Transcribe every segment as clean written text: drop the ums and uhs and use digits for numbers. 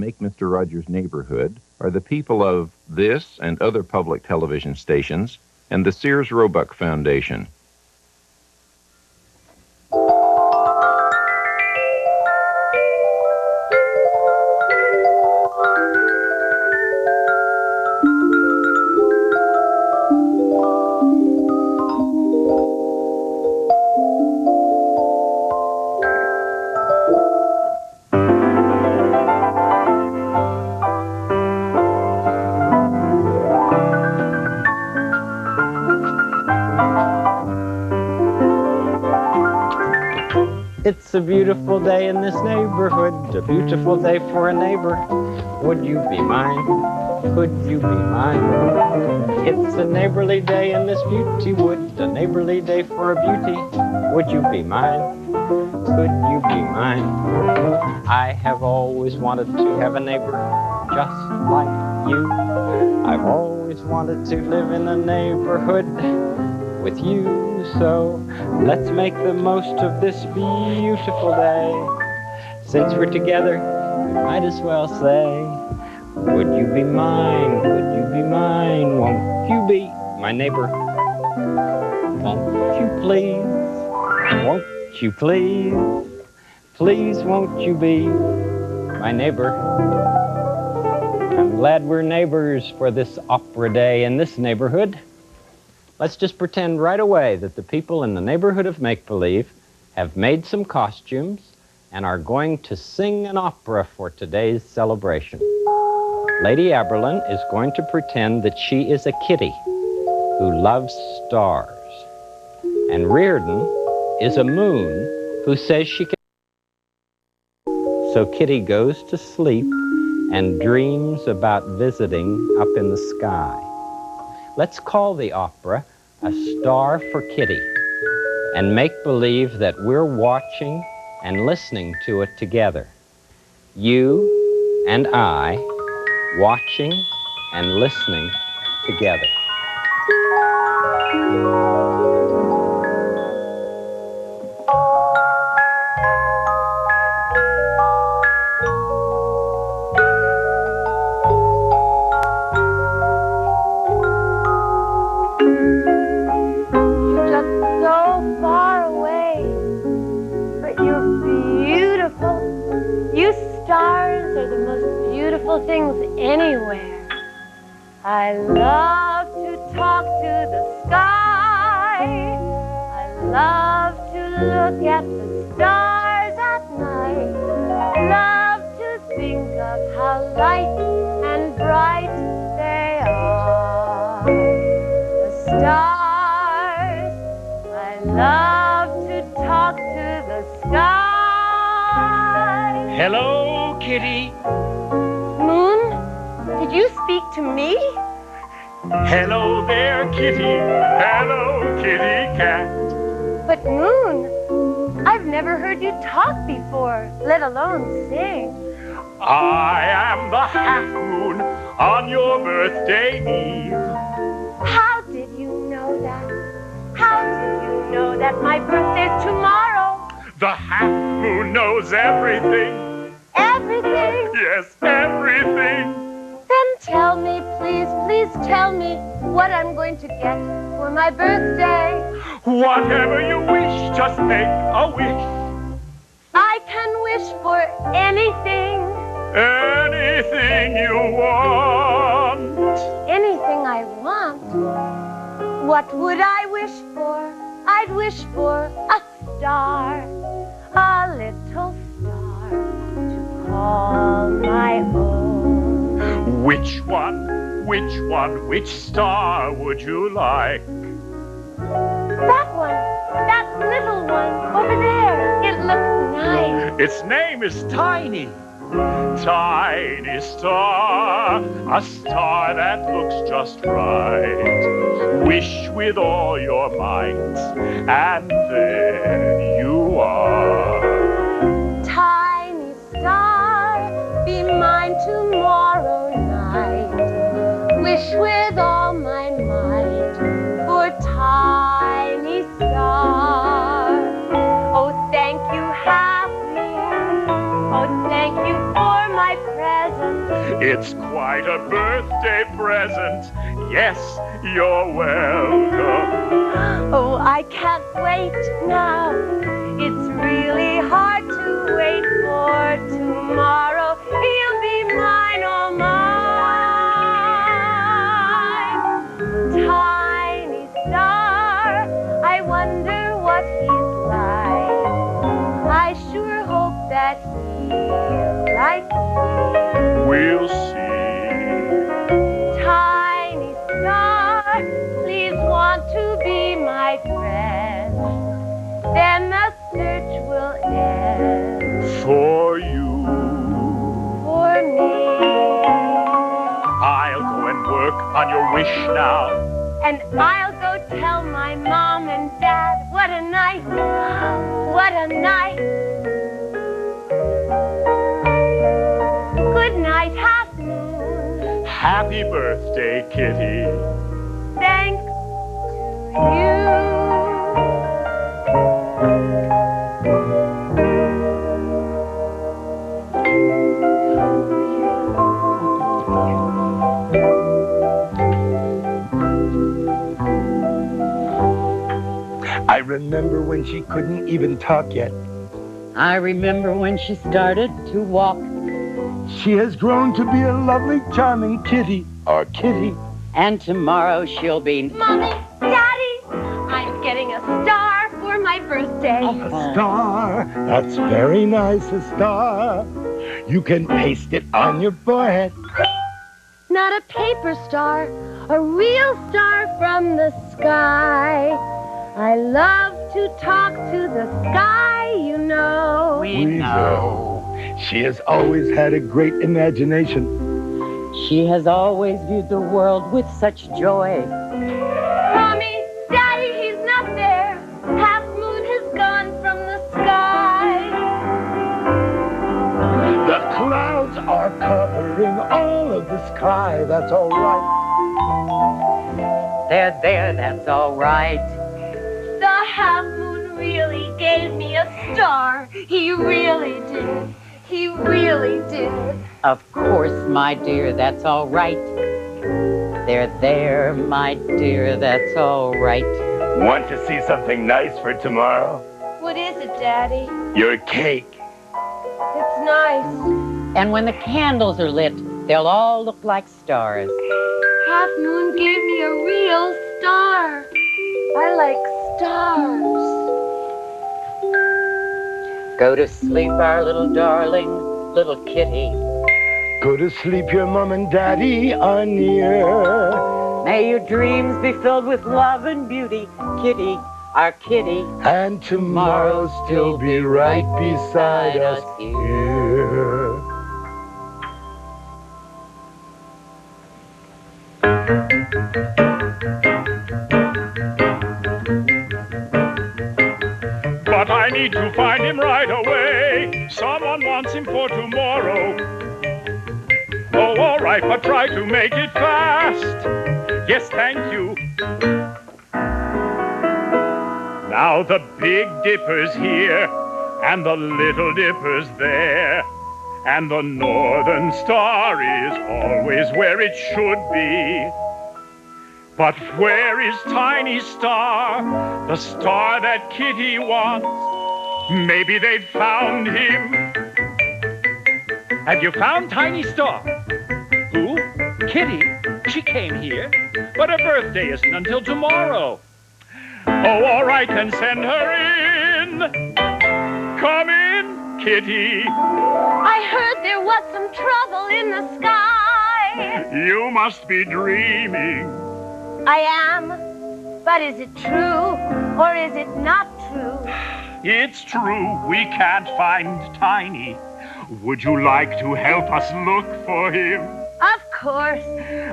Make Mr. Rogers' Neighborhood are the people of this and other public television stations and the Sears Roebuck Foundation. It's a beautiful day in this neighborhood, a beautiful day for a neighbor. Would you be mine? Could you be mine? It's a neighborly day in this beauty wood, a neighborly day for a beauty. Would you be mine? Could you be mine? I have always wanted to have a neighbor just like you. I've always wanted to live in a neighborhood with you. So let's make the most of this beautiful day. Since we're together, we might as well say, would you be mine? Would you be mine? Won't you be my neighbor? Won't you please? Won't you please? Please won't you be my neighbor? I'm glad we're neighbors for this opera day in this neighborhood. Let's just pretend right away that the people in the neighborhood of make-believe have made some costumes and are going to sing an opera for today's celebration. Lady Aberlin is going to pretend that she is a kitty who loves stars. And Reardon is a moon who says she can. So Kitty goes to sleep and dreams about visiting up in the sky. Let's call the opera A Star for Kitty and make believe that we're watching and listening to it together. You and I watching and listening together. Things anywhere. I love to talk to the sky. I love to look at the stars at night. Love to think of how light and bright they are. The stars. I love to talk to the sky. Hello, Kitty. Did you speak to me? Hello there, kitty. Hello, kitty cat. But Moon, I've never heard you talk before, let alone sing. I am the half moon on your birthday eve. How did you know that? How did you know that my birthday's tomorrow? The half moon knows everything. Everything? Yes, everything. Then tell me, please, please tell me what I'm going to get for my birthday. Whatever you wish, just make a wish. I can wish for anything. Anything you want. Anything I want? What would I wish for? I'd wish for a star. A little star to call my own. Which one, which star would you like? That one, that little one over there. It looks nice. Its name is Tiny. Tiny star, a star that looks just right. Wish with all your might, and there you are. Tiny star, be mine tomorrow night. Wish with all my might for tiny star. Oh, thank you, half moon. Oh, thank you for my present. It's quite a birthday present. Yes, you're welcome. Oh, I can't wait now. It's really hard to wait for tomorrow. He'll be mine, oh mine. Tiny star, I wonder what he's like. I sure hope that he's like me. We'll see. Tiny star, please want to be my friend. Then the search will end For you. for me. I'll go and work on your wish now. And I'll go tell my mom and dad what a night, what a night. Good night, Half Moon. Happy birthday, Kitty. Thanks to you. I remember when she couldn't even talk yet. I remember when she started to walk. She has grown to be a lovely, charming kitty, or kitty. And tomorrow she'll be... Mommy, Daddy, I'm getting a star for my birthday. A star. That's very nice, a star. You can paste it on your forehead. Not a paper star, a real star from the sky. I love to talk to the sky, you know. We know. She has always had a great imagination. She has always viewed the world with such joy. Mommy, Daddy, he's not there. Half Moon has gone from the sky. The clouds are covering all of the sky. That's all right. There, that's all right. The Half Moon really gave me a star. He really did. He really did. Of course, my dear, that's all right. There, my dear, that's all right. Want to see something nice for tomorrow? What is it, Daddy? Your cake. It's nice. And when the candles are lit, they'll all look like stars. Half Moon gave me a real star. I like stars. Go to sleep, our little darling, little kitty. Go to sleep, your mom and daddy are near. May your dreams be filled with love and beauty, kitty, our kitty. And tomorrow still be right beside us here. But I need to find him right away. Someone wants him for tomorrow. Oh, all right, but try to make it fast. Yes, thank you. Now the Big Dipper's here, and the Little Dipper's there. And the Northern Star is always where it should be. But where is Tiny Star, the star that Kitty wants? Maybe they've found him. Have you found Tiny Star? Who? Kitty. She came here. But her birthday isn't until tomorrow. Oh, all right, then send her in. Come in, Kitty. I heard there was some trouble in the sky. You must be dreaming. I am. But is it true or is it not true? It's true, we can't find Tiny. Would you like to help us look for him? Of course.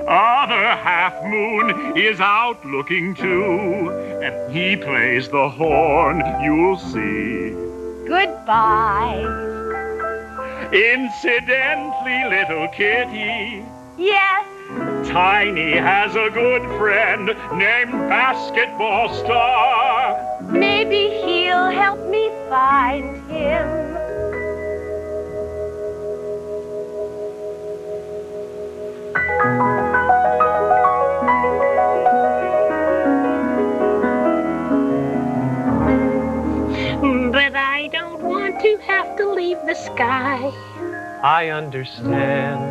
Other Half Moon is out looking too, and he plays the horn, you'll see. Goodbye. Incidentally, little kitty, Yes. Tiny has a good friend named Basketball Star. Maybe he'll help me find him. sky. I understand,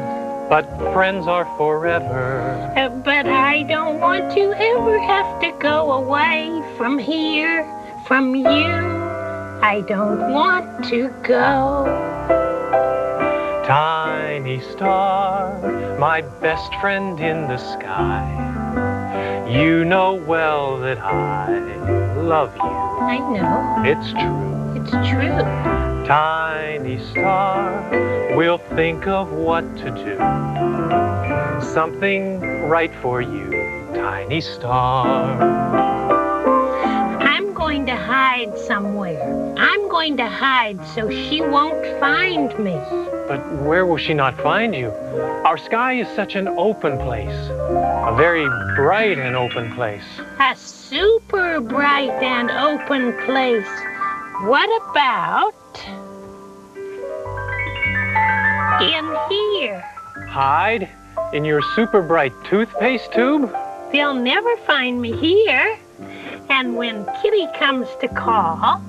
but friends are forever. But I don't want to ever have to go away from here, from you. I don't want to go. Tiny star, my best friend in the sky. You know well that I love you. I know. It's true. It's true. Tiny star, we'll think of what to do. Something right for you, tiny star. I'm going to hide somewhere. I'm going to hide so she won't find me. But where will she not find you? Our sky is such an open place. A very bright and open place. A super bright and open place. What about in here? Hide in your super bright toothpaste tube? They'll never find me here. And when Kitty comes to call,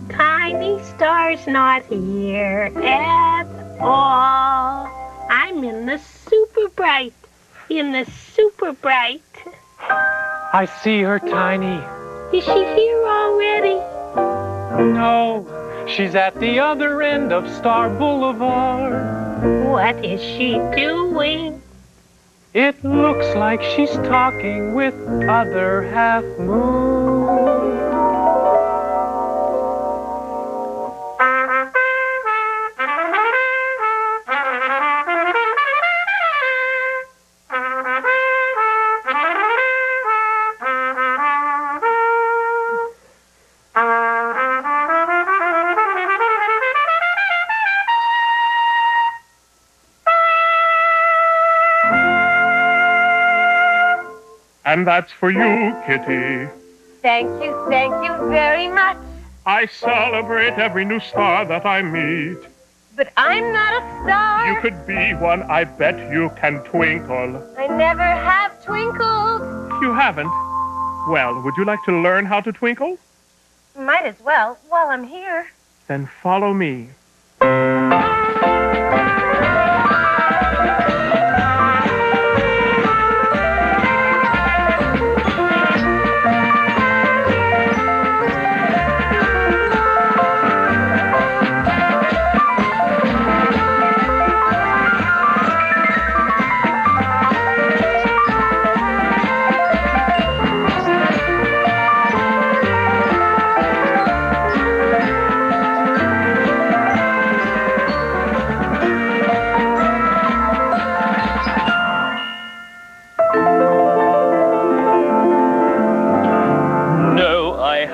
Tiny Star's not here at all. I'm in the super bright. In the super bright. I see her, Tiny. Is she here already? No, she's at the other end of Star Boulevard. What is she doing? It looks like she's talking with other half moon. And that's for you, Kitty. Thank you very much. I celebrate every new star that I meet. But I'm not a star. You could be one, I bet you can twinkle. I never have twinkled. You haven't? Well, would you like to learn how to twinkle? Might as well while I'm here. Then follow me.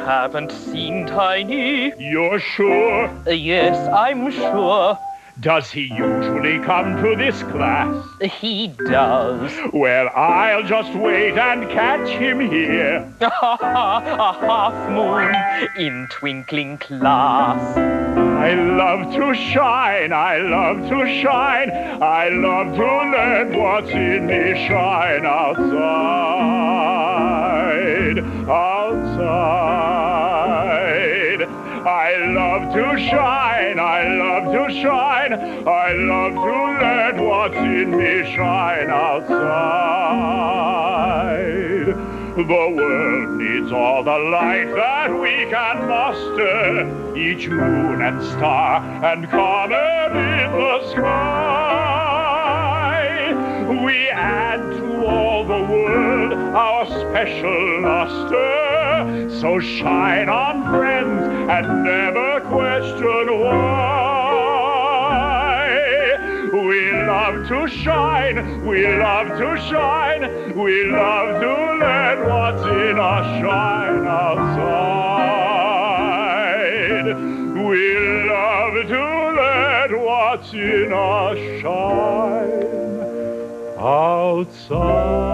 Haven't seen Tiny. You're sure? Yes, I'm sure. Does he usually come to this class? He does. Well, I'll just wait and catch him here. A half moon in twinkling class. I love to shine, I love to shine, I love to let what's in me shine outside, outside. I love to shine, I love to shine, I love to let what's in me shine outside. The world needs all the light that we can muster, each moon and star and comet in the sky. We add to all the world our special luster, so shine on, friends, and never question why. We love to shine, we love to shine, we love to let what's in us shine outside. We love to let what's in us shine outside.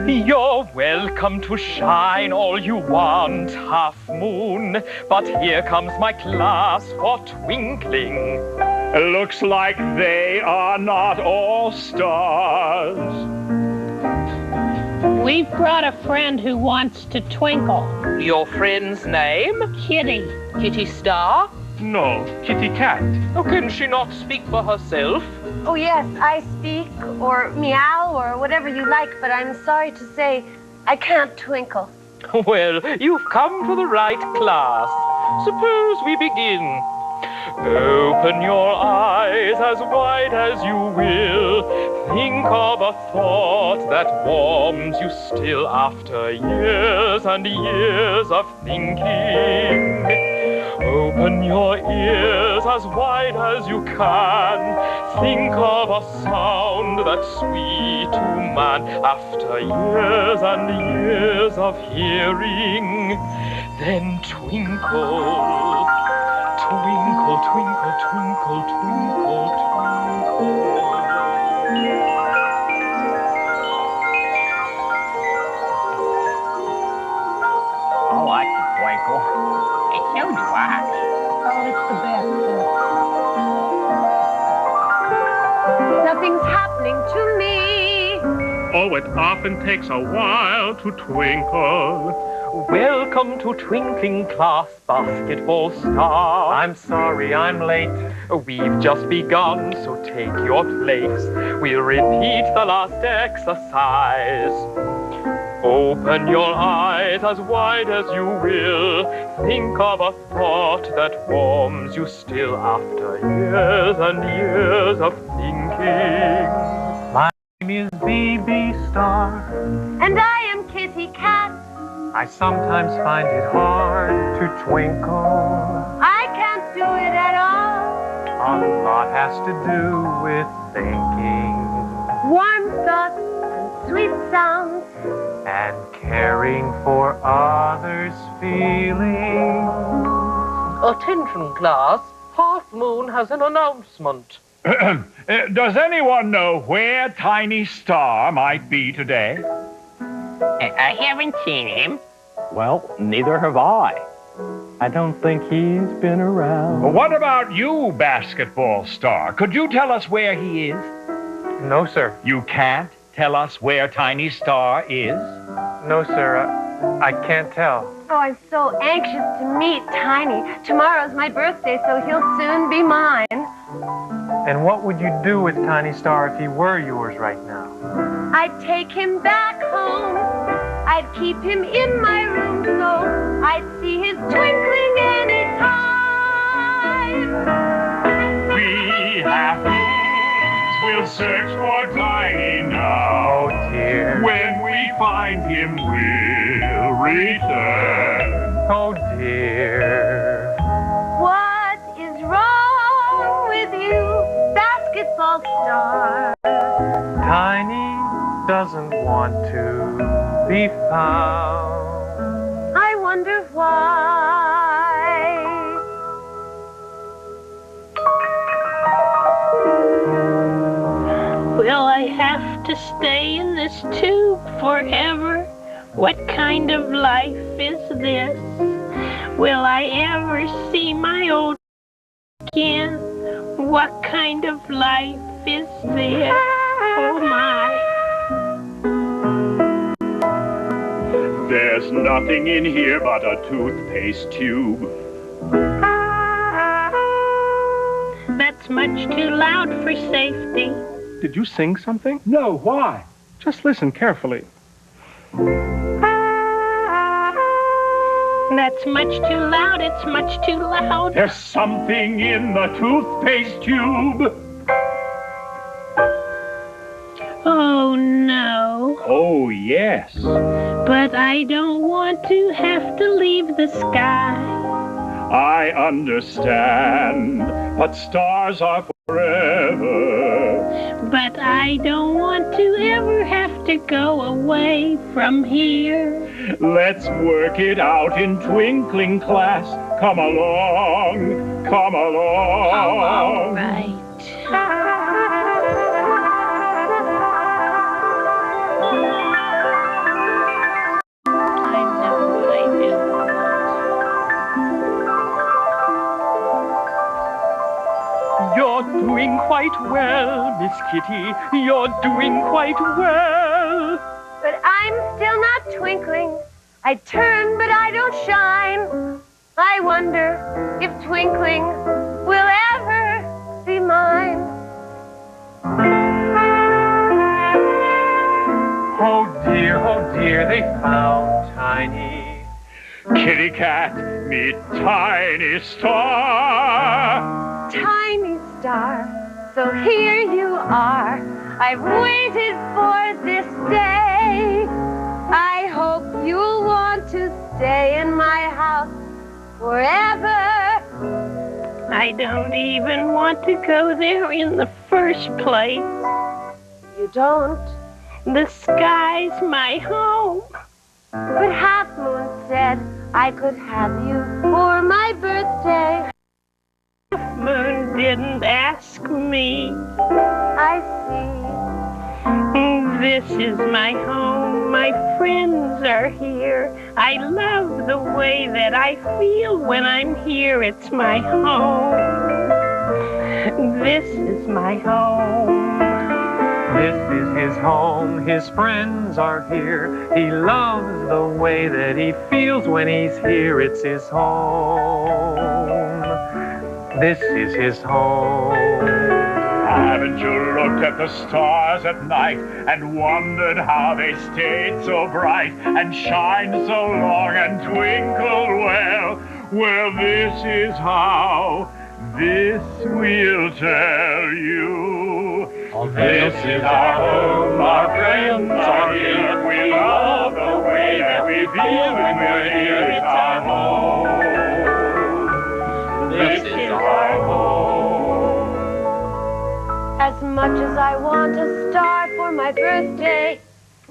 You're welcome to shine all you want, half moon, but here comes my class for twinkling. Looks like they are not all stars. We've brought a friend who wants to twinkle. Your friend's name? Kitty. Kitty Star? No, Kitty Cat. Oh, can she not speak for herself? Oh, yes, I speak, or meow, or whatever you like, but I'm sorry to say I can't twinkle. Well, you've come to the right class. Suppose we begin. Open your eyes as wide as you will. Think of a thought that warms you still after years and years of thinking. Open your ears as wide as you can. Think of a sound that's sweet to man after years and years of hearing. Then twinkle. Twinkle, twinkle, twinkle, twinkle, twinkle. I like to twinkle. And so do I. Oh, it's the best. Nothing's happening to me. Oh, it often takes a while to twinkle. Welcome to Twinkling Class Basketball Star. I'm sorry I'm late. We've just begun, so take your place. We'll repeat the last exercise. Open your eyes as wide as you will. Think of a thought that warms you still after years and years of thinking. My name is BB Star. And I am Kitty Cat. I sometimes find it hard to twinkle. I can't do it at all. A lot has to do with thinking Warm thoughts and sweet sounds. and caring for others' feelings. Attention, class. Half Moon has an announcement. Does anyone know where Tiny Star might be today? I haven't seen him. Well, neither have I. I don't think he's been around. What about you, Basketball Star? Could you tell us where he is? No, sir. You can't tell us where Tiny Star is? No, sir. I can't tell. Oh, I'm so anxious to meet Tiny. Tomorrow's my birthday, so he'll soon be mine. And what would you do with Tiny Star if he were yours right now? I'd take him back home. I'd keep him in my room so I'd see his twinkling anytime. We have rooms. We'll search for Tiny now. Oh, dear. When we find him, we'll return. Oh, dear. What is wrong with you, basketball star? Tiny doesn't want to be found. I wonder why. Will I have to stay in this tube forever? What kind of life is this? Will I ever see my old again? What kind of life is this? Oh my. There's nothing in here but a toothpaste tube. That's much too loud for safety. Did you sing something? No, why? Just listen carefully. That's much too loud. It's much too loud. There's something in the toothpaste tube. Oh no. Oh, yes. But I don't want to have to leave the sky. I understand, but stars are forever. But I don't want to ever have to go away from here. Let's work it out in twinkling class. Come along, come along. All right. You're doing quite well, Miss Kitty. You're doing quite well. But I'm still not twinkling. I turn, but I don't shine. I wonder if twinkling will ever be mine. Oh dear, they found Tiny. Kitty cat, me tiny star. Tiny star, so here you are. I've waited for this day. I hope you'll want to stay in my house forever. I don't even want to go there in the first place. You don't? The sky's my home. But Half Moon said I could have you for my birthday. Moon didn't ask me. I see. This is my home. My friends are here. I love the way that I feel when I'm here. It's my home. This is my home. This is his home, his friends are here. He loves the way that he feels when he's here. It's his home. This is his home. Haven't you looked at the stars at night and wondered how they stayed so bright and shined so long and twinkled well? Well, this is how. This we'll tell you. This is our home, our friends are here. We love the way that we feel when we're here. It's our home. This is our home. As much as I want a star for my birthday,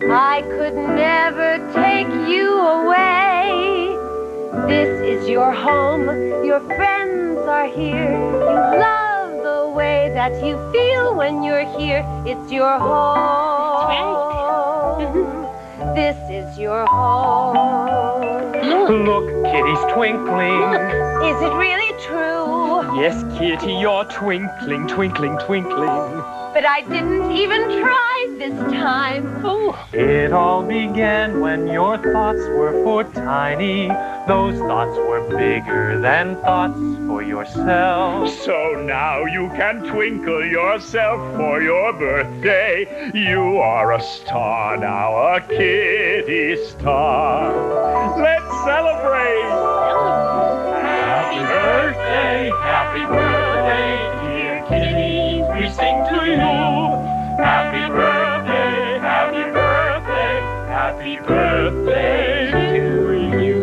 I could never take you away. This is your home, your friends are here. You love the way that you feel when you're here. It's your home. This is your home. Look, Kitty's twinkling. Is it really true? Yes, Kitty, you're twinkling, twinkling, twinkling. But I didn't even try this time. Oh, It all began when your thoughts were for Tiny. Those thoughts were bigger than thoughts for yourself. So now you can twinkle yourself for your birthday. You are a star now, a kitty star. Let's celebrate! Happy birthday, dear kitties, we sing to you. Happy birthday, happy birthday, happy birthday to you.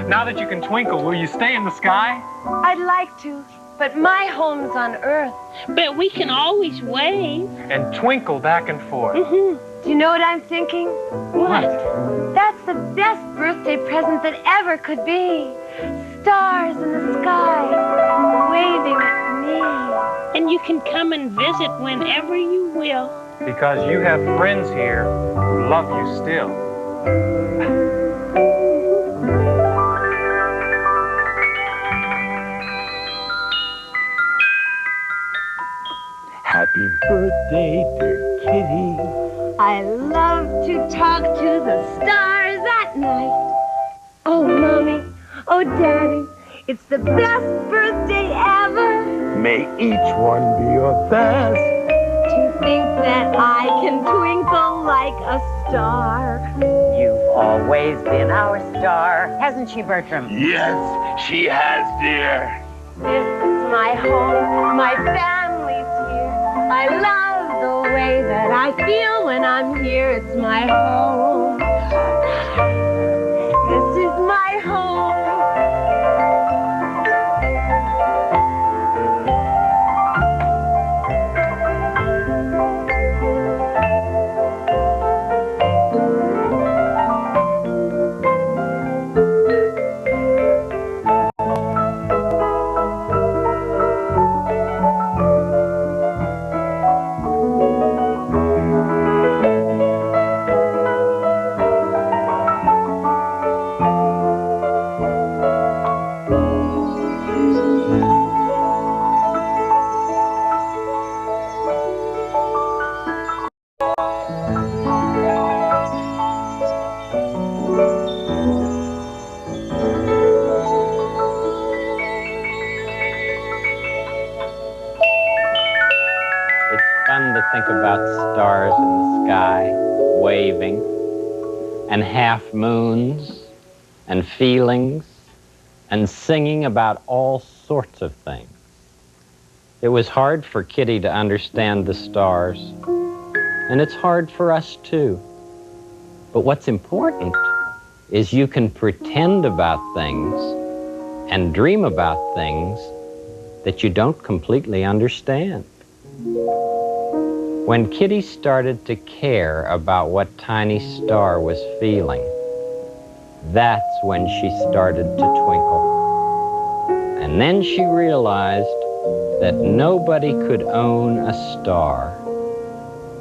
Now that you can twinkle, will you stay in the sky? I'd like to, but my home's on Earth. but we can always wave. And twinkle back and forth. Do you know what I'm thinking? What? That's the best birthday present that ever could be. Stars in the sky, waving at me. And you can come and visit whenever you will. Because you have friends here who love you still. Happy birthday, dear kitty. I love to talk to the stars at night. Oh, Mommy, oh, Daddy, it's the best birthday ever. May each one be your best. To think that I can twinkle like a star. You've always been our star, hasn't she, Bertram? Yes, she has, dear. This is my home, my family's here. I love the way that I feel when I'm here. It's my home. This is my home. fun to think about stars in the sky, waving, and half moons, and feelings, and singing about all sorts of things. It was hard for Kitty to understand the stars, and it's hard for us too. But what's important is you can pretend about things and dream about things that you don't completely understand. When Kitty started to care about what Tiny Star was feeling, that's when she started to twinkle. And then she realized that nobody could own a star,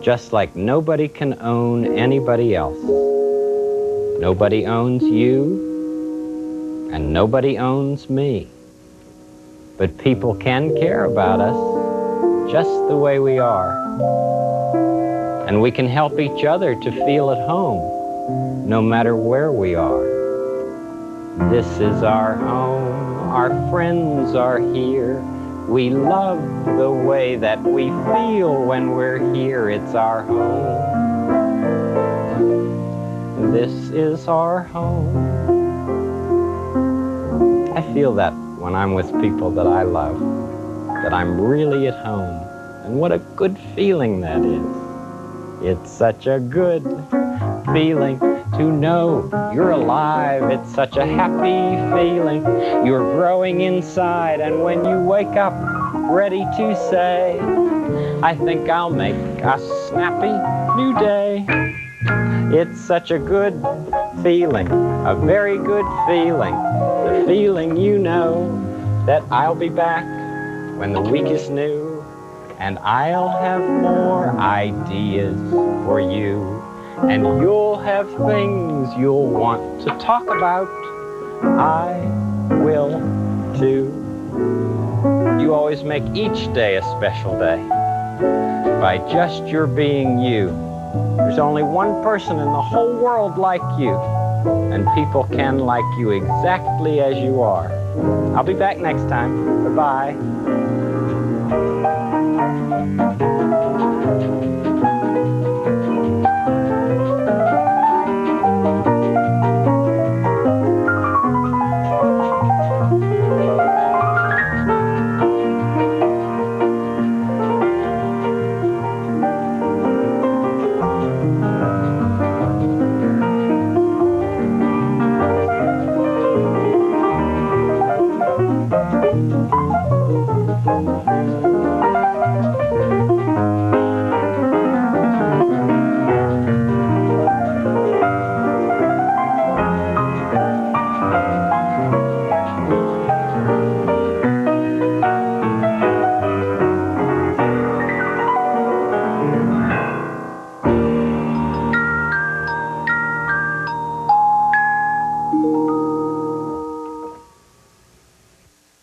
just like nobody can own anybody else. Nobody owns you, and nobody owns me. But people can care about us just the way we are. And we can help each other to feel at home, no matter where we are. This is our home, our friends are here. We love the way that we feel when we're here. It's our home. This is our home. I feel that when I'm with people that I love, that I'm really at home. And what a good feeling that is. It's such a good feeling to know you're alive. It's such a happy feeling. You're growing inside, and when you wake up ready to say, I think I'll make a snappy new day. It's such a good feeling, a very good feeling. The feeling you know that I'll be back when the week is new, and I'll have more ideas for you, and you'll have things you'll want to talk about. I will too. You always make each day a special day by just your being you. There's only one person in the whole world like you, and people can like you exactly as you are. I'll be back next time. Goodbye.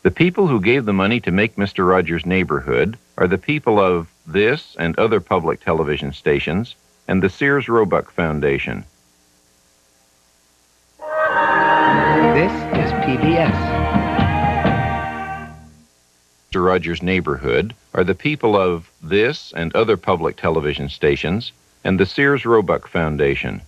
The people who gave the money to make Mr. Rogers' Neighborhood are the people of this and other public television stations and the Sears Roebuck Foundation. This is PBS. Mr. Rogers' Neighborhood are the people of this and other public television stations and the Sears Roebuck Foundation.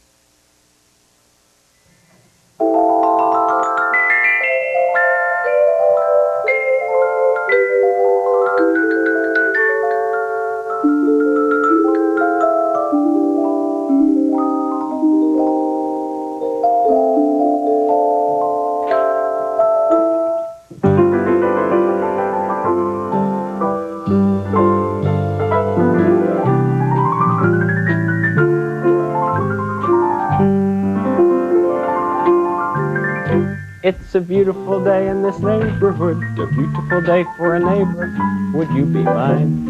It's a beautiful day in this neighborhood, a beautiful day for a neighbor. Would you be mine?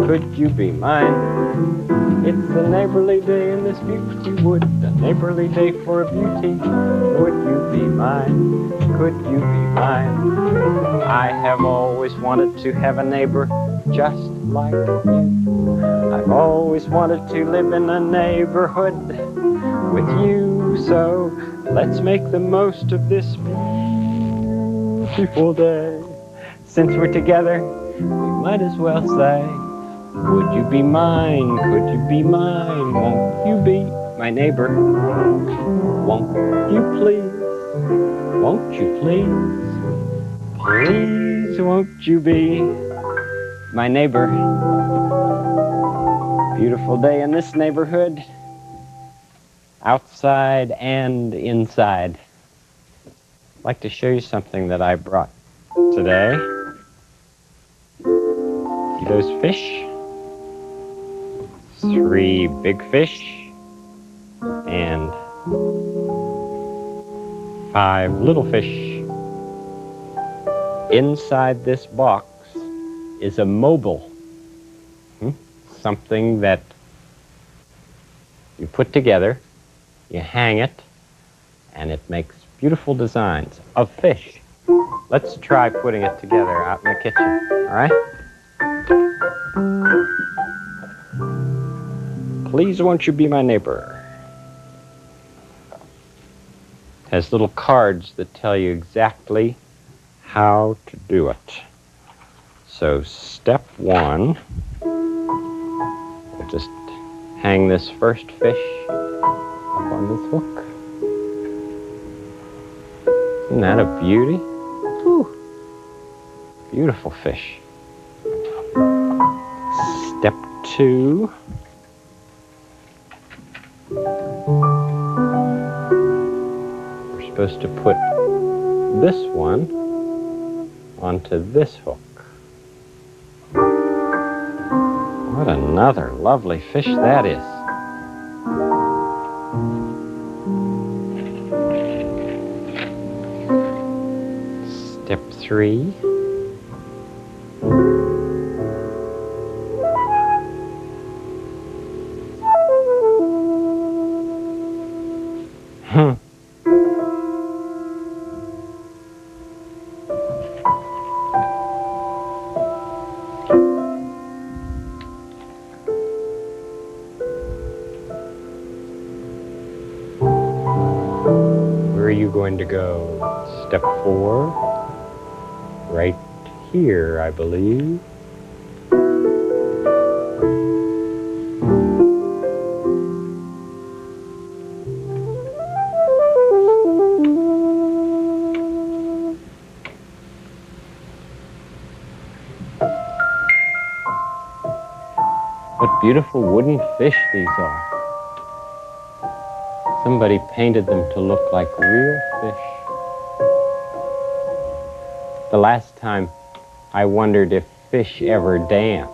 Could you be mine? It's a neighborly day in this beauty wood, a neighborly day for a beauty. Would you be mine? Could you be mine? I have always wanted to have a neighbor just like you. I've always wanted to live in a neighborhood with you, so let's make the most of this beautiful day. Since we're together, we might as well say, would you you be mine? Could you be mine? Won't you be my neighbor? Won't you please? Won't you please? Please won't you be my neighbor? Beautiful day in this neighborhood, outside and inside. I'd like to show you something that I brought today. See those fish? 3 big fish and 5 little fish. Inside this box is a mobile. Something that you put together, you hang it, and it makes beautiful designs of fish. Let's try putting it together out in the kitchen, all right? Please won't you be my neighbor? Has little cards that tell you exactly how to do it. So step 1, we'll just hang this first fish up on this hook. Isn't that a beauty? Whew. Beautiful fish. Step 2. We're supposed to put this one onto this hook. What another lovely fish that is. Step 3. Where are you going to go? Step 4. Right here, I believe. What beautiful wooden fish these are. Somebody painted them to look like real fish. The last time I wondered if fish ever dance.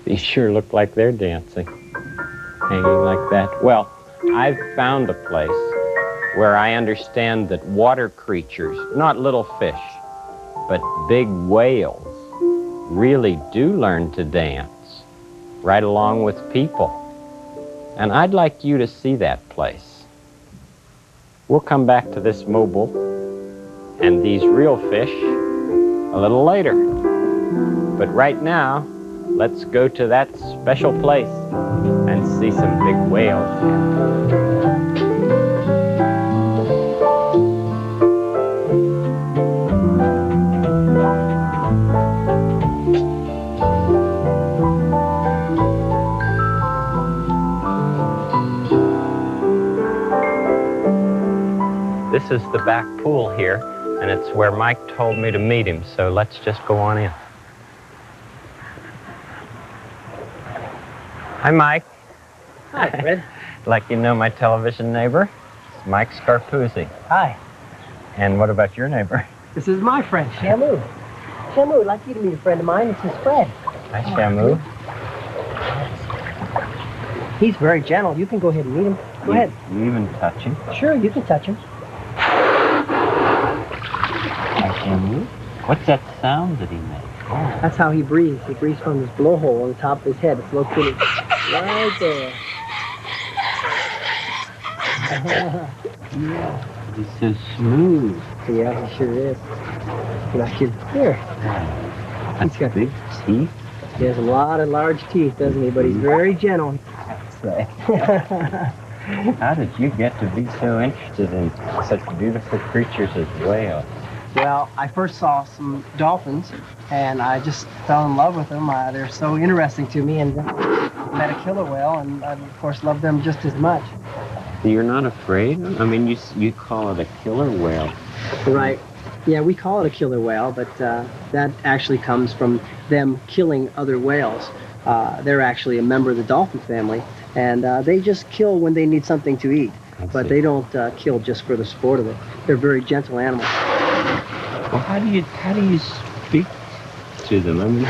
These sure look like they're dancing, hanging like that. Well, I've found a place where I understand that water creatures, not little fish, but big whales, really do learn to dance right along with people. And I'd like you to see that place. We'll come back to this mobile and these real fish a little later. But right now, let's go to that special place and see some big whales. This is the back pool here, and it's where Mike told me to meet him, so let's just go on in. Hi, Mike. Hi, Fred. Like you know my television neighbor? It's Mike Scarpuzzi. Hi. And what about your neighbor? This is my friend, Shamu. Shamu, I'd like you to meet a friend of mine. This is Fred. Hi, Shamu. He's very gentle. You can go ahead and meet him. Go ahead. You even touch him? Sure, you can touch him. Hi, Shamu. What's that sound that he makes? Oh. That's how he breathes. He breathes from his blowhole on the top of his head. It's located right there. Yeah. He's so smooth. Yeah, he sure is. Like his, here. He's got big teeth. He has a lot of large teeth, doesn't he? But he's very gentle. How did you get to be so interested in such beautiful creatures as whales? Well, I first saw some dolphins, and I just fell in love with them. They're so interesting to me, and met a killer whale, and I, of course, love them just as much. You're not afraid? I mean, you call it a killer whale. Right. Yeah, we call it a killer whale, but that actually comes from them killing other whales. They're actually a member of the dolphin family, and they just kill when they need something to eat. But they don't kill just for the sport of it. They're very gentle animals. Well, how do you speak to them? I mean,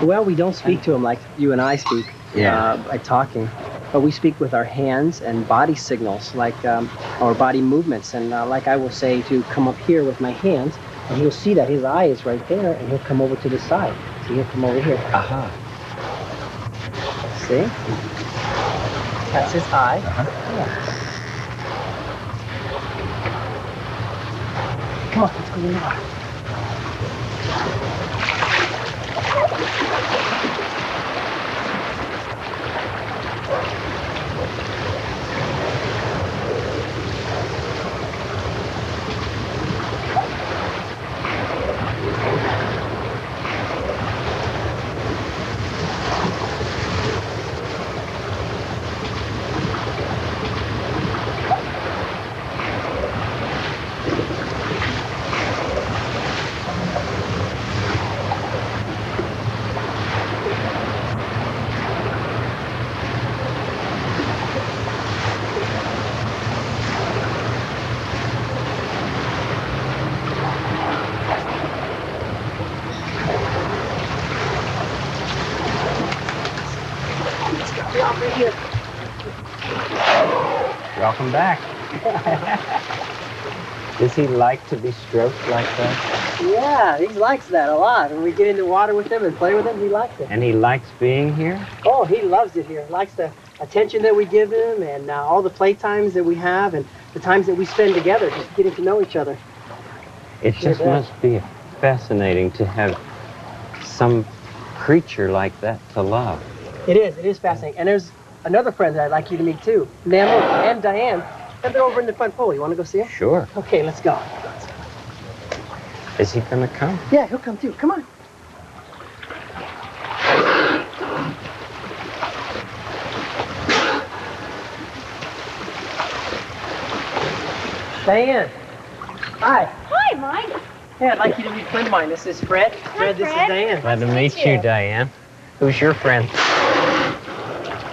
Well, we don't speak to them like you and I speak by talking. But we speak with our hands and body signals, like our body movements. And like I will say to come up here with my hands, and he'll see that his eye is right there, and he'll come over to the side. So he'll come over here. Aha. See? That's his eye. Uh-huh. Yeah. Come on, let's go in the water. Welcome back. Does he like to be stroked like that? Yeah, he likes that a lot. When we get in the water with him and play with him, he likes it. And he likes being here? Oh, he loves it here. He likes the attention that we give him, and all the play times that we have, and the times that we spend together, just getting to know each other. It just must be fascinating to have some creature like that to love. It is fascinating. And there's another friend that I'd like you to meet too, Namo and Diane, and they're over in the front pool. You want to go see her? Sure. Okay, let's go. Is he gonna come? Yeah, he'll come too. Come on. Diane. Hi. Hi, Mike. Yeah, I'd like you to meet a friend of mine. This is Fred. Fred, this is Diane. Glad to meet you, Diane. Who's your friend?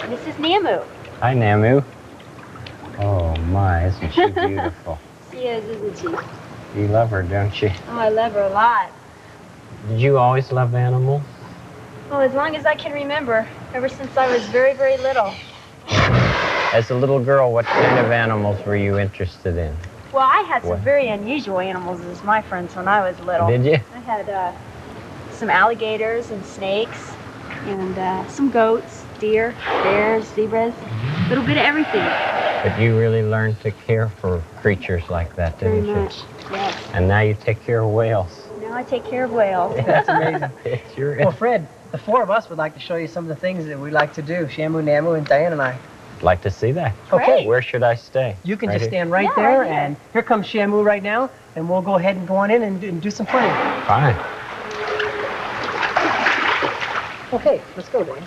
This is Namu. Hi, Namu. Oh, my, isn't she beautiful? She is, isn't she? You love her, don't you? Oh, I love her a lot. Did you always love animals? Oh, as long as I can remember. Ever since I was very, very little. As a little girl, what kind of animals were you interested in? Well, I had some What? very unusual animals as my friends when I was little. Did you? I had some alligators and snakes and some goats, deer, bears, zebras, a little bit of everything. But you really learned to care for creatures like that, Very didn't much, yes. you? And now you take care of whales. Now I take care of whales. That's amazing. It's your... Well, Fred, the four of us would like to show you some of the things that we like to do. Shamu, Namu, and Diane and I. Like to see that. Okay. Where should I stay? You can Right just here? stand right Yeah, there, right here. and here comes Shamu right now, and we'll go ahead and go on in and do some playing. Fine. Okay, let's go, Dan.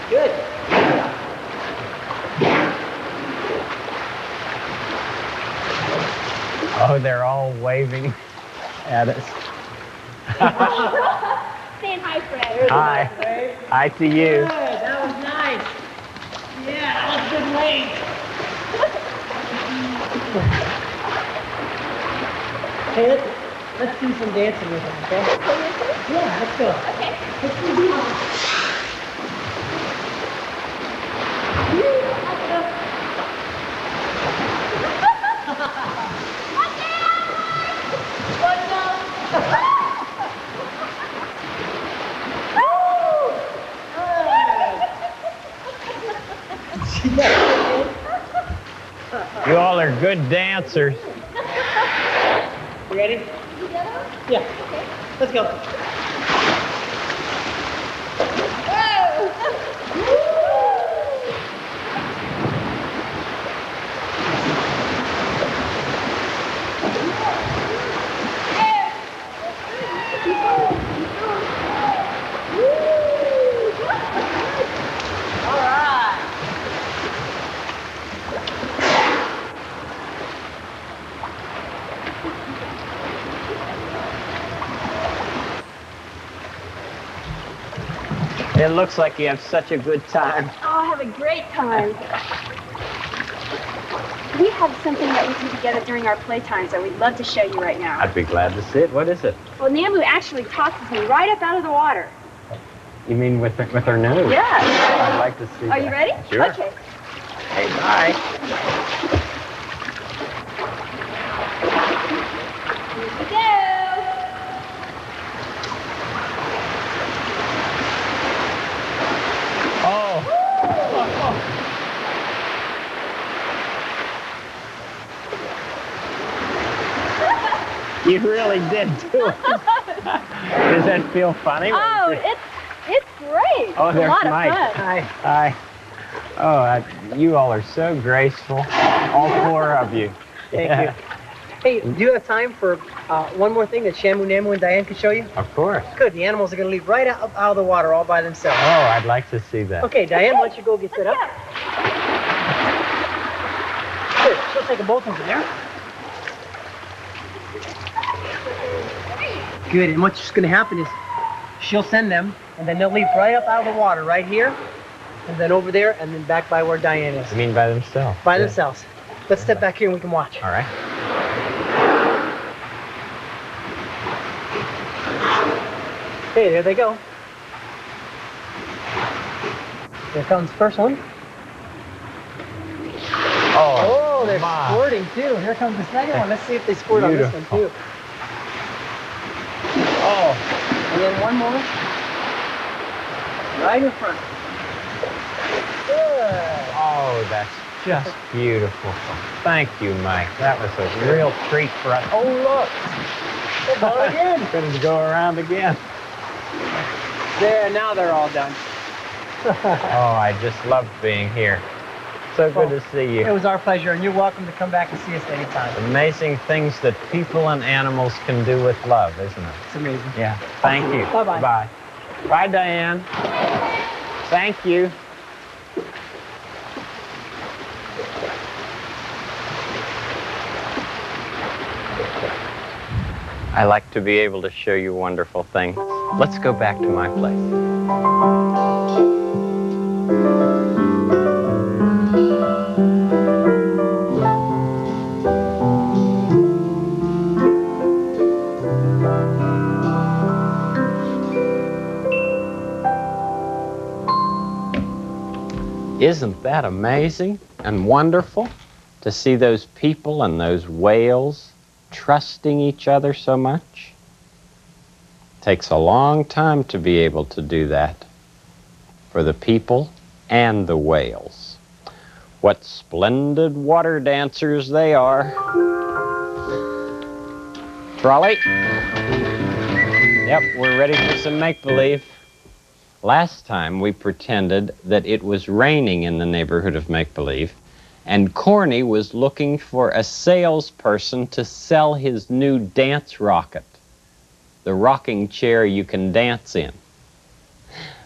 Good. Oh, they're all waving at us. Saying hi, Fred. Hi. Hi to you. Good, that was nice. Yeah, that was good weight. Hey, let's do some dancing with him, okay? Yeah, let's go. Okay. Let's do this. good dancers. You ready? Yeah. Let's go. It looks like you have such a good time. Oh, I have a great time. We have something that we do together during our playtimes that we'd love to show you right now. I'd be glad to see it. What is it? Well, Namu actually tosses me right up out of the water. You mean with her nose? Yeah. Oh, I'd like to see that. Are you ready? Sure. Okay. Hey, bye. Here we go. You really did do it. Does that feel funny? Oh, it's great. Oh, it's a there's lot of Mike. fun. Hi. Oh, you all are so graceful. All four of you. Thank you. Hey, do you have time for one more thing that Shamu, Namu, and Diane can show you? Of course. Good. The animals are going to leave right out of the water all by themselves. Oh, I'd like to see that. Okay, Diane, why don't you go get set up? Good. She'll take them both over there. Good. And what's going to happen is she'll send them, and then they'll leave right up out of the water, right here, and then over there, and then back by where Diane is. You mean by themselves? By themselves. Let's step back here and we can watch. All right. Okay, there they go. Here comes the first one. Oh, they're squirting too. Here comes the second one. Let's see if they squirt on this one too. Oh, and then one more. Right in front. Good. Oh, that's just beautiful. Thank you, Mike. That was a real treat for us. Oh, look. They're going again. Going to go around again. There, now they're all done. Oh, I just loved being here. So good to see you. It was our pleasure, and you're welcome to come back and see us anytime. Amazing things that people and animals can do with love, isn't it? It's amazing. Yeah. Thank you. Bye-bye. Bye. Bye, Diane. Thank you. I like to be able to show you wonderful things. Let's go back to my place. Isn't that amazing and wonderful to see those people and those whales trusting each other so much? Takes a long time to be able to do that for the people and the whales. What splendid water dancers they are. Trolley? Yep, we're ready for some make-believe. Last time we pretended that it was raining in the neighborhood of make-believe, and Corny was looking for a salesperson to sell his new dance rocket, the rocking chair you can dance in.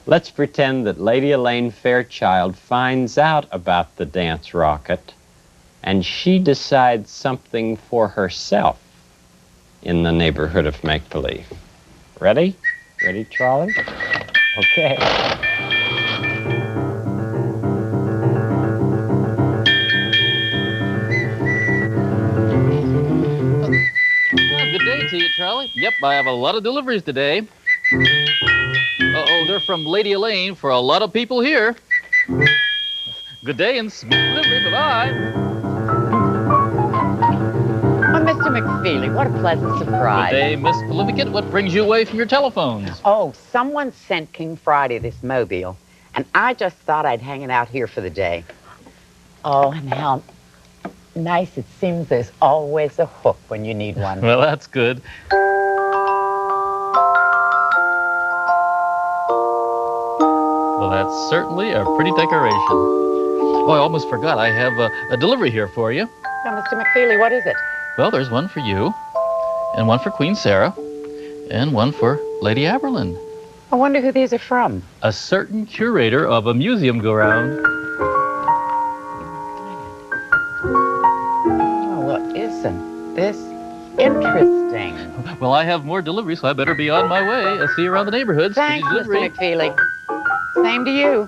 Let's pretend that Lady Elaine Fairchild finds out about the dance rocket, and she decides something for herself in the neighborhood of make-believe. Ready? Ready, Charlie? Okay. Good day to you, Charlie. Yep, I have a lot of deliveries today. Uh-oh, they're from Lady Elaine for a lot of people here. Good day and smooth delivery. Bye-bye. Oh, Mr. McFeely, what a pleasant surprise. Good day, Miss Maleficent. What brings you away from your telephones? Oh, someone sent King Friday this mobile, and I just thought I'd hang it out here for the day. Oh, and now nice it seems there's always a hook when you need one. Well, that's good. Well, that's certainly a pretty decoration. Oh, I almost forgot. I have a delivery here for you. Now, Mr. McFeely, what is it? Well, there's one for you, and one for Queen Sarah, and one for Lady Aberlin. I wonder who these are from. A certain curator of a museum go-round. Oh, well, isn't this interesting? Well, I have more deliveries, so I better be on my way. I'll see you around the neighborhood. Thanks, Mr. McFeely. Same to you.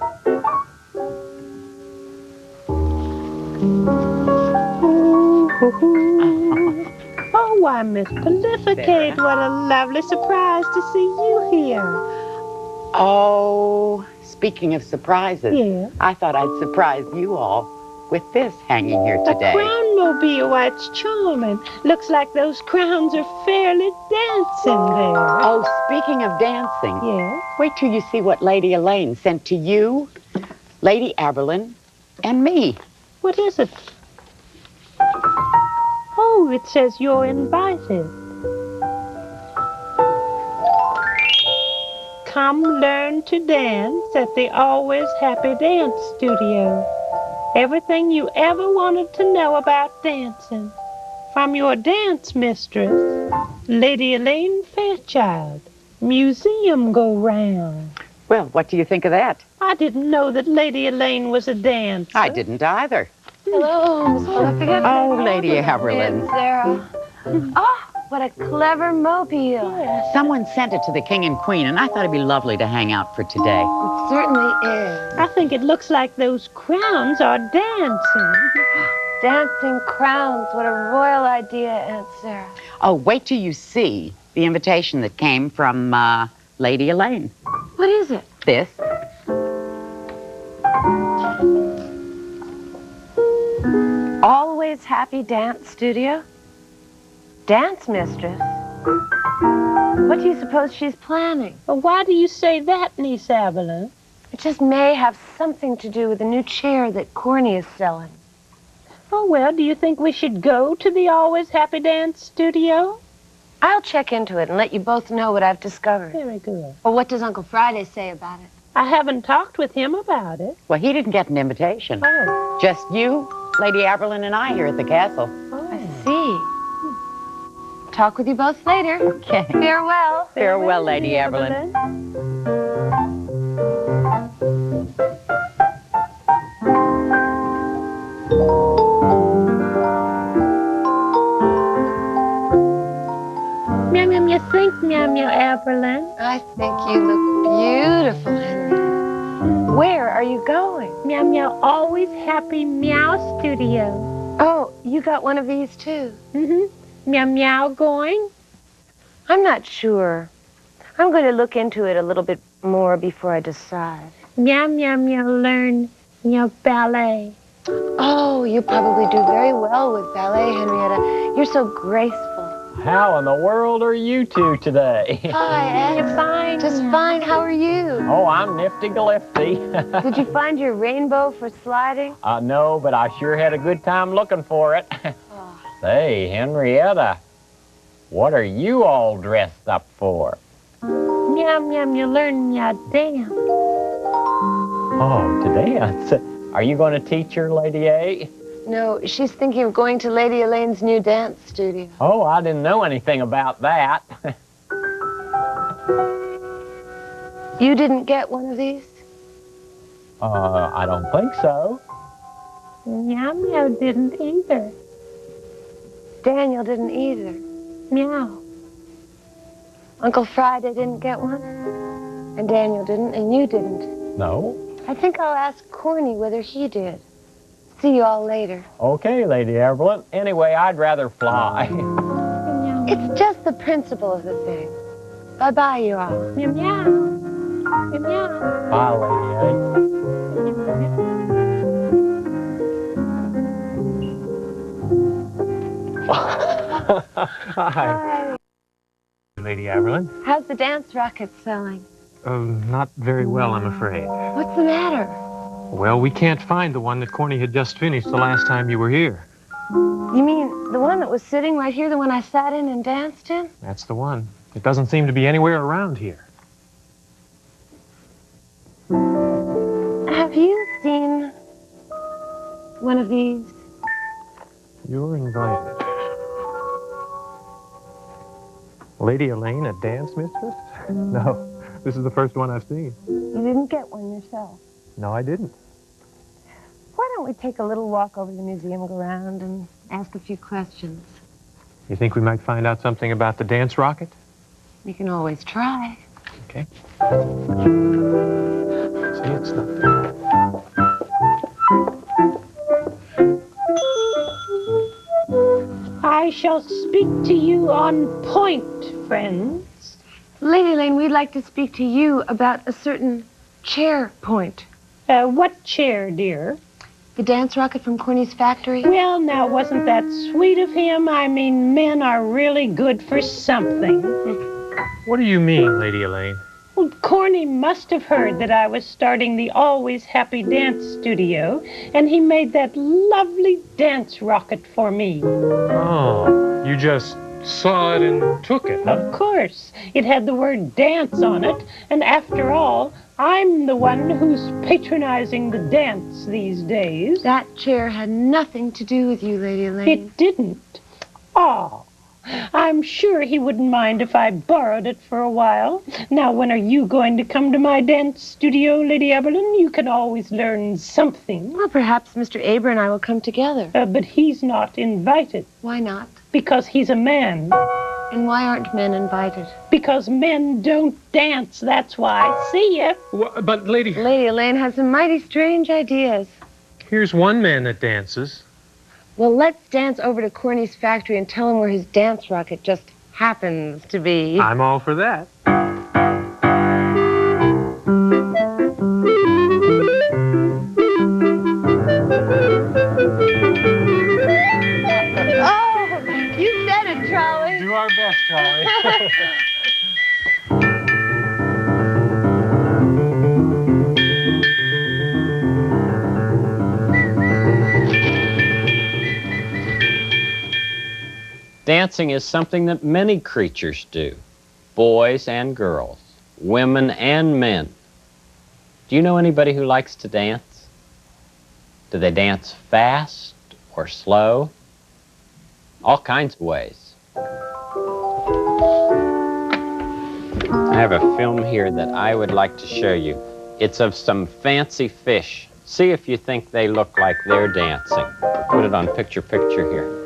Oh, why, Miss Prolificate, what a lovely surprise to see you here. Oh, speaking of surprises, Yeah. I thought I'd surprise you all with this hanging here today. A crown mobile, why, it's charming. Looks like those crowns are fairly dancing there. Oh, speaking of dancing, Yeah? wait till you see what Lady Elaine sent to you, Lady Aberlin, and me. What is it? Oh, it says you're invited. Come learn to dance at the Always Happy Dance Studio. Everything you ever wanted to know about dancing. From your dance mistress, Lady Elaine Fairchild. Museum go-round. Well, what do you think of that? I didn't know that Lady Elaine was a dancer. I didn't either. Hello, Miss Prolificate. Oh, Lady Aberlin. Aunt Sarah. Oh, what a clever mobile. Someone sent it to the King and Queen, and I thought it'd be lovely to hang out for today. It certainly is. I think it looks like those crowns are dancing. Dancing crowns. What a royal idea, Aunt Sarah. Oh, wait till you see the invitation that came from Lady Elaine. What is it? This. Always Happy Dance Studio? Dance mistress? What do you suppose she's planning? Well, why do you say that, Niece Aberlin? It just may have something to do with the new chair that Corny is selling. Oh, well, do you think we should go to the Always Happy Dance Studio? I'll check into it and let you both know what I've discovered. Very good. Well, what does Uncle Friday say about it? I haven't talked with him about it. Well, he didn't get an invitation. Oh. Just you, Lady Aberlin, and I here at the castle. I see. Talk with you both later. Okay. Farewell. Farewell, Lady Aberlin. Meow, meow, you think, meow, meow, Aberlin? I think you look beautiful, Henrietta. Where are you going? Meow, meow, Always Happy Meow Studio. Oh, you got one of these too? Mm-hmm. Meow, meow going? I'm not sure. I'm going to look into it a little bit more before I decide. Meow, meow, meow, learn, meow, ballet. Oh, you probably do very well with ballet, Henrietta. You're so graceful. How in the world are you two today? Hi, Ed. You're fine. Just fine. How are you? Oh, I'm nifty-galifty. Did you find your rainbow for sliding? No, but I sure had a good time looking for it. Oh. Say, Henrietta, what are you all dressed up for? Meow, meow, meow, learn, meow, dance. Oh, to dance? Are you going to teach her, Lady A? No, she's thinking of going to Lady Elaine's new dance studio. Oh, I didn't know anything about that. You didn't get one of these? I don't think so. Meow, meow didn't either. Daniel didn't either. Meow. Uncle Friday didn't get one? And Daniel didn't, and you didn't. No? I think I'll ask Corny whether he did. See you all later. Okay, Lady Aberlin. Anyway, I'd rather fly. It's just the principle of the thing. Bye-bye, you all. Meow, meow. Meow, meow. Bye, Lady A. Hi. Lady Aberlin. How's the dance racket selling? Not very well, I'm afraid. What's the matter? Well, we can't find the one that Corny had just finished the last time you were here. You mean the one that was sitting right here, the one I sat in and danced in? That's the one. It doesn't seem to be anywhere around here. Have you seen one of these? You're invited. Lady Elaine, a dance mistress? No, this is the first one I've seen. You didn't get one yourself. No, I didn't. Why don't we take a little walk over to the museum, go around, and ask a few questions? You think we might find out something about the dance rocket? You can always try. Okay. See, it's not there. I shall speak to you on point, friends. Lady Lane, we'd like to speak to you about a certain chair point. What chair, dear? The dance rocket from Corny's factory. Well, now, wasn't that sweet of him? I mean, men are really good for something. What do you mean, Lady Elaine? Well, Corny must have heard that I was starting the Always Happy Dance Studio, and he made that lovely dance rocket for me. Oh, you just saw it and took it, huh? Of course. It had the word dance on it, and after all, I'm the one who's patronizing the dance these days. That chair had nothing to do with you, Lady Elaine. It didn't. Oh, I'm sure he wouldn't mind if I borrowed it for a while. Now, when are you going to come to my dance studio, Lady Eberlin? You can always learn something. Well, perhaps Mr. Aber and I will come together. But he's not invited. Why not? Because he's a man. And why aren't men invited? Because men don't dance, that's why. See ya. But, Lady Elaine has some mighty strange ideas. Here's one man that dances. Well, let's dance over to Corny's factory and tell him where his dance rocket just happens to be. I'm all for that. Oh, you said it, Trolley. Do our best, Trolley. Dancing is something that many creatures do, boys and girls, women and men. Do you know anybody who likes to dance? Do they dance fast or slow? All kinds of ways. I have a film here that I would like to show you. It's of some fancy fish. See if you think they look like they're dancing. Put it on picture here.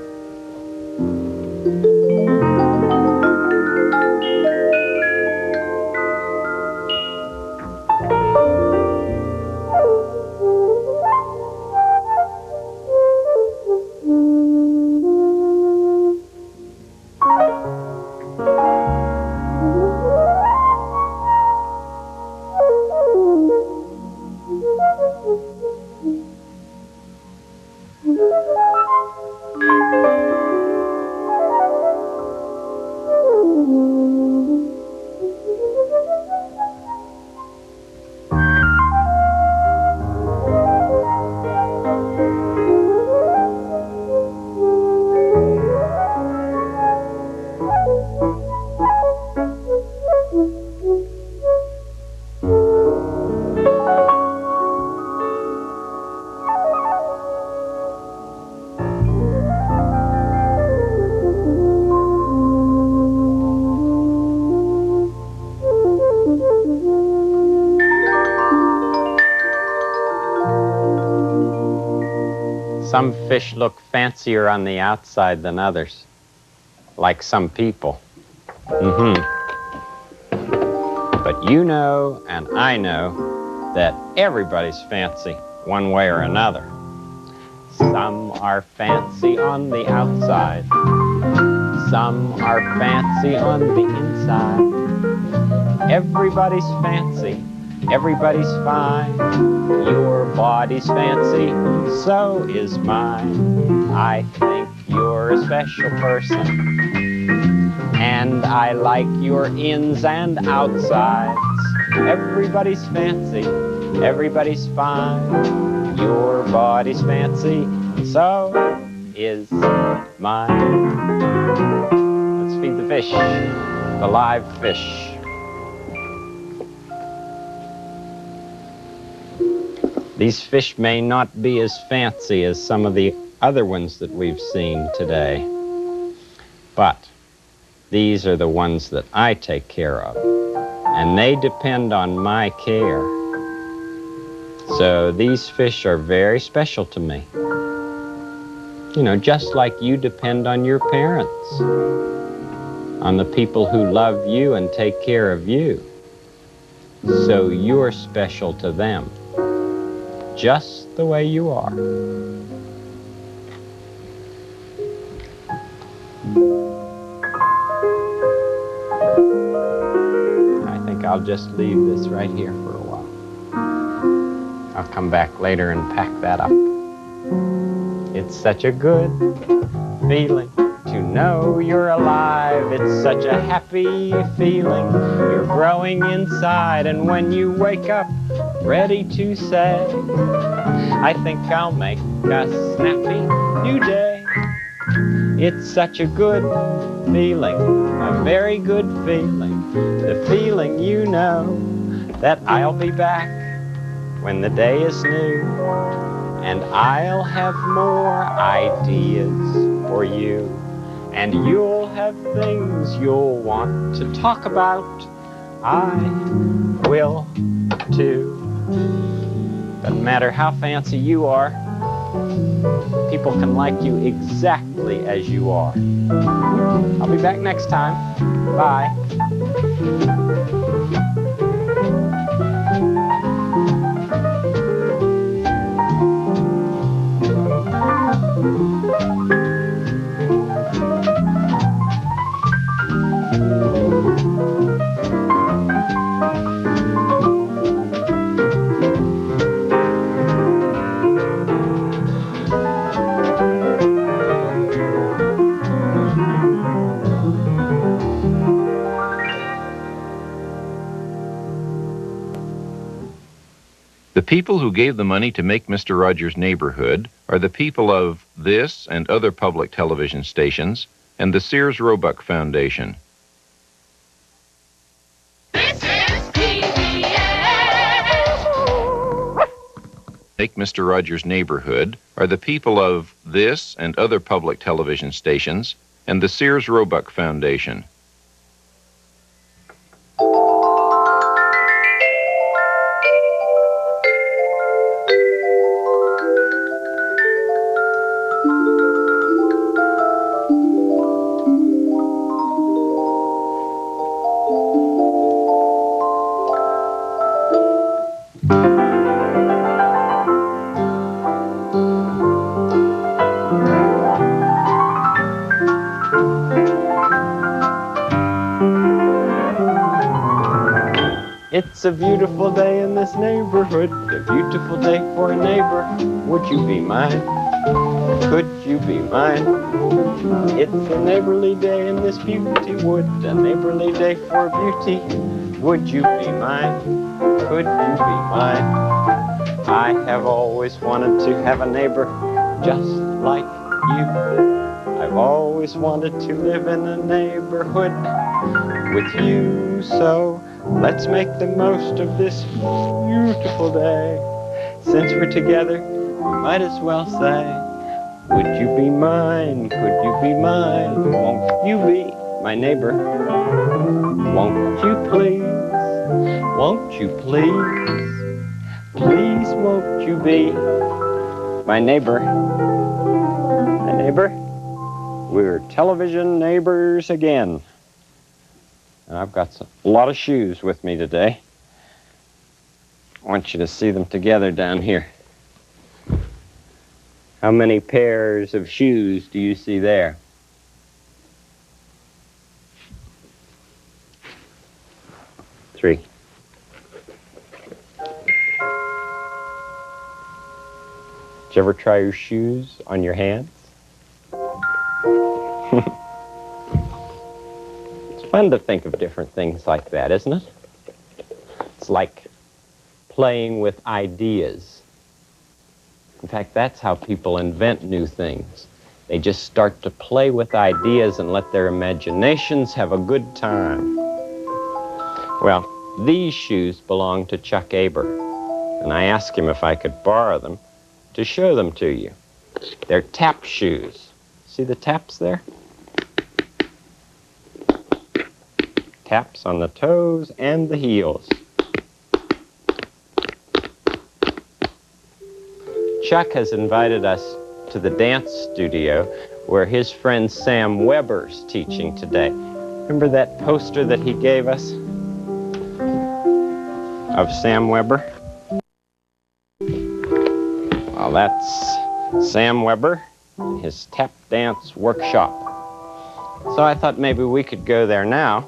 Some fish look fancier on the outside than others, like some people. But you know and I know that everybody's fancy one way or another. Some are fancy on the outside. Some are fancy on the inside. Everybody's fancy. Everybody's fine. Your body's fancy, so is mine. I think you're a special person, and I like your ins and outsides. Everybody's fancy, everybody's fine. Your body's fancy, so is mine. Let's feed the fish, the live fish. These fish may not be as fancy as some of the other ones that we've seen today, but these are the ones that I take care of, and they depend on my care. So these fish are very special to me. You know, just like you depend on your parents, on the people who love you and take care of you. So you're special to them, just the way you are. I think I'll just leave this right here for a while. I'll come back later and pack that up. It's such a good feeling to know you're alive. It's such a happy feeling. You're growing inside, and when you wake up, ready to say, I think I'll make a snappy new day. It's such a good feeling, a very good feeling, the feeling you know that I'll be back when the day is new, and I'll have more ideas for you, and you'll have things you'll want to talk about. I will too. Doesn't matter how fancy you are, people can like you exactly as you are. I'll be back next time. Bye. The people who gave the money to make Mr. Rogers' Neighborhood are the people of this and other public television stations and the Sears Roebuck Foundation. This is PBS. Make Mr. Rogers' Neighborhood are the people of this and other public television stations and the Sears Roebuck Foundation. It's a beautiful day in this neighborhood, a beautiful day for a neighbor. Would you be mine? Could you be mine? It's a neighborly day in this beauty wood, a neighborly day for beauty. Would you be mine? Could you be mine? I have always wanted to have a neighbor just like you. I've always wanted to live in a neighborhood with you, so let's make the most of this beautiful day. Since we're together, we might as well say, would you be mine? Could you be mine? Won't you be my neighbor? Won't you please? Won't you please? Please won't you be my neighbor? My neighbor? We're television neighbors again. And I've got a lot of shoes with me today. I want you to see them together down here. How many pairs of shoes do you see there? Three. Did you ever try your shoes on your hands? Fun to think of different things like that, isn't it? It's like playing with ideas. In fact, that's how people invent new things. They just start to play with ideas and let their imaginations have a good time. Well, these shoes belong to Chuck Aber, and I asked him if I could borrow them to show them to you. They're tap shoes. See the taps there? Taps on the toes and the heels. Chuck has invited us to the dance studio where his friend Sam Weber's teaching today. Remember that poster that he gave us of Sam Weber? Well, that's Sam Weber and his tap dance workshop. So I thought maybe we could go there now,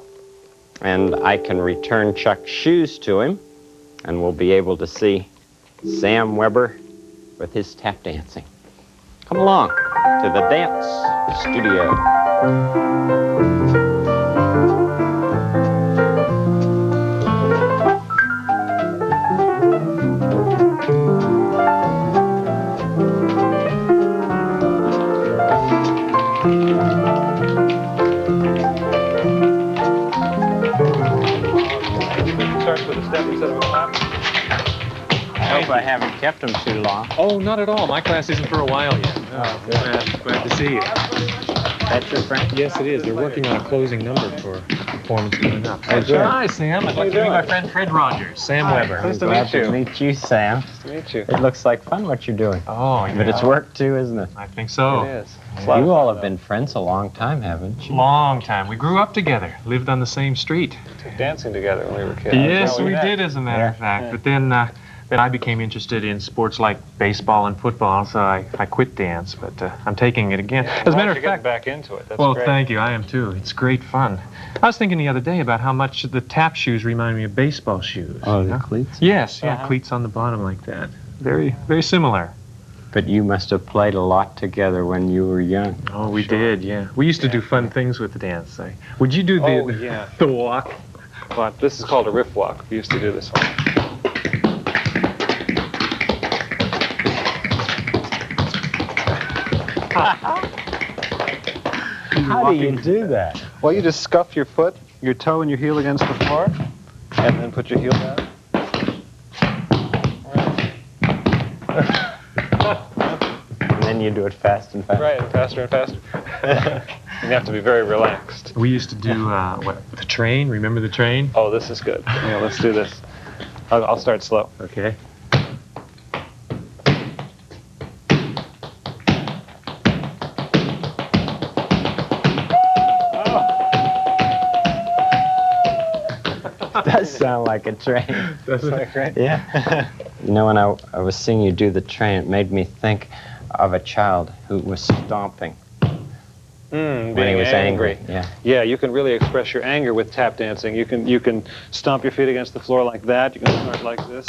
and I can return Chuck's shoes to him, and we'll be able to see Sam Weber with his tap dancing. Come along to the dance studio. Starts with a step instead of a clap. I hope I haven't kept them too long. Oh, not at all. My class isn't for a while yet. Oh, glad to see you. That's your friend? Yes, it is. They're working on a closing number for a performance coming up. Oh, good. Hi, Sam. I'd like to meet my friend Fred Rogers. Sam Weber. Nice to meet you. Meet you, Sam. Nice to meet you. It looks like fun what you're doing. Oh, yeah. But it's work too, isn't it? I think so. It is. You all have been friends a long time, haven't you? Long time. We grew up together, lived on the same street. Dancing together when we were kids. Yes, we did, as a matter of fact. But then I became interested in sports like baseball and football, so I quit dance, but I'm taking it again. As a matter of fact, back into it. That's well, great. Thank you. I am too. It's great fun. I was thinking the other day about how much the tap shoes remind me of baseball shoes. Oh, the cleats? Yes, yeah, cleats on the bottom like that. Very, very similar. But you must have played a lot together when you were young. Oh, we did, yeah. We used to do fun things with the dance. Would you do the walk? Well, this is called a riff walk. We used to do this one. How do you do that? Well, you just scuff your foot, your toe and your heel against the floor, and then put your heel down. And then you do it fast and fast. Right, and faster and faster. You have to be very relaxed. We used to do, the train? Remember the train? Oh, this is good. Yeah, let's do this. I'll start slow. Okay. Does sound like a train. Doesn't it, right? Yeah. You know, when I was seeing you do the train, it made me think of a child who was stomping when he was angry. Yeah. Yeah, you can really express your anger with tap dancing. You can stomp your feet against the floor like that. You can start like this.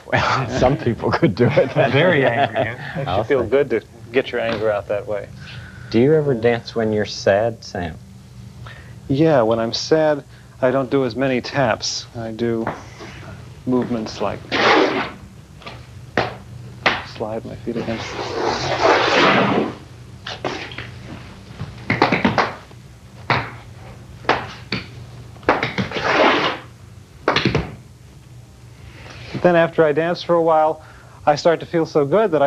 Well, some people could do it. Very angry. Yeah? Makes you feel good to get your anger out that way. Do you ever dance when you're sad, Sam? Yeah, when I'm sad, I don't do as many taps. I do movements like slide my feet against. Then after I dance for a while, I start to feel so good that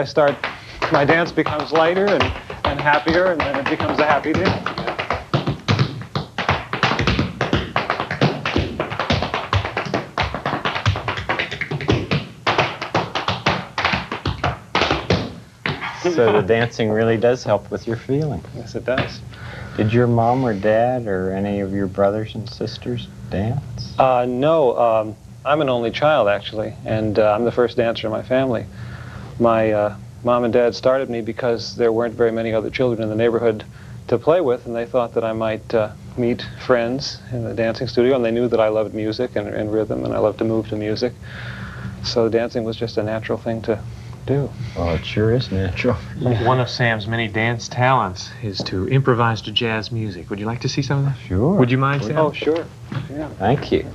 my dance becomes lighter and happier, and then it becomes a happy dance. So the dancing really does help with your feeling. Yes, it does. Did your mom or dad or any of your brothers and sisters dance? No. I'm an only child, actually, and I'm the first dancer in my family. My mom and dad started me because there weren't very many other children in the neighborhood to play with, and they thought that I might meet friends in the dancing studio, and they knew that I loved music and rhythm, and I loved to move to music. So dancing was just a natural thing to do. Well, it sure is natural. One of Sam's many dance talents is to improvise to jazz music. Would you like to see some of that? Sure. Would you mind, Sam? Oh, sure. Yeah. Thank you.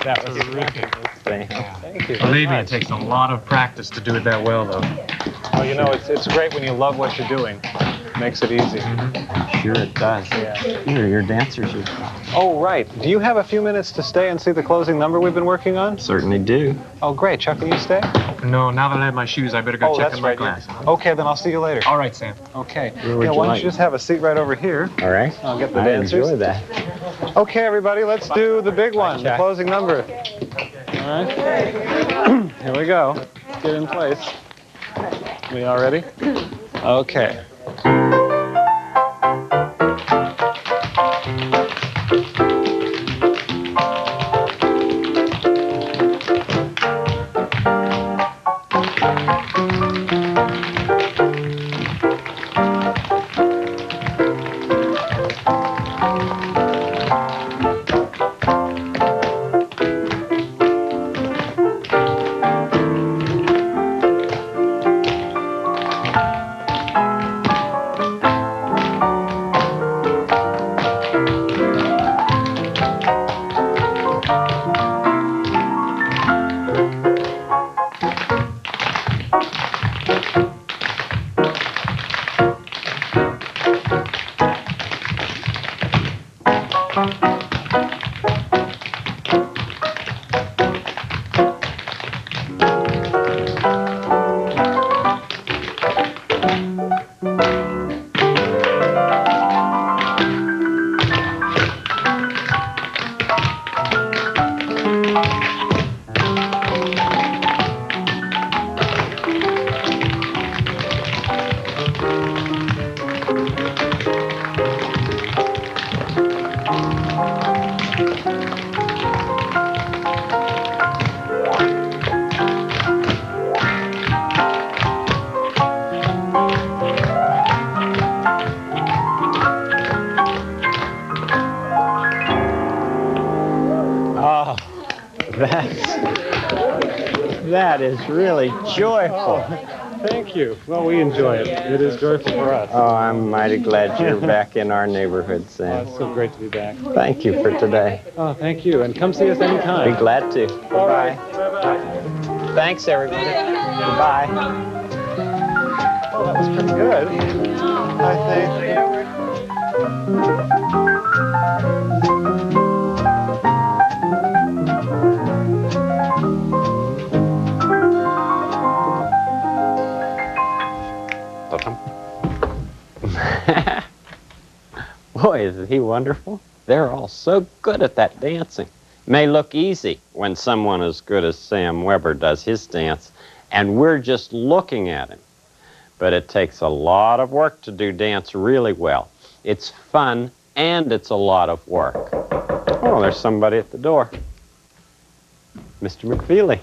That was terrific. Thank you. Believe me, it takes a lot of practice to do it that well, though. Well, you know, it's great when you love what you're doing. It makes it easy. Sure it does. Yeah. Here, your dancers are... Oh, right. Do you have a few minutes to stay and see the closing number we've been working on? Certainly do. Oh, great. Chuck, can you stay? No, now that I have my shoes, I better go check in my glass. Okay, then I'll see you later. All right, Sam. Okay. Where would Yeah, you why don't like? you just have a seat right over here? All right. I'll get the I dancers. enjoy that. Okay, everybody, let's do the big one, the closing number. All right. Here we go. Let's get in place. We all ready? Okay. That is really joyful. Thank you. Well, we enjoy it. It is joyful for us. Oh, I'm mighty glad you're back in our neighborhood, Sam. It's so great to be back. Thank you for today. Oh, thank you. And come see us anytime. Be glad to. All right. Bye-bye. Thanks, everybody. Goodbye. Oh, that was pretty good. I think. Boy, isn't he wonderful? They're all so good at that dancing. May look easy when someone as good as Sam Weber does his dance, and we're just looking at him. But it takes a lot of work to do dance really well. It's fun, and it's a lot of work. Oh, there's somebody at the door. Mr. McFeely.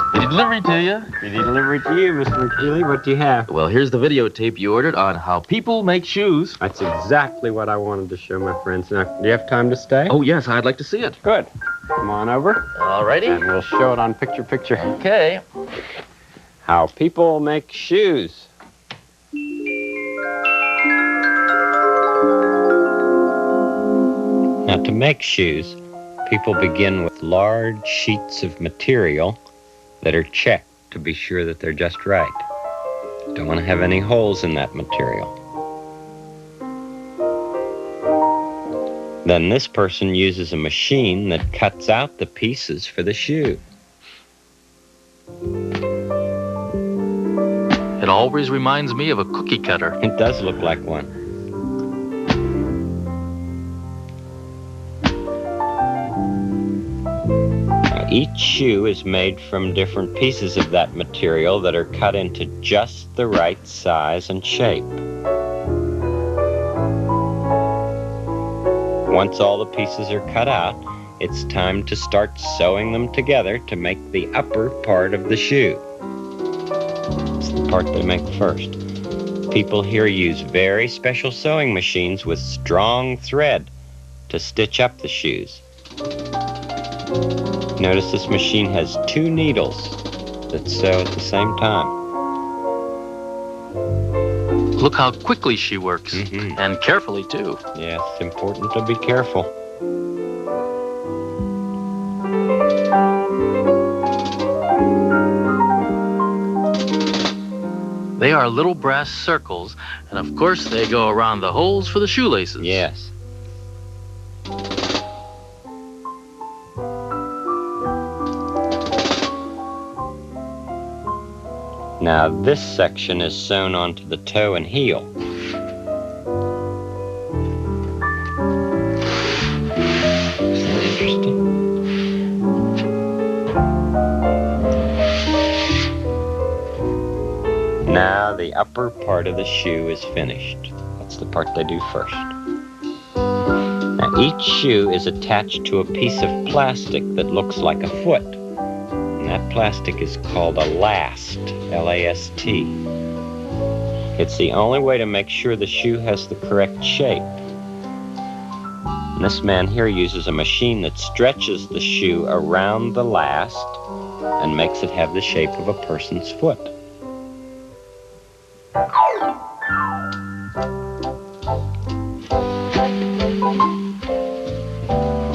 Speedy delivery to you. Speedy delivery to you, Mr. McFeely. What do you have? Well, here's the videotape you ordered on how people make shoes. That's exactly what I wanted to show my friends. Now, do you have time to stay? Oh, yes, I'd like to see it. Good. Come on over. All righty. And we'll show it on picture. Okay. How people make shoes. Now, to make shoes, people begin with large sheets of material that are checked to be sure that they're just right. Don't want to have any holes in that material. Then this person uses a machine that cuts out the pieces for the shoe. It always reminds me of a cookie cutter. It does look like one. each shoe is made from different pieces of that material that are cut into just the right size and shape. Once all the pieces are cut out, it's time to start sewing them together to make the upper part of the shoe. It's the part they make first. People here use very special sewing machines with strong thread to stitch up the shoes. Notice this machine has 2 needles that sew at the same time. Look how quickly she works, and carefully, too. Yes, it's important to be careful. They are little brass circles, and of course they go around the holes for the shoelaces. Yes. Now this section is sewn onto the toe and heel. Isn't that interesting? Now the upper part of the shoe is finished. That's the part they do first. Now each shoe is attached to a piece of plastic that looks like a foot. And that plastic is called a last, L-A-S-T. It's the only way to make sure the shoe has the correct shape. And this man here uses a machine that stretches the shoe around the last and makes it have the shape of a person's foot.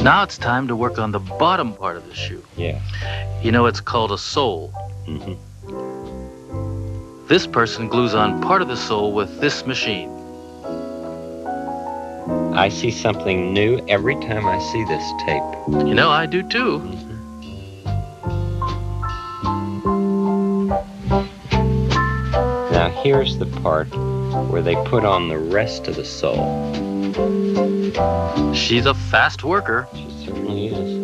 Now it's time to work on the bottom part of the shoe. Yeah. You know, it's called a sole. This person glues on part of the sole with this machine. I see something new every time I see this tape. You know, I do too. Now here's the part where they put on the rest of the sole. She's a fast worker. She certainly is.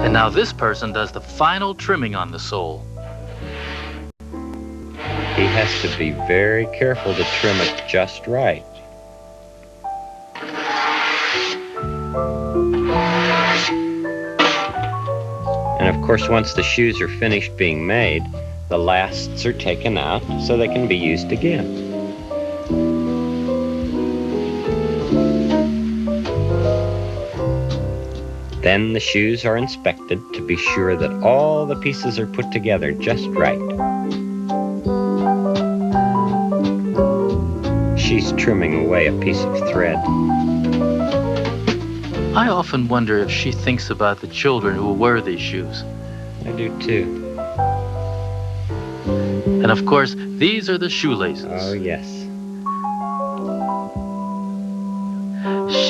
And now this person does the final trimming on the sole. He has to be very careful to trim it just right. And of course, once the shoes are finished being made, the lasts are taken out so they can be used again. Then the shoes are inspected to be sure that all the pieces are put together just right. She's trimming away a piece of thread. I often wonder if she thinks about the children who will wear these shoes. I do too. And of course, these are the shoelaces. Oh, yes.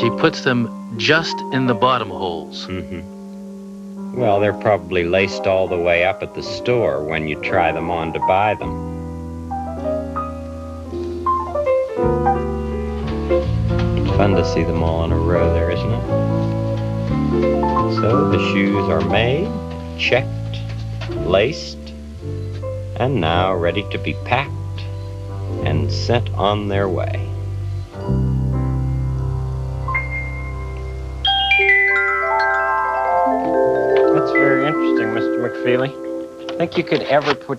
She puts them just in the bottom holes. Well, they're probably laced all the way up at the store when you try them on to buy them. It's fun to see them all in a row there, isn't it? So the shoes are made, checked, laced, and now ready to be packed and sent on their way. That's very interesting, Mr. McFeely. Think you could ever put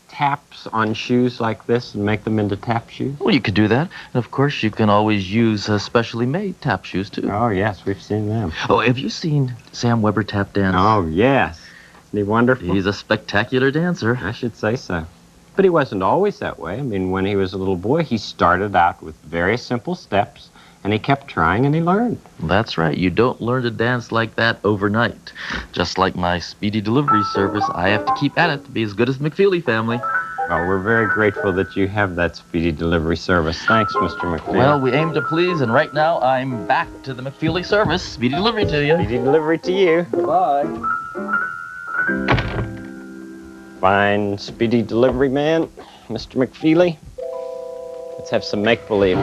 taps on shoes like this and make them into tap shoes? Well, you could do that. And of course, you can always use specially made tap shoes, too. Oh, yes, we've seen them. Oh, have you seen Sam Weber tap dance? Oh, yes. Isn't he wonderful? He's a spectacular dancer. I should say so. But he wasn't always that way. I mean, when he was a little boy, he started out with very simple steps, and he kept trying and he learned. That's right. You don't learn to dance like that overnight. Just like my speedy delivery service, I have to keep at it to be as good as the McFeely family. Well, we're very grateful that you have that speedy delivery service. Thanks, Mr. McFeely. Well, we aim to please, and right now I'm back to the McFeely service. Speedy delivery to you. Speedy delivery to you. Bye. Fine speedy delivery man, Mr. McFeely. let's have some make-believe.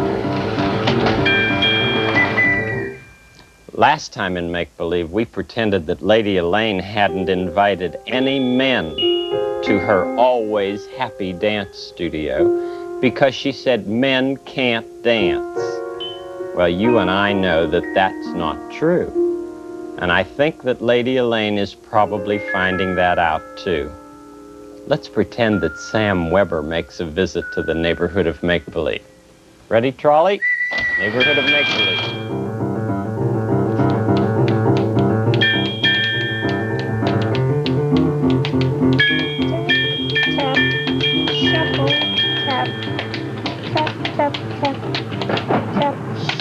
Last time in make-believe, we pretended that Lady Elaine hadn't invited any men to her always happy dance studio because she said men can't dance. Well, you and I know that that's not true. And I think that Lady Elaine is probably finding that out too. Let's pretend that Sam Weber makes a visit to the neighborhood of make-believe. Ready, trolley? Neighborhood of make-believe.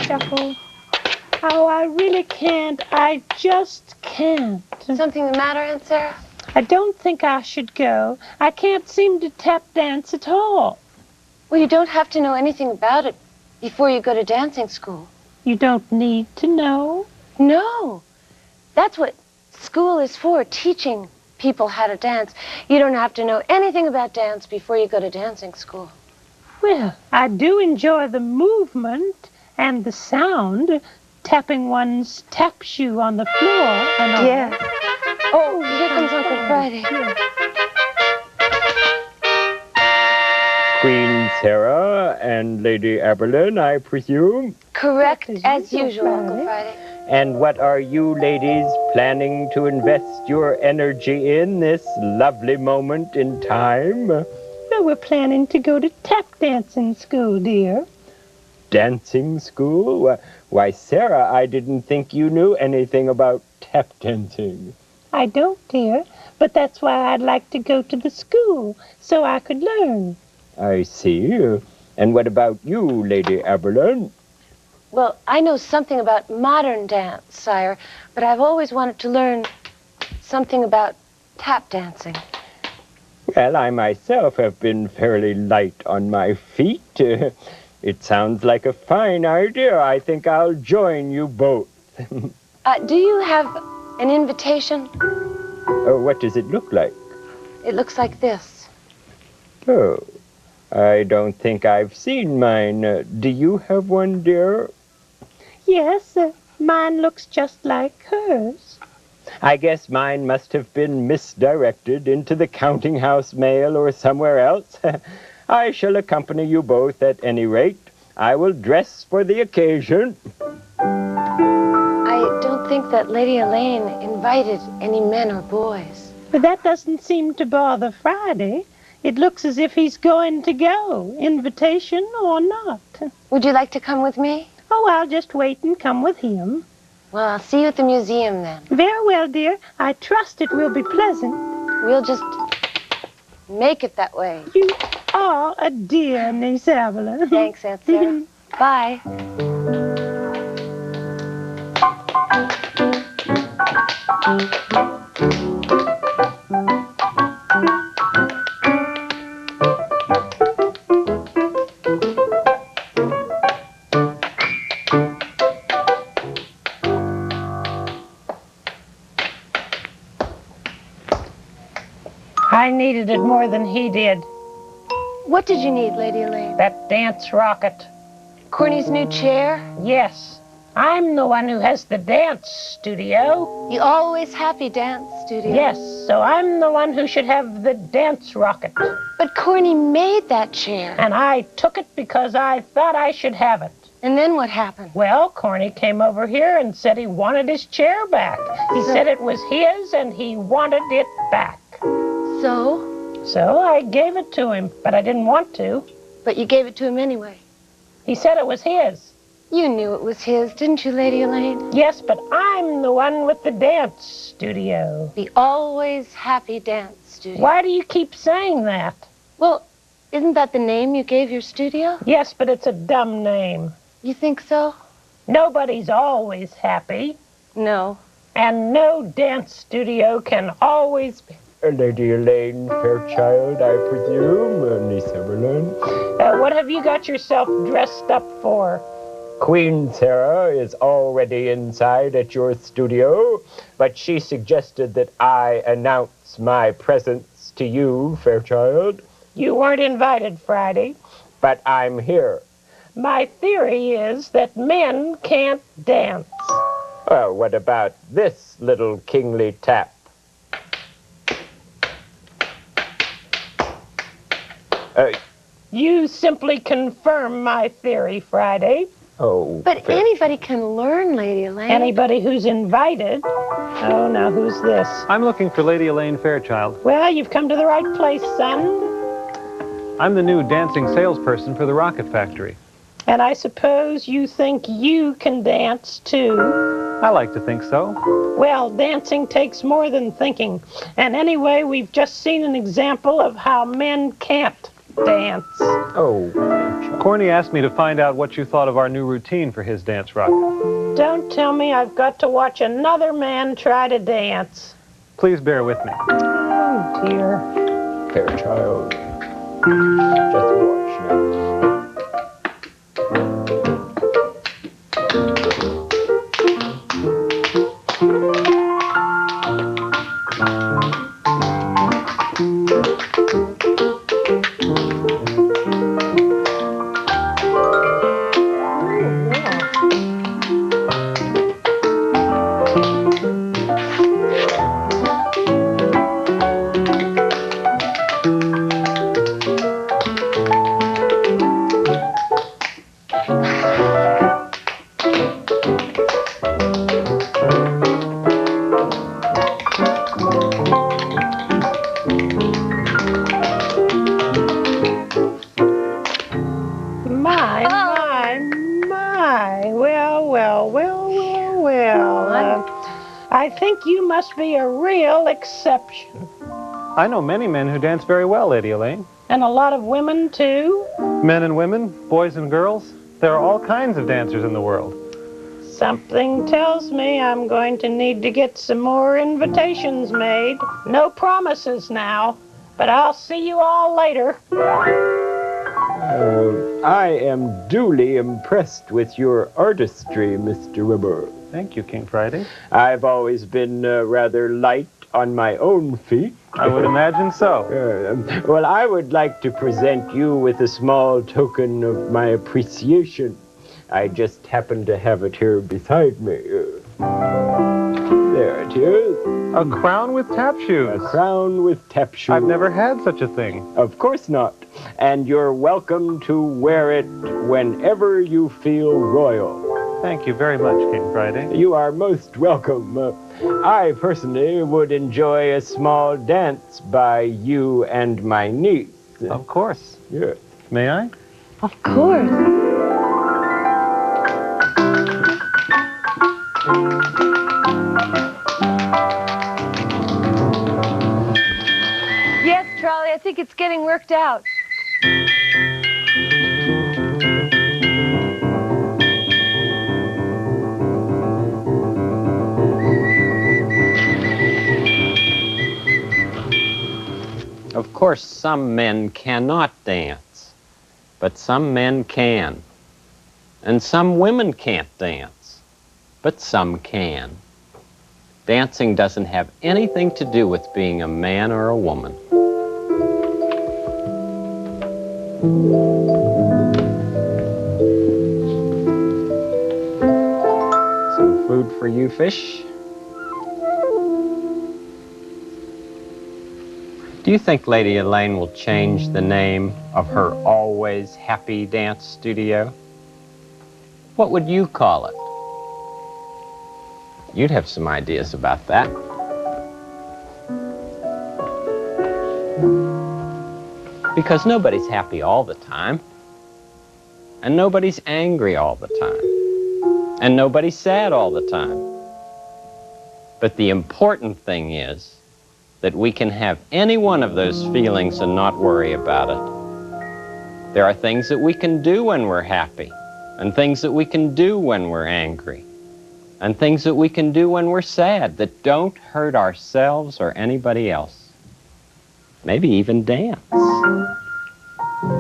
Shuffle. Oh, I really can't. I just can't. Something the matter, Aunt Sarah? I don't think I should go. I can't seem to tap dance at all. Well, you don't have to know anything about it before you go to dancing school. You don't need to know? No. That's what school is for, teaching people how to dance. You don't have to know anything about dance before you go to dancing school. Well, I do enjoy the movement and the sound, tapping one's tap shoe on the floor and all. Yeah. Oh, here comes Uncle Friday. Queen Sarah and Lady Evelyn, I presume? Correct, as usual, Uncle Friday. And what are you ladies planning to invest your energy in this lovely moment in time? Well, we're planning to go to tap dancing school, dear. Dancing school? Why, Sarah, I didn't think you knew anything about tap dancing. I don't, dear, but that's why I'd like to go to the school, so I could learn. I see. And what about you, Lady Evelyn? Well, I know something about modern dance, sire, but I've always wanted to learn something about tap dancing. Well, I myself have been fairly light on my feet. It sounds like a fine idea. I think I'll join you both. Do you have an invitation? What does it look like? It looks like this. Oh, I don't think I've seen mine. Do you have one, dear? Yes, mine looks just like hers. I guess mine must have been misdirected into the counting house mail or somewhere else. I shall accompany you both at any rate. I will dress for the occasion. I don't think that Lady Elaine invited any men or boys. But that doesn't seem to bother Friday. It looks as if he's going to go, invitation or not. Would you like to come with me? Oh, I'll just wait and come with him. Well, I'll see you at the museum then. Very well, dear. I trust it will be pleasant. We'll just make it that way. You are a dear, Niece Evelyn. Thanks, Aunt Sarah. Bye. I needed it more than he did. What did you need, Lady Elaine? That dance rocket. Corny's new chair? Yes. I'm the one who has the dance studio. The always happy dance studio. Yes, so I'm the one who should have the dance rocket. But Corny made that chair. And I took it because I thought I should have it. And then what happened? Well, Corny came over here and said he wanted his chair back. He said it was his and he wanted it back. So? So I gave it to him, but I didn't want to. But you gave it to him anyway. He said it was his. You knew it was his, didn't you, Lady Elaine? Yes, but I'm the one with the dance studio. The always happy dance studio. Why do you keep saying that? Well, isn't that the name you gave your studio? Yes, but it's a dumb name. You think so? Nobody's always happy. No. And no dance studio can always be. Lady Elaine Fairchild, I presume, Niece Evelyn. What have you got yourself dressed up for? Queen Sarah is already inside at your studio, but she suggested that I announce my presence to you, Fairchild. You weren't invited Friday. But I'm here, My theory is that men can't dance. Well, what about this little kingly tap? You simply confirm my theory, Friday. Oh. But anybody can learn, Lady Elaine. Anybody who's invited. Oh, now who's this? I'm looking for Lady Elaine Fairchild. Well, you've come to the right place, son. I'm the new dancing salesperson for the Rocket Factory. And I suppose you think you can dance, too. I like to think so. Well, dancing takes more than thinking. And anyway, we've just seen an example of how men can't dance. Oh. Corny asked me to find out what you thought of our new routine for his dance rocket. Don't tell me I've got to watch another man try to dance. Please bear with me. Oh, dear. Fairchild. Just watch now. I think you must be a real exception. I know many men who dance very well, Lady Elaine. And a lot of women, too? Men and women, boys and girls. There are all kinds of dancers in the world. Something tells me I'm going to need to get some more invitations made. No promises now, but I'll see you all later. I am duly impressed with your artistry, Mr. Weber. Thank you, King Friday. I've always been rather light on my own feet. I would imagine so. Well, I would like to present you with a small token of my appreciation. I just happen to have it here beside me. There it is. A crown with tap shoes. A crown with tap shoes. I've never had such a thing. Of course not. And you're welcome to wear it whenever you feel royal. Thank you very much, King Friday. You are most welcome. I personally would enjoy a small dance by you and my niece. Of course. Yes. May I? Of course. Yes, Charlie, I think it's getting worked out. Of course, some men cannot dance, but some men can. And some women can't dance, but some can. Dancing doesn't have anything to do with being a man or a woman. Some food for you, fish. Do you think Lady Elaine will change the name of her always happy dance studio? What would you call it? You'd have some ideas about that. Because nobody's happy all the time. And nobody's angry all the time. And nobody's sad all the time. But the important thing is that we can have any one of those feelings and not worry about it. There are things that we can do when we're happy, and things that we can do when we're angry, and things that we can do when we're sad that don't hurt ourselves or anybody else. Maybe even dance.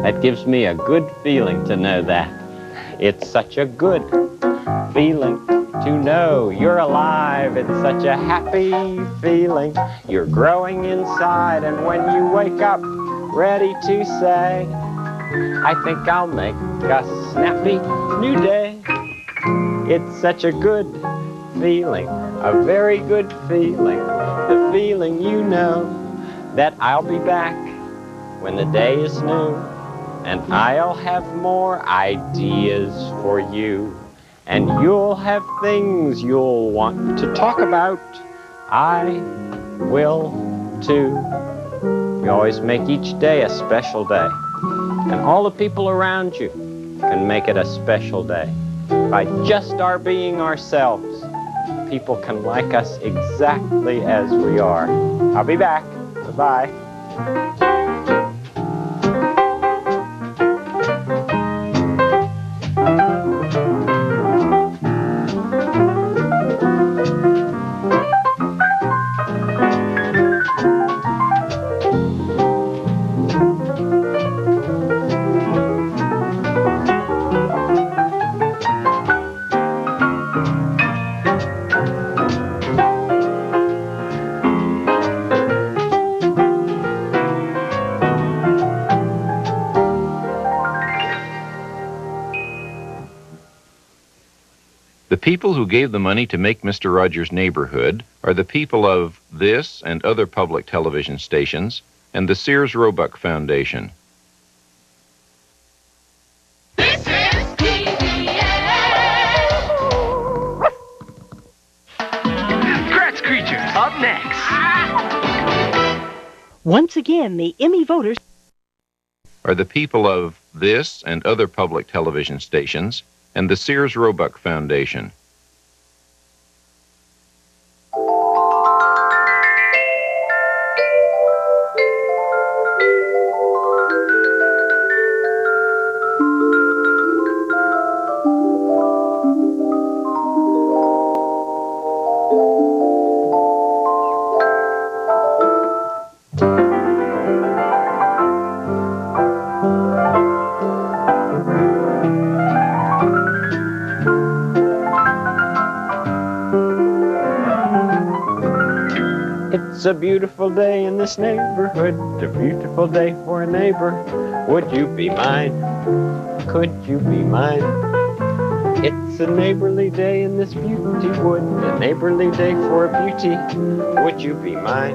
That gives me a good feeling to know that. It's such a good feeling to know you're alive. It's such a happy feeling. You're growing inside, and when you wake up, ready to say, I think I'll make a snappy new day. It's such a good feeling, a very good feeling. The feeling you know that I'll be back when the day is new. And I'll have more ideas for you. And you'll have things you'll want to talk about. I will too. We always make each day a special day. And all the people around you can make it a special day. By just our being ourselves, people can like us exactly as we are. I'll be back. Bye-bye. The people who gave the money to make Mr. Rogers' Neighborhood are the people of this and other public television stations and the Sears Roebuck Foundation. This is PBS. Kratz Creatures, up next. Once again, the Emmy voters are the people of this and other public television stations and the Sears Roebuck Foundation. It's a beautiful day in this neighborhood, a beautiful day for a neighbor. Would you be mine? Could you be mine? It's a neighborly day in this beauty wood, a neighborly day for a beauty. Would you be mine?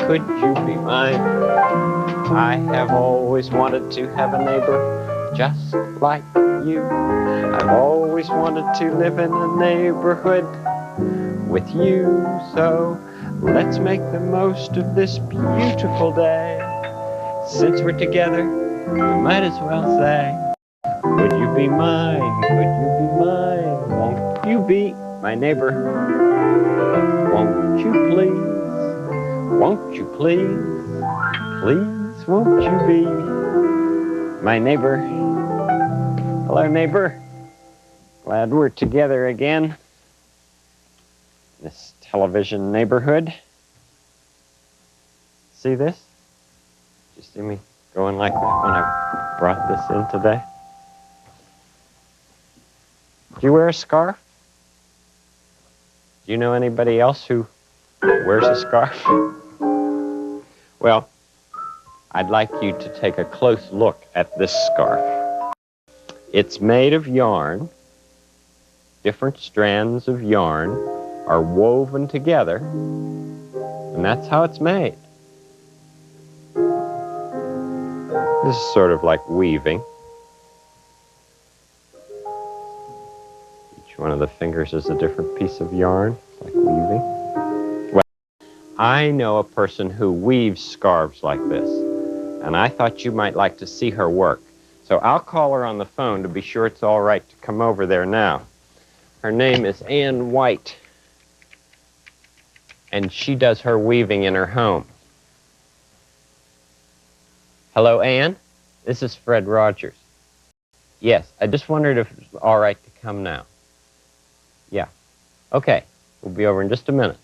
Could you be mine? I have always wanted to have a neighbor just like you. I've always wanted to live in a neighborhood with you, so let's make the most of this beautiful day. Since we're together, we might as well say, would you be mine? Could you be mine? Won't you be my neighbor? Won't you please? Won't you please? Please, won't you be my neighbor? Hello, neighbor. Glad we're together again. This television neighborhood. See this? Did you see me going like that when I brought this in today? Do you wear a scarf? Do you know anybody else who wears a scarf? Well, I'd like you to take a close look at this scarf. It's made of yarn. Different strands of yarn are woven together, and that's how it's made. This is sort of like weaving. Each one of the fingers is a different piece of yarn, like weaving. Well, I know a person who weaves scarves like this, and I thought you might like to see her work. So I'll call her on the phone to be sure it's all right to come over there now. Her name is Ann White, and she does her weaving in her home. Hello, Ann? This is Fred Rogers. Yes, I just wondered if it was all right to come now. Yeah. Okay, we'll be over in just a minute.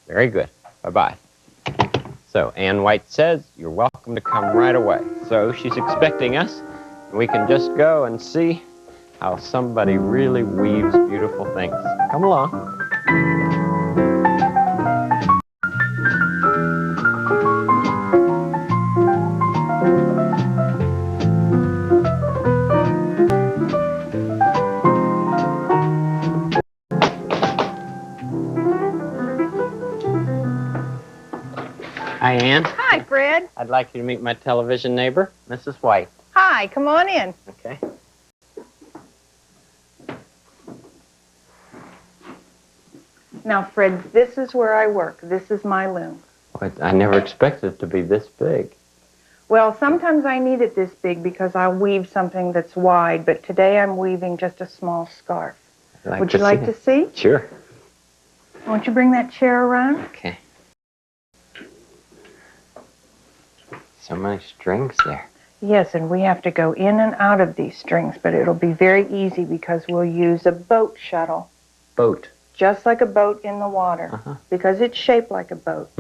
Very good. Bye-bye. So, Ann White says you're welcome to come right away. So she's expecting us, and we can just go and see how somebody really weaves beautiful things. Come along. Hi, Ann. Hi, Fred. I'd like you to meet my television neighbor, Mrs. White. Hi, come on in. Okay. Now, Fred, this is where I work. This is my loom. But I never expected it to be this big. Well, sometimes I need it this big because I'll weave something that's wide, but today I'm weaving just a small scarf. Would you like to see? Sure. Won't you bring that chair around? Okay. So many strings there. Yes, and we have to go in and out of these strings, but it'll be very easy because we'll use a boat shuttle. Boat. Just like a boat in the water, because it's shaped like a boat.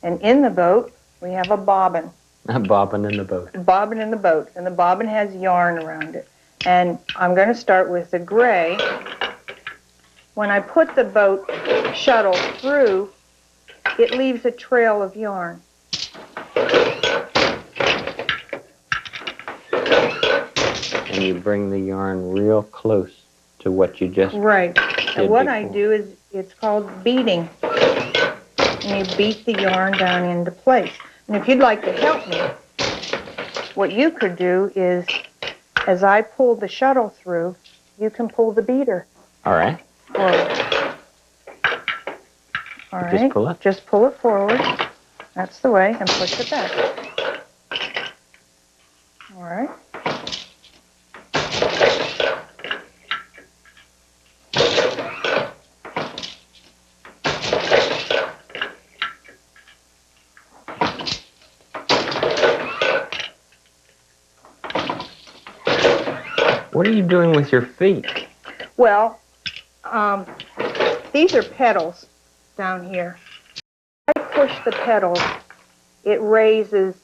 And in the boat, we have a bobbin. A bobbin in the boat. Bobbin in the boat, and the bobbin has yarn around it. And I'm going to start with the gray. When I put the boat shuttle through, it leaves a trail of yarn. And you bring the yarn real close to what you just Right. And what I before. do is, it's called beating. And you beat the yarn down into place. And if you'd like to help me, what you could do is, as I pull the shuttle through, you can pull the beater. All right. All right. Just pull it? Just pull it forward. That's the way, and push it back. All right. What are you doing with your feet? Well, these are pedals down here. If I push the pedals, it raises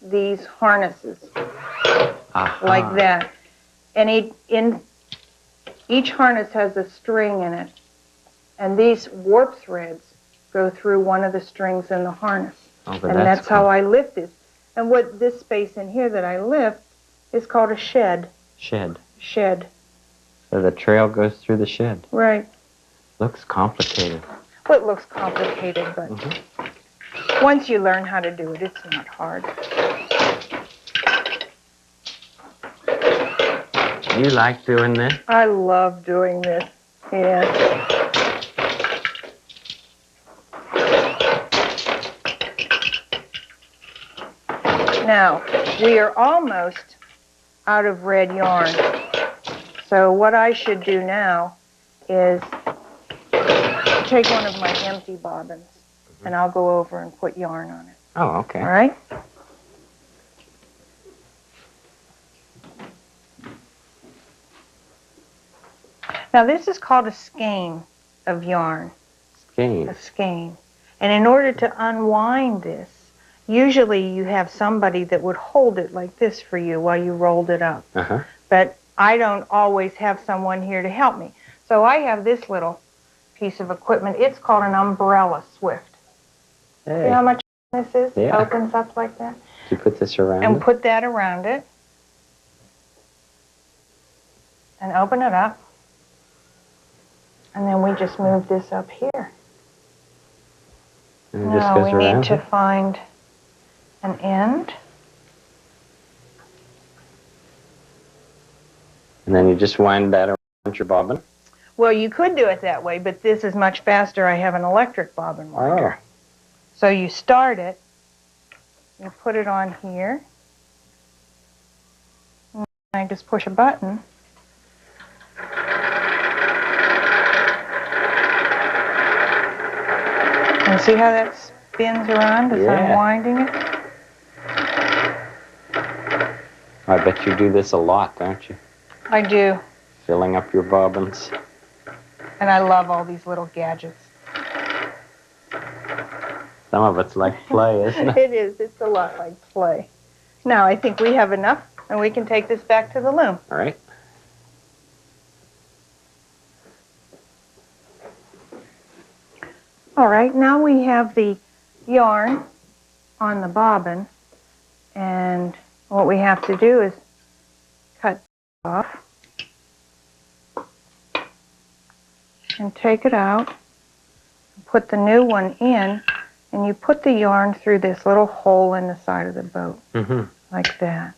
these harnesses like that. And each harness has a string in it. And these warp threads go through one of the strings in the harness. Oh, but And that's how I lift this. And what this space in here that I lift is called a shed. Shed. Shed. So the trail goes through the shed. Right. Looks complicated. Well, it looks complicated, but once you learn how to do it, it's not hard. You like doing this? I love doing this. Yes. Now, we are almost out of red yarn. So what I should do now is take one of my empty bobbins, and I'll go over and put yarn on it. Oh, okay. All right? Now, this is called a skein of yarn. Skein. A skein. And in order to unwind this, usually you have somebody that would hold it like this for you while you rolled it up. But I don't always have someone here to help me. So I have this little piece of equipment. It's called an umbrella swift. Hey. See how much this is? Yeah. It opens up like that. You put this around And it? put that around it. And open it up. And then we just move this up here. And it just Now goes we around need to it? find an end. And then you just wind that around your bobbin? Well, you could do it that way, but this is much faster. I have an electric bobbin winder. Oh. So you start it, you put it on here, and I just push a button. And see how that spins around as I'm winding it? I bet you do this a lot, don't you? I do. Filling up your bobbins. And I love all these little gadgets. Some of it's like play, isn't it? It is. It's a lot like play. Now, I think we have enough, and we can take this back to the loom. All right. All right, now we have the yarn on the bobbin, and what we have to do is cut off and take it out, put the new one in, And you put the yarn through this little hole in the side of the boat, like that.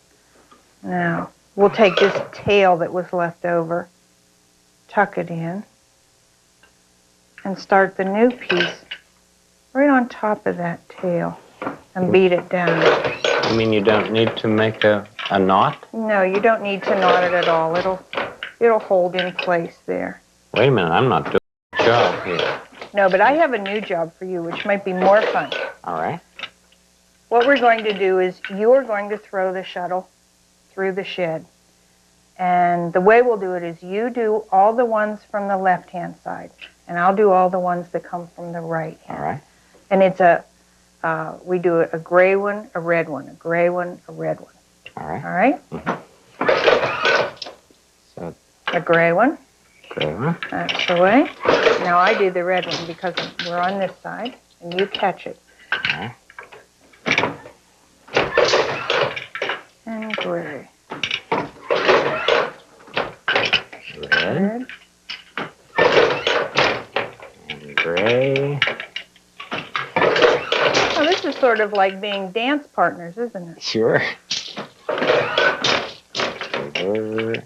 Now, we'll take this tail that was left over, tuck it in, and start the new piece right on top of that tail and beat it down. I mean, you don't need to make a knot? No, you don't need to knot it at all. It'll hold in place there. Wait a minute, I'm not doing a job here. No, but I have a new job for you, which might be more fun. All right. What we're going to do is you're going to throw the shuttle through the shed. And the way we'll do it is you do all the ones from the left-hand side, and I'll do all the ones that come from the right hand. All right. And it's we do a gray one, a red one, a gray one, a red one. All right. All right? So, a gray one. gray one. That's the way. Now I do the red one because we're on this side, and you catch it. Okay. And gray. Red. And gray. Oh, this is sort of like being dance partners, isn't it? Sure. Over.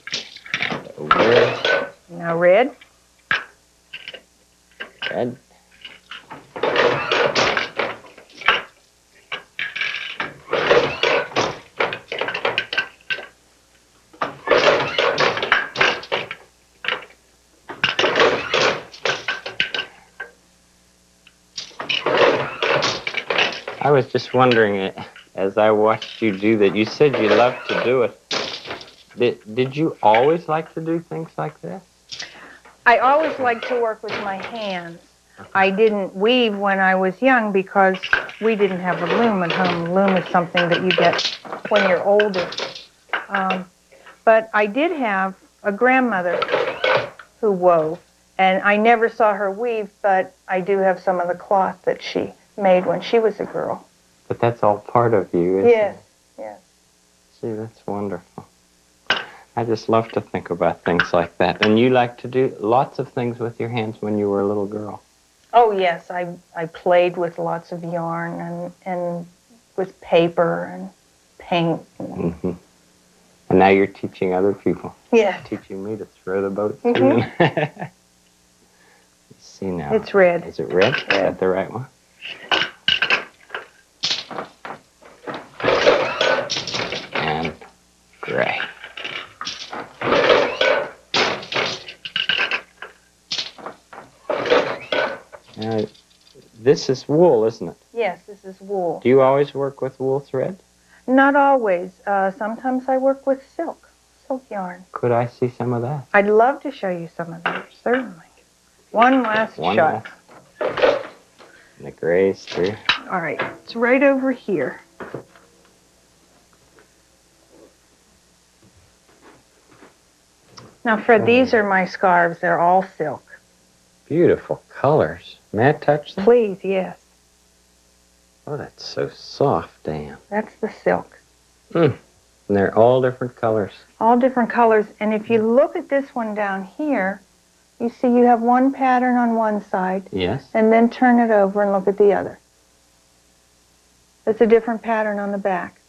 Over. Now red. Red. I was just wondering, as I watched you do that, you said you loved to do it. Did you always like to do things like this? I always liked to work with my hands. I didn't weave when I was young because we didn't have a loom at home. A loom is something that you get when you're older. But I did have a grandmother who wove, and I never saw her weave, but I do have some of the cloth that she made when she was a girl. But that's all part of you, isn't Yes, it? yes. See, that's wonderful. I just love to think about things like that. And you like to do lots of things with your hands when you were a little girl. Oh, yes. I played with lots of yarn and with paper and paint. Mm-hmm. And now you're teaching other people. Yeah. Teaching me to throw the boat. Mm-hmm. Let's see now. It's red. Is it red? Is that the right one? And gray. Now, this is wool, isn't it? Yes, this is wool. Do you always work with wool thread? Not always. Sometimes I work with silk yarn. Could I see some of that? I'd love to show you some of that, certainly. One last shot. Last. And the gray's through. All right, it's right over here. Now, Fred, these are my scarves. They're all silk. Beautiful colors. May I touch them? Please, yes. Oh, that's so soft, Dan. That's the silk. And they're all different colors. All different colors. And if you look at this one down here, you see you have one pattern on one side. Yes. And then turn it over and look at the other. It's a different pattern on the back.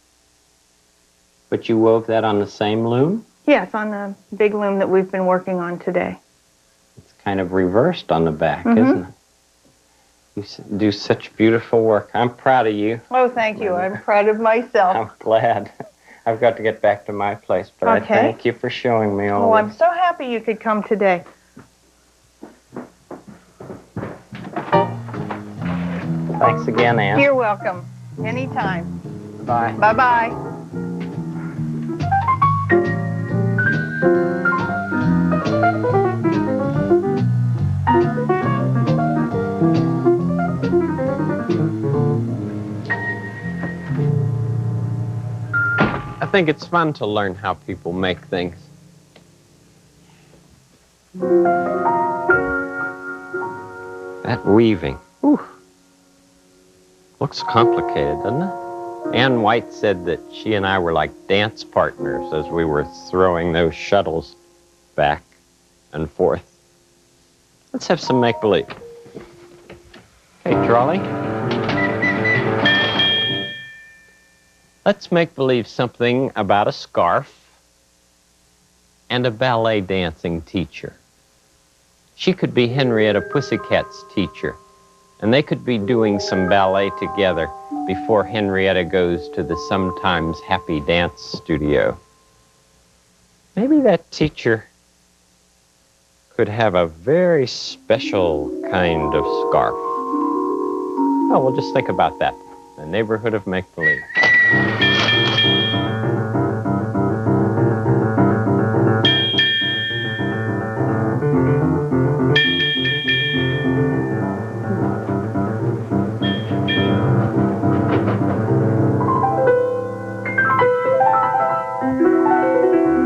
But you wove that on the same loom? Yes, on the big loom that we've been working on today. It's kind of reversed on the back, isn't it? You do such beautiful work. I'm proud of you. Oh, thank you. I'm proud of myself. I'm glad. I've got to get back to my place, but I thank you for showing me all Oh, this. I'm so happy you could come today. Thanks again, Ann. You're welcome. Anytime. Bye. Bye-bye. I think it's fun to learn how people make things. That weaving, looks complicated, doesn't it? Ann White said that she and I were like dance partners as we were throwing those shuttles back and forth. Let's have some make-believe. Hey, Trolley. Let's make believe something about a scarf and a ballet dancing teacher. She could be Henrietta Pussycat's teacher, and they could be doing some ballet together before Henrietta goes to the sometimes happy dance studio. Maybe that teacher could have a very special kind of scarf. Oh, we'll just think about that. The neighborhood of make-believe.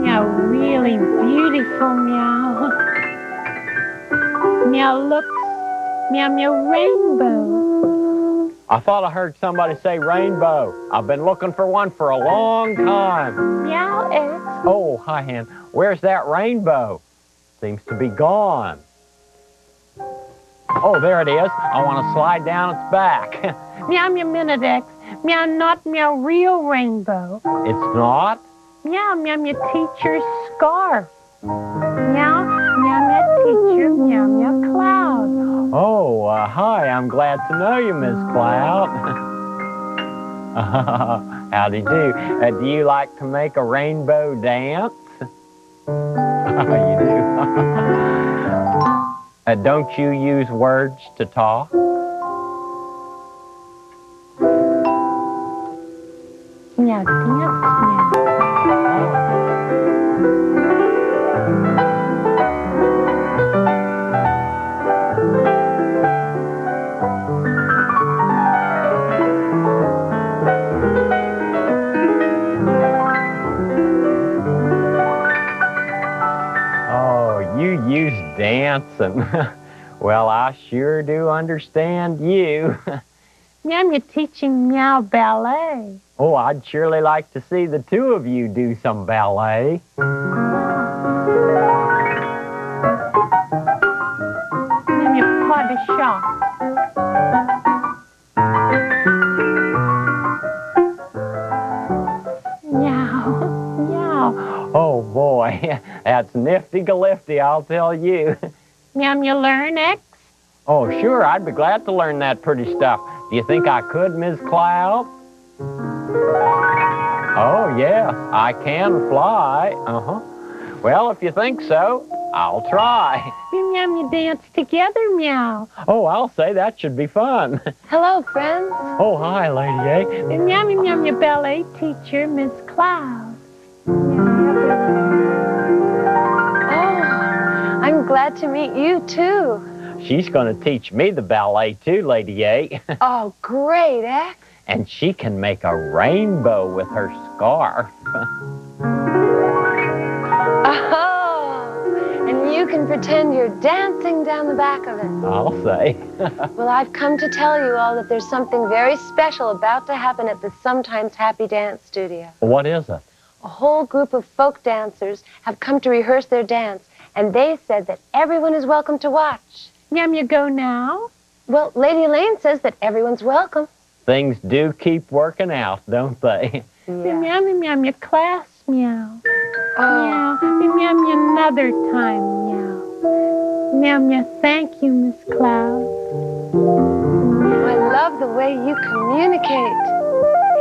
Meow, really beautiful, meow. Meow, look. Meow, meow, rainbow. I thought I heard somebody say rainbow. I've been looking for one for a long time. Meow, X. Oh, hi, Hen. Where's that rainbow? Seems to be gone. Oh, there it is. I want to slide down its back. Meow, meow, minute, X. Meow, not meow, real rainbow. It's not? Meow, meow, meow, teacher's scarf. Meow, meow, meow, teacher, meow, meow, cloud. Oh, hi. I'm glad to know you, Miss Cloud. Howdy do. Do you like to make a rainbow dance? You do. Don't you use words to talk? Meow, dance, meow. Use dancing. Well, I sure do understand you. Meow, you're teaching meow ballet. Oh, I'd surely like to see the two of you do some ballet. Meow, you pas de chat. Oh, boy, that's nifty-galifty, I'll tell you. Meow, you learn, X? Oh, sure, I'd be glad to learn that pretty stuff. Do you think I could, Ms. Cloud? Oh, yes, I can fly. Well, if you think so, I'll try. Meow, you dance together, meow. Oh, I'll say that should be fun. Hello, friends. Oh, hi, Lady A. Meow, meow, ballet teacher, Miss Cloud. I'm glad to meet you, too. She's going to teach me the ballet, too, Lady A. Oh, great, X. And she can make a rainbow with her scarf. Oh, and you can pretend you're dancing down the back of it. I'll say. Well, I've come to tell you all that there's something very special about to happen at the Sometimes Happy Dance Studio. What is it? A whole group of folk dancers have come to rehearse their dance, and they said that everyone is welcome to watch. Meow, you go now? Well, Lady Elaine says that everyone's welcome. Things do keep working out, don't they? Yeah. Meow, meow, class, meow. Oh. Meow, meow, another time, meow. Meow, meow, thank you, Miss Cloud. I love the way you communicate.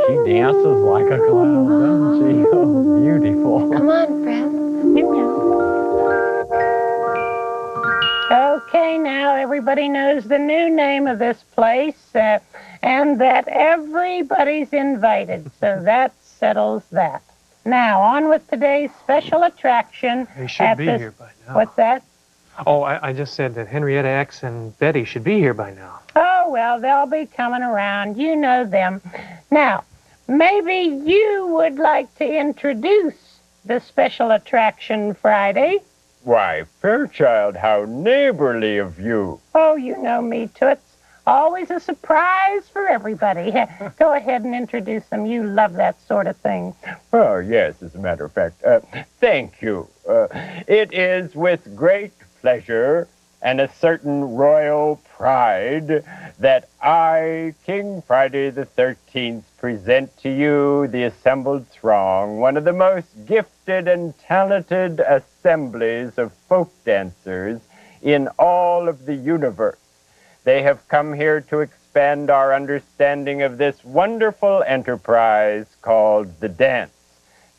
She dances like a cloud, doesn't she? Oh, beautiful. Come on, friends. Meow. Okay, now everybody knows the new name of this place, and that everybody's invited, so that settles that. Now, on with today's special attraction. They should be here by now. What's that? Oh, I just said that Henrietta X and Betty should be here by now. Oh, well, they'll be coming around. You know them. Now, maybe you would like to introduce the special attraction Friday. Why, Fairchild, how neighborly of you. Oh, you know me, Toots. Always a surprise for everybody. Go ahead and introduce them. You love that sort of thing. Oh, yes, as a matter of fact. Thank you. It is with great pleasure and a certain royal pride that I, King Friday the 13th, present to you, the assembled throng, one of the most gifted and talented assemblies of folk dancers in all of the universe. They have come here to expand our understanding of this wonderful enterprise called the dance.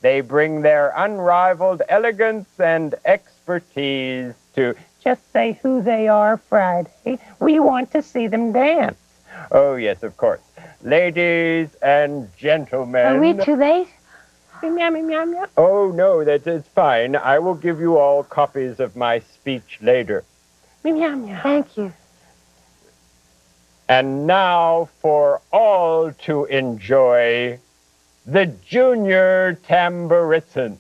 They bring their unrivaled elegance and expertise to Just say who they are, Friday. We want to see them dance. Oh, yes, of course. Ladies and gentlemen. Are we too late? Meow, meow, meow, meow. Oh, no, it's fine. I will give you all copies of my speech later. Meow, meow. Thank you. And now for all to enjoy the Junior Tamburitzin.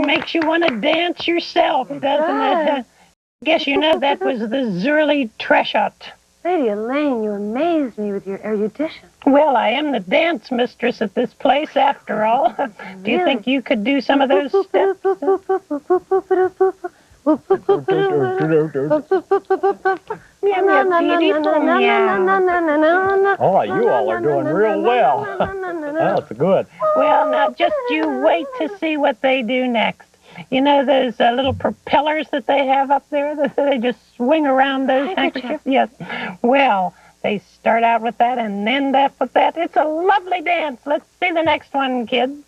Makes you want to dance yourself, doesn't it? Guess you know that was the Zurli Treshot. Lady Elaine, you amaze me with your erudition. Well, I am the dance mistress at this place, after all. Do you think you could do some of those steps? Oh, you all are doing real well. That's good. Well, now just you wait to see what they do next. You know those little propellers that they have up there? They just swing around those handkerchiefs? Yes. Well, they start out with that and end up with that. It's a lovely dance. Let's see the next one, kids.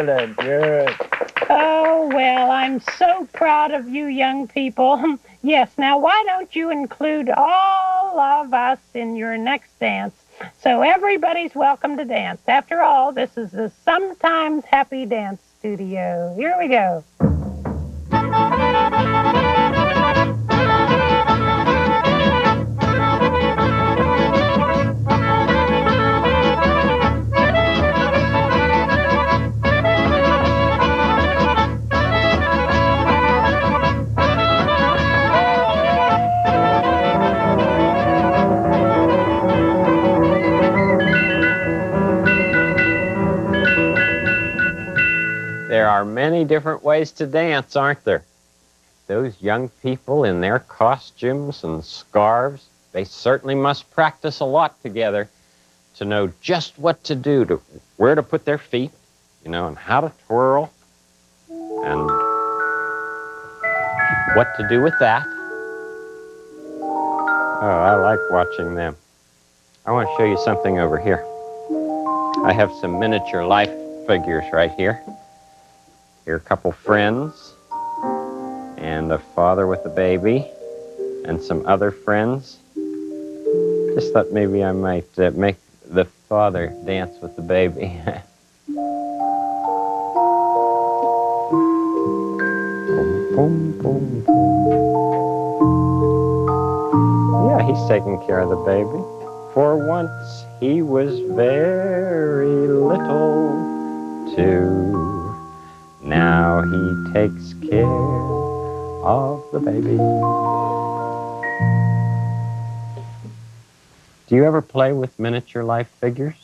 Excellent. Good. Oh, well, I'm so proud of you young people. Yes, now why don't you include all of us in your next dance? So everybody's welcome to dance. After all, this is the Sometimes Happy Dance Studio. Here we go. There are many different ways to dance, aren't there? Those young people in their costumes and scarves, they certainly must practice a lot together to know just what to do, where to put their feet, and how to twirl, and what to do with that. Oh, I like watching them. I want to show you something over here. I have some miniature life figures right here. Here are a couple friends, and a father with a baby, and some other friends. Just thought maybe I might make the father dance with the baby. Boom, boom, boom. Yeah, he's taking care of the baby. For once, he was very little, too. Now he takes care of the baby. Do you ever play with miniature life figures?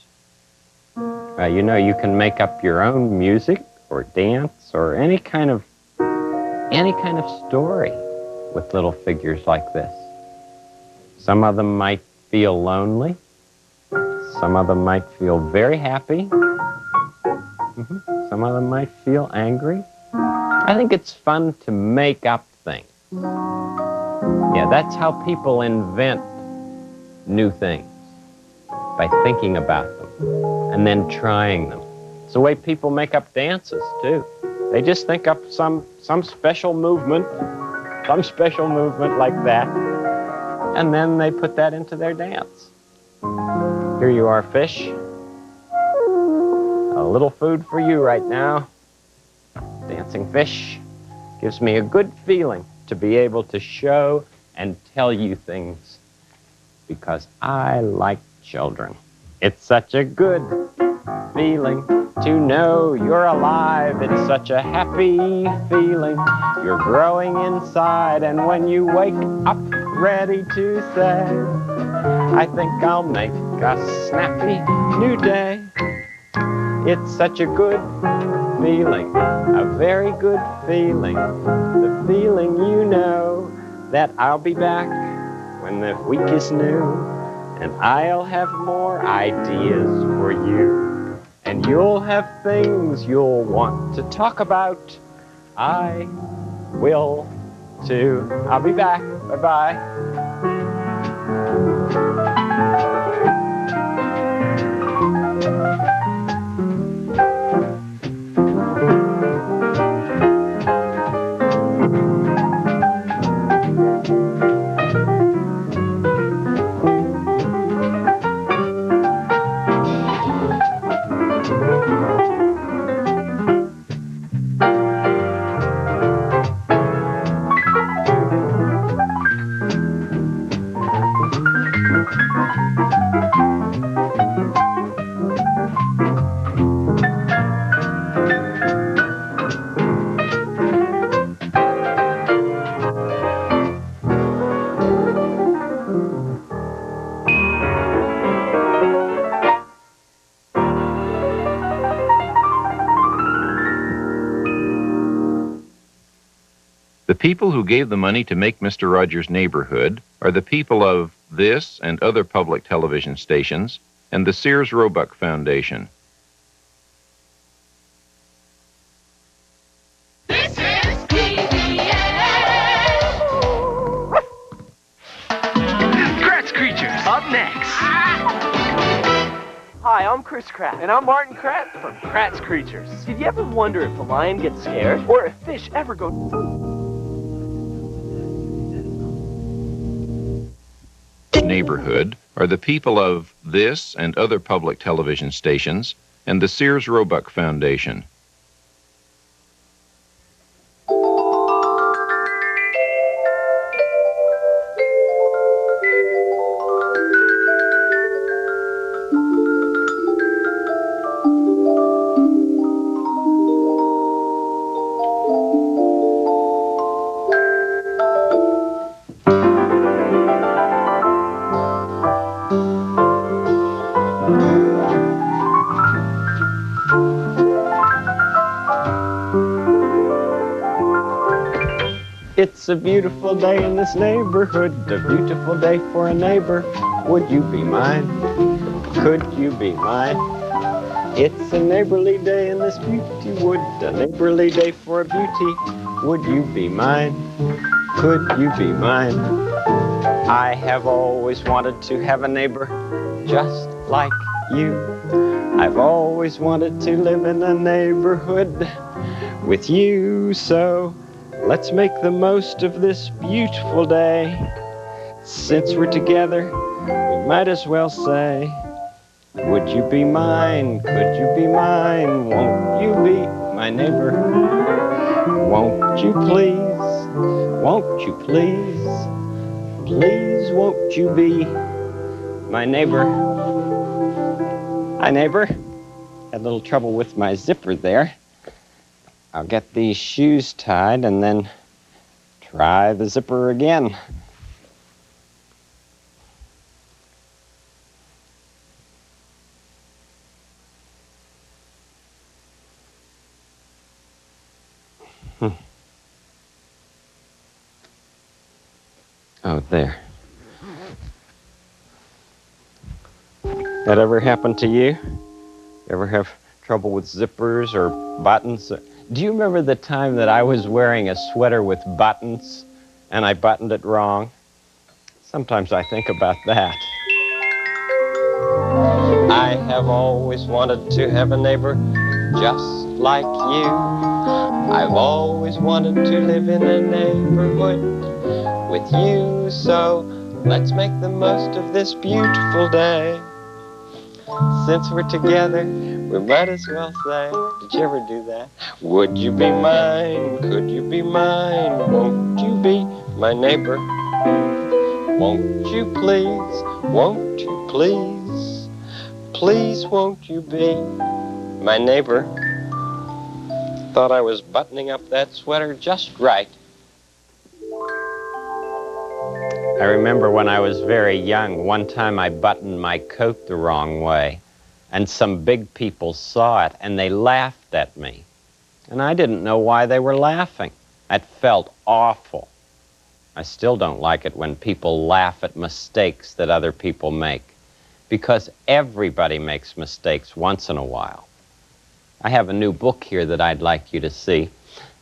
You can make up your own music or dance or any kind of story with little figures like this. Some of them might feel lonely. Some of them might feel very happy. Some of them might feel angry. I think it's fun to make up things. Yeah, that's how people invent new things, by thinking about them and then trying them. It's the way people make up dances, too. They just think up some special movement like that, and then they put that into their dance. Here you are, fish. A little food for you right now. Dancing fish gives me a good feeling to be able to show and tell you things because I like children. It's such a good feeling to know you're alive. It's such a happy feeling. You're growing inside, and when you wake up ready to say, I think I'll make a snappy new day. It's such a good feeling, a very good feeling. The feeling that I'll be back when the week is new, and I'll have more ideas for you, and you'll have things you'll want to talk about. I will too. I'll be back. Bye-bye. The people who gave the money to make Mr. Rogers' Neighborhood are the people of this and other public television stations and the Sears Roebuck Foundation. This is PBS. Kratz Creatures, up next. Hi, I'm Chris Kratt. And I'm Martin Kratt from Kratt's Creatures. Did you ever wonder if a lion gets scared? Or if fish ever go... Neighborhood are the people of this and other public television stations and the Sears Roebuck Foundation. It's a beautiful day in this neighborhood, a beautiful day for a neighbor. Would you be mine? Could you be mine? It's a neighborly day in this beauty wood, a neighborly day for a beauty. Would you be mine? Could you be mine? I have always wanted to have a neighbor just like you. I've always wanted to live in a neighborhood with you, so let's make the most of this beautiful day. Since we're together, we might as well say, would you be mine? Could you be mine? Won't you be my neighbor? Won't you please? Won't you please? Please won't you be my neighbor? Hi, neighbor. Had a little trouble with my zipper there. I'll get these shoes tied and then try the zipper again. Oh, there. That ever happened to you? Ever have trouble with zippers or buttons? Do you remember the time that I was wearing a sweater with buttons and I buttoned it wrong? Sometimes I think about that. I have always wanted to have a neighbor just like you. I've always wanted to live in a neighborhood with you, so let's make the most of this beautiful day. Since we're together, we might as well say, did you ever do that? Would you be mine? Could you be mine? Won't you be my neighbor? Won't you please? Won't you please? Please won't you be my neighbor? Thought I was buttoning up that sweater just right. I remember when I was very young, one time I buttoned my coat the wrong way, and some big people saw it, and they laughed at me. And I didn't know why they were laughing. It felt awful. I still don't like it when people laugh at mistakes that other people make, because everybody makes mistakes once in a while. I have a new book here that I'd like you to see,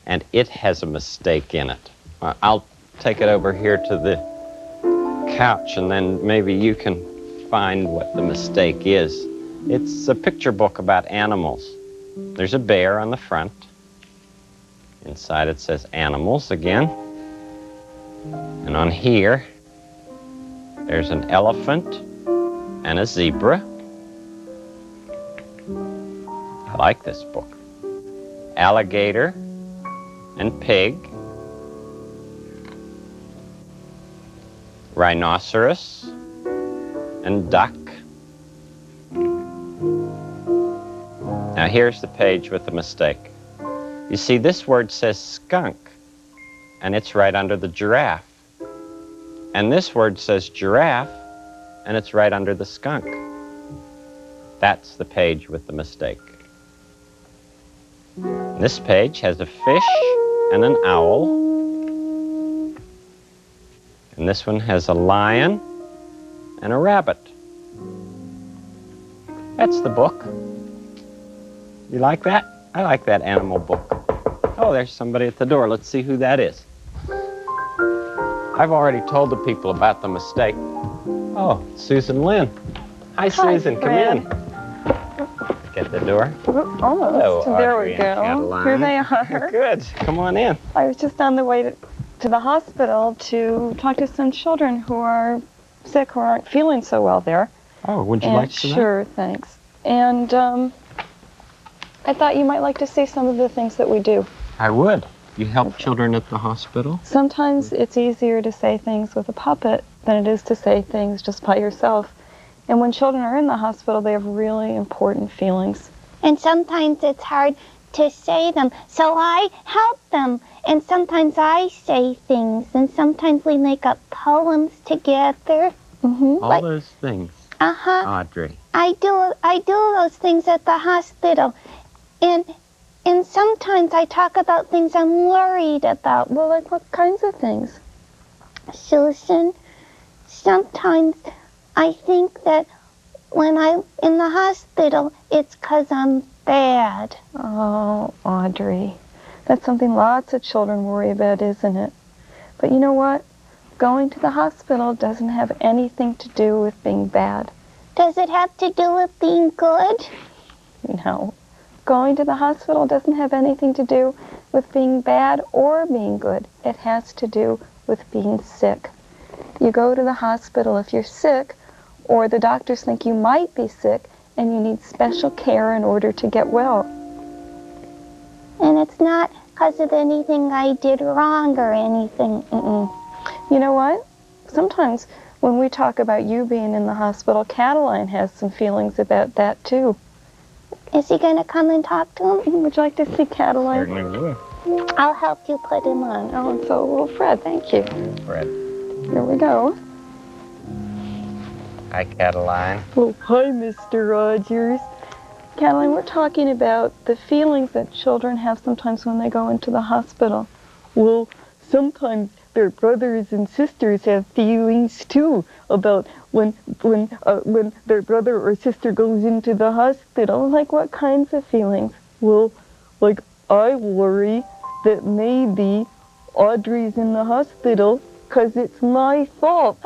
and it has a mistake in it. I'll take it over here to the couch, and then maybe you can find what the mistake is. It's a picture book about animals. There's a bear on the front. Inside it says animals again. And on here, there's an elephant and a zebra. I like this book. Alligator and pig. Rhinoceros and duck. Now here's the page with the mistake. You see, this word says skunk, and it's right under the giraffe. And this word says giraffe, and it's right under the skunk. That's the page with the mistake. This page has a fish and an owl. And this one has a lion and a rabbit. That's the book. You like that? I like that animal book. Oh, there's somebody at the door. Let's see who that is. I've already told the people about the mistake. Oh, Susan Lynn. Hi, Susan. Come in. knock at the door. Almost. Hello, There Audrey we go. and Caroline. Here they are. Good. Come on in. I was just on the way to the hospital to talk to some children who are sick, who aren't feeling so well there. Oh, would you like to know? Sure, thanks. And I thought you might like to see some of the things that we do. I would. You help children at the hospital? Sometimes it's easier to say things with a puppet than it is to say things just by yourself. And when children are in the hospital, they have really important feelings. And sometimes it's hard to say them, so I help them. And sometimes I say things, and sometimes we make up poems together. All those things. Audrey. I do those things at the hospital. And sometimes I talk about things I'm worried about. Well, like what kinds of things? Susan, sometimes I think that when I'm in the hospital, it's 'cause I'm bad. Oh, Audrey. That's something lots of children worry about, isn't it? But you know what? Going to the hospital doesn't have anything to do with being bad. Does it have to do with being good? No. Going to the hospital doesn't have anything to do with being bad or being good. It has to do with being sick. You go to the hospital if you're sick, or the doctors think you might be sick, and you need special care in order to get well. And it's not 'cause of anything I did wrong or anything. You know what? Sometimes when we talk about you being in the hospital, Cataline has some feelings about that too. Is he going to come and talk to him? Would you like to see Cataline? Certainly would. I'll help you put him on. Oh, and so will Fred. Thank you. Fred. Here we go. Hi, Cataline. Oh, hi, Mr. Rogers. Cataline, we're talking about the feelings that children have sometimes when they go into the hospital. Well, sometimes their brothers and sisters have feelings too about when their brother or sister goes into the hospital. Like what kinds of feelings? Well, like I worry that maybe Audrey's in the hospital 'cause it's my fault.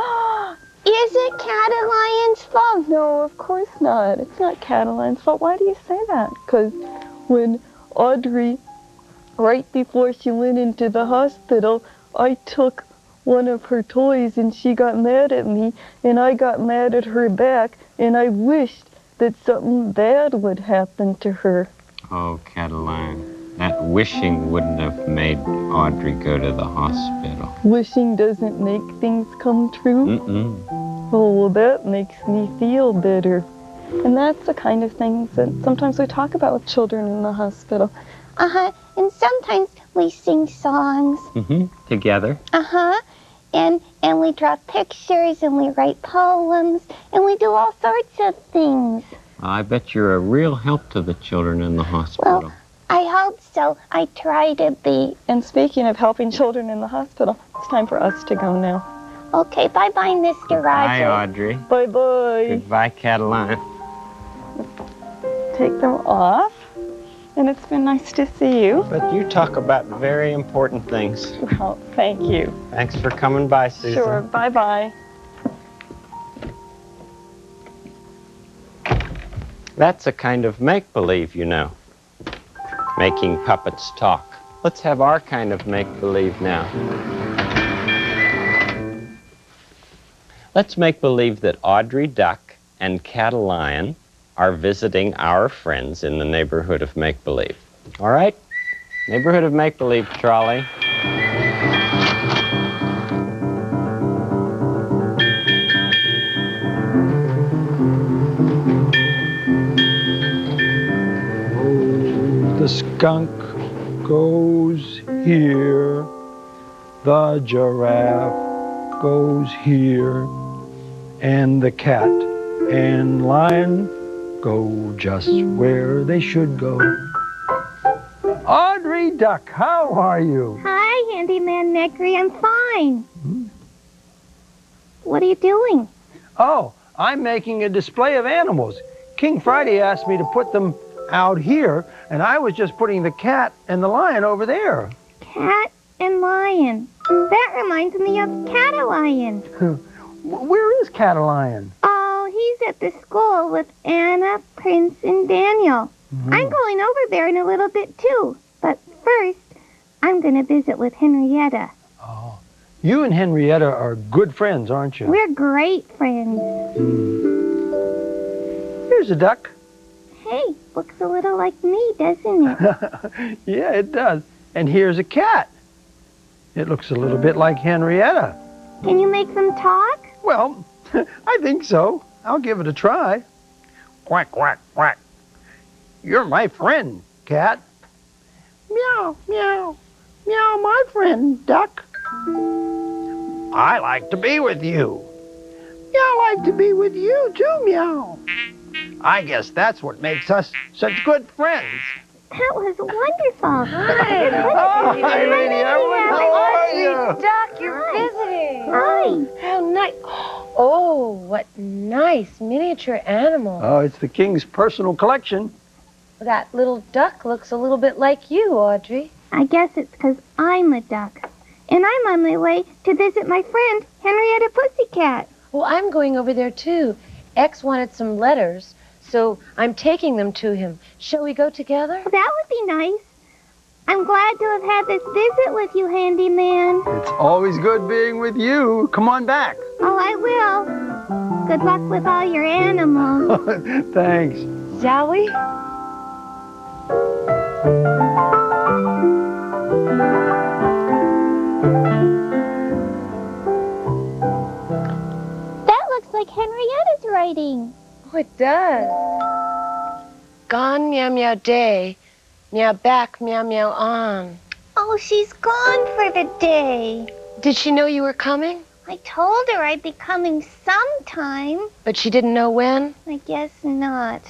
Is it Cataline's fault? No, of course not. It's not Cataline's fault. Why do you say that? 'Cause when Audrey, right before she went into the hospital, I took one of her toys and she got mad at me and I got mad at her back and I wished that something bad would happen to her. Oh, Cataline, that wishing wouldn't have made Audrey go to the hospital. Wishing doesn't make things come true? Oh, well, that makes me feel better. And that's the kind of things that sometimes we talk about with children in the hospital. And sometimes we sing songs. Together. And we draw pictures and we write poems and we do all sorts of things. I bet you're a real help to the children in the hospital. Well, I hope so. I try to be. And speaking of helping children in the hospital, it's time for us to go now. Okay, bye-bye, Mr. Rogers. Bye, Audrey. Bye-bye. Goodbye, Cataline. Take them off. And it's been nice to see you. But you talk about very important things. Well, thank you. Thanks for coming by, Susan. Sure, bye-bye. That's a kind of make-believe, you know. Making puppets talk. Let's have our kind of make-believe now. Let's make believe that Audrey Duck and Cataline are visiting our friends in the neighborhood of make-believe. All right? Neighborhood of make-believe, trolley. The skunk goes here, the giraffe goes here, and the cat and lion go just where they should go. Audrey Duck, how are you? Hi, Handyman Negri. I'm fine. What are you doing? Oh, I'm making a display of animals. King Friday asked me to put them out here, and I was just putting the cat and the lion over there. Cat and lion. That reminds me of Catalion. Where is Catalion? Oh, he's at the school with Anna, Prince, and Daniel. I'm going over there in a little bit, too. But first, I'm going to visit with Henrietta. You and Henrietta are good friends, aren't you? We're great friends. Here's a duck. Hey, looks a little like me, doesn't it? Yeah, it does. And here's a cat. It looks a little bit like Henrietta. Can you make them talk? Well, I think so. I'll give it a try. Quack, quack, quack. You're my friend, cat. Meow, meow. Meow, my friend, duck. I like to be with you. Meow, like to be with you too, meow. I guess that's what makes us such good friends. That was wonderful. Hi. Hi, Lady Evelyn. How are you? Duck, you're visiting. Hi. How nice. Oh, what nice miniature animal. Oh, it's the king's personal collection. That little duck looks a little bit like you, Audrey. I guess it's 'cause I'm a duck. And I'm on my way to visit my friend, Henrietta Pussycat. Well, I'm going over there, too. X wanted some letters, so I'm taking them to him. Shall we go together? That would be nice. I'm glad to have had this visit with you, handyman. It's always good being with you. Come on back. Oh, I will. Good luck with all your animals. Thanks. Shall we? That looks like Henrietta's writing. Oh, it does. Gone, meow, meow, day. Meow back, meow, meow, on. Oh, she's gone for the day. Did she know you were coming? I told her I'd be coming sometime. But she didn't know when? I guess not.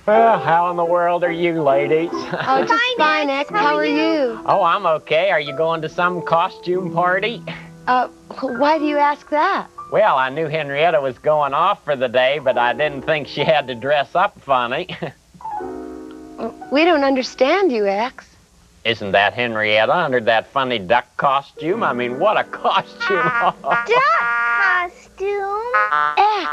Well, how in the world are you ladies? Oh, just fine, X. How are you? Oh, I'm okay. Are you going to some costume party? Why do you ask that? Well, I knew Henrietta was going off for the day, but I didn't think she had to dress up funny. We don't understand you, X. Isn't that Henrietta under that funny duck costume? I mean, what a costume. Duck costume? X,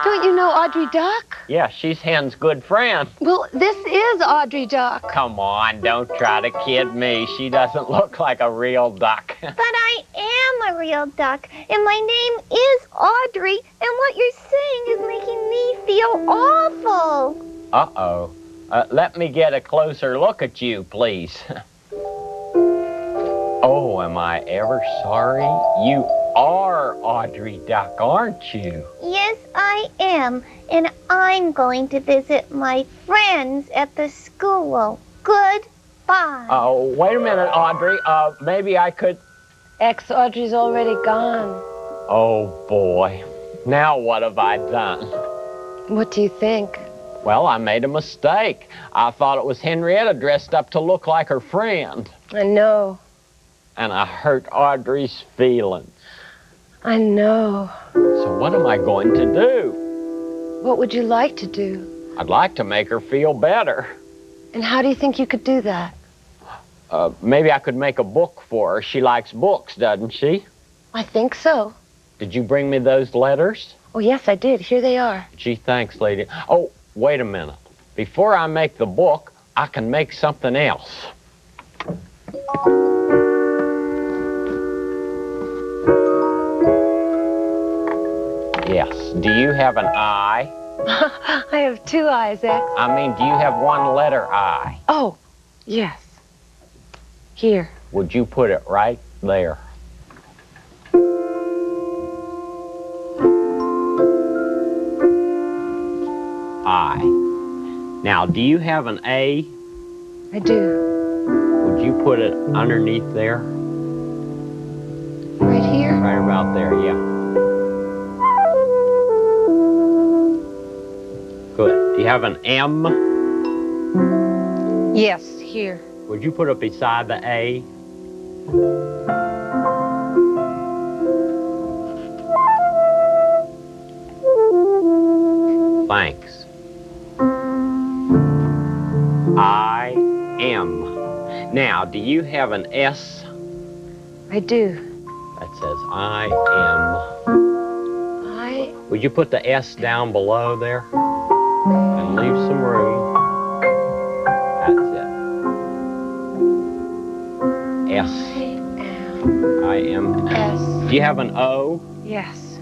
don't you know Audrey Duck? Yeah, she's Hen's good friend. Well, this is Audrey Duck. Come on, don't try to kid me. She doesn't look like a real duck. But I am a real duck, and my name is Audrey, and what you're saying is making me feel awful. Uh-oh. Let me get a closer look at you, please. Oh, am I ever sorry? You are Audrey Duck, aren't you? Yes, I am, and I'm going to visit my friends at the school. Goodbye. Oh, wait a minute, Audrey. Maybe I could... X, Audrey's already gone. Oh, boy. Now what have I done? What do you think? Well, I made a mistake. I thought it was Henrietta dressed up to look like her friend. I know. And I hurt Audrey's feelings. I know. So what am I going to do? What would you like to do? I'd like to make her feel better. And how do you think you could do that? Maybe I could make a book for her. She likes books, doesn't she? I think so. Did you bring me those letters? Oh, yes, I did. Here they are. Gee, thanks, lady. Oh, wait a minute. Before I make the book, I can make something else. Yes. Do you have an I? I have two eyes, X. I mean, do you have one letter I? Oh, yes. Here. Would you put it right there? I. Now, do you have an A? I do. Would you put it underneath there? Right here? Right about there, yeah. Good. Do you have an M? Yes, here. Would you put it beside the A? Thanks. I am. Now, do you have an S? I do. That says I am. I Would you put the S down below there? And leave some room. That's it. S. I am. S. Do you have an O? Yes.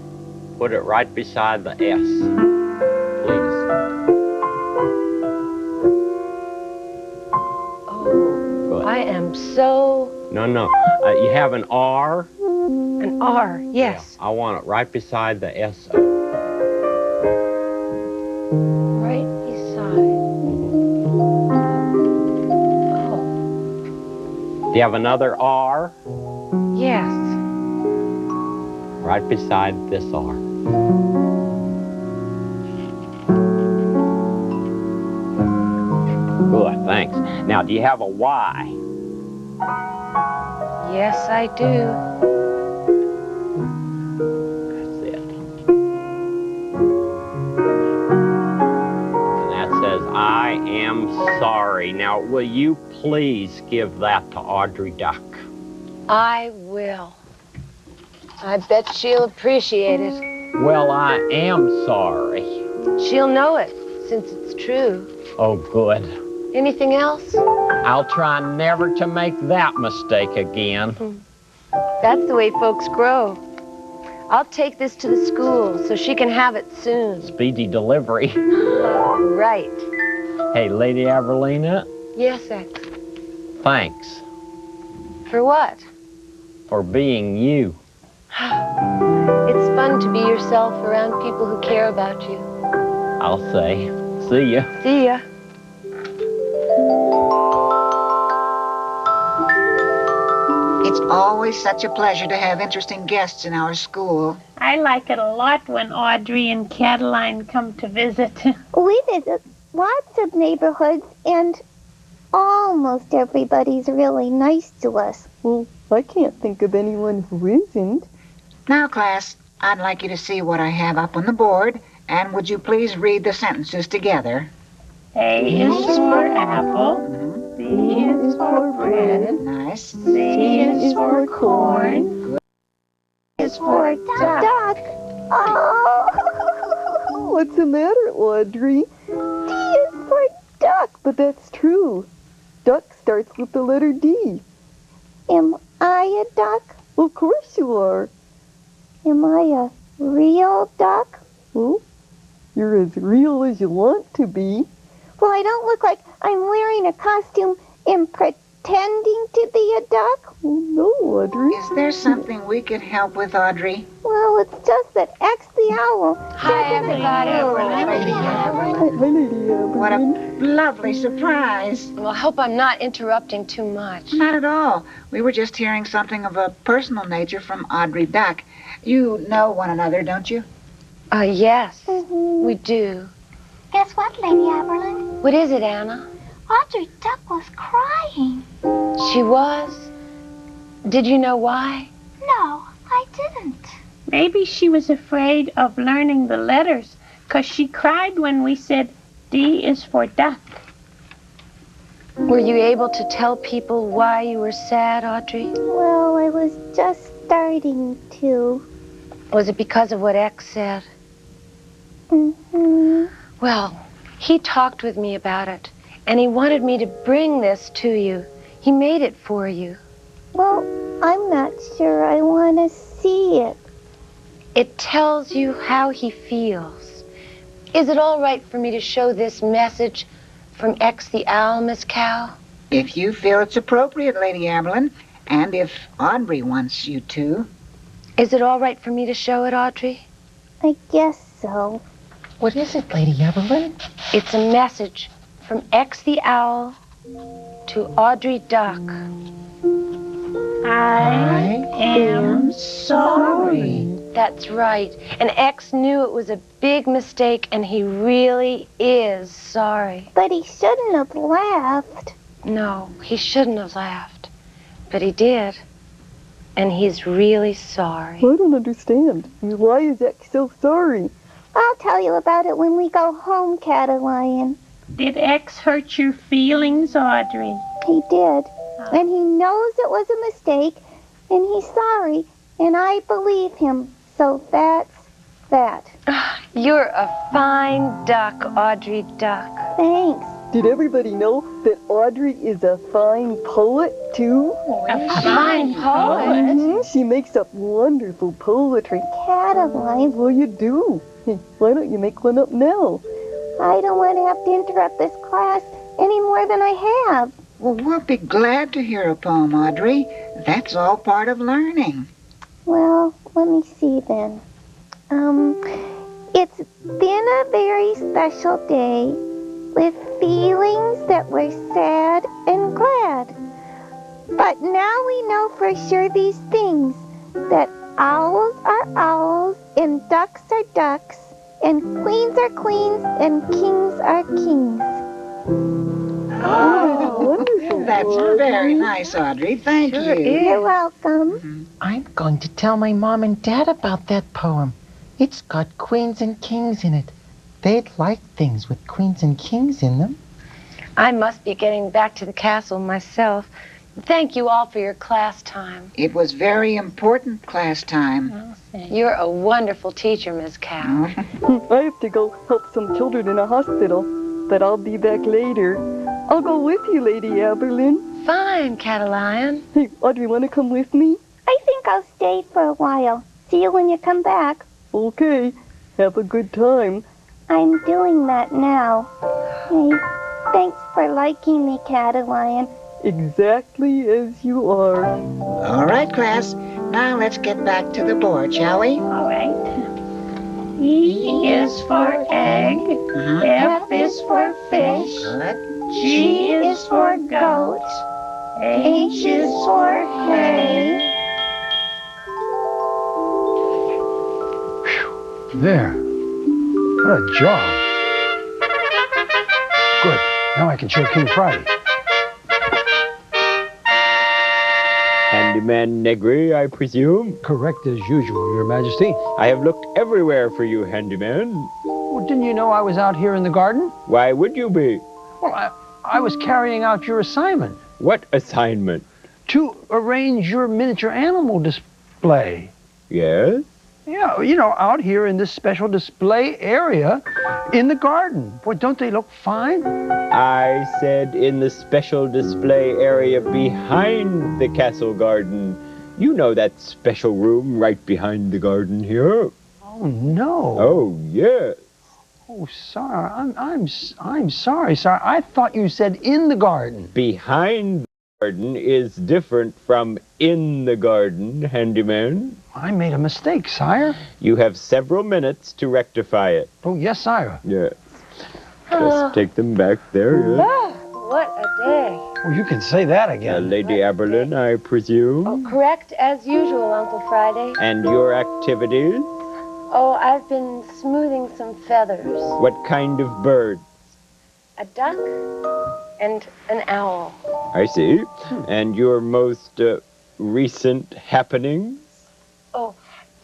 Put it right beside the S, please. Oh, I am so... No. You have an R? An R, yes. Yeah, I want it right beside the S. Right beside. Do you have another R? Yes. Right beside this R. Good, thanks. Now, do you have a Y? Yes, I do. That's it. And that says, I am sorry. Now, will you please give that to Audrey Duck? I will. I bet she'll appreciate it. Well, I am sorry. She'll know it, since it's true. Oh, good. Anything else? I'll try never to make that mistake again. That's the way folks grow. I'll take this to the school so she can have it soon. Speedy delivery. Right. Hey, Lady Averlina. Yes, X. Thanks For what? for being you. It's fun to be yourself around people who care about you. I'll say. See ya. See ya. It's always such a pleasure to have interesting guests in our school. I like it a lot when Audrey and Cataline come to visit. We visit lots of neighborhoods, and almost everybody's really nice to us. Well, I can't think of anyone who isn't. Now, class, I'd like you to see what I have up on the board, and would you please read the sentences together? A is for apple. B is for bread. Nice. C is for corn. Good. D is for duck. Oh, What's the matter, Audrey? D is for duck. But that's true. Duck starts with the letter D. Am I a duck? Of course you are. Am I a real duck? Well, you're as real as you want to be. Well, I don't look like I'm wearing a costume and pretending to be a duck. Oh, no, Audrey. Is there something we could help with, Audrey? Well, it's just that X the owl. Hi, everybody. Lady Hi, Lady Averlin. What a lovely surprise. Well, I hope I'm not interrupting too much. Not at all. We were just hearing something of a personal nature from Audrey Duck. You know one another, don't you? Yes, we do. Guess what, Lady Averlin? What is it, Anna? Audrey Duck was crying. She was? Did you know why? No, I didn't. Maybe she was afraid of learning the letters, 'cause she cried when we said D is for duck. Were you able to tell people why you were sad, Audrey? Well, I was just starting to. Was it because of what X said? Mm-hmm. Well, he talked with me about it, and he wanted me to bring this to you. He made it for you. Well, I'm not sure I want to see it. It tells you how he feels. Is it all right for me to show this message from X the Owl, Miss Cow? If you feel it's appropriate, Lady Averlin, and if Audrey wants you to. Is it all right for me to show it, Audrey? I guess so. What is it, Lady Evelyn? It's a message from X the Owl to Audrey Duck. I am sorry. That's right. And X knew it was a big mistake, and he really is sorry. But he shouldn't have laughed. No, he shouldn't have laughed. But he did. And he's really sorry. I don't understand. Why is X so sorry? I'll tell you about it when we go home, Cataline. Did X hurt your feelings, Audrey? He did. And he knows it was a mistake, and he's sorry, and I believe him. So that's that? You're a fine duck, Audrey Duck. Thanks. Did everybody know that Audrey is a fine poet, too? A fine poet? Mhm. She makes up wonderful poetry. Cataline. Well, you do. Why don't you make one up now? I don't want to have to interrupt this class any more than I have. Well, we'll be glad to hear a poem, Audrey. That's all part of learning. Well, let me see then. It's been a very special day with feelings that were sad and glad. But now we know for sure these things, that owls are owls and ducks are ducks and queens are queens and kings are kings. Oh, wonderful. That's very nice, Audrey. Thank you. You're welcome. I'm going to tell my mom and dad about that poem. It's got queens and kings in it. They'd like things with queens and kings in them. I must be getting back to the castle myself. Thank you all for your class time. It was very important class time. You're a wonderful teacher, Miss Cal. I have to go help some children in a hospital, but I'll be back later. I'll go with you, Lady Aberlin. Fine, Cataline. Hey, Audrey, want to come with me? I think I'll stay for a while. See you when you come back. Okay. Have a good time. I'm doing that now. Hey, thanks for liking me, Cataline. Exactly as you are. All right, class. Now let's get back to the board, shall we? All right. E is for egg. F is for fish. G is for goat. H is for hay. There. What a job. Good. Now I can show King Friday. Handyman Negri, I presume? Correct as usual, Your Majesty. I have looked everywhere for you, Handyman. Well, didn't you know I was out here in the garden? Why would you be? Well, I was carrying out your assignment. What assignment? To arrange your miniature animal display. Yes? Yeah, you know, out here in this special display area in the garden. Boy, don't they look fine? I said in the special display area behind the castle garden. You know that special room right behind the garden here. Oh, no. Oh, yes. Oh, sorry. I'm sorry, sir. I thought you said in the garden. Behind the garden is different from in the garden, Handyman. I made a mistake, sire. You have several minutes to rectify it. Oh, yes, sire. Yes. Just take them back there, yes. What a day. Oh, you can say that again. Lady Aberlin, I presume. Oh, correct as usual, Uncle Friday. And your activities? Oh, I've been smoothing some feathers. What kind of bird? A duck and an owl. I see. And your most recent happenings? Oh,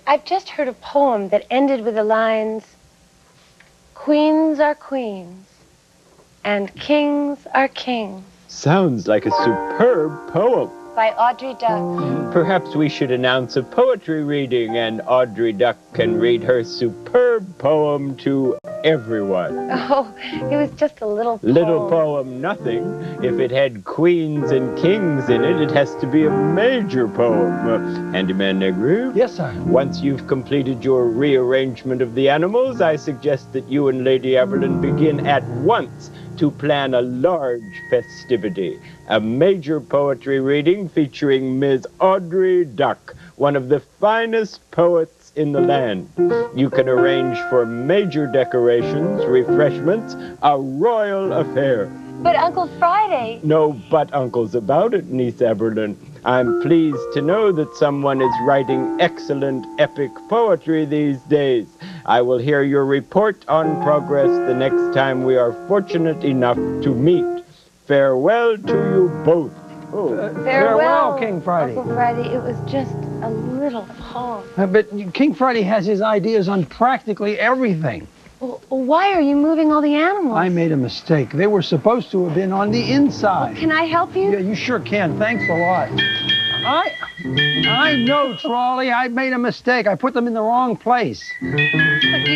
I've just heard a poem that ended with the lines, queens are queens, and kings are kings. Sounds like a superb poem. By Audrey Duck. Perhaps we should announce a poetry reading, and Audrey Duck can read her superb poem to everyone. Oh, it was just a little poem. Little poem, nothing. If it had queens and kings in it, it has to be a major poem. Handyman Negri? Yes, sir. Once you've completed your rearrangement of the animals, I suggest that you and Lady Aberlin begin at once to plan a large festivity. A major poetry reading featuring Ms. Audrey Duck, one of the finest poets in the land. You can arrange for major decorations, refreshments, a royal affair. But Uncle Friday... No but-uncles about it, Niece Aberlin. I'm pleased to know that someone is writing excellent epic poetry these days. I will hear your report on progress the next time we are fortunate enough to meet. Farewell to you both. Farewell, King Friday. Uncle Friday, it was just a little poem. But King Friday has his ideas on practically everything. Well, why are you moving all the animals? I made a mistake. They were supposed to have been on the inside. Can I help you? Yeah, you sure can. Thanks a lot. I know, Trolley. I made a mistake. I put them in the wrong place. You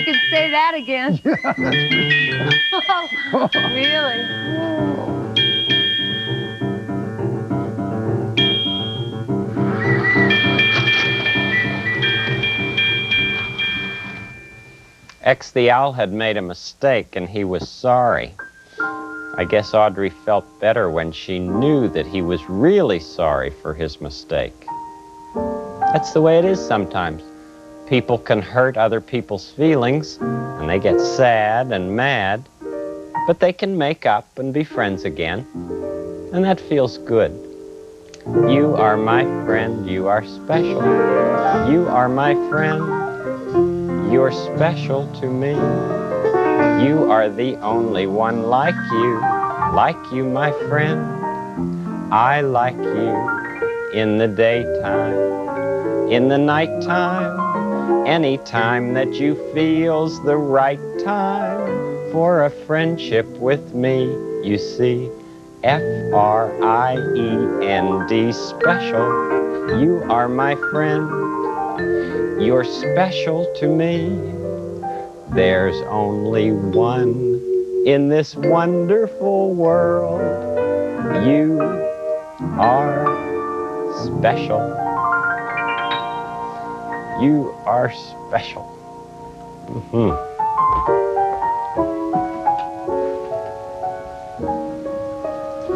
could say that again. Yeah, that's for sure. Really? X the Owl had made a mistake and he was sorry. I guess Audrey felt better when she knew that he was really sorry for his mistake. That's the way it is sometimes. People can hurt other people's feelings and they get sad and mad, but they can make up and be friends again, and that feels good. You are my friend, you are special. You are my friend. You're special to me. You are the only one like you, my friend. I like you in the daytime, in the nighttime, any time that you feel's the right time for a friendship with me. You see, Friend, special. You are my friend. You're special to me. There's only one in this wonderful world. You are special. You are special.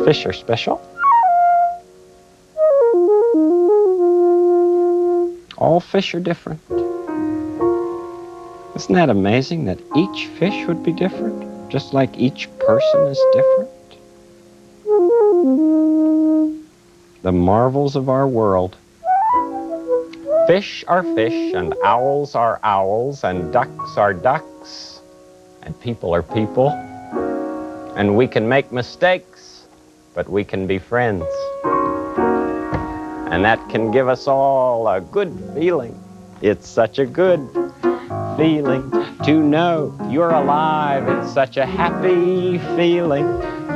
Fish are special. All fish are different. Isn't that amazing that each fish would be different, just like each person is different? The marvels of our world. Fish are fish, and owls are owls, and ducks are ducks, and people are people. And we can make mistakes, but we can be friends. And that can give us all a good feeling. It's such a good feeling to know you're alive. It's such a happy feeling.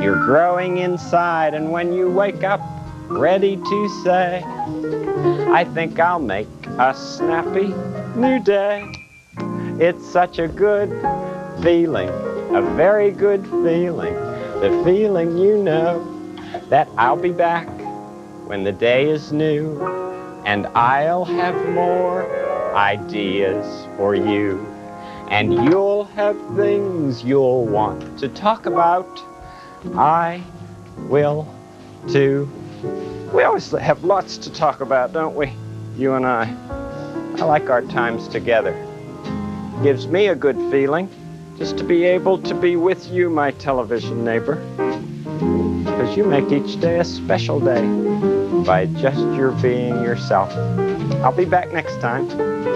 You're growing inside, and when you wake up, ready to say, I think I'll make a snappy new day. It's such a good feeling, a very good feeling. The feeling you know that I'll be back when the day is new, and I'll have more ideas for you, and you'll have things you'll want to talk about. I will too. We always have lots to talk about, don't we? You and I. I like our times together. Gives me a good feeling just to be able to be with you, my television neighbor. Because you make each day a special day by just your being yourself. I'll be back next time.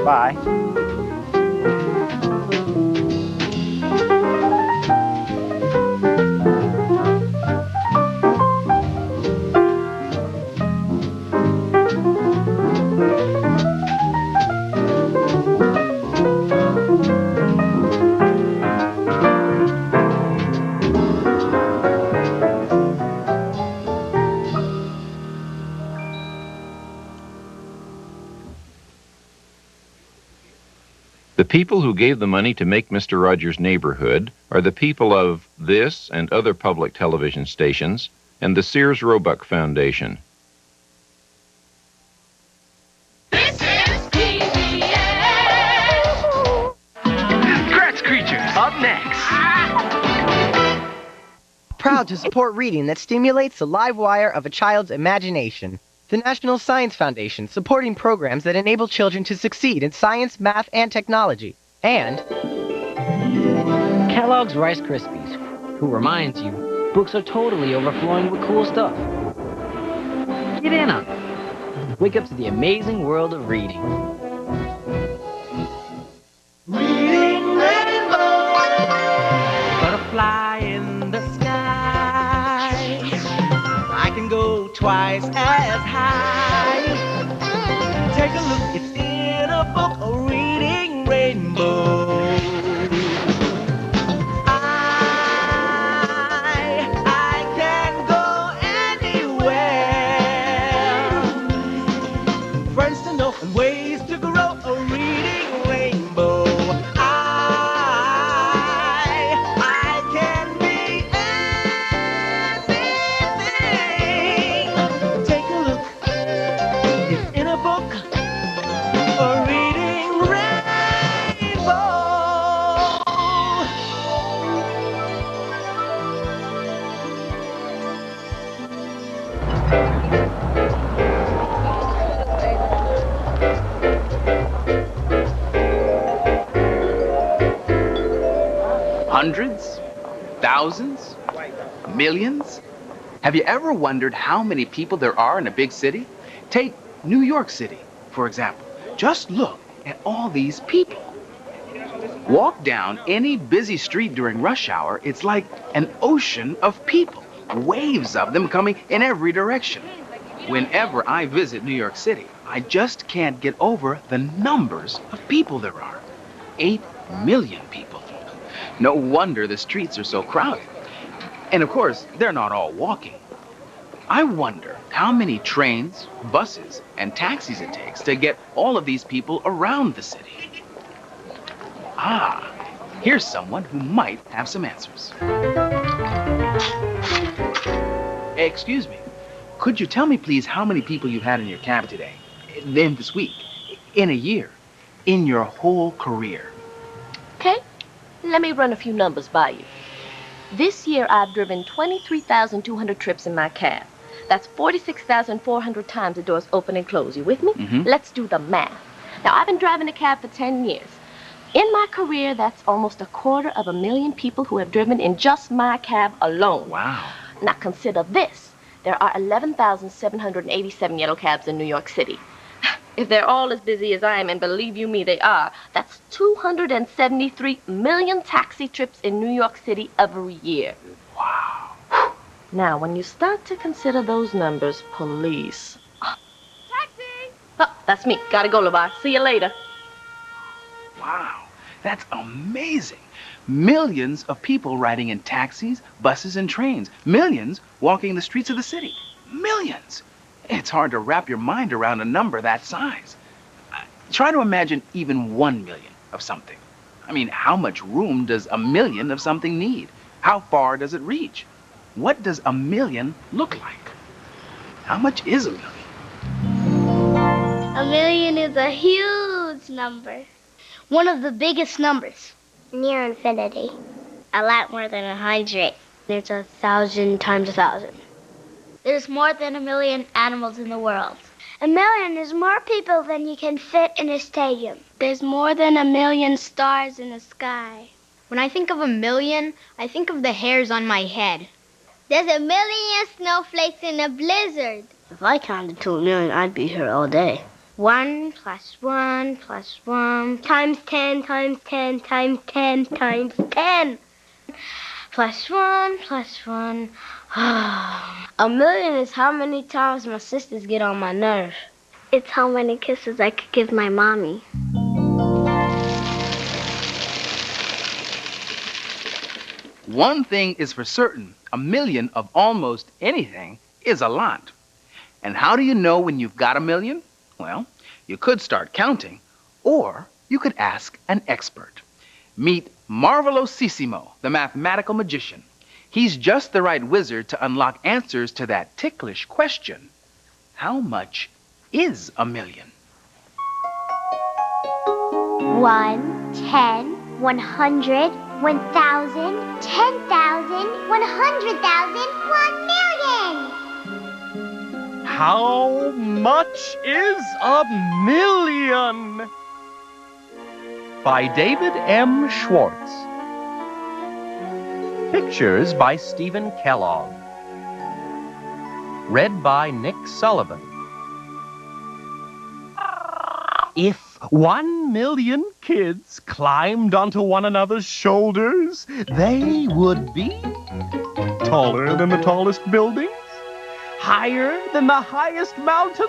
Bye. The people who gave the money to make Mr. Rogers' Neighborhood are the people of this and other public television stations and the Sears Roebuck Foundation. This is PBS. Kratz Creatures, up next. Proud to support reading that stimulates the live wire of a child's imagination. The National Science Foundation, supporting programs that enable children to succeed in science, math, and technology. And Kellogg's Rice Krispies, who reminds you, books are totally overflowing with cool stuff. Get in on it. Wake up to the amazing world of reading. Reading Rainbow. Butterfly in the sky. I can go twice as high. Take a look, it's in a book, a reading rainbow. I can go anywhere Hundreds? Thousands? Millions? Have you ever wondered how many people there are in a big city? Take New York City, for example. Just look at all these people. Walk down any busy street during rush hour, it's like an ocean of people. Waves of them coming in every direction. Whenever I visit New York City, I just can't get over the numbers of people there are. 8 million people. No wonder the streets are so crowded. And of course, they're not all walking. I wonder how many trains, buses, and taxis it takes to get all of these people around the city. Ah, here's someone who might have some answers. Excuse me, could you tell me please how many people you've had in your cab today, in this week, in a year, in your whole career? Okay, let me run a few numbers by you. This year I've driven 23,200 trips in my cab. That's 46,400 times the doors open and close. You with me? Mm-hmm. Let's do the math. Now, I've been driving a cab for 10 years. In my career, that's almost 250,000 people who have driven in just my cab alone. Wow. Now, consider this. There are 11,787 yellow cabs in New York City. If they're all as busy as I am, and believe you me, they are, that's 273 million taxi trips in New York City every year. Wow. Now, when you start to consider those numbers, police. Taxi! Oh, that's me. Gotta go, LeVar. See you later. Wow, that's amazing. Millions of people riding in taxis, buses, and trains. Millions walking the streets of the city. Millions. It's hard to wrap your mind around a number that size. Try to imagine even 1 million of something. I mean, how much room does a million of something need? How far does it reach? What does a million look like? How much is a million? A million is a huge number. One of the biggest numbers. Near infinity. A lot more than 100. There's 1,000 times 1,000. There's more than 1 million animals in the world. 1 million is more people than you can fit in a stadium. There's more than 1 million stars in the sky. When I think of 1 million, I think of the hairs on my head. There's 1 million snowflakes in a blizzard. If I counted to 1 million, I'd be here all day. 1 plus 1 plus 1 times 10 times 10 times 10 times 10. Plus 1 plus 1. 1 million is how many times my sisters get on my nerve. It's how many kisses I could give my mommy. One thing is for certain, 1 million of almost anything is a lot. And how do you know when you've got 1 million? Well, you could start counting, or you could ask an expert. Meet Marvelosissimo, the mathematical magician. He's just the right wizard to unlock answers to that ticklish question. How much is 1 million? 1, 10, 100, 1,000, 10,000, 100,000, 1 million! How much is 1 million? By David M. Schwartz. Pictures by Stephen Kellogg. Read by Nick Sullivan. If 1 million kids climbed onto one another's shoulders, they would be taller than the tallest buildings, higher than the highest mountains,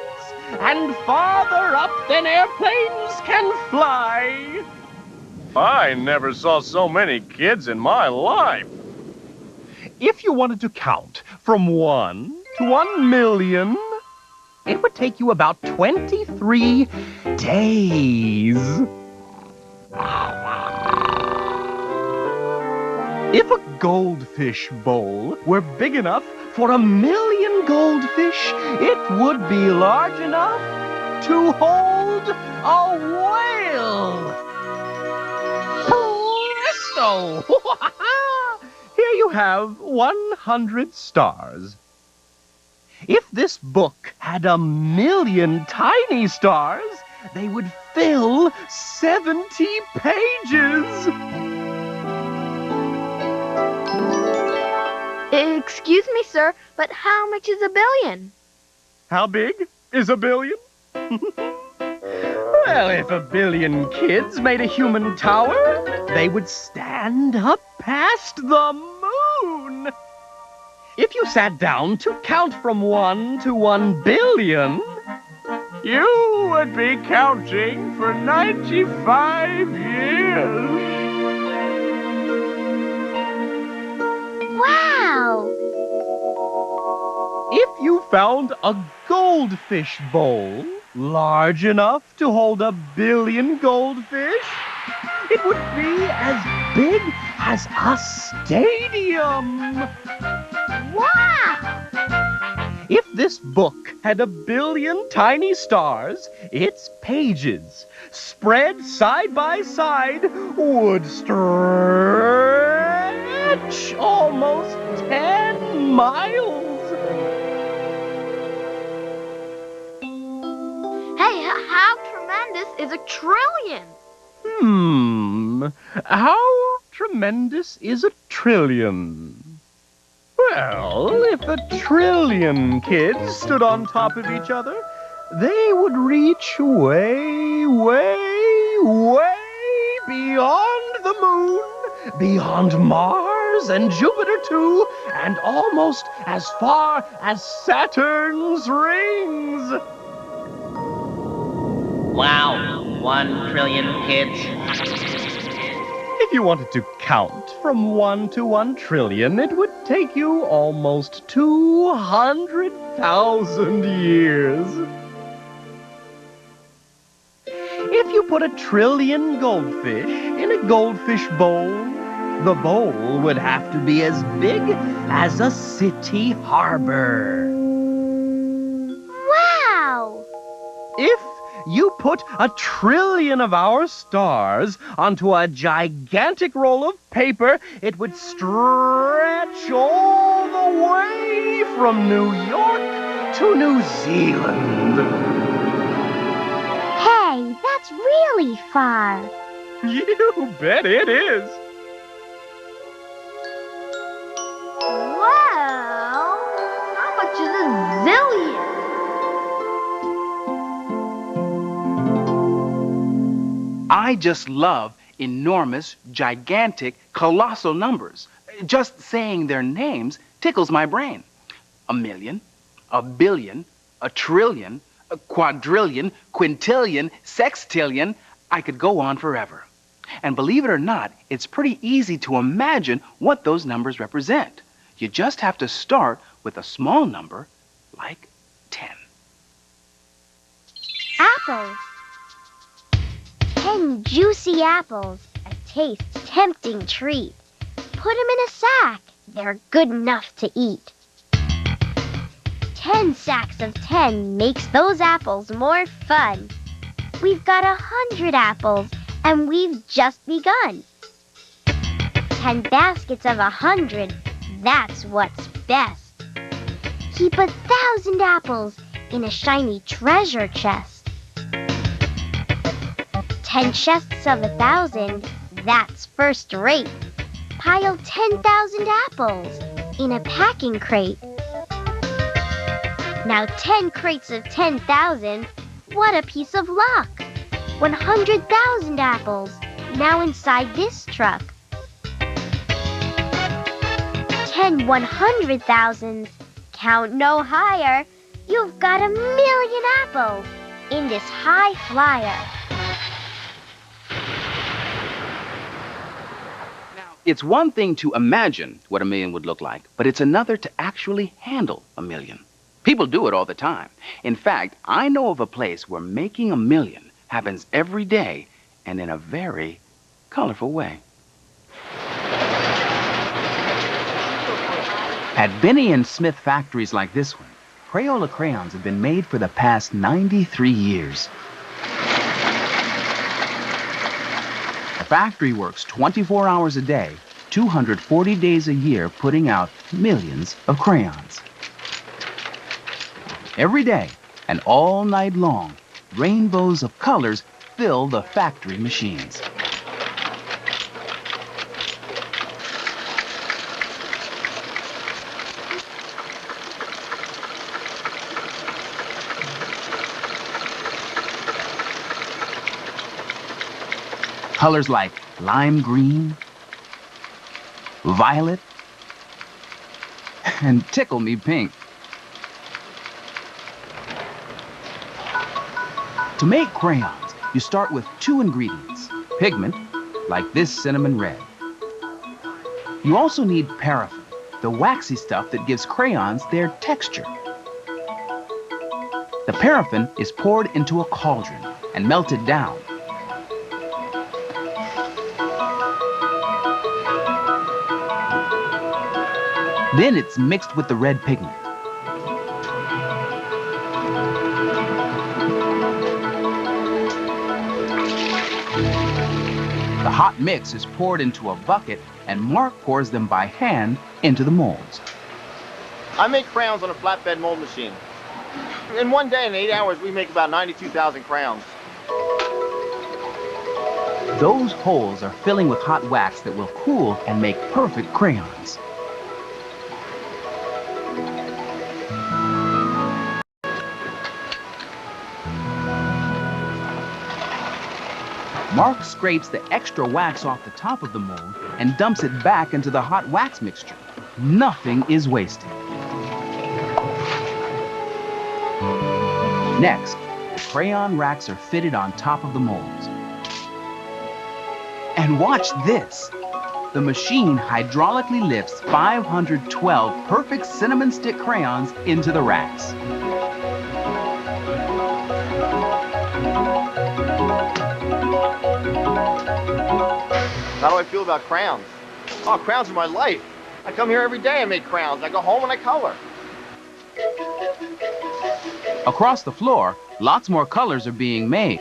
and farther up than airplanes can fly. I never saw so many kids in my life. If you wanted to count from 1 to 1 million, it would take you about 23 days. If a goldfish bowl were big enough for 1 million goldfish, it would be large enough to hold a whale. Presto! Here you have 100 stars. If this book had 1 million tiny stars, they would fill 70 pages. Excuse me, sir, but how much is a billion? How big is a billion? Well, if a billion kids made a human tower, they would stand up past the moon. If you sat down to count from 1 to 1 billion, You would be counting for 95 years. Wow! if you found a goldfish bowl large enough to hold 1 billion goldfish, it would be as big as a stadium. Wow! If this book had 1 billion tiny stars, its pages, spread side by side, would stretch almost 10 miles. Hey, how tremendous is a trillion? How tremendous is 1 trillion? Well, if 1 trillion kids stood on top of each other, they would reach way, way, way beyond the moon, beyond Mars and Jupiter too, and almost as far as Saturn's rings. Wow, 1 trillion kids. If you wanted to count from 1 to 1 trillion, it would take you almost 200,000 years. If you put 1 trillion goldfish in a goldfish bowl, the bowl would have to be as big as a city harbor. Wow! If you put 1 trillion of our stars onto a gigantic roll of paper, it would stretch all the way from New York to New Zealand. Hey, that's really far. You bet it is. Well, how much is a zillion? I just love enormous, gigantic, colossal numbers. Just saying their names tickles my brain. 1 million, 1 billion, 1 trillion, 1 quadrillion, quintillion, sextillion. I could go on forever. And believe it or not, it's pretty easy to imagine what those numbers represent. You just have to start with a small number like 10. Apples. 10 juicy apples, a taste-tempting treat. Put 'em in a sack. They're good enough to eat. 10 sacks of 10 makes those apples more fun. We've got 100 apples, and we've just begun. 10 baskets of 100, that's what's best. Keep 1,000 apples in a shiny treasure chest. 10 chests of 1,000, that's first rate. Pile 10,000 apples in a packing crate. Now 10 crates of 10,000, what a piece of luck. 100,000 apples now inside this truck. 10 100,000s, count no higher. You've got 1 million apples in this high flyer. It's one thing to imagine what 1 million would look like, but it's another to actually handle 1 million. People do it all the time. In fact, I know of a place where making 1 million happens every day and in a very colorful way. At Binney and Smith factories like this one, Crayola crayons have been made for the past 93 years. The factory works 24 hours a day, 240 days a year, putting out millions of crayons. Every day and all night long, rainbows of colors fill the factory machines. Colors like lime green, violet, and tickle me pink. To make crayons, you start with 2 ingredients. Pigment, like this cinnamon red. You also need paraffin, the waxy stuff that gives crayons their texture. The paraffin is poured into a cauldron and melted down. Then it's mixed with the red pigment. The hot mix is poured into a bucket and Mark pours them by hand into the molds. I make crayons on a flatbed mold machine. In one day, in 8 hours, we make about 92,000 crayons. Those holes are filling with hot wax that will cool and make perfect crayons. Mark scrapes the extra wax off the top of the mold and dumps it back into the hot wax mixture. Nothing is wasted. Next, the crayon racks are fitted on top of the molds. And watch this. The machine hydraulically lifts 512 perfect cinnamon stick crayons into the racks. How do I feel about crayons? Oh, crayons are my life. I come here every day and make crayons. I go home and I color. Across the floor, lots more colors are being made.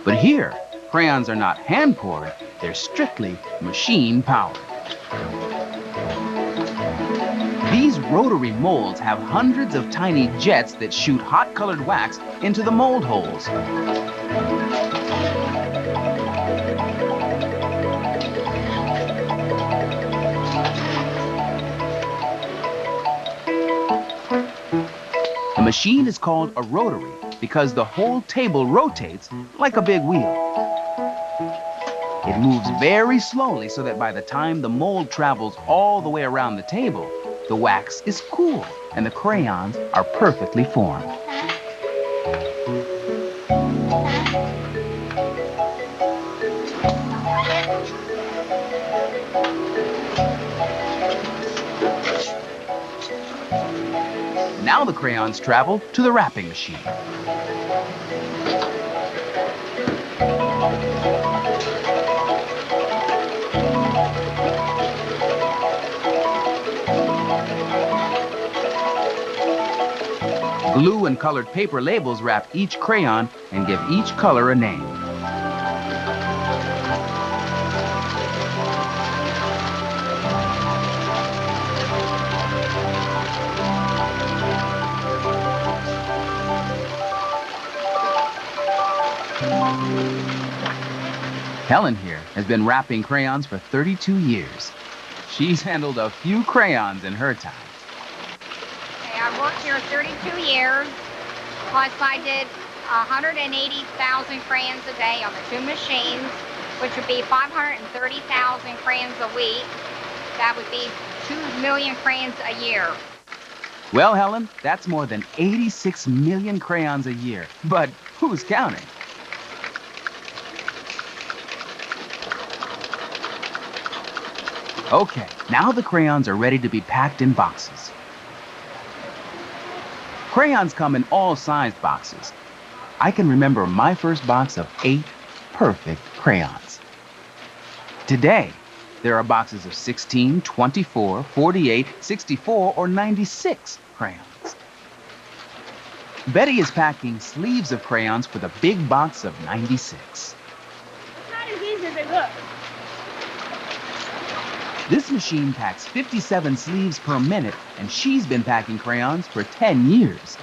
But here, crayons are not hand-poured, they're strictly machine-powered. These rotary molds have hundreds of tiny jets that shoot hot-colored wax into the mold holes. The machine is called a rotary because the whole table rotates like a big wheel. It moves very slowly so that by the time the mold travels all the way around the table, the wax is cool and the crayons are perfectly formed. Now the crayons travel to the wrapping machine. Glue and colored paper labels wrap each crayon and give each color a name. Helen here has been wrapping crayons for 32 years. She's handled a few crayons in her time. Okay, I worked here 32 years, plus I did 180,000 crayons a day on the 2 machines, which would be 530,000 crayons a week. That would be 2 million crayons a year. Well, Helen, that's more than 86 million crayons a year. But who's counting? Okay, now the crayons are ready to be packed in boxes. Crayons come in all sized boxes. I can remember my first box of 8 perfect crayons. Today, there are boxes of 16, 24, 48, 64, or 96 crayons. Betty is packing sleeves of crayons for the big box of 96. Not as easy as it looks. This machine packs 57 sleeves per minute, and she's been packing crayons for 10 years.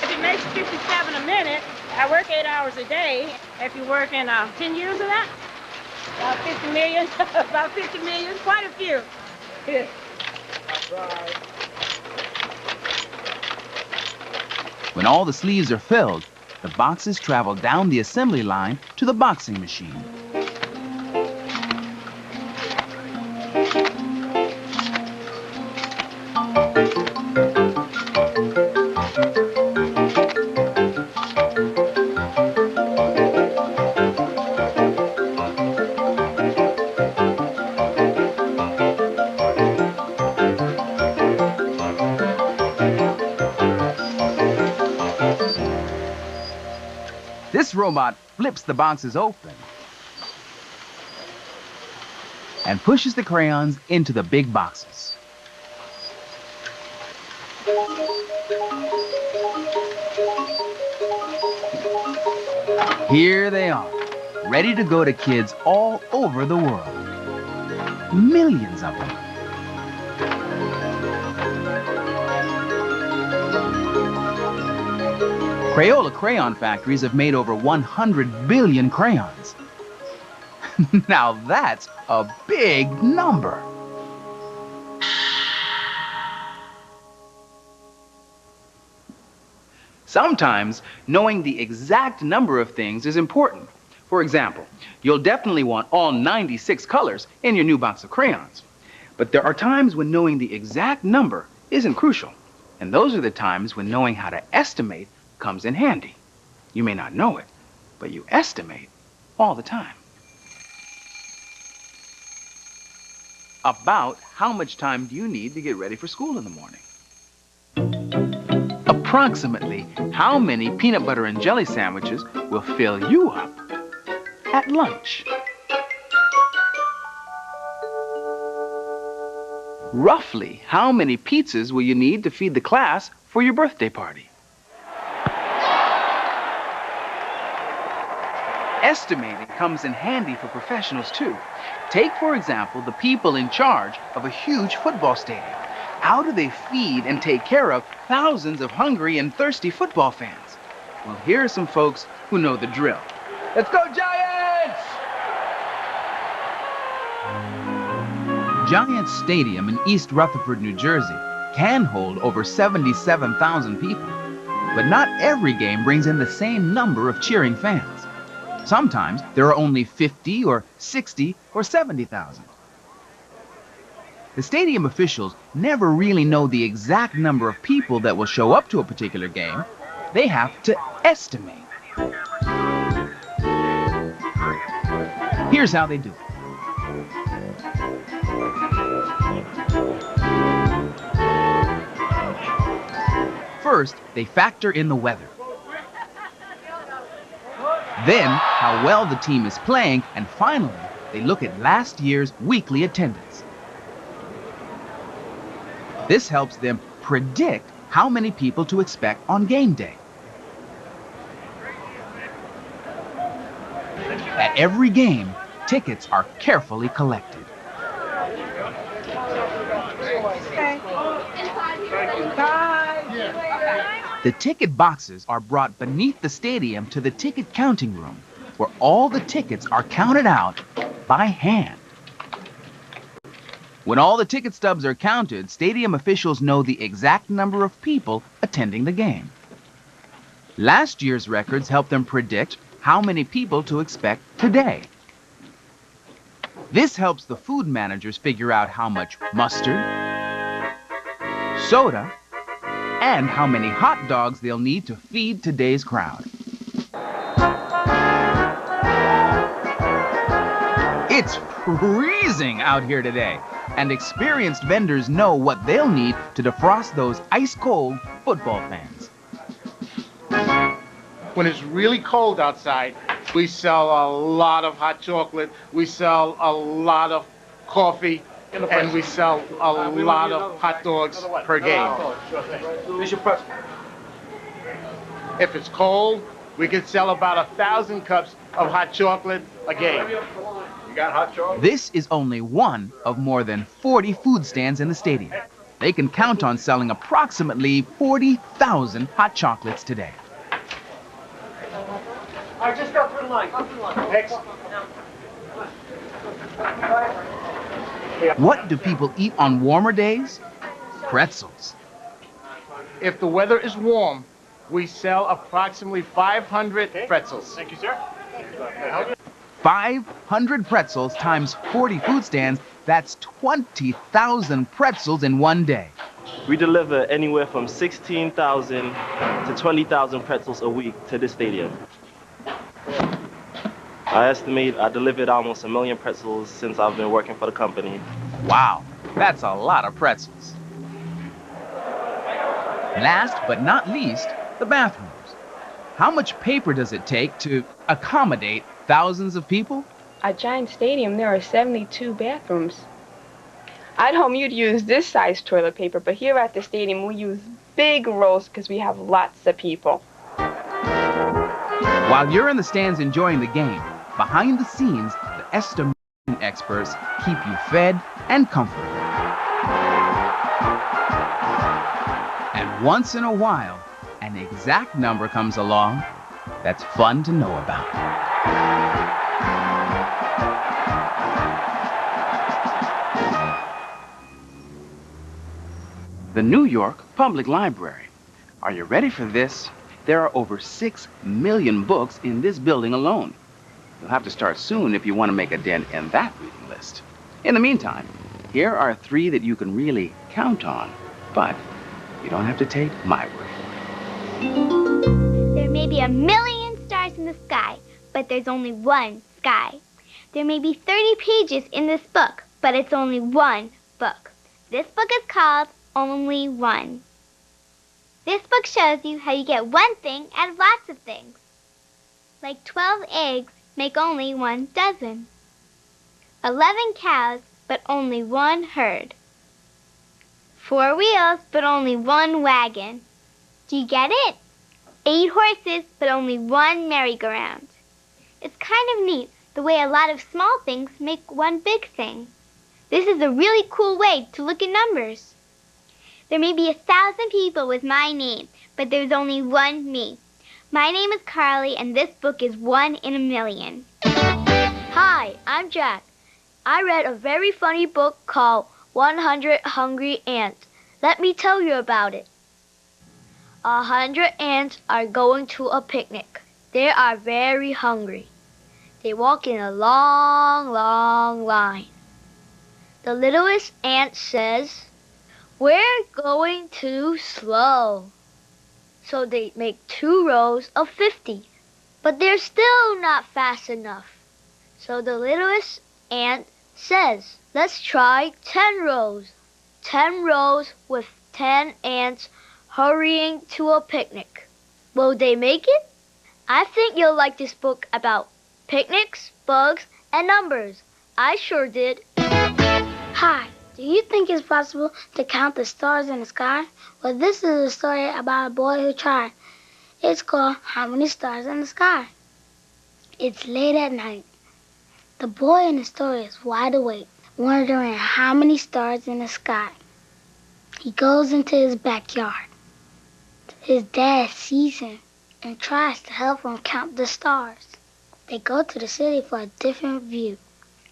If it makes 57 a minute, I work 8 hours a day. If you work in 10 years of that, about 50 million, about 50 million, quite a few. When all the sleeves are filled, the boxes travel down the assembly line to the boxing machine. This robot flips the boxes open and pushes the crayons into the big boxes. Here they are, ready to go to kids all over the world. Millions of them. Crayola crayon factories have made over 100 billion crayons. Now that's a big number. Sometimes knowing the exact number of things is important. For example, you'll definitely want all 96 colors in your new box of crayons. But there are times when knowing the exact number isn't crucial. And those are the times when knowing how to estimate comes in handy. You may not know it, but you estimate all the time. About how much time do you need to get ready for school in the morning? Approximately how many peanut butter and jelly sandwiches will fill you up at lunch? Roughly how many pizzas will you need to feed the class for your birthday party? Estimating comes in handy for professionals too. Take, for example, the people in charge of a huge football stadium. How do they feed and take care of thousands of hungry and thirsty football fans? Well, here are some folks who know the drill. Let's go, Giants! Giants Stadium in East Rutherford, New Jersey can hold over 77,000 people. But not every game brings in the same number of cheering fans. Sometimes there are only 50 or 60 or 70,000. The stadium officials never really know the exact number of people that will show up to a particular game. They have to estimate. Here's how they do it. First, they factor in the weather. Then, how well the team is playing, and finally, they look at last year's weekly attendance. This helps them predict how many people to expect on game day. At every game, tickets are carefully collected. The ticket boxes are brought beneath the stadium to the ticket counting room, where all the tickets are counted out by hand. When all the ticket stubs are counted, stadium officials know the exact number of people attending the game. Last year's records help them predict how many people to expect today. This helps the food managers figure out how much mustard, soda, and how many hot dogs they'll need to feed today's crowd. It's freezing out here today, and experienced vendors know what they'll need to defrost those ice-cold football fans. When it's really cold outside, we sell a lot of hot chocolate, we sell a lot of coffee, and we sell a lot of hot dogs per game. If it's cold, we can sell about 1,000 cups of hot chocolate a game. You got hot chocolate? This is only one of more than 40 food stands in the stadium. They can count on selling approximately 40,000 hot chocolates today. All right, just go through the line. Go through the line. Next. What do people eat on warmer days? Pretzels. If the weather is warm, We sell approximately 500 pretzels. Thank you, sir. 500 pretzels times 40 food stands, that's 20,000 pretzels in one day. We deliver anywhere from 16,000 to 20,000 pretzels a week to this stadium. I estimate I delivered almost 1 million pretzels since I've been working for the company. Wow, that's a lot of pretzels. Last but not least, the bathrooms. How much paper does it take to accommodate thousands of people? At Giant Stadium, there are 72 bathrooms. At home, you'd use this size toilet paper, but here at the stadium, we use big rolls because we have lots of people. While you're in the stands enjoying the game, behind the scenes, the estimation experts keep you fed and comforted. And once in a while, an exact number comes along that's fun to know about. The New York Public Library. Are you ready for this? There are over 6 million books in this building alone. You'll have to start soon if you want to make a dent in that reading list. In the meantime, here are 3 that you can really count on, but you don't have to take my word for it. There may be 1 million stars in the sky, but there's only one sky. There may be 30 pages in this book, but it's only one book. This book is called Only One. This book shows you how you get one thing out of lots of things. Like 12 eggs make only 1 dozen. 11 cows, but only 1 herd. 4 wheels, but only 1 wagon. Do you get it? 8 horses, but only 1 merry-go-round. It's kind of neat the way a lot of small things make one big thing. This is a really cool way to look at numbers. There may be 1,000 people with my name, but there's only one me. My name is Carly, and this book is 1 in a million. Hi, I'm Jack. I read a very funny book called 100 Hungry Ants. Let me tell you about it. 100 ants are going to a picnic. They are very hungry. They walk in a long, long line. The littlest ant says, "We're going too slow." So they make 2 rows of 50. But they're still not fast enough. So the littlest ant says, "Let's try 10 rows." 10 rows with 10 ants hurrying to a picnic. Will they make it? I think you'll like this book about picnics, bugs, and numbers. I sure did. Hi, do you think it's possible to count the stars in the sky? Well, this is a story about a boy who tried. It's called How Many Stars in the Sky? It's late at night. The boy in the story is wide awake, wondering how many stars in the sky. He goes into his backyard. His dad sees him and tries to help him count the stars. They go to the city for a different view.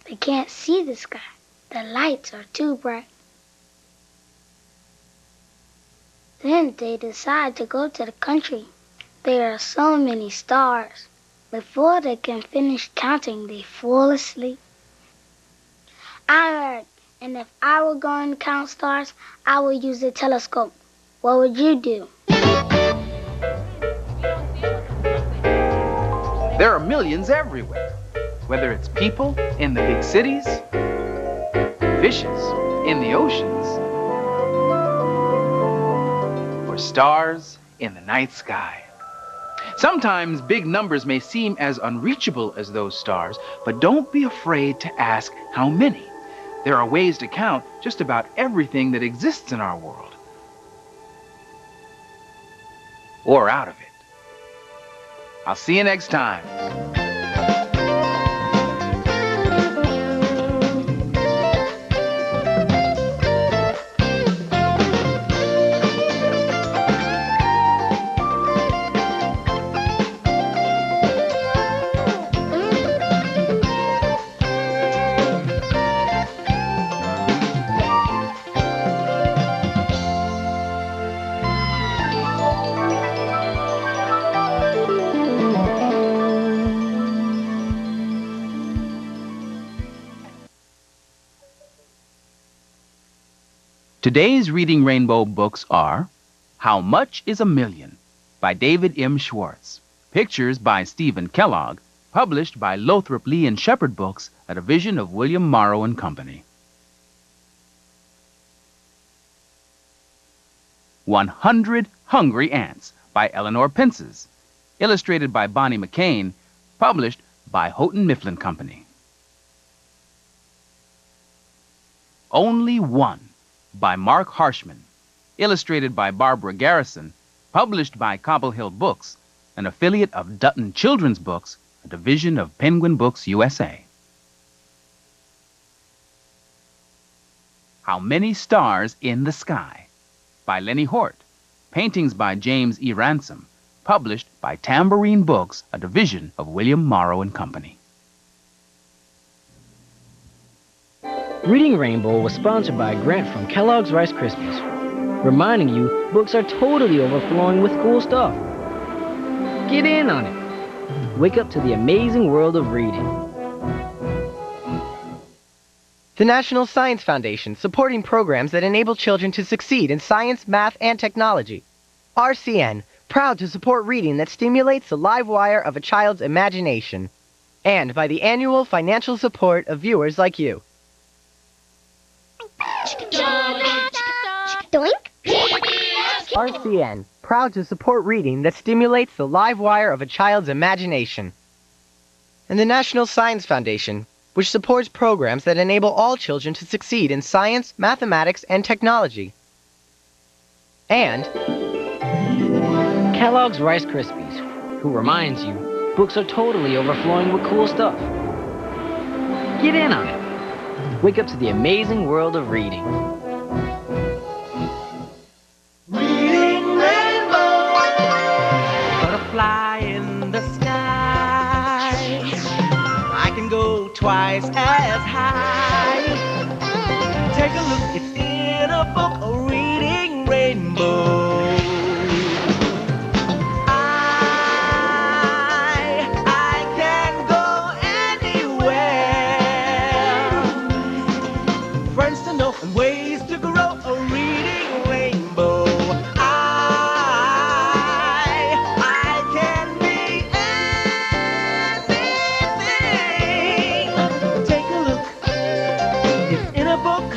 They can't see the sky. The lights are too bright. Then they decide to go to the country. There are so many stars. Before they can finish counting, they fall asleep. I'm Eric, and if I were going to count stars, I would use a telescope. What would you do? There are millions everywhere, whether it's people in the big cities, fishes in the oceans, or stars in the night sky. Sometimes big numbers may seem as unreachable as those stars, but don't be afraid to ask how many. There are ways to count just about everything that exists in our world. Or out of it. I'll see you next time. Today's Reading Rainbow books are How Much is a Million by David M. Schwartz. Pictures by Stephen Kellogg, published by Lothrop Lee and Shepherd Books, a division of William Morrow and Company. 100 Hungry Ants by Eleanor Pences, illustrated by Bonnie McCain, published by Houghton Mifflin Company. Only One by Mark Harshman, illustrated by Barbara Garrison, published by Cobble Hill Books, an affiliate of Dutton Children's Books, a division of Penguin Books USA. How Many Stars in the Sky by Lenny Hort, paintings by James E. Ransom, published by Tambourine Books, a division of William Morrow and Company. Reading Rainbow was sponsored by a grant from Kellogg's Rice Krispies, reminding you books are totally overflowing with cool stuff. Get in on it. Wake up to the amazing world of reading. The National Science Foundation, supporting programs that enable children to succeed in science, math, and technology. RCN, proud to support reading that stimulates the live wire of a child's imagination. And by the annual financial support of viewers like you. Doink. RCN, proud to support reading that stimulates the live wire of a child's imagination. And the National Science Foundation, which supports programs that enable all children to succeed in science, mathematics, and technology. And Kellogg's Rice Krispies, who reminds you books are totally overflowing with cool stuff. Get in on it. Wake up to the amazing world of reading. Reading Rainbow. Butterfly in the sky. I can go twice as high. Take a look, it's in a book, a reading rainbow. I can go anywhere. Friends to know and ways to grow, a reading rainbow. I can be anything. Take a look, it's in a book,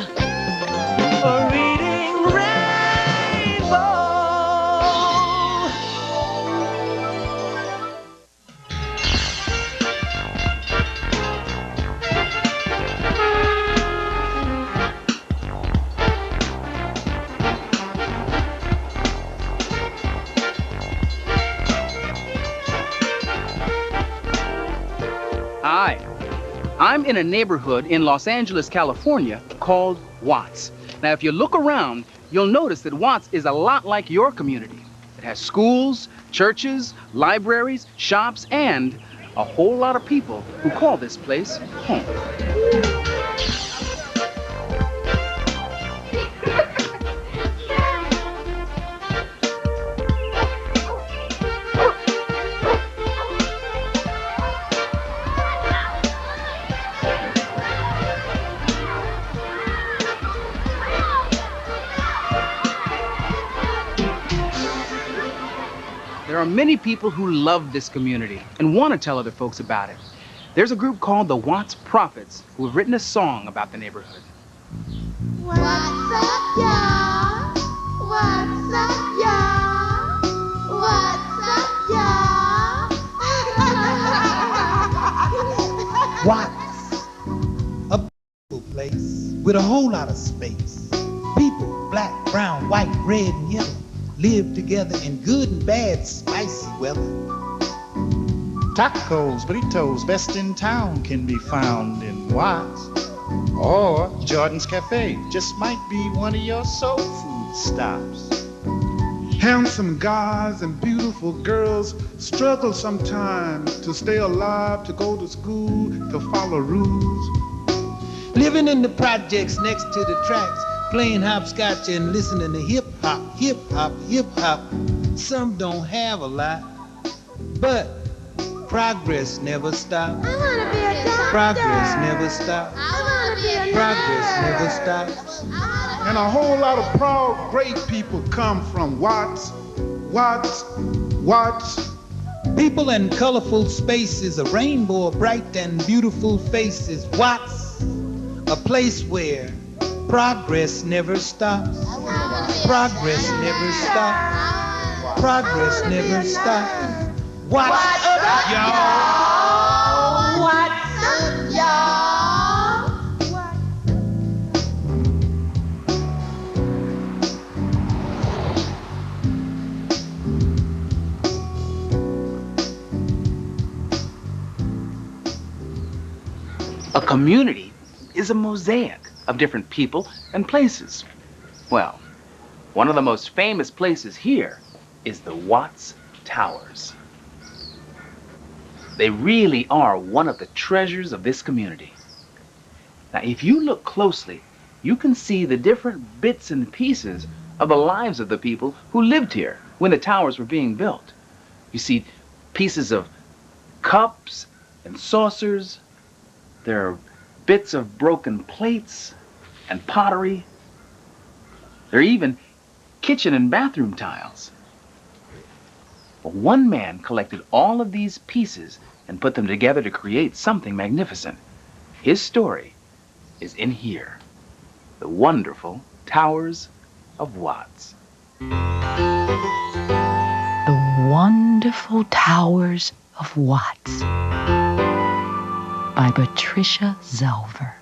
a reading rainbow. Hi, I'm in a neighborhood in Los Angeles, California called Watts. Now, if you look around, you'll notice that Watts is a lot like your community. It has schools, churches, libraries, shops, and a whole lot of people who call this place home. There are many people who love this community and want to tell other folks about it. There's a group called the Watts Prophets who have written a song about the neighborhood. What's up, y'all? What's up, y'all? What's up, y'all? Watts, a beautiful place with a whole lot of space. People, black, brown, white, red, and yellow, live together in good and bad, spicy weather. Tacos, burritos, best in town can be found in Watts. Or Jordan's Cafe just might be one of your soul food stops. Handsome guys and beautiful girls struggle sometimes to stay alive, to go to school, to follow rules. Living in the projects next to the tracks, playing hopscotch and listening to hip-hop, hip-hop, hip-hop. Some don't have a lot, but progress never stops. I wanna be a doctor. Progress never stops. I wanna be a Progress nurse. never stops. I wanna And a whole lot of proud, great people come from Watts. People in colorful spaces, a rainbow of bright and beautiful faces. Watts, a place where progress never stops. Progress never stops. Progress never stops. What's up, y'all? What's up, y'all? A community is a mosaic of different people and places. Well, one of the most famous places here is the Watts Towers. They really are one of the treasures of this community. Now, if you look closely, you can see the different bits and pieces of the lives of the people who lived here when the towers were being built. You see pieces of cups and saucers. There are bits of broken plates and pottery. There are even kitchen and bathroom tiles. Well, one man collected all of these pieces and put them together to create something magnificent. His story is in here, the wonderful Towers of Watts. The Wonderful Towers of Watts by Patricia Zelver.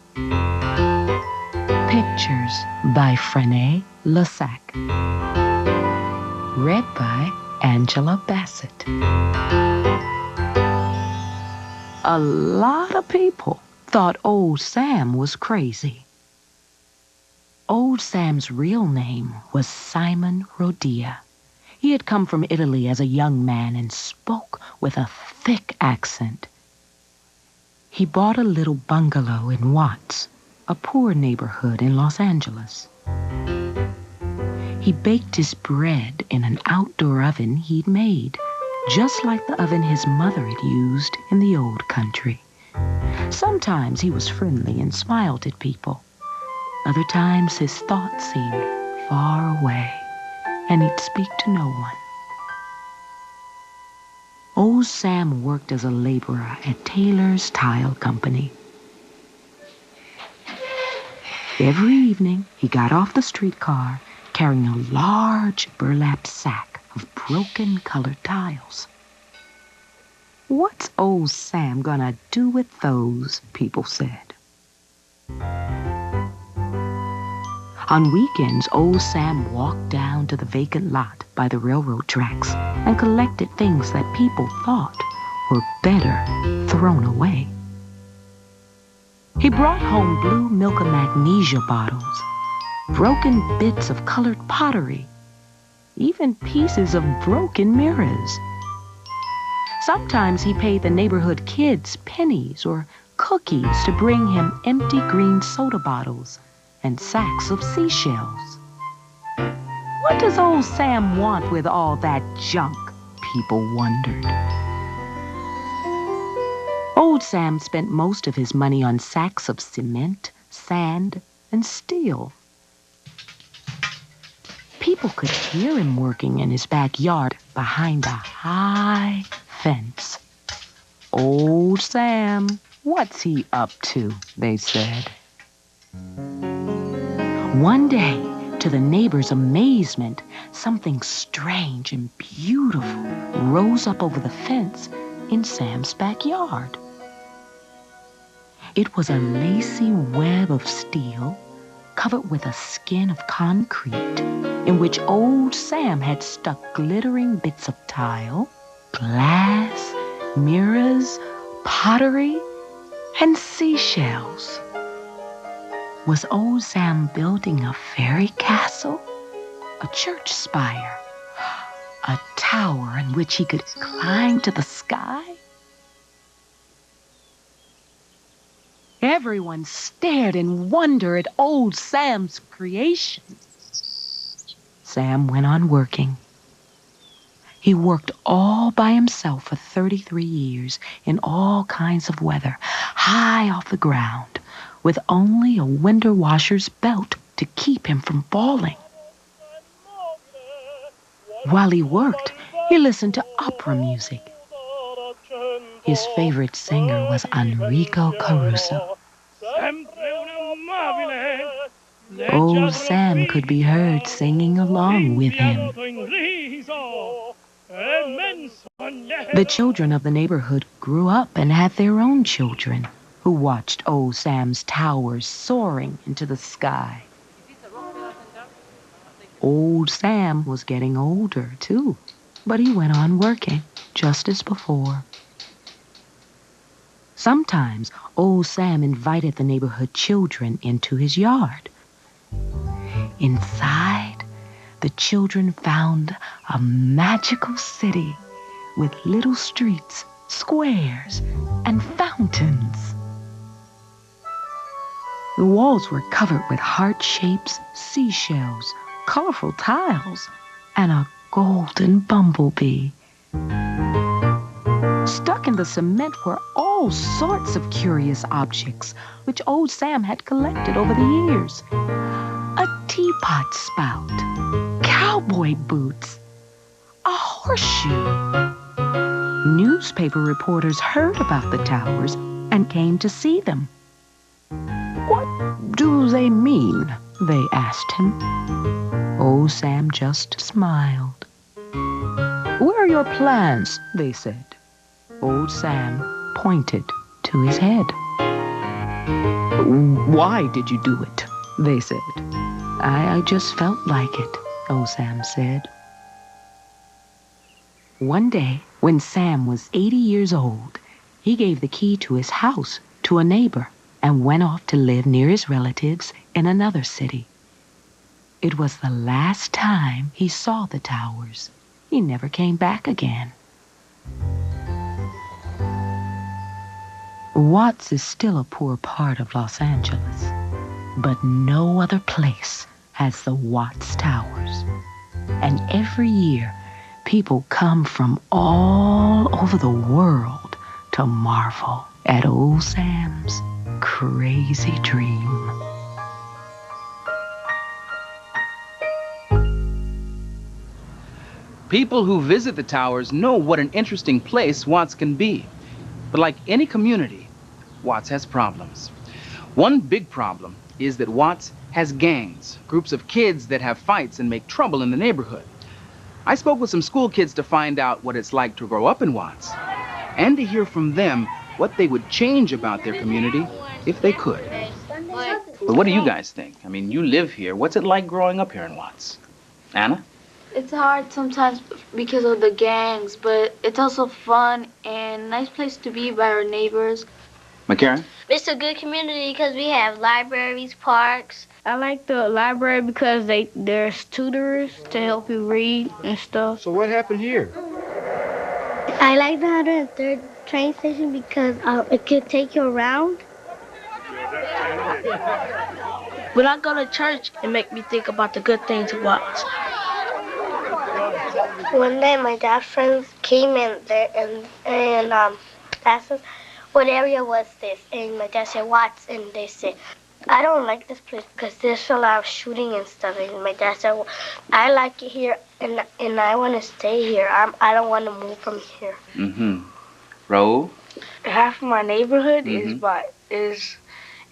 Pictures by Frené Lassac. Read by Angela Bassett. A lot of people thought Old Sam was crazy. Old Sam's real name was Simon Rodia. He had come from Italy as a young man and spoke with a thick accent. He bought a little bungalow in Watts, a poor neighborhood in Los Angeles. He baked his bread in an outdoor oven he'd made, just like the oven his mother had used in the old country. Sometimes he was friendly and smiled at people. Other times his thoughts seemed far away, and he'd speak to no one. Old Sam worked as a laborer at Taylor's Tile Company. Every evening, he got off the streetcar carrying a large burlap sack of broken colored tiles. What's old Sam gonna do with those? People said. On weekends, old Sam walked down to the vacant lot by the railroad tracks and collected things that people thought were better thrown away. He brought home blue milk and magnesia bottles, broken bits of colored pottery, even pieces of broken mirrors. Sometimes he paid the neighborhood kids pennies or cookies to bring him empty green soda bottles and sacks of seashells. What does old Sam want with all that junk? People wondered. Old Sam spent most of his money on sacks of cement, sand, and steel. People could hear him working in his backyard behind a high fence. Old Sam, what's he up to? They said. One day, to the neighbors' amazement, something strange and beautiful rose up over the fence in Sam's backyard. It was a lacy web of steel covered with a skin of concrete in which old Sam had stuck glittering bits of tile, glass, mirrors, pottery, and seashells. Was old Sam building a fairy castle, a church spire, a tower in which he could climb to the sky? Everyone stared in wonder at old Sam's creation. Sam went on working. He worked all by himself for 33 years in all kinds of weather, high off the ground, with only a window washer's belt to keep him from falling. While he worked, he listened to opera music. His favorite singer was Enrico Caruso. Old Sam could be heard singing along with him. The children of the neighborhood grew up and had their own children who watched old Sam's towers soaring into the sky. Old Sam was getting older, too, but he went on working just as before. Sometimes old Sam invited the neighborhood children into his yard. Inside, the children found a magical city with little streets, squares, and fountains. The walls were covered with heart shapes, seashells, colorful tiles, and a golden bumblebee. Stuck in the cement were all sorts of curious objects which old Sam had collected over the years. A teapot spout, cowboy boots, a horseshoe. Newspaper reporters heard about the towers and came to see them. "What do they mean?" they asked him. Old Sam just smiled. "Where are your plans?" they said. Old Sam pointed to his head. "Why did you do it?" they said. I just felt like it," old Sam said. One day, when Sam was 80 years old, he gave the key to his house to a neighbor and went off to live near his relatives in another city. It was the last time he saw the towers. He never came back again. Watts is still a poor part of Los Angeles, but no other place has the Watts Towers. And every year, people come from all over the world to marvel at old Sam's crazy dream. People who visit the towers know what an interesting place Watts can be. But like any community, Watts has problems. One big problem is that Watts has gangs, groups of kids that have fights and make trouble in the neighborhood. I spoke with some school kids to find out what it's like to grow up in Watts and to hear from them what they would change about their community if they could. But what do you guys think? I mean, you live here. What's it like growing up here in Watts? Anna? It's hard sometimes because of the gangs, but it's also fun and a nice place to be by our neighbors. McCarran? It's a good community because we have libraries, parks. I like the library because there's tutors to help you read and stuff. So what happened here? I like the 103rd train station because it could take you around. When I go to church, it makes me think about the good things of Watts. One day my dad's friends came in there and asked us what area was this, and my dad said Watts, and they said, I don't like this place because there's a lot of shooting and stuff. And my dad said, well, I like it here and I want to stay here. I don't want to move from here. Mm-hmm. Raul? Half of my neighborhood is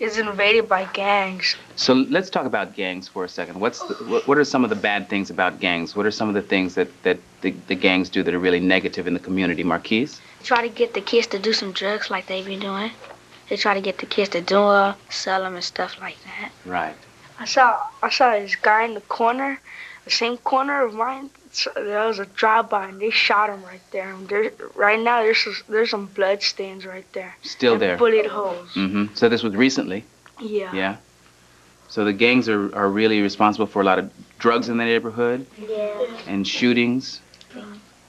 invaded by gangs. So let's talk about gangs for a second. What are some of the bad things about gangs? What are some of the things that the gangs do that are really negative in the community? Marquise? Try to get the kids to do some drugs like they be doing. They try to get the kids to do them, sell them and stuff like that. Right. I saw this guy in the corner, the same corner of mine. There was a drive-by and they shot him right there. And right now there's some blood stains right there. Still and there. Bullet holes. Mm-hmm. So this was recently? Yeah. Yeah. So the gangs are really responsible for a lot of drugs in the neighborhood? Yeah. And shootings?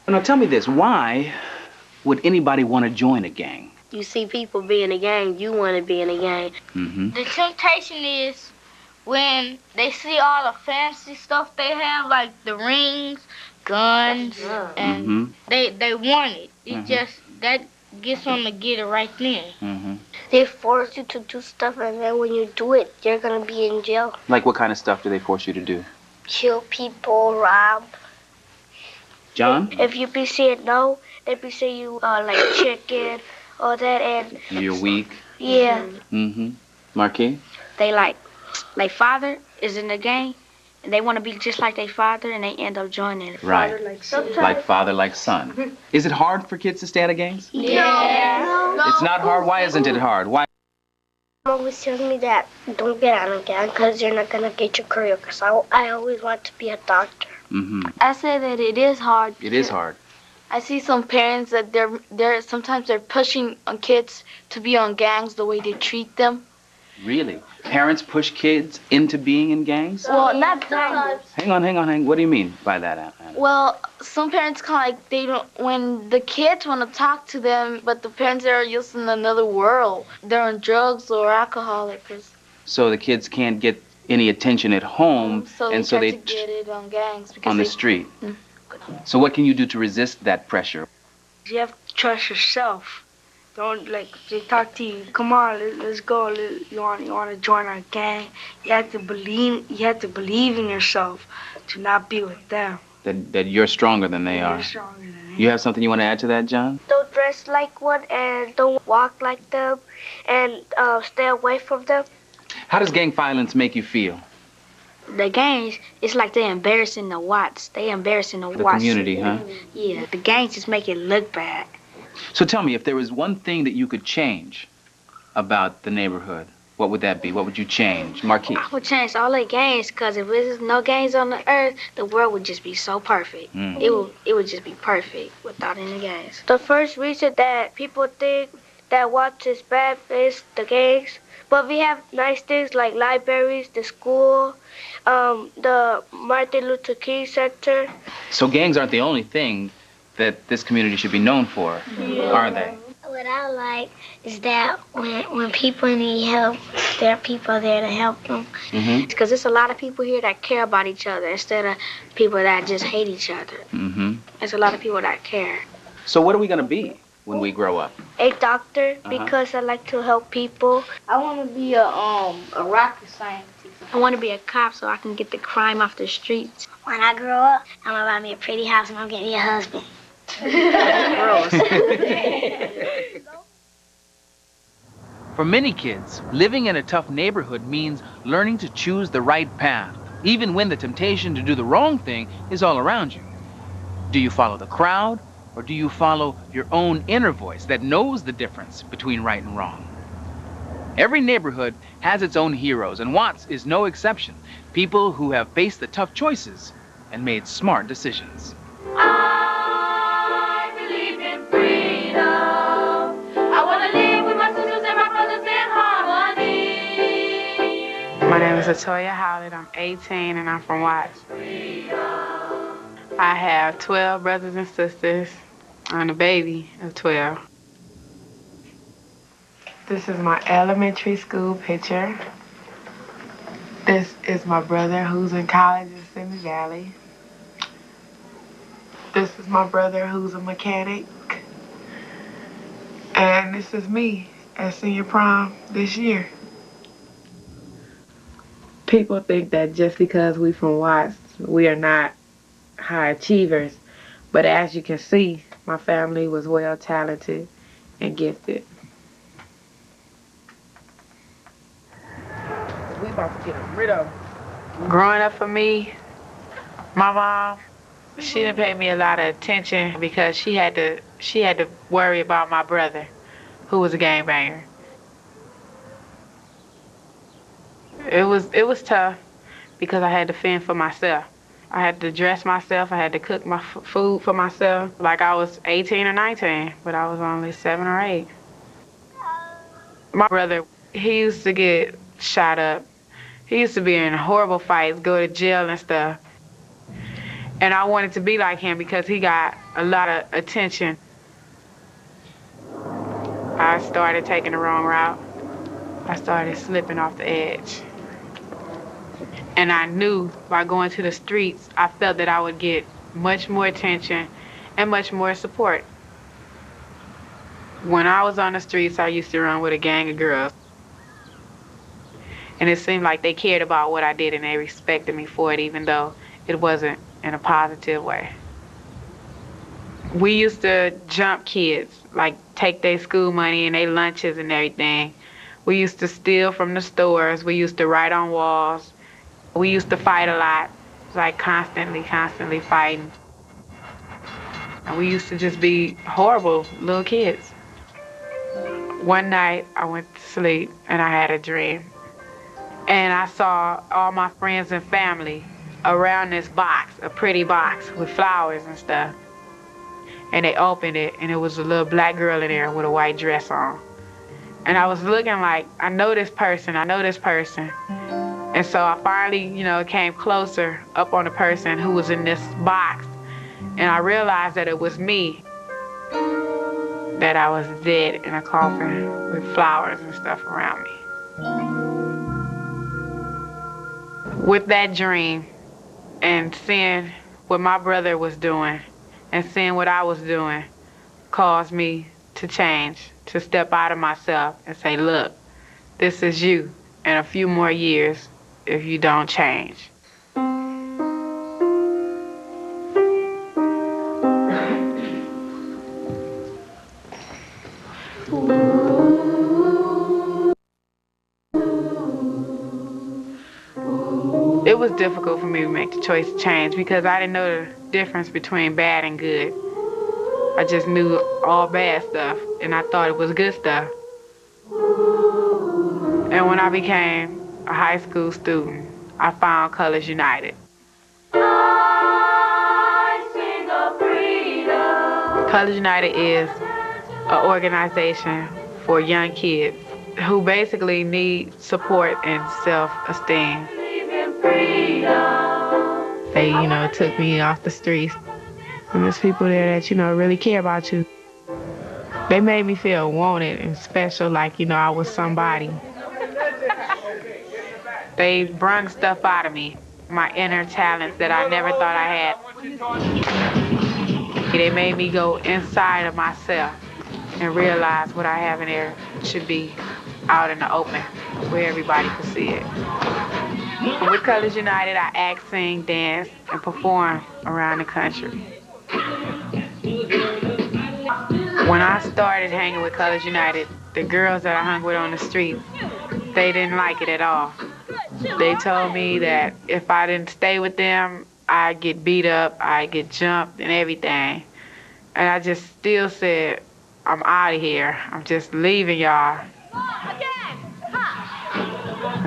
Now tell me this, why would anybody want to join a gang? You see people be in a gang, you want to be in a gang. Mm-hmm. The temptation is when they see all the fancy stuff they have, like the rings, guns, and they want it. It just, get something to get it right then. Mm-hmm. They force you to do stuff, and then when you do it, you're gonna be in jail. Like what kind of stuff do they force you to do? Kill people, rob. John? If you be saying no, they be saying you like chicken, all that, and You're weak. yeah, Mm-hmm. Marquis? They like father is in the gang, and they want to be just like their father, and they end up joining it. Right. Sometimes. Like father, like son. Is it hard for kids to stay out of gangs? yeah. It's not hard. Why isn't it hard? Why? Mom always tells me that don't get out of gang because you're not gonna get your career. Because I always want to be a doctor. Mm-hmm. I say that it is hard. It is hard. I see some parents that sometimes they're pushing on kids to be on gangs the way they treat them. Really? Parents push kids into being in gangs? Well, not sometimes. Hang on. What do you mean by that, Anna? Well, some parents kind of like they don't when the kids want to talk to them, but the parents are used in another world. They're on drugs or alcoholics. So the kids can't get any attention at home, So and they so try they to get it on gangs because on the they- street. Mm. So what can you do to resist that pressure? You have to trust yourself. Don't like they talk to you. Come on, let's go. You want to join our gang? You have to believe. You have to believe in yourself to not be with them. That you're stronger than they are. You're stronger than them. You have something you want to add to that, John? Don't dress like one and don't walk like them, and stay away from them. How does gang violence make you feel? The gangs, it's like they're embarrassing the Watts. They embarrassing the The Watts. community, huh? Yeah, the gangs just make it look bad. So tell me, if there was one thing that you could change about the neighborhood, what would that be? What would you change? Marquis? I would change all the gangs, because if there's no gangs on the earth, the world would just be so perfect. Mm. It would just be perfect without any gangs. The first reason that people think that Watts is bad is the gangs. But we have nice things like libraries, the school, the Martin Luther King Center. So gangs aren't the only thing that this community should be known for, are they? What I like is that when people need help, there are people there to help them. Mm-hmm. Because there's a lot of people here that care about each other instead of people that just hate each other. Mm-hmm. There's a lot of people that care. So what are we going to be when we grow up? A doctor, because I like to help people. I want to be a rocket scientist. I want to be a cop so I can get the crime off the streets. When I grow up, I'm gonna buy me a pretty house and I'm getting me a husband. For many kids, living in a tough neighborhood means learning to choose the right path, even when the temptation to do the wrong thing is all around you. Do you follow the crowd, or do you follow your own inner voice that knows the difference between right and wrong? Every neighborhood has its own heroes, and Watts is no exception. People who have faced the tough choices and made smart decisions. I believe in freedom. I want to live with my sisters and my brothers in harmony. My name is Latoya Howlett. I'm 18 and I'm from Watts. I have 12 brothers and sisters. I'm a baby of 12. This is my elementary school picture. This is my brother who's in college in Simi Valley. This is my brother who's a mechanic. And this is me at senior prom this year. People think that just because we from Watts, we are not high achievers. But as you can see, my family was well talented and gifted. We about to get rid of them. Growing up for me, my mom, she didn't pay me a lot of attention because she had to worry about my brother, who was a gangbanger. It was tough because I had to fend for myself. I had to dress myself. I had to cook my food for myself. Like I was 18 or 19, but I was only 7 or 8. My brother, he used to get shot up. He used to be in horrible fights, go to jail and stuff. And I wanted to be like him because he got a lot of attention. I started taking the wrong route. I started slipping off the edge. And I knew by going to the streets, I felt that I would get much more attention and much more support. When I was on the streets, I used to run with a gang of girls. And it seemed like they cared about what I did and they respected me for it, even though it wasn't in a positive way. We used to jump kids, like take their school money and their lunches and everything. We used to steal from the stores. We used to write on walls. We used to fight a lot, like constantly fighting. And we used to just be horrible little kids. One night I went to sleep and I had a dream. And I saw all my friends and family around this box, a pretty box with flowers and stuff. And they opened it and it was a little black girl in there with a white dress on. And I was looking like, I know this person. And so I finally, came closer up on the person who was in this box. And I realized that it was me, that I was dead in a coffin with flowers and stuff around me. With that dream and seeing what my brother was doing and seeing what I was doing caused me to change, to step out of myself and say, look, this is you in a few more years if you don't change. It was difficult for me to make the choice to change because I didn't know the difference between bad and good. I just knew all bad stuff and I thought it was good stuff. And when I became a high school student, I found Colors United. Colors United is an organization for young kids who basically need support and self-esteem. They, took me off the streets. And there's people there that, really care about you. They made me feel wanted and special, like, I was somebody. They brung stuff out of me, my inner talents that I never thought I had. They made me go inside of myself and realize what I have in there should be out in the open where everybody can see it. With Colors United, I act, sing, dance, and perform around the country. When I started hanging with Colors United, the girls that I hung with on the street, they didn't like it at all. They told me that if I didn't stay with them, I'd get beat up, I'd get jumped and everything. And I just still said, I'm out of here. I'm just leaving y'all.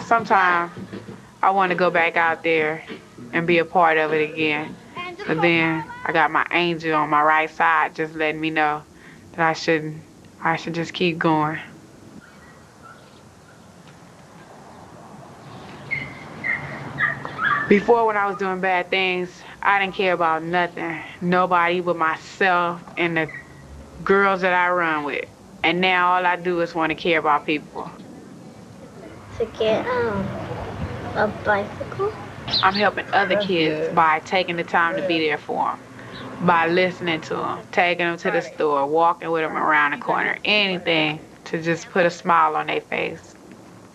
Sometimes I want to go back out there and be a part of it again. But then I got my angel on my right side just letting me know that I should just keep going. Before, when I was doing bad things, I didn't care about nothing, nobody but myself and the girls that I run with. And now all I do is want to care about people. To get a bicycle? I'm helping other kids by taking the time to be there for them, by listening to them, taking them to the store, walking with them around the corner, anything to just put a smile on their face.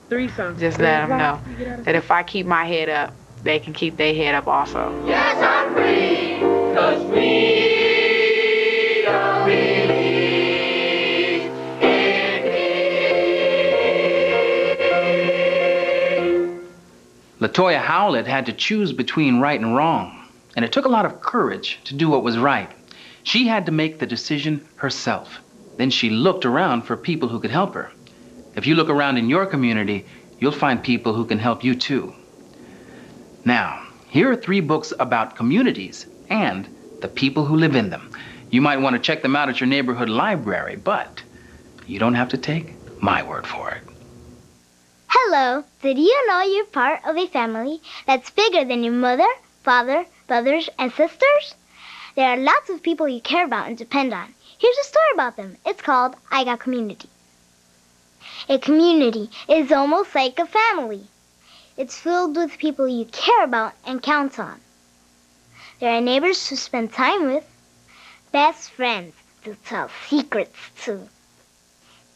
Just let them know that if I keep my head up, they can keep their head up also. Yes, I'm free, 'cause freedom believes in me. LaToya Howlett had to choose between right and wrong, and it took a lot of courage to do what was right. She had to make the decision herself. Then she looked around for people who could help her. If you look around in your community, you'll find people who can help you too. Now, here are 3 books about communities and the people who live in them. You might want to check them out at your neighborhood library, but you don't have to take my word for it. Hello, did you know you're part of a family that's bigger than your mother, father, brothers, and sisters? There are lots of people you care about and depend on. Here's a story about them. It's called I Got Community. A community is almost like a family. It's filled with people you care about and count on. There are neighbors to spend time with, best friends to tell secrets to,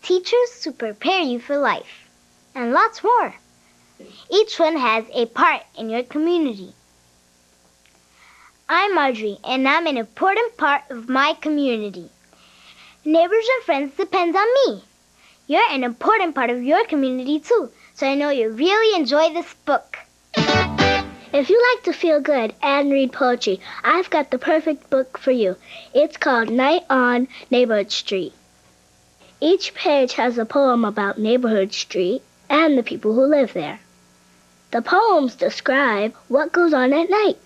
teachers to prepare you for life, and lots more. Each one has a part in your community. I'm Marjorie, and I'm an important part of my community. Neighbors and friends depend on me. You're an important part of your community too, so I know you'll really enjoy this book. If you like to feel good and read poetry, I've got the perfect book for you. It's called Night on Neighborhood Street. Each page has a poem about Neighborhood Street and the people who live there. The poems describe what goes on at night.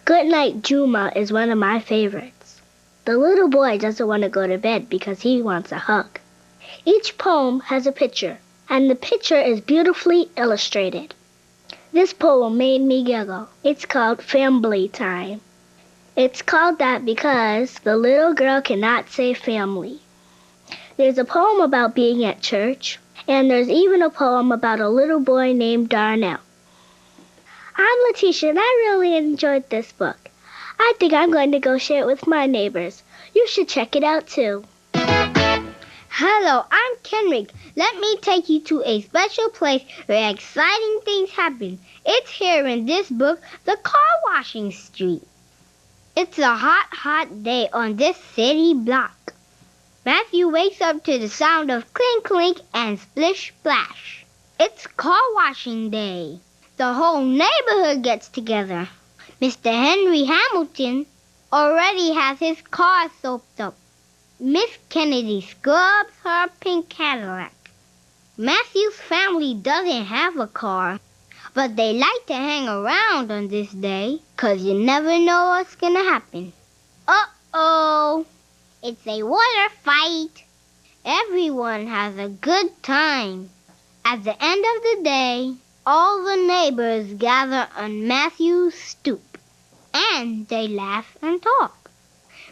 Goodnight Juma is one of my favorites. The little boy doesn't want to go to bed because he wants a hug. Each poem has a picture, and the picture is beautifully illustrated. This poem made me giggle. It's called Family Time. It's called that because the little girl cannot say family. There's a poem about being at church, and there's even a poem about a little boy named Darnell. I'm Letitia, and I really enjoyed this book. I think I'm going to go share it with my neighbors. You should check it out too. Hello, I'm Kenrick. Let me take you to a special place where exciting things happen. It's here in this book, the car washing street. It's a hot, hot day on this city block. Matthew wakes up to the sound of clink, clink, and splish, splash. It's car washing day. The whole neighborhood gets together. Mr. Henry Hamilton already has his car soaped up. Miss Kennedy scrubs her pink Cadillac. Matthew's family doesn't have a car, but they like to hang around on this day, 'cause you never know what's gonna happen. Uh-oh! It's a water fight. Everyone has a good time. At the end of the day, all the neighbors gather on Matthew's stoop, and they laugh and talk.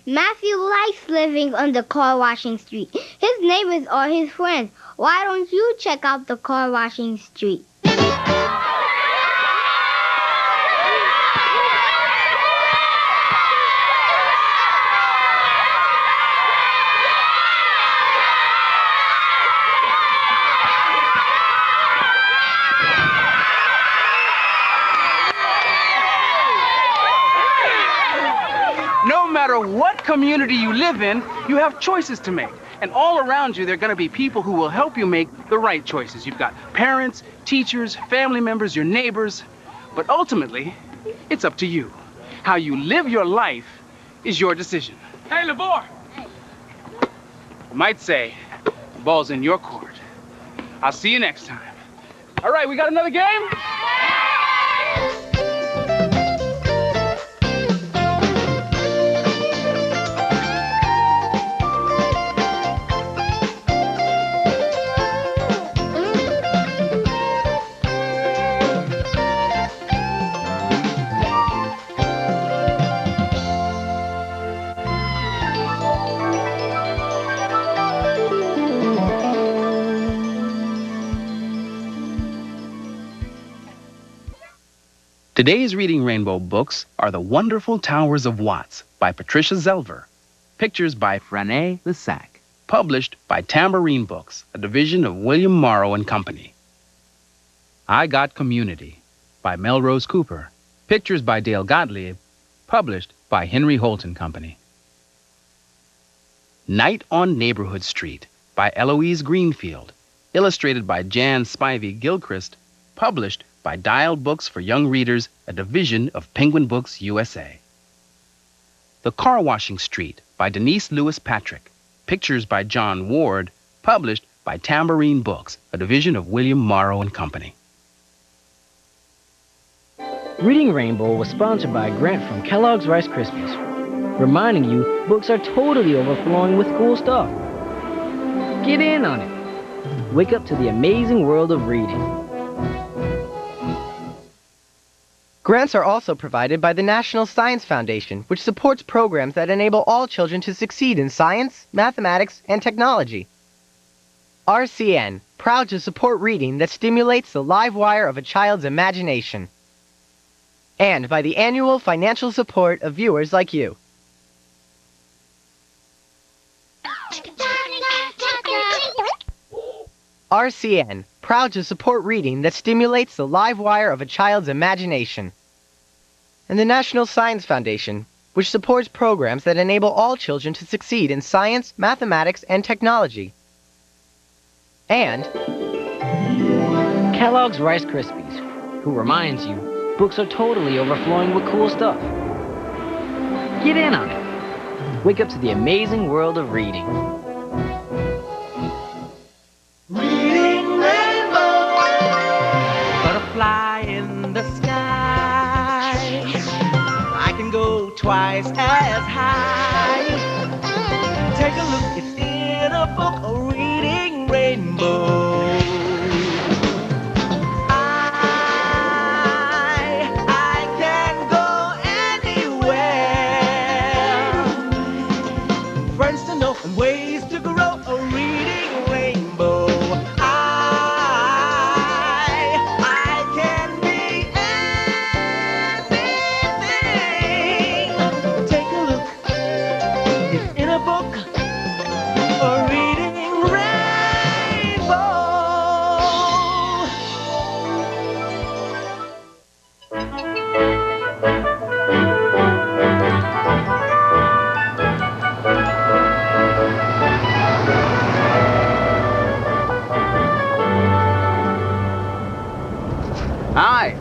Matthew likes living on the car washing street. His neighbors are his friends. Why don't you check out the car washing street? No matter what community you live in, you have choices to make. And all around you, there are going to be people who will help you make the right choices. You've got parents, teachers, family members, your neighbors. But ultimately, it's up to you. How you live your life is your decision. Hey, LeVar! You might say, the ball's in your court. I'll see you next time. All right, we got another game? Today's Reading Rainbow books are The Wonderful Towers of Watts by Patricia Zelver. Pictures by Franée Lissac. Published by Tambourine Books, a division of William Morrow and Company. I Got Community by Melrose Cooper. Pictures by Dale Gottlieb. Published by Henry Holt and Company. Night on Neighborhood Street by Eloise Greenfield. Illustrated by Jan Spivey Gilchrist. Published by Dial Books for Young Readers, a division of Penguin Books, USA. The Car Washing Street by Denise Lewis Patrick. Pictures by John Ward. Published by Tambourine Books, a division of William Morrow and Company. Reading Rainbow was sponsored by a grant from Kellogg's Rice Krispies, reminding you books are totally overflowing with cool stuff. Get in on it. Wake up to the amazing world of reading. Grants are also provided by the National Science Foundation, which supports programs that enable all children to succeed in science, mathematics, and technology. RCN, proud to support reading that stimulates the live wire of a child's imagination. And by the annual financial support of viewers like you. RCN, proud to support reading that stimulates the live wire of a child's imagination. And the National Science Foundation, which supports programs that enable all children to succeed in science, mathematics, and technology. And Kellogg's Rice Krispies, who reminds you books are totally overflowing with cool stuff. Get in on it. Wake up to the amazing world of reading. Reading rainbow, butterfly in the sky. I can go twice as high. Take a look, it's in a book, a reading rainbow. I can go anywhere. Friends to know and ways to grow, a reading rainbow. I can be anything. Take a look, it's in a book, a reading rainbow. Hi,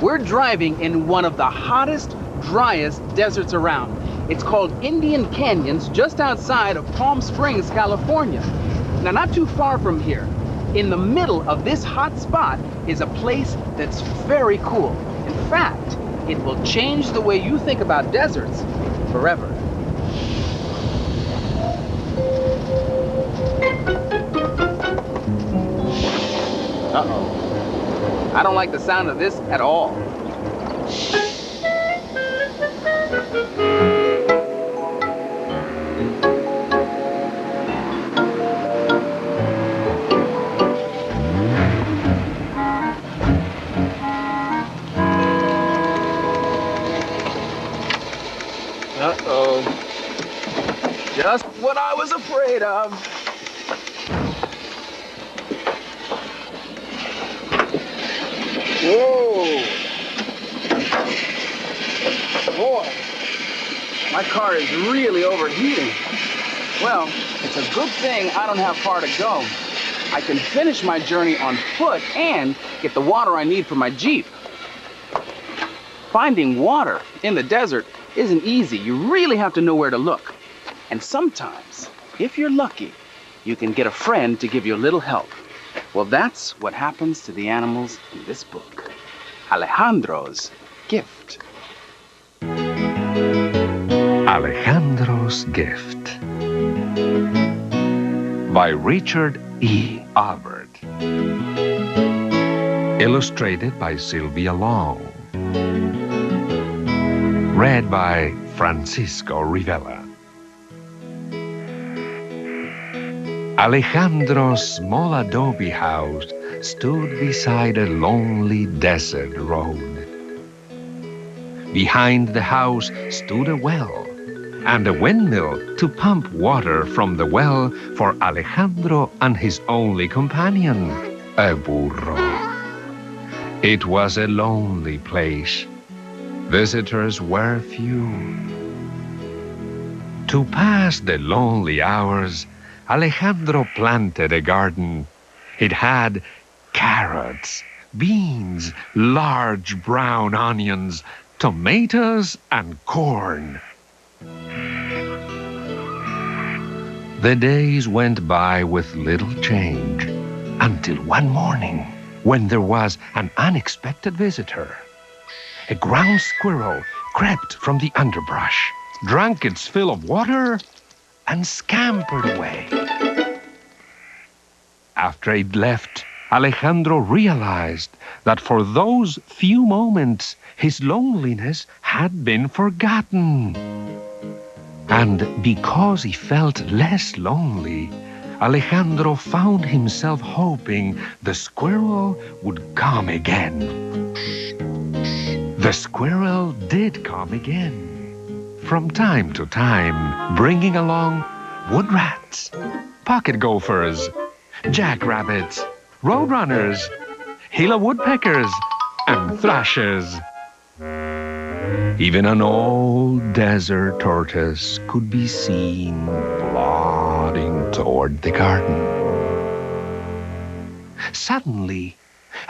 we're driving in one of the hottest, driest deserts around. It's called Indian Canyons, just outside of Palm Springs, California. Now, not too far from here, in the middle of this hot spot is a place that's very cool. In fact, it will change the way you think about deserts forever. Uh-oh. I don't like the sound of this at all. Uh-oh. Just what I was afraid of. Whoa! Boy, my car is really overheating. Well, it's a good thing I don't have far to go. I can finish my journey on foot and get the water I need for my Jeep. Finding water in the desert isn't easy. You really have to know where to look. And sometimes, if you're lucky, you can get a friend to give you a little help. Well, that's what happens to the animals in this book. Alejandro's Gift. Alejandro's Gift by Richard E. Albert. Illustrated by Sylvia Long. Read by Francisco Rivera. Alejandro's small adobe house stood beside a lonely desert road. Behind the house stood a well and a windmill to pump water from the well for Alejandro and his only companion, a burro. It was a lonely place. Visitors were few. To pass the lonely hours, Alejandro planted a garden. It had carrots, beans, large brown onions, tomatoes, and corn. The days went by with little change until one morning when there was an unexpected visitor. A ground squirrel crept from the underbrush, drank its fill of water, and scampered away. After it left, Alejandro realized that for those few moments, his loneliness had been forgotten. And because he felt less lonely, Alejandro found himself hoping the squirrel would come again. The squirrel did come again, from time to time, bringing along wood rats, pocket gophers, jackrabbits, roadrunners, Gila woodpeckers, and thrushes. Even an old desert tortoise could be seen plodding toward the garden. Suddenly,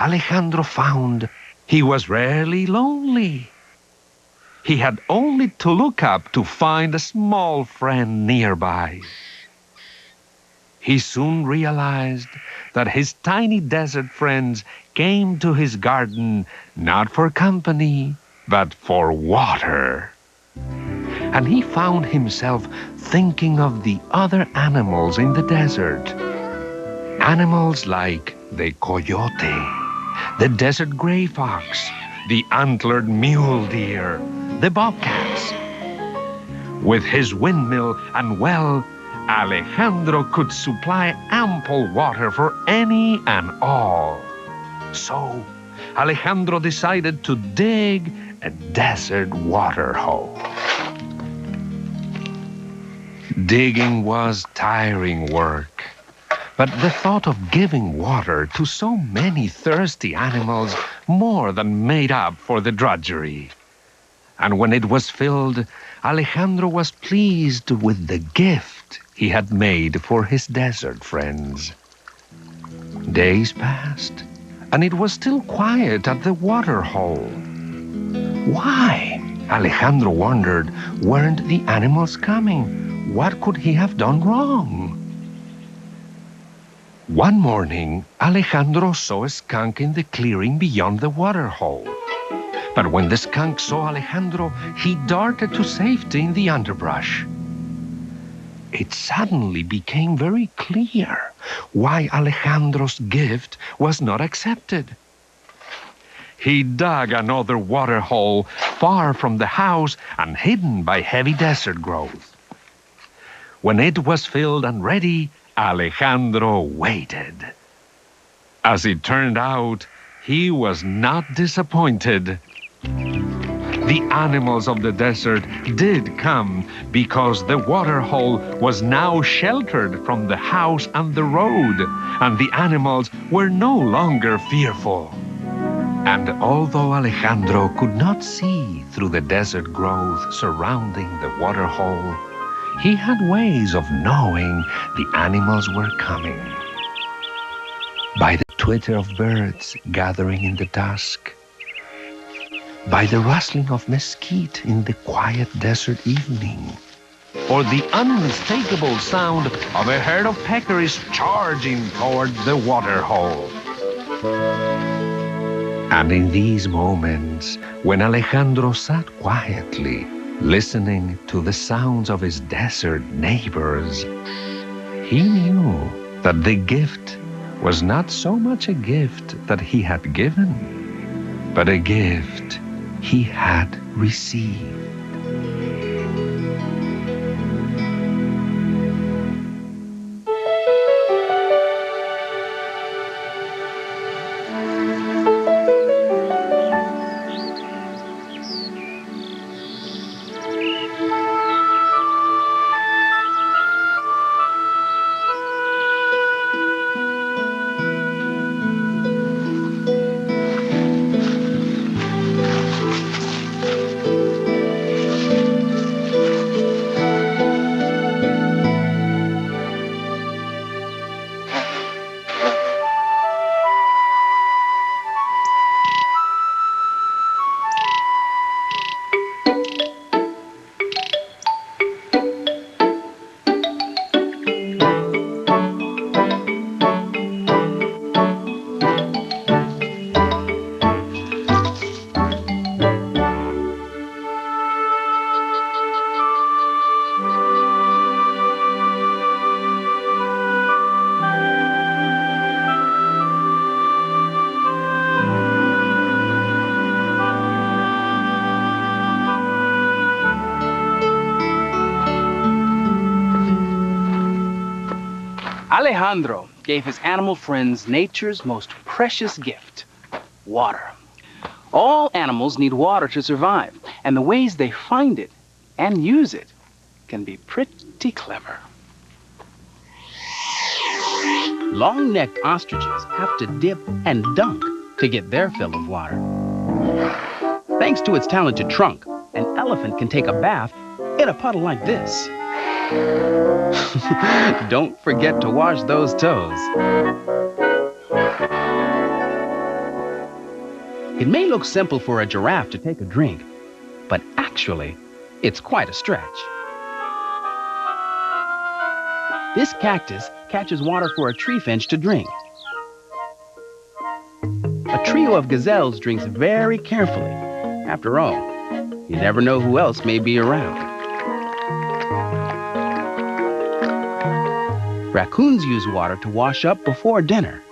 Alejandro found he was rarely lonely. He had only to look up to find a small friend nearby. He soon realized that his tiny desert friends came to his garden not for company, but for water. And he found himself thinking of the other animals in the desert. Animals like the coyote, the desert gray fox, the antlered mule deer, the bobcats. With his windmill and well, Alejandro could supply ample water for any and all. So, Alejandro decided to dig a desert water hole. Digging was tiring work, but the thought of giving water to so many thirsty animals more than made up for the drudgery. And when it was filled, Alejandro was pleased with the gift he had made for his desert friends. Days passed, and it was still quiet at the water hole. Why? Alejandro wondered. Weren't the animals coming? What could he have done wrong? One morning, Alejandro saw a skunk in the clearing beyond the water hole. But when the skunk saw Alejandro, he darted to safety in the underbrush. It suddenly became very clear why Alejandro's gift was not accepted. He dug another water hole far from the house and hidden by heavy desert growth. When it was filled and ready, Alejandro waited. As it turned out, he was not disappointed. The animals of the desert did come because the water hole was now sheltered from the house and the road, and the animals were no longer fearful. And although Alejandro could not see through the desert growth surrounding the water hole, he had ways of knowing the animals were coming. By the twitter of birds gathering in the dusk, by the rustling of mesquite in the quiet desert evening, or the unmistakable sound of a herd of peccaries charging toward the water hole. And in these moments, when Alejandro sat quietly, listening to the sounds of his desert neighbors, he knew that the gift was not so much a gift that he had given, but a gift he had received. Alejandro gave his animal friends nature's most precious gift, water. All animals need water to survive, and the ways they find it and use it can be pretty clever. Long-necked ostriches have to dip and dunk to get their fill of water. Thanks to its talented trunk, an elephant can take a bath in a puddle like this. Don't forget to wash those toes. It may look simple for a giraffe to take a drink, but actually, it's quite a stretch. This cactus catches water for a tree finch to drink. A trio of gazelles drinks very carefully. After all, you never know who else may be around. Raccoons use water to wash up before dinner.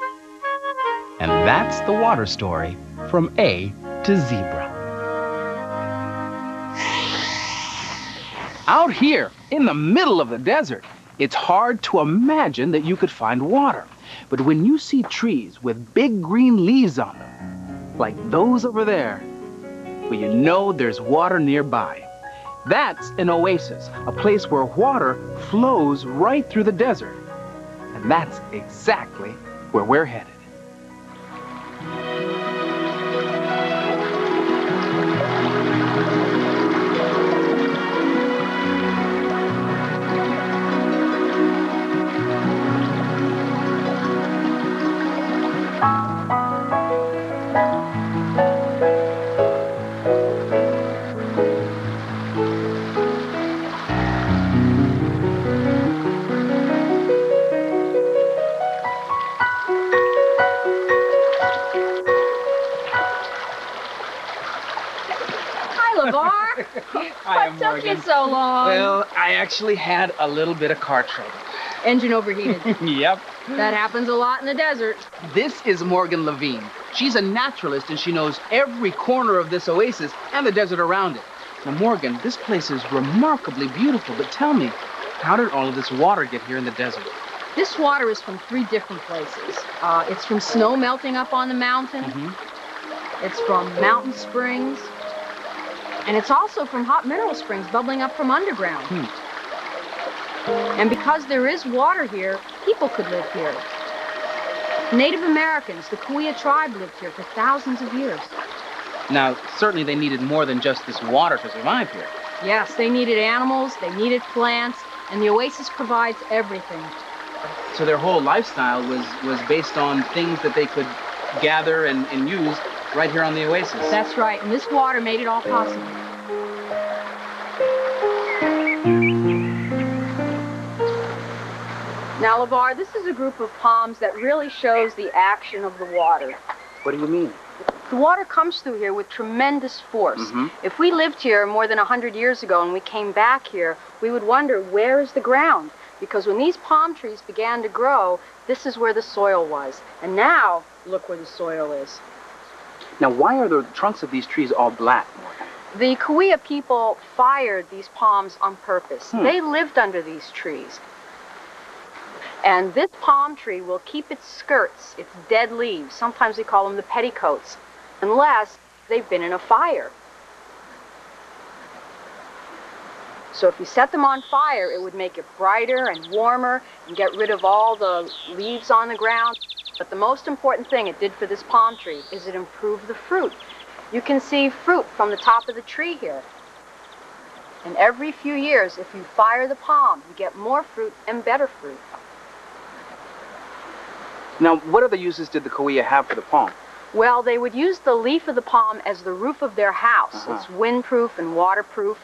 And that's the water story from A to Zebra. Out here, in the middle of the desert, it's hard to imagine that you could find water. But when you see trees with big green leaves on them, like those over there, well, you know there's water nearby. That's an oasis, a place where water flows right through the desert. And that's exactly where we're headed. What took you so long? Well, I actually had a little bit of car trouble. Engine overheated. Yep. That happens a lot in the desert. This is Morgan Levine. She's a naturalist and she knows every corner of this oasis and the desert around it. Now, Morgan, this place is remarkably beautiful, but tell me, how did all of this water get here in the desert? This water is from 3 different places. It's from snow melting up on the mountain. It's from mountain springs. And it's also from hot mineral springs bubbling up from underground. And because there is water here, people could live here. Native Americans, the Cahuilla tribe, lived here for thousands of years. Now, certainly they needed more than just this water to survive here. Yes, they needed animals, they needed plants, and the oasis provides everything. So their whole lifestyle was based on things that they could gather and use right here on the oasis. That's right, and this water made it all possible. Now, LeVar, this is a group of palms that really shows the action of the water. What do you mean? The water comes through here with tremendous force. If we lived here more than 100 years ago and we came back here, we would wonder, where is the ground? Because when these palm trees began to grow, this is where the soil was. And now, look where the soil is. Now, why are the trunks of these trees all black? The Cahuilla people fired these palms on purpose. They lived under these trees. And this palm tree will keep its skirts, its dead leaves, sometimes we call them the petticoats, unless they've been in a fire. So if you set them on fire, it would make it brighter and warmer and get rid of all the leaves on the ground. But the most important thing it did for this palm tree is it improved the fruit. You can see fruit from the top of the tree here. And every few years, if you fire the palm, you get more fruit and better fruit. Now, what other uses did the Cahuilla have for the palm? Well, they would use the leaf of the palm as the roof of their house. It's windproof and waterproof.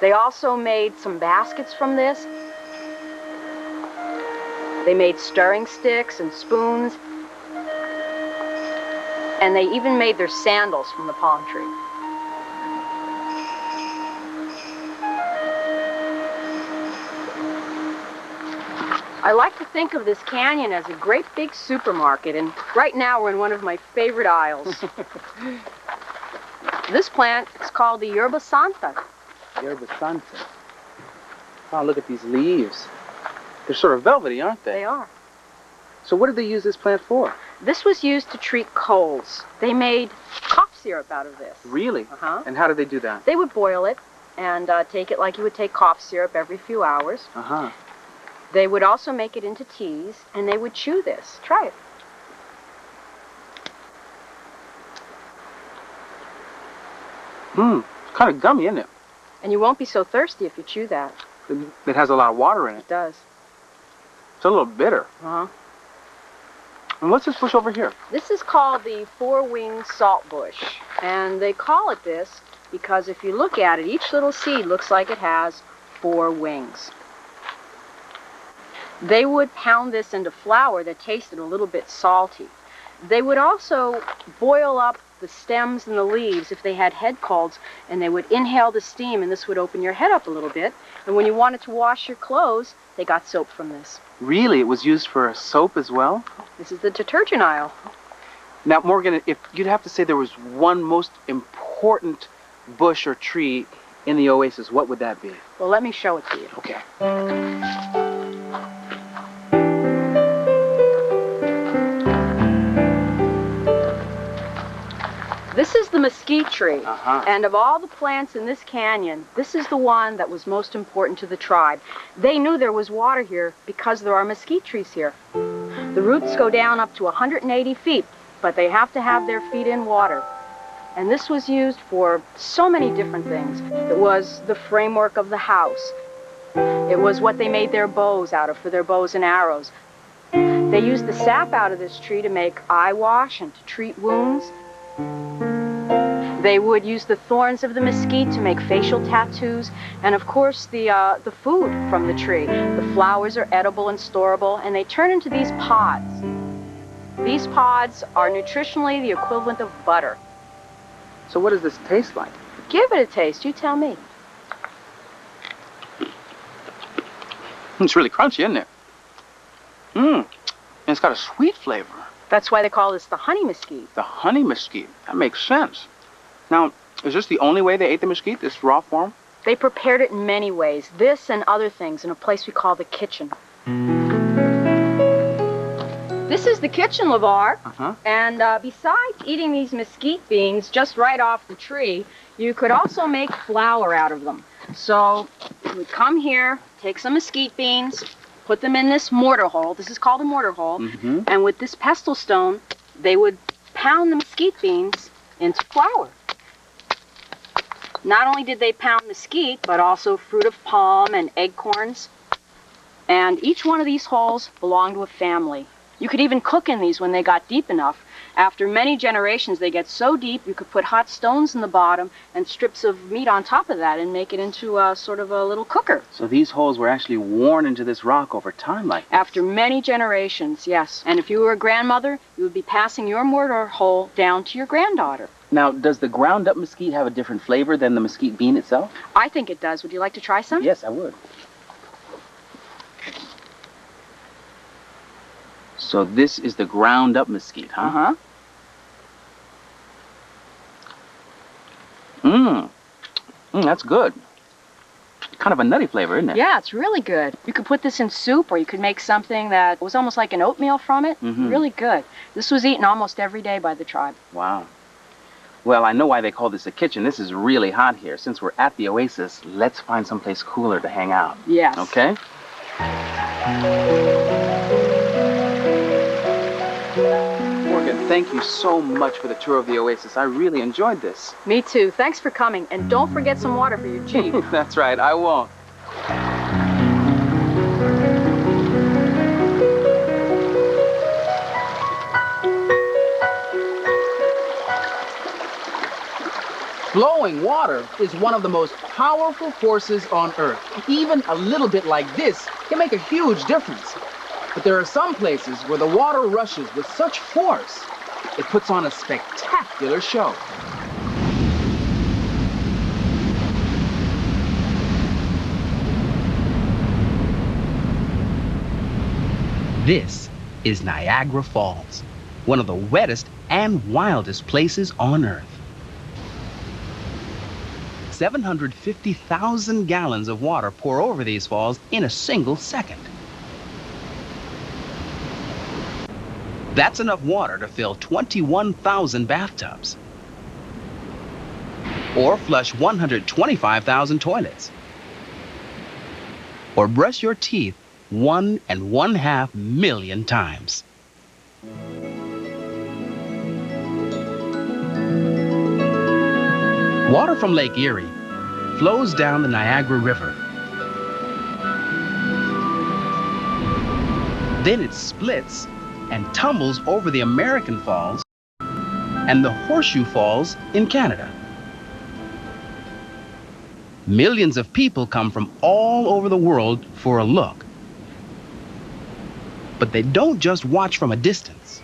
They also made some baskets from this. They made stirring sticks and spoons. And they even made their sandals from the palm tree. I like to think of this canyon as a great big supermarket, and right now we're in one of my favorite aisles. This plant is called the Yerba Santa. Yerba Santa. Oh, look at these leaves. They're sort of velvety, aren't they? They are. So what did they use this plant for? This was used to treat colds. They made cough syrup out of this. Really? And how did they do that? They would boil it and take it like you would take cough syrup every few hours. They would also make it into teas, and they would chew this. Try it. Kind of gummy, isn't it? And you won't be so thirsty if you chew that. It has a lot of water in it. It does. It's a little bitter. Uh-huh. And what's this bush over here? This is called the four-winged salt bush. And they call it this because if you look at it, each little seed looks like it has 4 wings. They would pound this into flour that tasted a little bit salty. They would also boil up the stems and the leaves if they had head colds, and they would inhale the steam, and this would open your head up a little bit. And when you wanted to wash your clothes, they got soap from this. Really? It was used for soap as well? This is the detergent aisle. Now, Morgan, if you'd have to say there was one most important bush or tree in the oasis, what would that be? Well, let me show it to you. Okay. This is the mesquite tree, Uh-huh. and of all the plants in this canyon, this is the one that was most important to the tribe. They knew there was water here because there are mesquite trees here. The roots go down up to 180 feet, but they have to have their feet in water. And this was used for so many different things. It was the framework of the house. It was what they made their bows out of for their bows and arrows. They used the sap out of this tree to make eye wash and to treat wounds. They would use the thorns of the mesquite to make facial tattoos, and of course the food from the tree. The flowers are edible and storable, and they turn into these pods. These pods are nutritionally the equivalent of butter. So what does this taste like? Give it a taste, you tell me. It's really crunchy, isn't it? And it's got a sweet flavor. That's why they call this the honey mesquite. The honey mesquite. That makes sense. Now, is this the only way they ate the mesquite, this raw form? They prepared it in many ways, this and other things, in a place we call the kitchen. This is the kitchen, LeVar. Uh-huh. And besides eating these mesquite beans just right off the tree, you could also make flour out of them. So you would come here, take some mesquite beans, put them in this mortar hole. This is called a mortar hole. Mm-hmm. And with this pestle stone, they would pound the mesquite beans into flour. Not only did they pound mesquite, but also fruit of palm and acorns. And each one of these holes belonged to a family. You could even cook in these when they got deep enough. After many generations, they get so deep, you could put hot stones in the bottom and strips of meat on top of that and make it into a sort of a little cooker. So these holes were actually worn into this rock over time like this? After many generations, yes. And if you were a grandmother, you would be passing your mortar hole down to your granddaughter. Now, does the ground up mesquite have a different flavor than the mesquite bean itself? I think it does. Would you like to try some? Yes, I would. So this is the ground up mesquite, huh? Uh-huh. That's good. Kind of a nutty flavor, isn't it? Yeah, it's really good. You could put this in soup, or you could make something that was almost like an oatmeal from it. Mm-hmm. Really good. This was eaten almost every day by the tribe. Wow. Well, I know why they call this a kitchen. This is really hot here. Since we're at the oasis, let's find someplace cooler to hang out. Yes. Okay? Morgan, thank you so much for the tour of the oasis. I really enjoyed this. Me too. Thanks for coming. And don't forget some water for your Jeep. That's right, I won't. Flowing water is one of the most powerful forces on Earth. Even a little bit like this can make a huge difference. But there are some places where the water rushes with such force, it puts on a spectacular show. This is Niagara Falls, one of the wettest and wildest places on Earth. 750,000 gallons of water pour over these falls in a single second. That's enough water to fill 21,000 bathtubs, or flush 125,000 toilets, or brush your teeth 1.5 million times. Water from Lake Erie flows down the Niagara River. Then it splits and tumbles over the American Falls and the Horseshoe Falls in Canada. Millions of people come from all over the world for a look. But they don't just watch from a distance.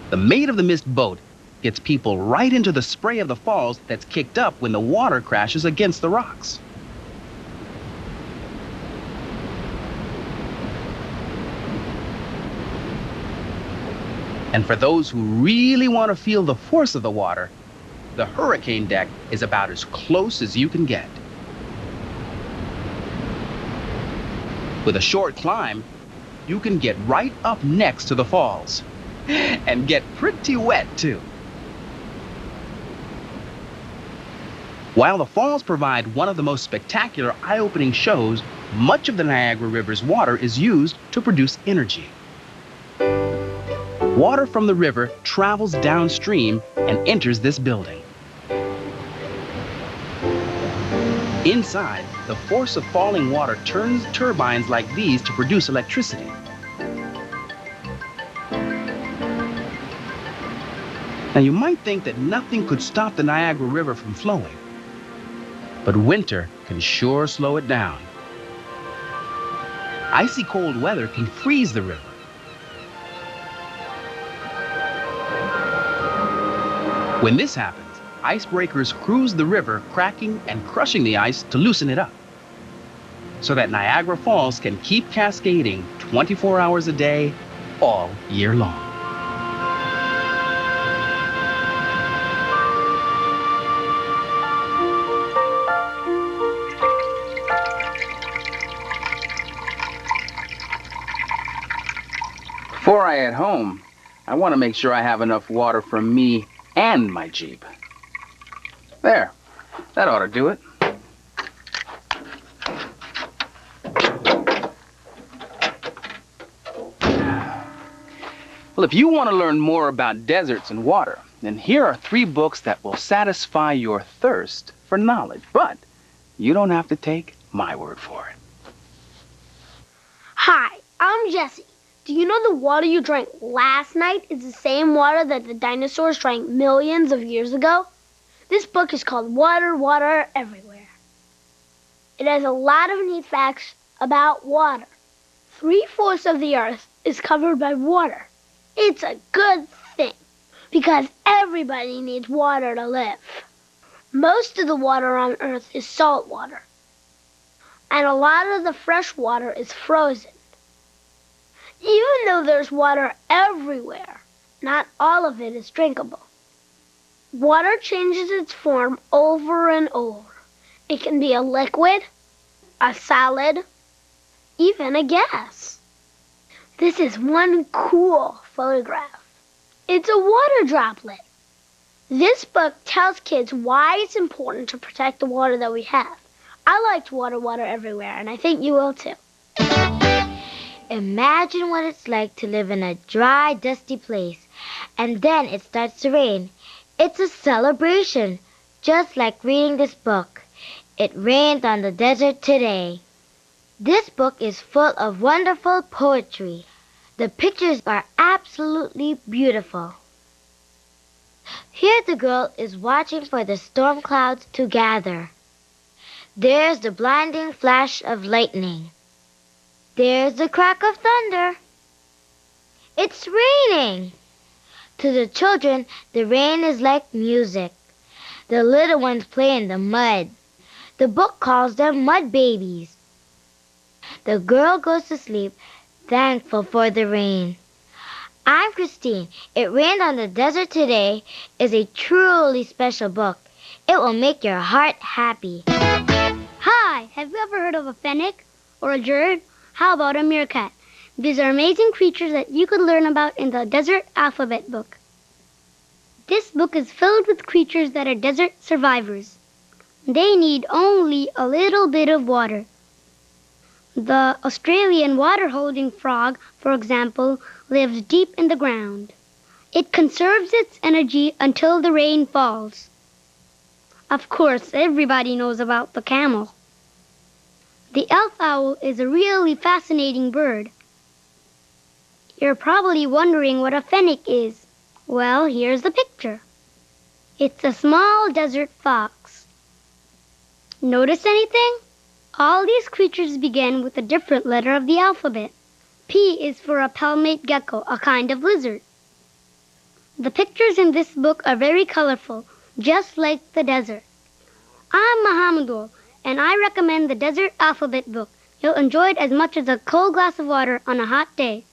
The Maid of the Mist boat gets people right into the spray of the falls that's kicked up when the water crashes against the rocks. And for those who really want to feel the force of the water, the hurricane deck is about as close as you can get. With a short climb, you can get right up next to the falls and get pretty wet too. While the falls provide one of the most spectacular eye-opening shows, much of the Niagara River's water is used to produce energy. Water from the river travels downstream and enters this building. Inside, the force of falling water turns turbines like these to produce electricity. Now you might think that nothing could stop the Niagara River from flowing, but winter can sure slow it down. Icy cold weather can freeze the river. When this happens, icebreakers cruise the river, cracking and crushing the ice to loosen it up, so that Niagara Falls can keep cascading 24 hours a day, all year long. Before I head home, I want to make sure I have enough water for me and my Jeep. There, that ought to do it. Well, if you want to learn more about deserts and water, then here are 3 books that will satisfy your thirst for knowledge. But you don't have to take my word for it. Hi, I'm Jesse. Do you know the water you drank last night is the same water that the dinosaurs drank millions of years ago? This book is called Water, Water Everywhere. It has a lot of neat facts about water. 3/4 of the earth is covered by water. It's a good thing because everybody needs water to live. Most of the water on earth is salt water, and a lot of the fresh water is frozen. Even though there's water everywhere, not all of it is drinkable. Water changes its form over and over. It can be a liquid, a solid, even a gas. This is one cool photograph. It's a water droplet. This book tells kids why it's important to protect the water that we have. I liked Water, Water Everywhere, and I think you will too. Imagine what it's like to live in a dry, dusty place, and then it starts to rain. It's a celebration, just like reading this book. It rained on the desert today. This book is full of wonderful poetry. The pictures are absolutely beautiful. Here the girl is watching for the storm clouds to gather. There's the blinding flash of lightning. There's the crack of thunder. It's raining. To the children, the rain is like music. The little ones play in the mud. The book calls them mud babies. The girl goes to sleep, thankful for the rain. I'm Christine. It Rained on the Desert Today is a truly special book. It will make your heart happy. Hi, have you ever heard of a fennec or a jurd? How about a meerkat? These are amazing creatures that you could learn about in the Desert Alphabet book. This book is filled with creatures that are desert survivors. They need only a little bit of water. The Australian water-holding frog, for example, lives deep in the ground. It conserves its energy until the rain falls. Of course, everybody knows about the camel. The elf owl is a really fascinating bird. You're probably wondering what a fennec is. Well, here's the picture. It's a small desert fox. Notice anything? All these creatures begin with a different letter of the alphabet. P is for a palmate gecko, a kind of lizard. The pictures in this book are very colorful, just like the desert. I'm Mahamadul, and I recommend the Desert Alphabet book. You'll enjoy it as much as a cold glass of water on a hot day.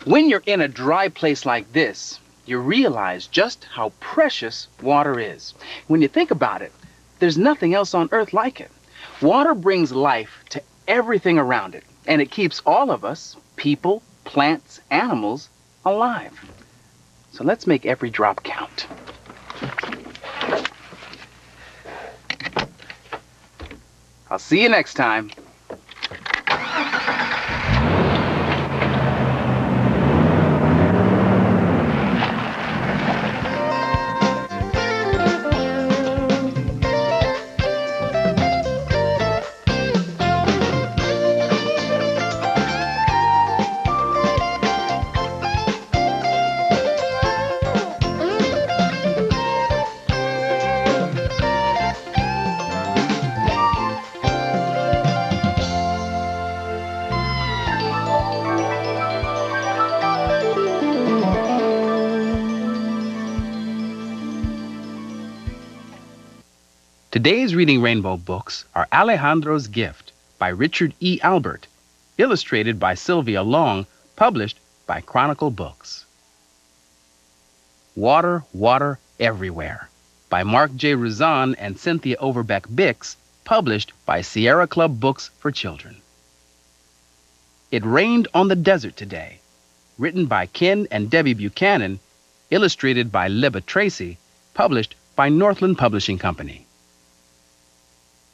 When you're in a dry place like this, you realize just how precious water is. When you think about it, there's nothing else on earth like it. Water brings life to everything around it, and it keeps all of us, people, plants, animals, alive. So let's make every drop count. I'll see you next time. Today's Reading Rainbow books are Alejandro's Gift by Richard E. Albert, illustrated by Sylvia Long, published by Chronicle Books. Water, Water, Everywhere by Mark J. Ruzan and Cynthia Overbeck Bix, published by Sierra Club Books for Children. It Rained on the Desert Today, written by Ken and Debbie Buchanan, illustrated by Libba Tracy, published by Northland Publishing Company.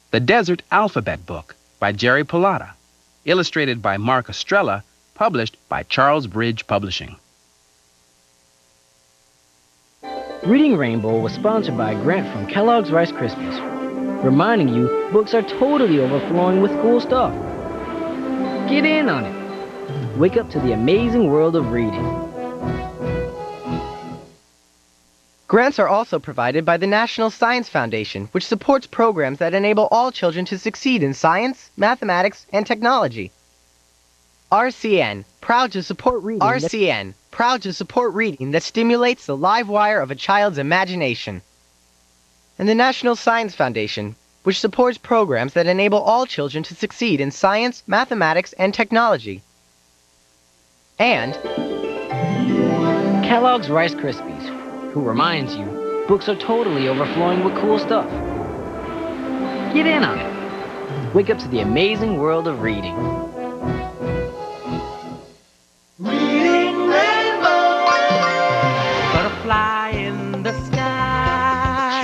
The Desert Alphabet Book by Jerry Pilata, illustrated by Mark Estrella, published by Charles Bridge Publishing. Reading Rainbow was sponsored by a grant from Kellogg's Rice Krispies, reminding you books are totally overflowing with cool stuff. Get in on it. Wake up to the amazing world of reading. Grants are also provided by the National Science Foundation, which supports programs that enable all children to succeed in science, mathematics, and technology. RCN, proud to support reading. RCN, proud to support reading that stimulates the live wire of a child's imagination. And the National Science Foundation, which supports programs that enable all children to succeed in science, mathematics, and technology. And Kellogg's Rice Krispies, who reminds you books are totally overflowing with cool stuff. Get in on it. Wake up to the amazing world of reading. Reading Rainbow, butterfly in the sky.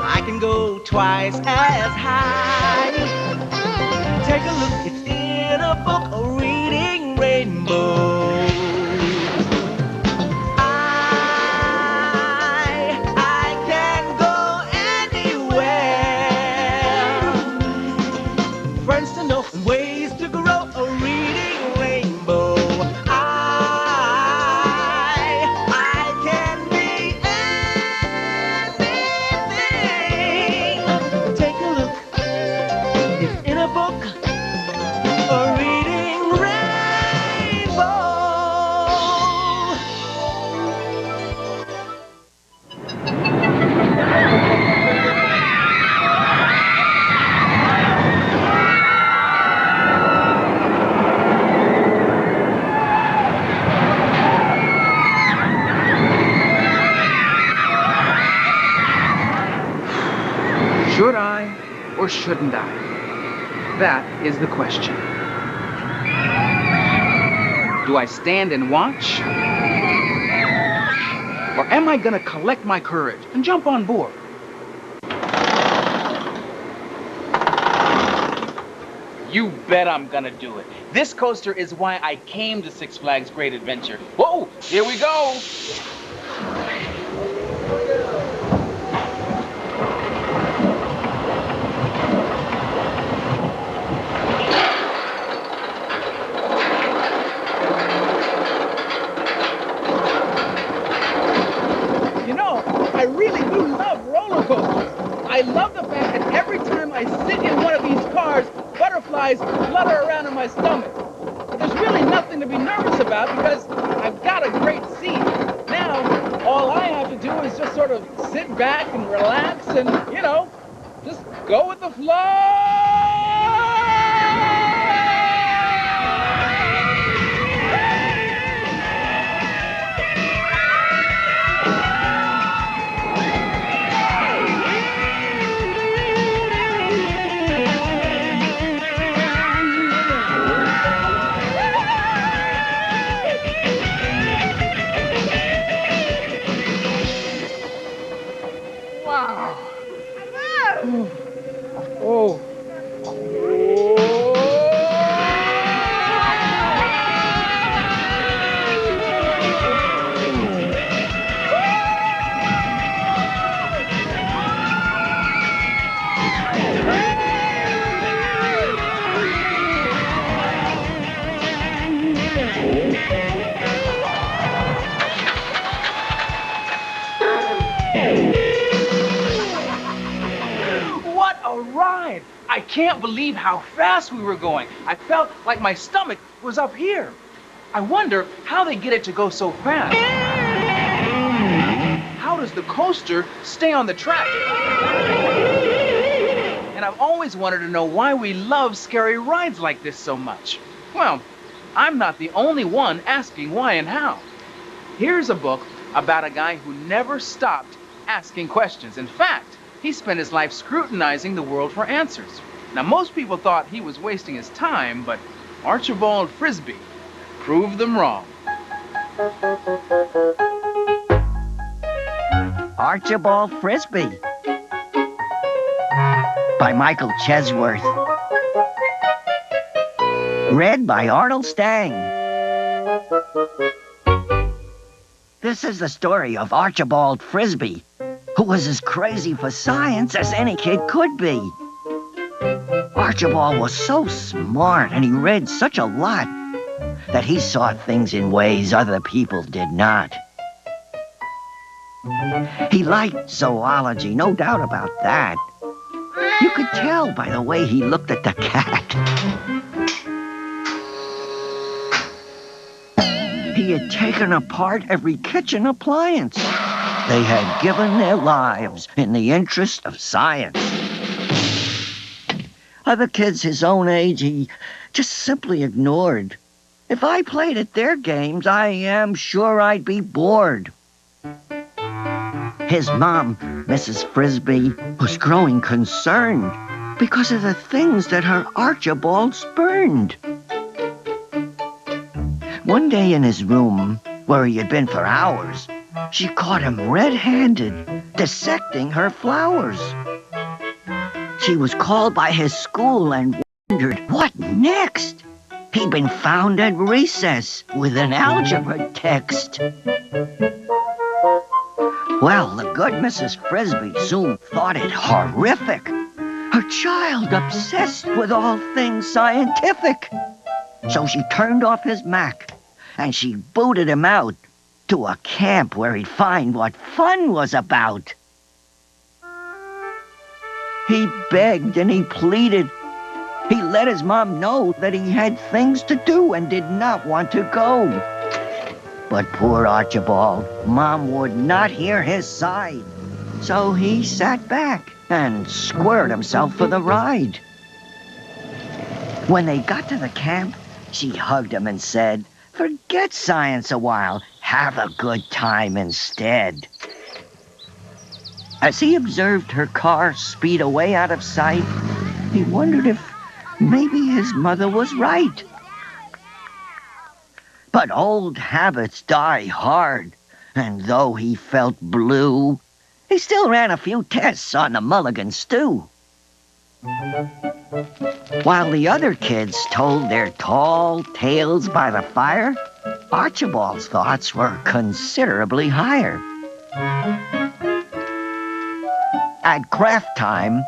I can go twice as high. Take a look, it's in a book, a reading rainbow. Should I or shouldn't I? That is the question. Do I stand and watch? Or am I gonna collect my courage and jump on board? You bet I'm gonna do it. This coaster is why I came to Six Flags Great Adventure. Whoa, here we go. You know, I really do love roller coasters. I love the fact that every time I sit in one of these cars, butterflies flutter around in my stomach. But there's really nothing to be nervous about because I've got a great seat. Now, all I have to do is just sort of sit back and relax and, you know, just go with the flow. Wow. Oh. What a ride! I can't believe how fast we were going. I felt like my stomach was up here. I wonder how they get it to go so fast. How does the coaster stay on the track? And I've always wanted to know why we love scary rides like this so much. Well, I'm not the only one asking why and how. Here's a book about a guy who never stopped asking questions. In fact, he spent his life scrutinizing the world for answers. Now, most people thought he was wasting his time, but Archibald Frisbee proved them wrong. Archibald Frisbee by Michael Chesworth. Read by Arnold Stang. This is the story of Archibald Frisbee, who was as crazy for science as any kid could be. Archibald was so smart and he read such a lot that he saw things in ways other people did not. He liked zoology, no doubt about that. You could tell by the way he looked at the cat. He had taken apart every kitchen appliance. They had given their lives in the interest of science. Other kids his own age, he just simply ignored. If I played at their games, I am sure I'd be bored. His mom, Mrs. Frisbee, was growing concerned because of the things that her Archibald spurned. One day in his room, where he had been for hours, she caught him red-handed, dissecting her flowers. She was called by his school and wondered, what next? He'd been found at recess with an algebra text. Well, the good Mrs. Frisbee soon thought it horrific. Her child obsessed with all things scientific. So she turned off his Mac, and she booted him out to a camp where he'd find what fun was about. He begged and he pleaded. He let his mom know that he had things to do and did not want to go. But poor Archibald, Mom would not hear his side. So he sat back and squared himself for the ride. When they got to the camp, she hugged him and said, "Forget science a while. Have a good time instead." As he observed her car speed away out of sight, he wondered if maybe his mother was right. But old habits die hard, And though he felt blue, he still ran a few tests on the mulligan stew. While the other kids told their tall tales by the fire, Archibald's thoughts were considerably higher. At craft time,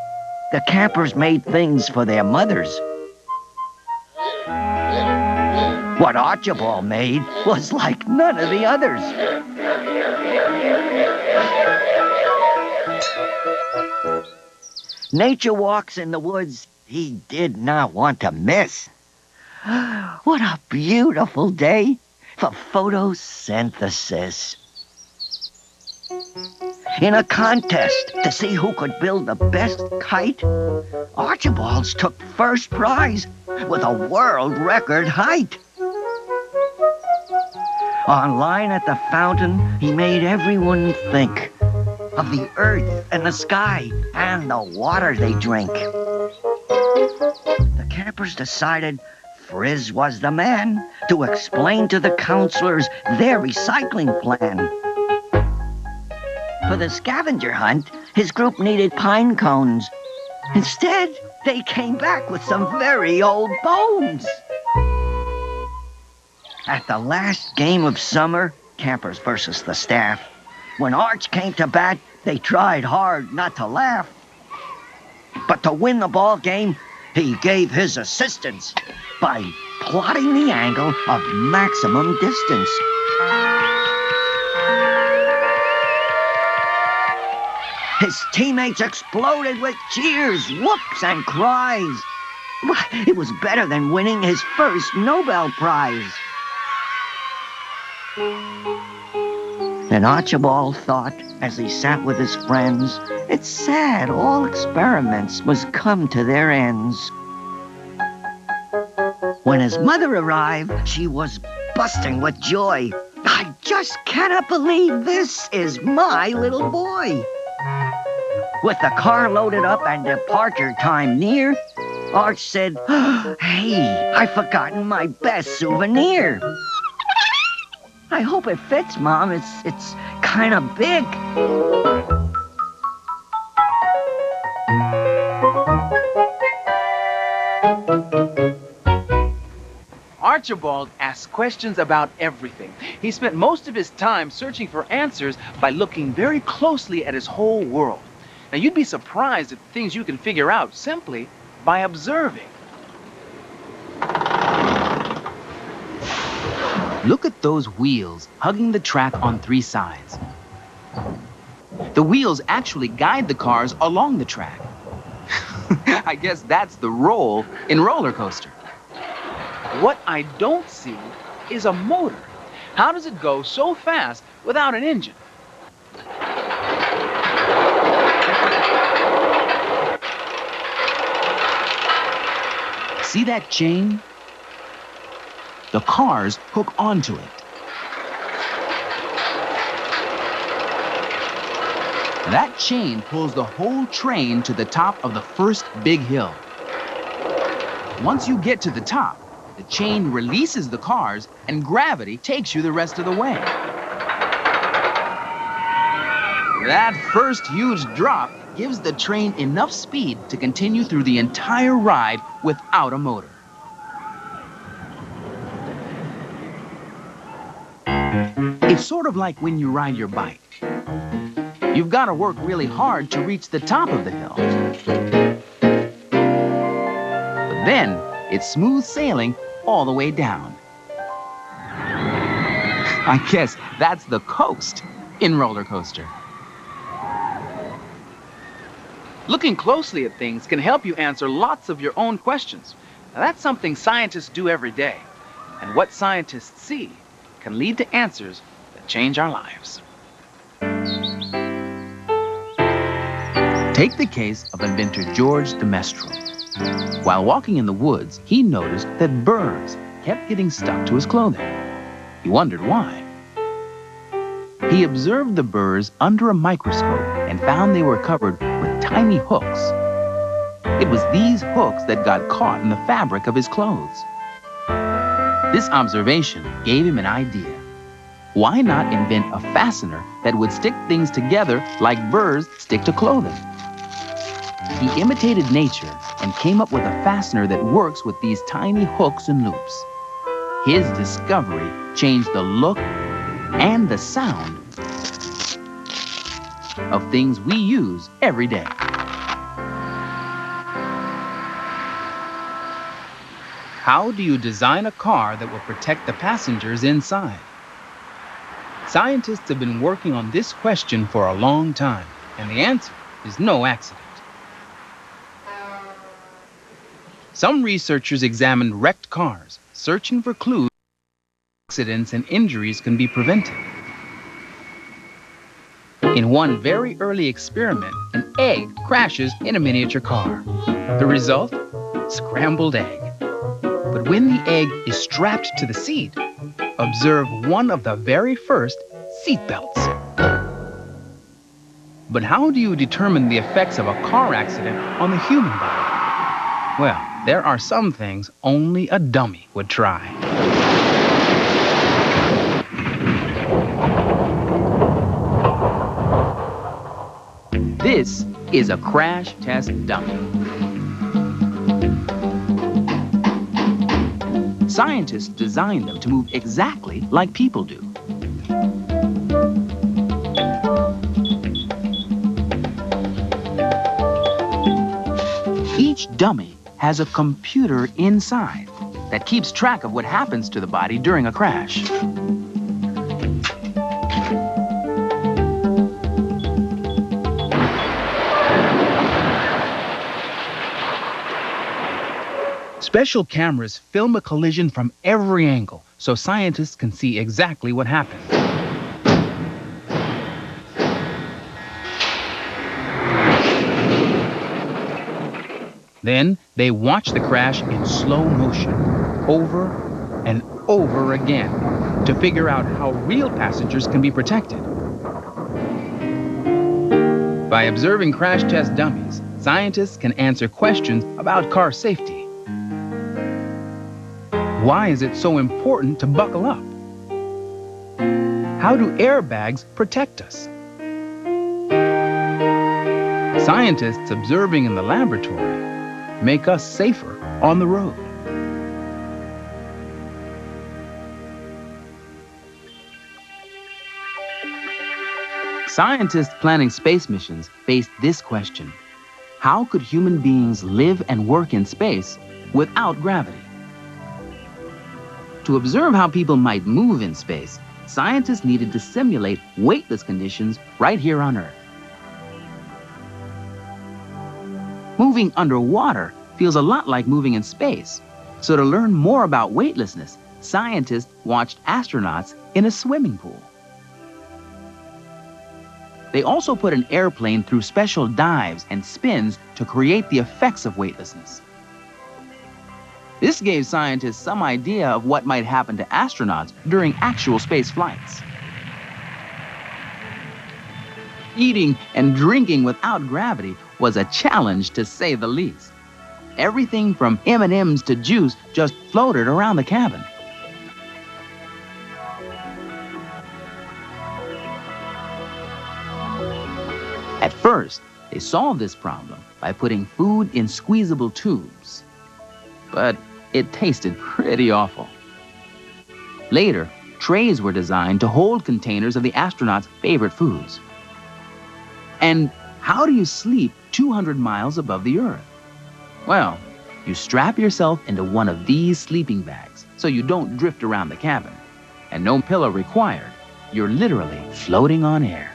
the campers made things for their mothers. What Archibald made was like none of the others. Nature walks in the woods he did not want to miss. What a beautiful day for photosynthesis. In a contest to see who could build the best kite, Archibald's took first prize with a world record height. Online at the fountain, he made everyone think of the earth and the sky and the water they drink. The campers decided Frizz was the man to explain to the counselors their recycling plan. For the scavenger hunt, his group needed pine cones. Instead, they came back with some very old bones. At the last game of summer, campers versus the staff, when Arch came to bat, they tried hard not to laugh. But to win the ball game, he gave his assistance by plotting the angle of maximum distance. His teammates exploded with cheers, whoops, and cries. It was better than winning his first Nobel Prize. And Archibald thought, as he sat with his friends, it's sad all experiments must come to their ends. When his mother arrived, she was busting with joy. I just cannot believe this is my little boy. With the car loaded up and departure time near, Arch said, hey, I've forgotten my best souvenir. I hope it fits, Mom. It's kind of big. Archibald asked questions about everything. He spent most of his time searching for answers by looking very closely at his whole world. Now, you'd be surprised at the things you can figure out simply by observing. Look at those wheels hugging the track on three sides. The wheels actually guide the cars along the track. I guess that's the roll in roller coaster. What I don't see is a motor. How does it go so fast without an engine? See that chain? The cars hook onto it. That chain pulls the whole train to the top of the first big hill. Once you get to the top, the chain releases the cars and gravity takes you the rest of the way. That first huge drop gives the train enough speed to continue through the entire ride without a motor. It's sort of like when you ride your bike. You've got to work really hard to reach the top of the hill. But then, it's smooth sailing all the way down. I guess that's the coast in roller coaster. Looking closely at things can help you answer lots of your own questions. Now, that's something scientists do every day. And what scientists see can lead to answers that change our lives. Take the case of inventor George de Mestral. While walking in the woods, he noticed that burrs kept getting stuck to his clothing. He wondered why. He observed the burrs under a microscope and found they were covered with tiny hooks. It was these hooks that got caught in the fabric of his clothes. This observation gave him an idea. Why not invent a fastener that would stick things together like birds stick to clothing? He imitated nature and came up with a fastener that works with these tiny hooks and loops. His discovery changed the look and the sound of things we use every day. How do you design a car that will protect the passengers inside? Scientists have been working on this question for a long time, and the answer is no accident. Some researchers examined wrecked cars, searching for clues how accidents and injuries can be prevented. In one very early experiment, an egg crashes in a miniature car. The result? Scrambled egg. But when the egg is strapped to the seat, observe one of the very first seat belts. But how do you determine the effects of a car accident on the human body? Well, there are some things only a dummy would try. This is a crash test dummy. Scientists designed them to move exactly like people do. Each dummy has a computer inside that keeps track of what happens to the body during a crash. Special cameras film a collision from every angle so scientists can see exactly what happened. Then they watch the crash in slow motion, over and over again, to figure out how real passengers can be protected. By observing crash test dummies, scientists can answer questions about car safety. Why is it so important to buckle up? How do airbags protect us? Scientists observing in the laboratory make us safer on the road. Scientists planning space missions faced this question: how could human beings live and work in space without gravity? To observe how people might move in space, scientists needed to simulate weightless conditions right here on Earth. Moving underwater feels a lot like moving in space. So to learn more about weightlessness, scientists watched astronauts in a swimming pool. They also put an airplane through special dives and spins to create the effects of weightlessness. This gave scientists some idea of what might happen to astronauts during actual space flights. Eating and drinking without gravity was a challenge, to say the least. Everything from M&Ms to juice just floated around the cabin. At first, they solved this problem by putting food in squeezable tubes. But it tasted pretty awful. Later, trays were designed to hold containers of the astronauts' favorite foods. And how do you sleep 200 miles above the Earth? Well, you strap yourself into one of these sleeping bags so you don't drift around the cabin. And no pillow required. You're literally floating on air.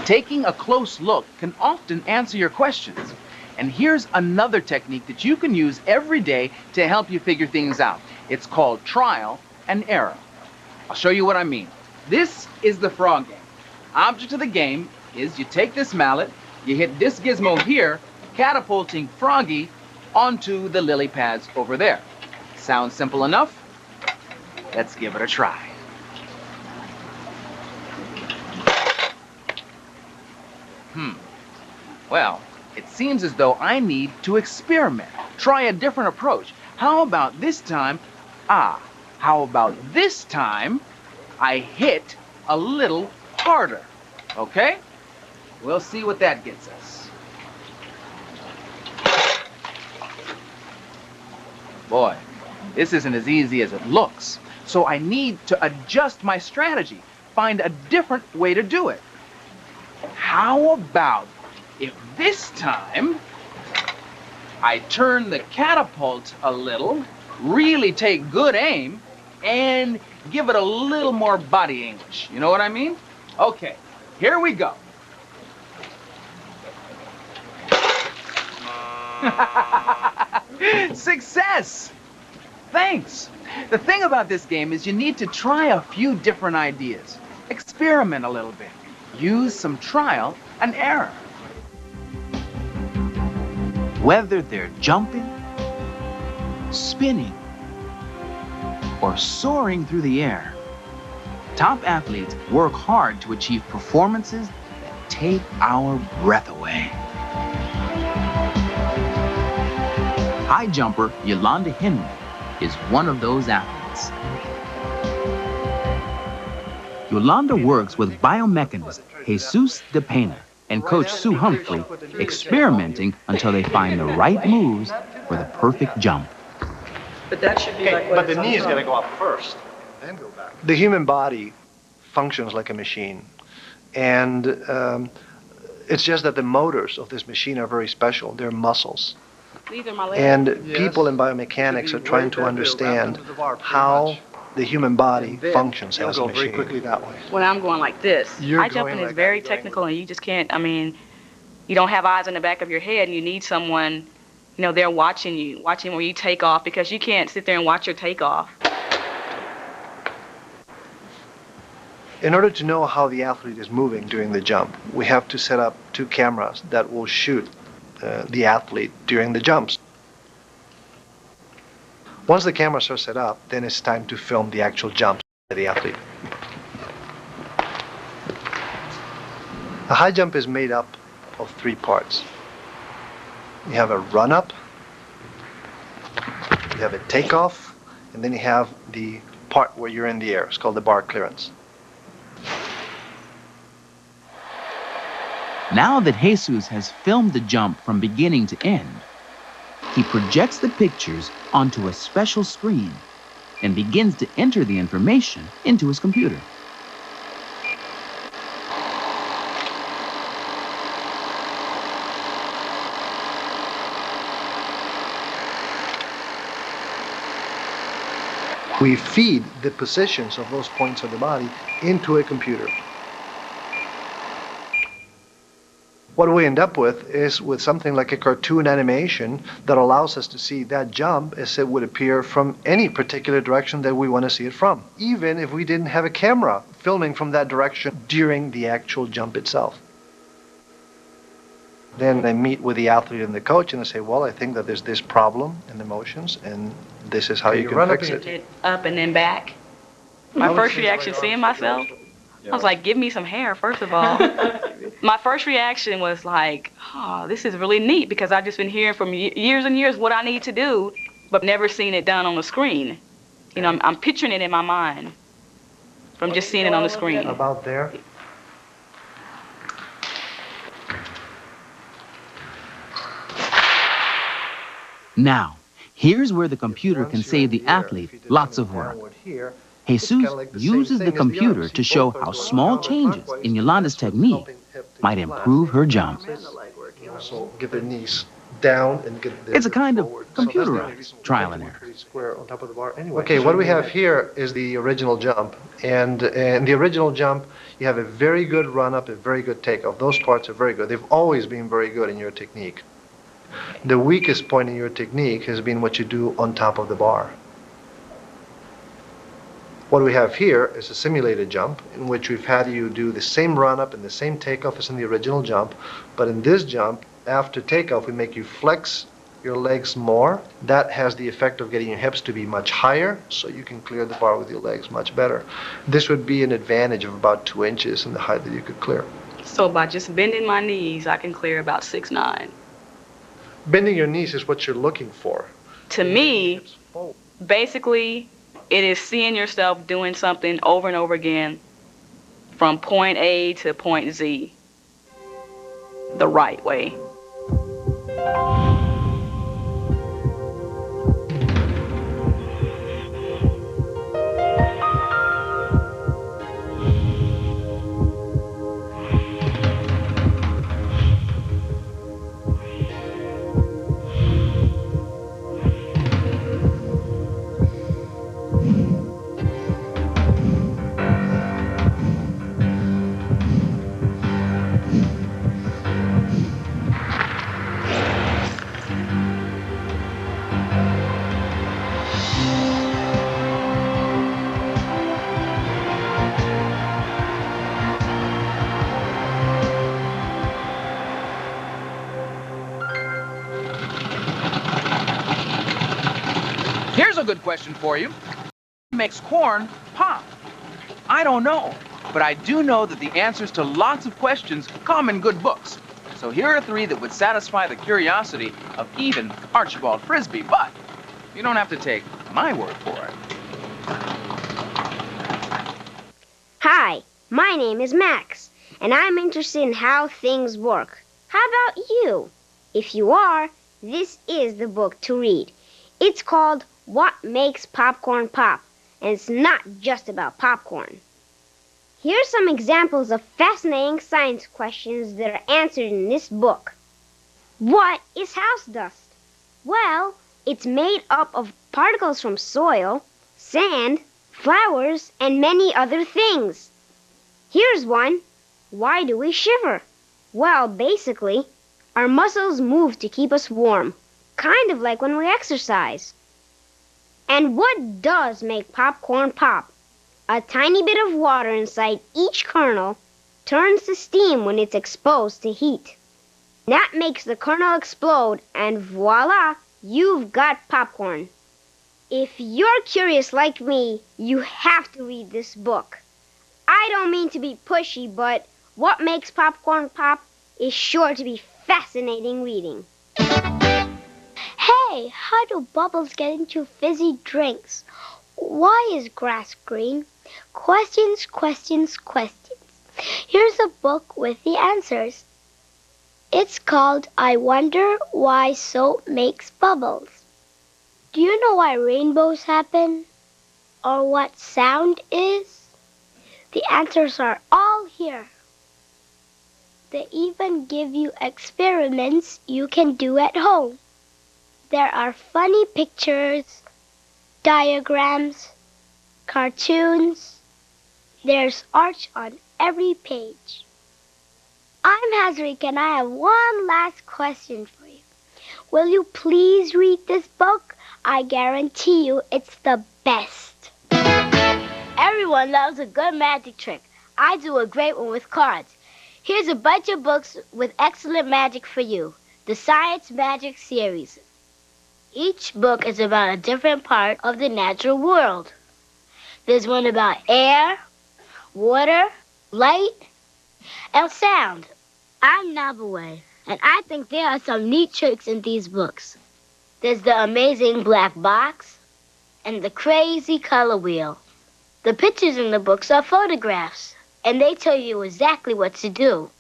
Taking a close look can often answer your questions. And here's another technique that you can use every day to help you figure things out. It's called trial and error. I'll show you what I mean. This is the frog game. Object of the game is you take this mallet, you hit this gizmo here, catapulting Froggy onto the lily pads over there. Sounds simple enough? Let's give it a try. Well, it seems as though I need to experiment, try a different approach. How about this time? How about this time I hit a little harder? Okay? We'll see what that gets us. Boy, this isn't as easy as it looks. So I need to adjust my strategy, find a different way to do it. How about if this time I turn the catapult a little, really take good aim, and give it a little more body English. You know what I mean? Okay, here we go. Success! Thanks. The thing about this game is you need to try a few different ideas. Experiment a little bit. Use some trial and error. Whether they're jumping, spinning, or soaring through the air, top athletes work hard to achieve performances that take our breath away. High jumper Yolanda Henry is one of those athletes. Yolanda works with biomechanist Jesus De Pena and coach Sue Humphrey, experimenting until they find the right moves for the perfect jump. But that should be like what but it's the on knee is top. going to go up first, then go back. The human body functions like a machine, and it's just that the motors of this machine are very special. They're muscles. These are my legs. And people in biomechanics are trying to understand how the human body functions as a machine. Very quickly that way. When I'm going like this, You're high jumping going is like very technical, and you just can't, I mean, you don't have eyes in the back of your head, and you need someone, you know, they're watching you, watching where you take off, because you can't sit there and watch your takeoff. In order to know how the athlete is moving during the jump, we have to set up 2 cameras that will shoot the athlete during the jumps. Once the cameras are set up, then it's time to film the actual jumps of the athlete. A high jump is made up of 3 parts. You have a run-up, you have a takeoff, and then you have the part where you're in the air. It's called the bar clearance. Now that Jesus has filmed the jump from beginning to end, he projects the pictures onto a special screen and begins to enter the information into his computer. We feed the positions of those points of the body into a computer. What we end up with is with something like a cartoon animation that allows us to see that jump as it would appear from any particular direction that we want to see it from, even if we didn't have a camera filming from that direction during the actual jump itself. Then I meet with the athlete and the coach and I say, well, I think that there's this problem in the motions and this is how you can fix it. Up and then back. My first reaction seeing myself, I was like, give me some hair, first of all. My first reaction was like, oh, this is really neat, because I've just been hearing from years and years what I need to do, but never seen it done on the screen. You know, I'm picturing it in my mind from just seeing it on the screen. About there. Now, here's where the computer can save the athlete lots of work. Jesus uses the computer to show how small changes in Yolanda's technique might improve her jump. Also get their knees down and get the It's a kind of computerized trial and error. square on top of the bar anyway. Okay, what we have here is the original jump. And in the original jump, you have a very good run-up, a very good takeoff. Those parts are very good. They've always been very good in your technique. The weakest point in your technique has been what you do on top of the bar. What we have here is a simulated jump in which we've had you do the same run-up and the same takeoff as in the original jump, but in this jump, after takeoff, we make you flex your legs more. That has the effect of getting your hips to be much higher, so you can clear the bar with your legs much better. This would be an advantage of about 2 inches in the height that you could clear. So by just bending my knees, I can clear about 6'9". Bending your knees is what you're looking for. To me, basically, it is seeing yourself doing something over and over again from point A to point Z the right way. Here's a good question for you. What makes corn pop? I don't know, but I do know that the answers to lots of questions come in good books. So here are 3 that would satisfy the curiosity of even Archibald Frisbee, but you don't have to take my word for it. Hi, my name is Max, and I'm interested in how things work. How about you? If you are, this is the book to read. It's called What Makes Popcorn Pop, and it's not just about popcorn. Here are some examples of fascinating science questions that are answered in this book. What is house dust? Well, it's made up of particles from soil, sand, flowers, and many other things. Here's one. Why do we shiver? Well, basically, our muscles move to keep us warm, kind of like when we exercise. And what does make popcorn pop? A tiny bit of water inside each kernel turns to steam when it's exposed to heat. That makes the kernel explode, and voila, you've got popcorn. If you're curious like me, you have to read this book. I don't mean to be pushy, but What Makes Popcorn Pop is sure to be fascinating reading. Hey, how do bubbles get into fizzy drinks? Why is grass green? Questions, questions, questions. Here's a book with the answers. It's called I Wonder Why Soap Makes Bubbles. Do you know why rainbows happen? Or what sound is? The answers are all here. They even give you experiments you can do at home. There are funny pictures, diagrams, cartoons. There's art on every page. I'm Hazrick, and I have one last question for you. Will you please read this book? I guarantee you it's the best. Everyone loves a good magic trick. I do a great one with cards. Here's a bunch of books with excellent magic for you. The Science Magic Series. Each book is about a different part of the natural world. There's one about air, water, light, and sound. I'm Nabaway, and I think there are some neat tricks in these books. There's the amazing black box and the crazy color wheel. The pictures in the books are photographs, and they tell you exactly what to do.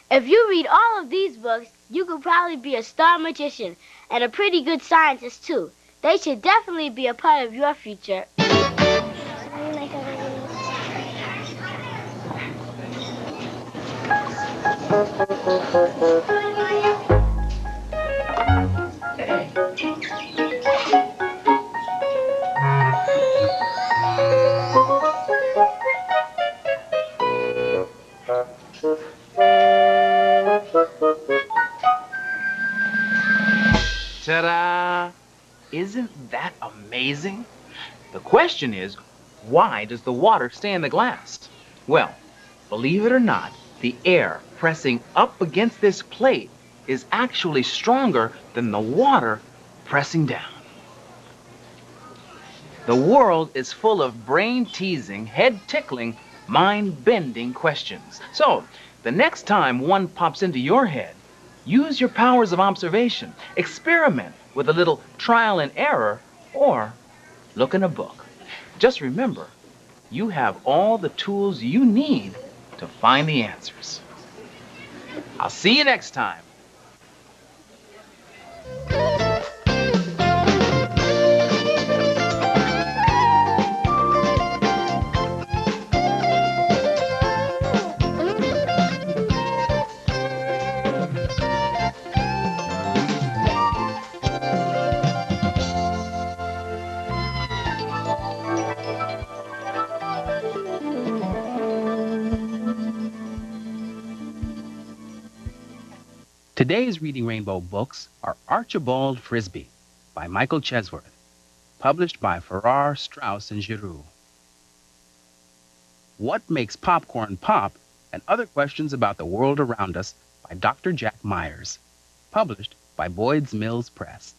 If you read all of these books, you could probably be a star magician and a pretty good scientist, too. They should definitely be a part of your future. Ta-da! Isn't that amazing? The question is, why does the water stay in the glass? Well, believe it or not, the air pressing up against this plate is actually stronger than the water pressing down. The world is full of brain-teasing, head-tickling, mind-bending questions. So, the next time one pops into your head, use your powers of observation, experiment, with a little trial and error, or look in a book. Just remember, you have all the tools you need to find the answers. I'll see you next time. Today's Reading Rainbow books are Archibald Frisbee by Michael Chesworth, published by Farrar, Straus and Giroux. What Makes Popcorn Pop and Other Questions About the World Around Us by Dr. Jack Myers, published by Boyd's Mills Press.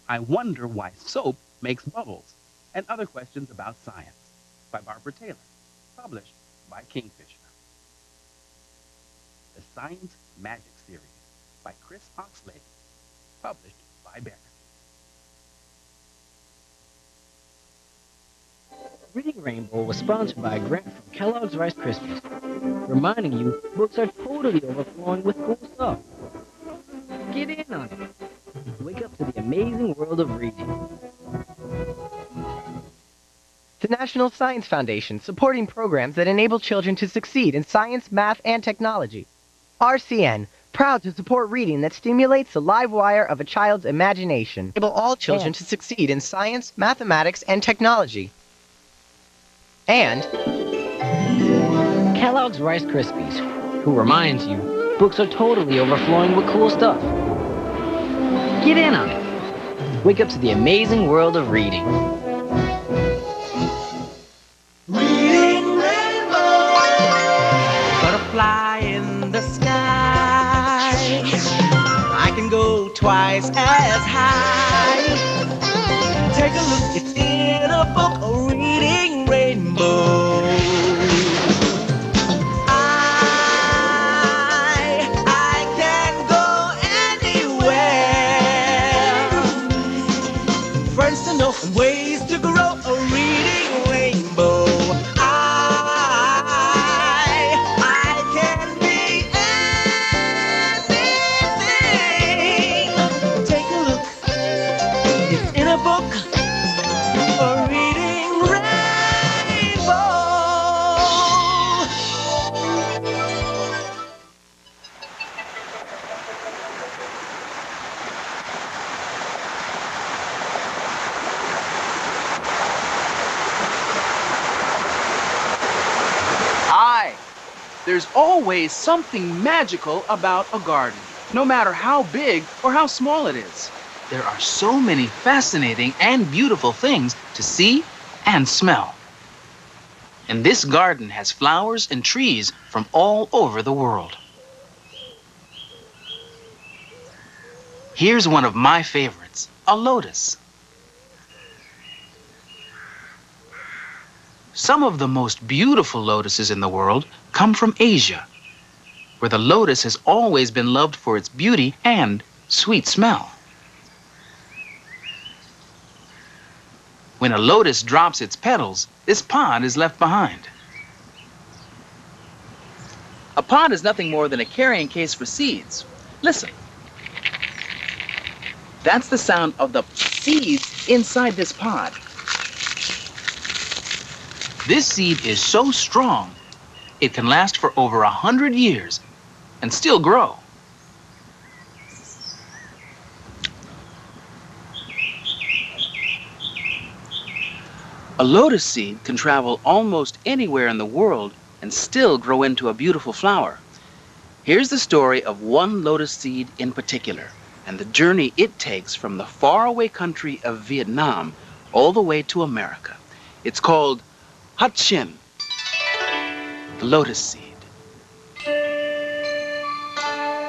I Wonder Why Soap Makes Bubbles and Other Questions About Science by Barbara Taylor, published by Kingfisher. The Science Magic Series by Chris Oxlade, published by Barron. Reading Rainbow was sponsored by a grant from Kellogg's Rice Krispies, reminding you books are totally overflowing with cool stuff. Get in on it. Wake up to the amazing world of reading. The National Science Foundation, supporting programs that enable children to succeed in science, math, and technology. RCN, proud to support reading that stimulates the live wire of a child's imagination. Enable all children to succeed in science, mathematics, and technology. And Kellogg's Rice Krispies, who reminds you books are totally overflowing with cool stuff. Get in on it. Wake up to the amazing world of reading. Reading Rainbow. Butterfly in the sky. I can go twice as high. Take a look, it's in a book, a reading rainbow. I can go anywhere. Friends to know and ways to grow, a reading rainbow. I can be anything. Take a look, it's in a book, a reading rainbow. Aye, there's always something magical about a garden, no matter how big or how small it is. There are so many fascinating and beautiful things to see and smell. And this garden has flowers and trees from all over the world. Here's one of my favorites, a lotus. Some of the most beautiful lotuses in the world come from Asia, where the lotus has always been loved for its beauty and sweet smell. When a lotus drops its petals, this pod is left behind. A pod is nothing more than a carrying case for seeds. Listen. That's the sound of the seeds inside this pod. This seed is so strong, it can last for over 100 years and still grow. A lotus seed can travel almost anywhere in the world and still grow into a beautiful flower. Here's the story of one lotus seed in particular, and the journey it takes from the faraway country of Vietnam all the way to America. It's called Hut Shin, the lotus seed.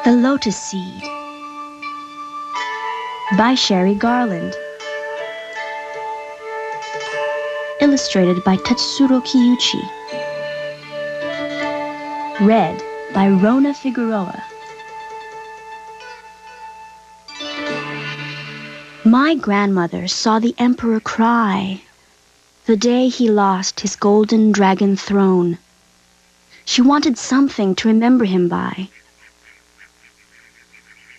The Lotus Seed by Sherry Garland. Illustrated by Tatsuro Kiyuchi. Read by Rona Figueroa. My grandmother saw the emperor cry the day he lost his golden dragon throne. She wanted something to remember him by.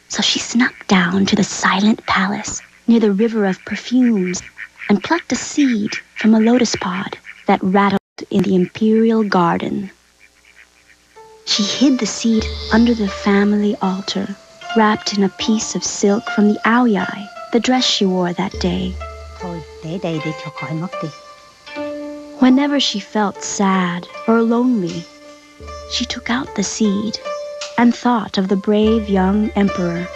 So she snuck down to the silent palace near the river of perfumes and plucked a seed from a lotus pod that rattled in the imperial garden. She hid the seed under the family altar, wrapped in a piece of silk from the aoyai, the dress she wore that day. Whenever she felt sad or lonely, she took out the seed and thought of the brave young emperor.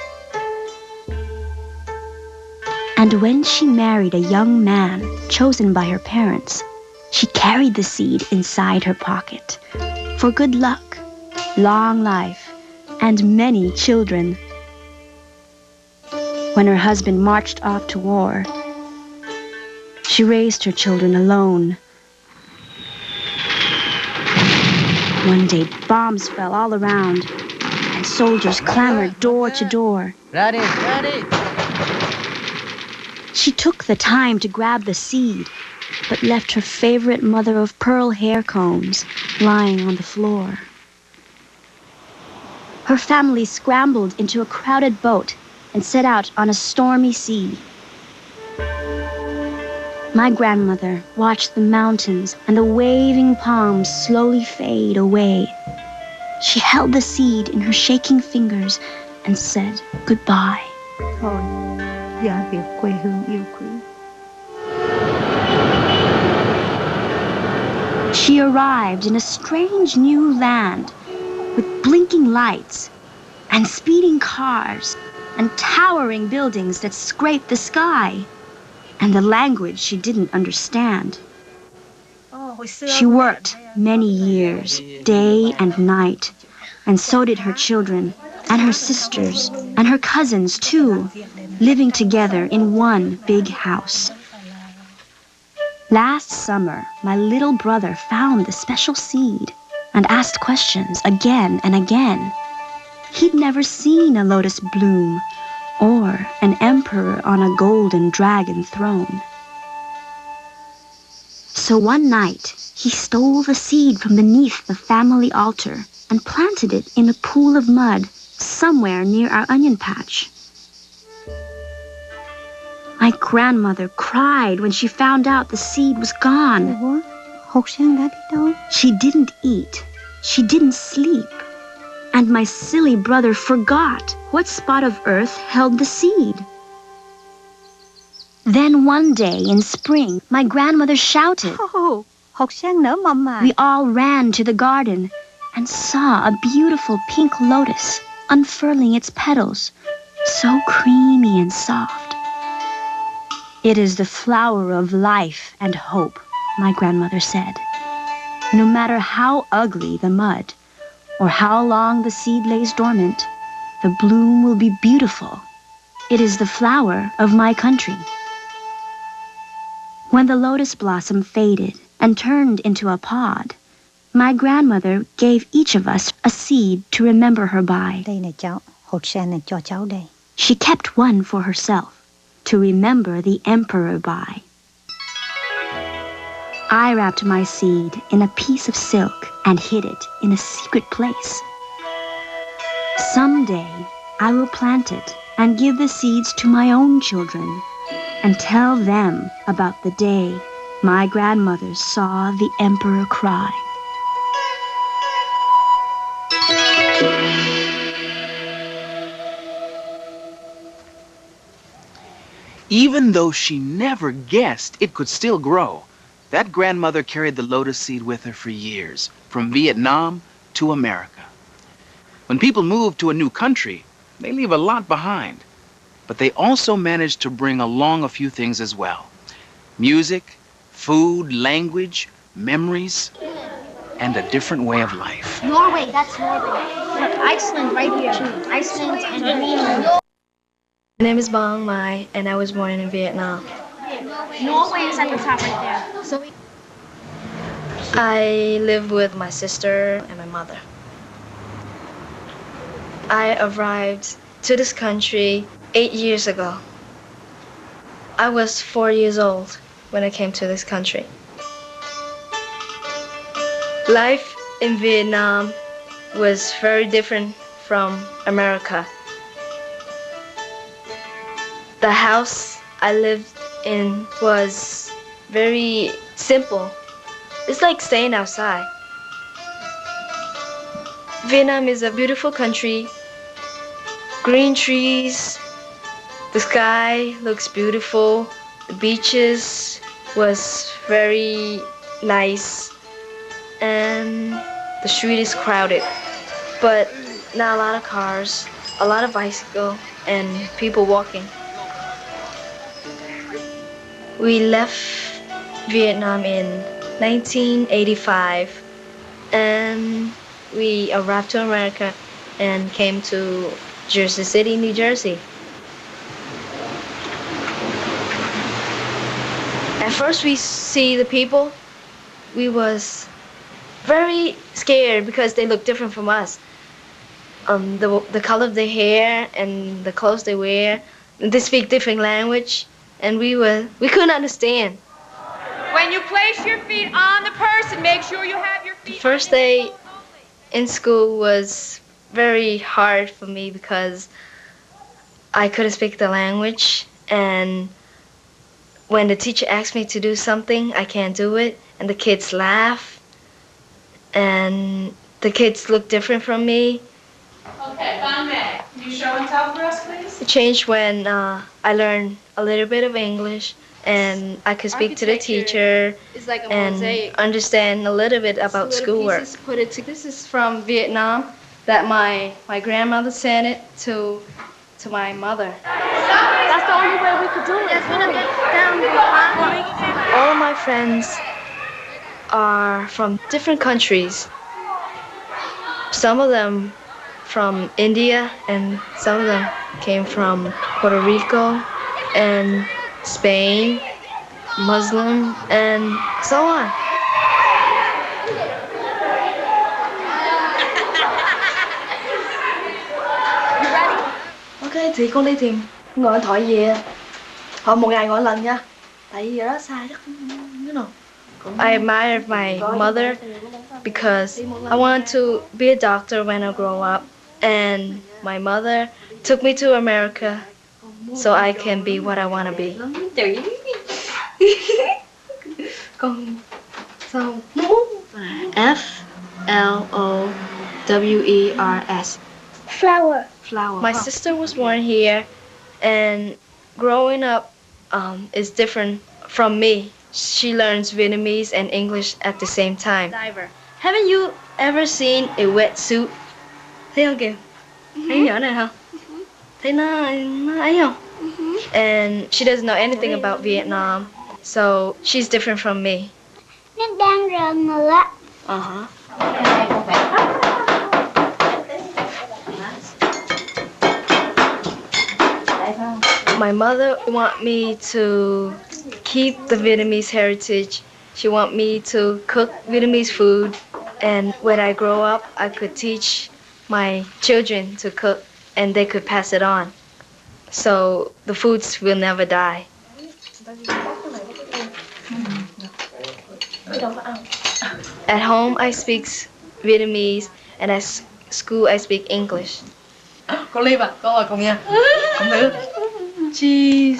And when she married a young man chosen by her parents, she carried the seed inside her pocket for good luck, long life, and many children. When her husband marched off to war, she raised her children alone. One day, bombs fell all around, and soldiers clamored door to door. Ready, ready. She took the time to grab the seed, but left her favorite mother-of-pearl hair combs lying on the floor. Her family scrambled into a crowded boat and set out on a stormy sea. My grandmother watched the mountains and the waving palms slowly fade away. She held the seed in her shaking fingers and said goodbye. She arrived in a strange new land with blinking lights and speeding cars and towering buildings that scraped the sky, and the language she didn't understand. She worked many years, day and night, and so did her children, and her sisters, and her cousins too, living together in one big house. Last summer, my little brother found the special seed and asked questions again and again. He'd never seen a lotus bloom or an emperor on a golden dragon throne. So one night, he stole the seed from beneath the family altar and planted it in a pool of mud somewhere near our onion patch. My grandmother cried when she found out the seed was gone. She didn't eat. She didn't sleep. And my silly brother forgot what spot of earth held the seed. Then one day in spring, my grandmother shouted. We all ran to the garden and saw a beautiful pink lotus unfurling its petals, so creamy and soft. It is the flower of life and hope, my grandmother said. No matter how ugly the mud, or how long the seed lays dormant, the bloom will be beautiful. It is the flower of my country. When the lotus blossom faded and turned into a pod, my grandmother gave each of us a seed to remember her by. She kept one for herself, to remember the emperor by. I wrapped my seed in a piece of silk and hid it in a secret place. Someday, I will plant it and give the seeds to my own children and tell them about the day my grandmother saw the emperor cry. Even though she never guessed it could still grow, that grandmother carried the lotus seed with her for years, from Vietnam to America. When people move to a new country, they leave a lot behind, but they also manage to bring along a few things as well. Music, food, language, memories, and a different way of life. Norway, that's Norway. Iceland right here. Iceland and Greenland. My name is Bong Mai, and I was born in Vietnam. Norway is at the top right there. So I live with my sister and my mother. I arrived to this country 8 years ago. I was 4 years old when I came to this country. Life in Vietnam was very different from America. The house I lived in was very simple. It's like staying outside. Vietnam is a beautiful country. Green trees, the sky looks beautiful. The beaches was very nice. And the street is crowded. But not a lot of cars, a lot of bicycles, and people walking. We left Vietnam in 1985, and we arrived to America and came to Jersey City, New Jersey. At first we see the people, we was very scared because they look different from us. The color of their hair and the clothes they wear, they speak different language, and we couldn't understand. When you place your feet on the person, make sure you have your feet. The first day in school was very hard for me because I couldn't speak the language, and when the teacher asked me to do something, I can't do it, and the kids laugh, and the kids look different from me. Okay, Fun May, can you show and tell for us, please? It changed when I learned a little bit of English, and I could speak to the teacher like and understand a little bit about schoolwork. This is from Vietnam that my grandmother sent it to my mother. That's the only way we could do it. All of my friends are from different countries. Some of them from India, and some of them came from Puerto Rico and Spain, Muslim, and so on. Ok, thì con đi tìm gọi điện thoại về. Họ một ngày gọi lần nha. Tại vì đó sai chắc không biết nào. I admired my mother because I wanted to be a doctor when I grow up, and my mother took me to America so I can be what I want to be. Con sao? Flowers. Flower. Flower. My sister was born here, and growing up is different from me. She learns Vietnamese and English at the same time. Diver. Haven't you ever seen a wetsuit? Thấy không kìa? Thấy nhỏ này không? Thấy nó ấy không? And she doesn't know anything about Vietnam, so she's different from me. Nó đang rờn rồi đó. My mother want me to keep the Vietnamese heritage. She want me to cook Vietnamese food, and when I grow up, I could teach my children to cook, and they could pass it on. So the foods will never die. At home, I speak Vietnamese, and at school, I speak English. Con Liv à, con ngồi cùng nha. Con thử. Jeez.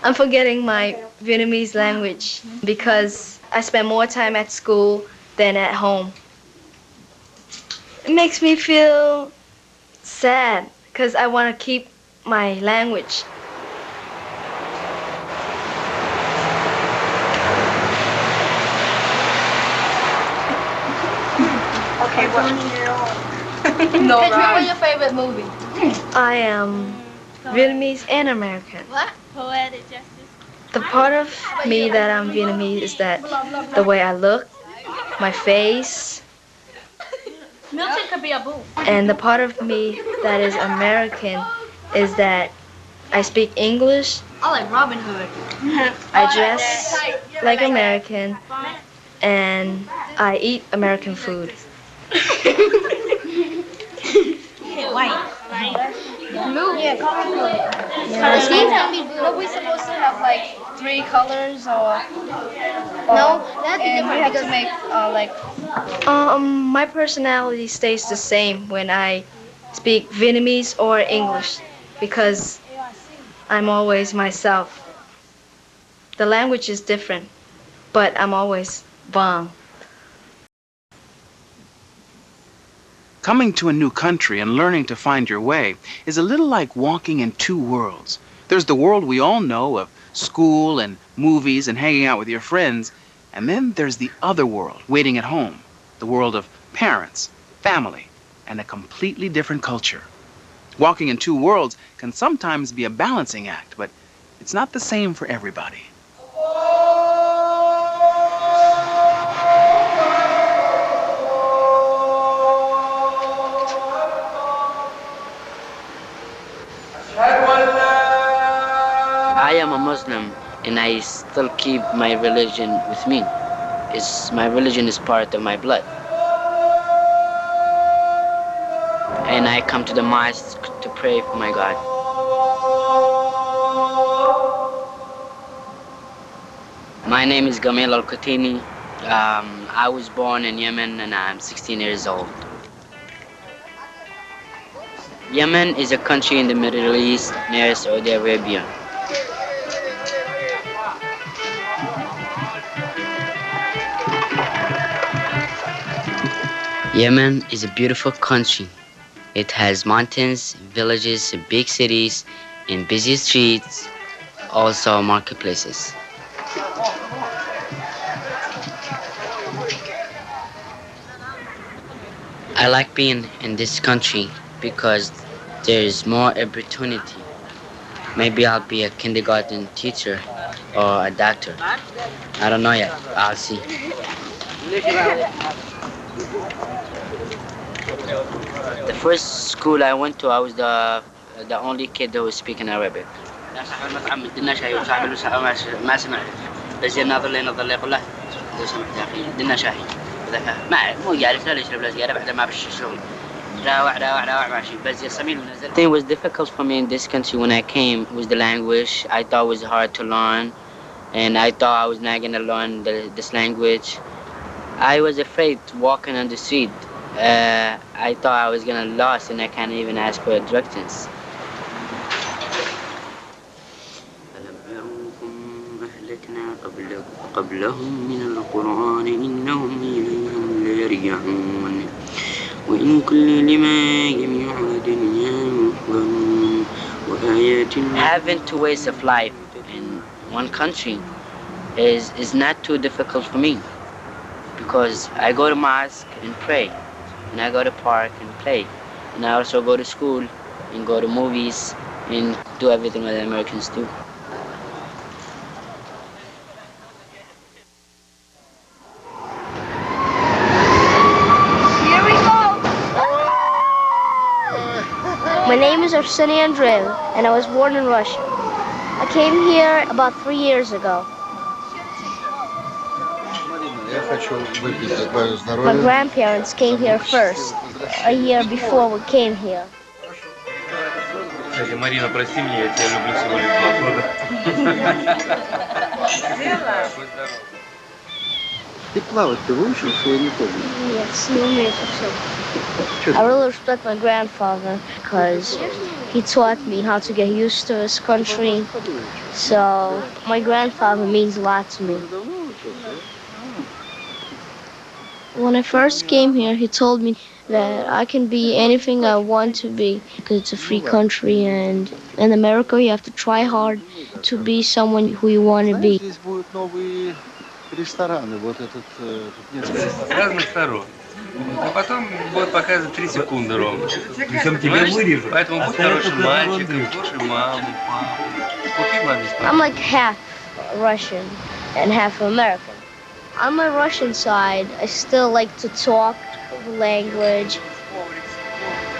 I'm forgetting my Vietnamese language because I spend more time at school than at home. It makes me feel sad because I want to keep my language. Okay, what? No, what's your favorite movie? I am Vietnamese and American. What? Poetic justice. The part of me that I'm Vietnamese is that the way I look, my face, Milton could be a boo. and the part of me that is American is that I speak English, I like Robin Hood. I dress like American, and I eat American food. Blue? Yeah, color blue. Yes. Are we supposed to have like 3 colors or no? That'd be different. We have to make my personality stays the same when I speak Vietnamese or English because I'm always myself. The language is different, but I'm always Vang. Coming to a new country and learning to find your way is a little like walking in 2 worlds. There's the world we all know of school and movies and hanging out with your friends, and then there's the other world waiting at home, the world of parents, family, and a completely different culture. Walking in 2 worlds can sometimes be a balancing act, but it's not the same for everybody. I am a Muslim and I still keep my religion with me. My religion is part of my blood. And I come to the mosque to pray for my God. My name is Gamil Al-Qatini. I was born in Yemen and I'm 16 years old. Yemen is a country in the Middle East near Saudi Arabia. Yemen is a beautiful country. It has mountains, villages, big cities, and busy streets, also marketplaces. I like being in this country because there's more opportunity. Maybe I'll be a kindergarten teacher or a doctor. I don't know yet. I'll see. The first school I went to, I was the only kid who was speaking Arabic. The thing was difficult for me in this country when I came was the language. I thought it was hard to learn, and I thought I was not going to learn this language. I was afraid walking on the street. I thought I was going to lose and I can't even ask for directions. قبلهم من القرآن إنهم إليهم ليرجعون وإن كل لما جميع الدنيا محضرون وآيات. Having 2 ways of life in one country is not too difficult for me because I go to mosque and pray, and I go to park and play, and I also go to school and go to movies and do everything that Americans do. My name is Arseny Andreev, and I was born in Russia. I came here about 3 years ago. My grandparents came here first, a year before we came here. Марина, прости меня, я тебя люблю всего лишь 2 года. Ты плавать ты выучился, я не помню. Yes, не умею совсем. I really respect my grandfather because he taught me how to get used to his country. So my grandfather means a lot to me. When I first came here, he told me that I can be anything I want to be because it's a free country, and in America you have to try hard to be someone who you want to be. Рестораны, вот этот с разных сторон. А потом будут показывать 3 секунды ровно. Причем тебя вырежут. Поэтому будь хорошим мальчиком, слушай маму, папу. Купи маме спать. I'm like half Russian and half American. On my Russian side, I still like to talk the language,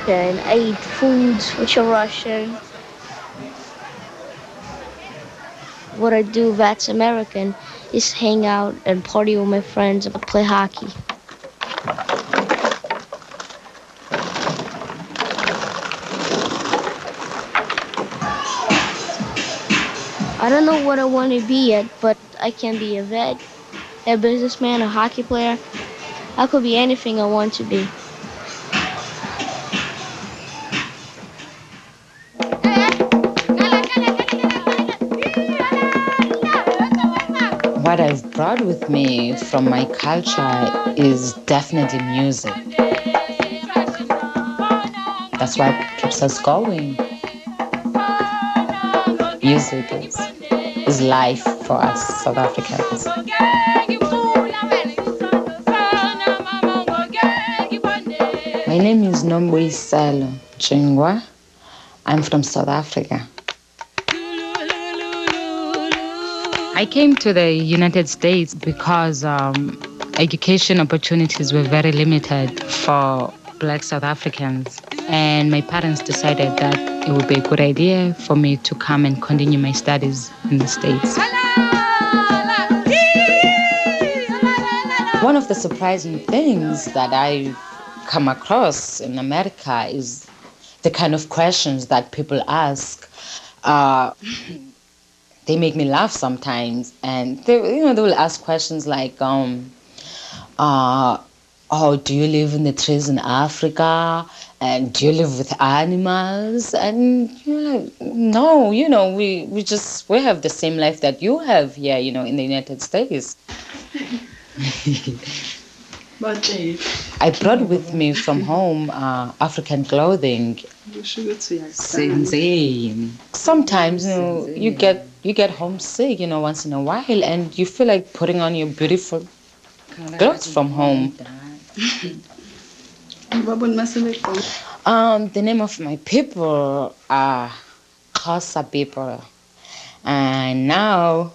and I eat foods which are Russian. What I do that's American is hang out and party with my friends and play hockey. I don't know what I want to be yet, but I can be a vet, a businessman, a hockey player. I could be anything I want to be. What I've brought with me from my culture is definitely music. That's what keeps us going. Music is life for us South Africans. My name is Nombuyiselo Chingwa. I'm from South Africa. I came to the United States because education opportunities were very limited for Black South Africans. And my parents decided that it would be a good idea for me to come and continue my studies in the States. One of the surprising things that I've come across in America is the kind of questions that people ask. They make me laugh sometimes, and they will ask questions like, "Oh, do you live in the trees in Africa? And do you live with animals?" And you're like, "No, we have the same life that you have here, in the United States." I brought with me from home African clothing. Sometimes, you get homesick, once in a while, and you feel like putting on your beautiful clothes from home. The name of my people are Xhosa people, and now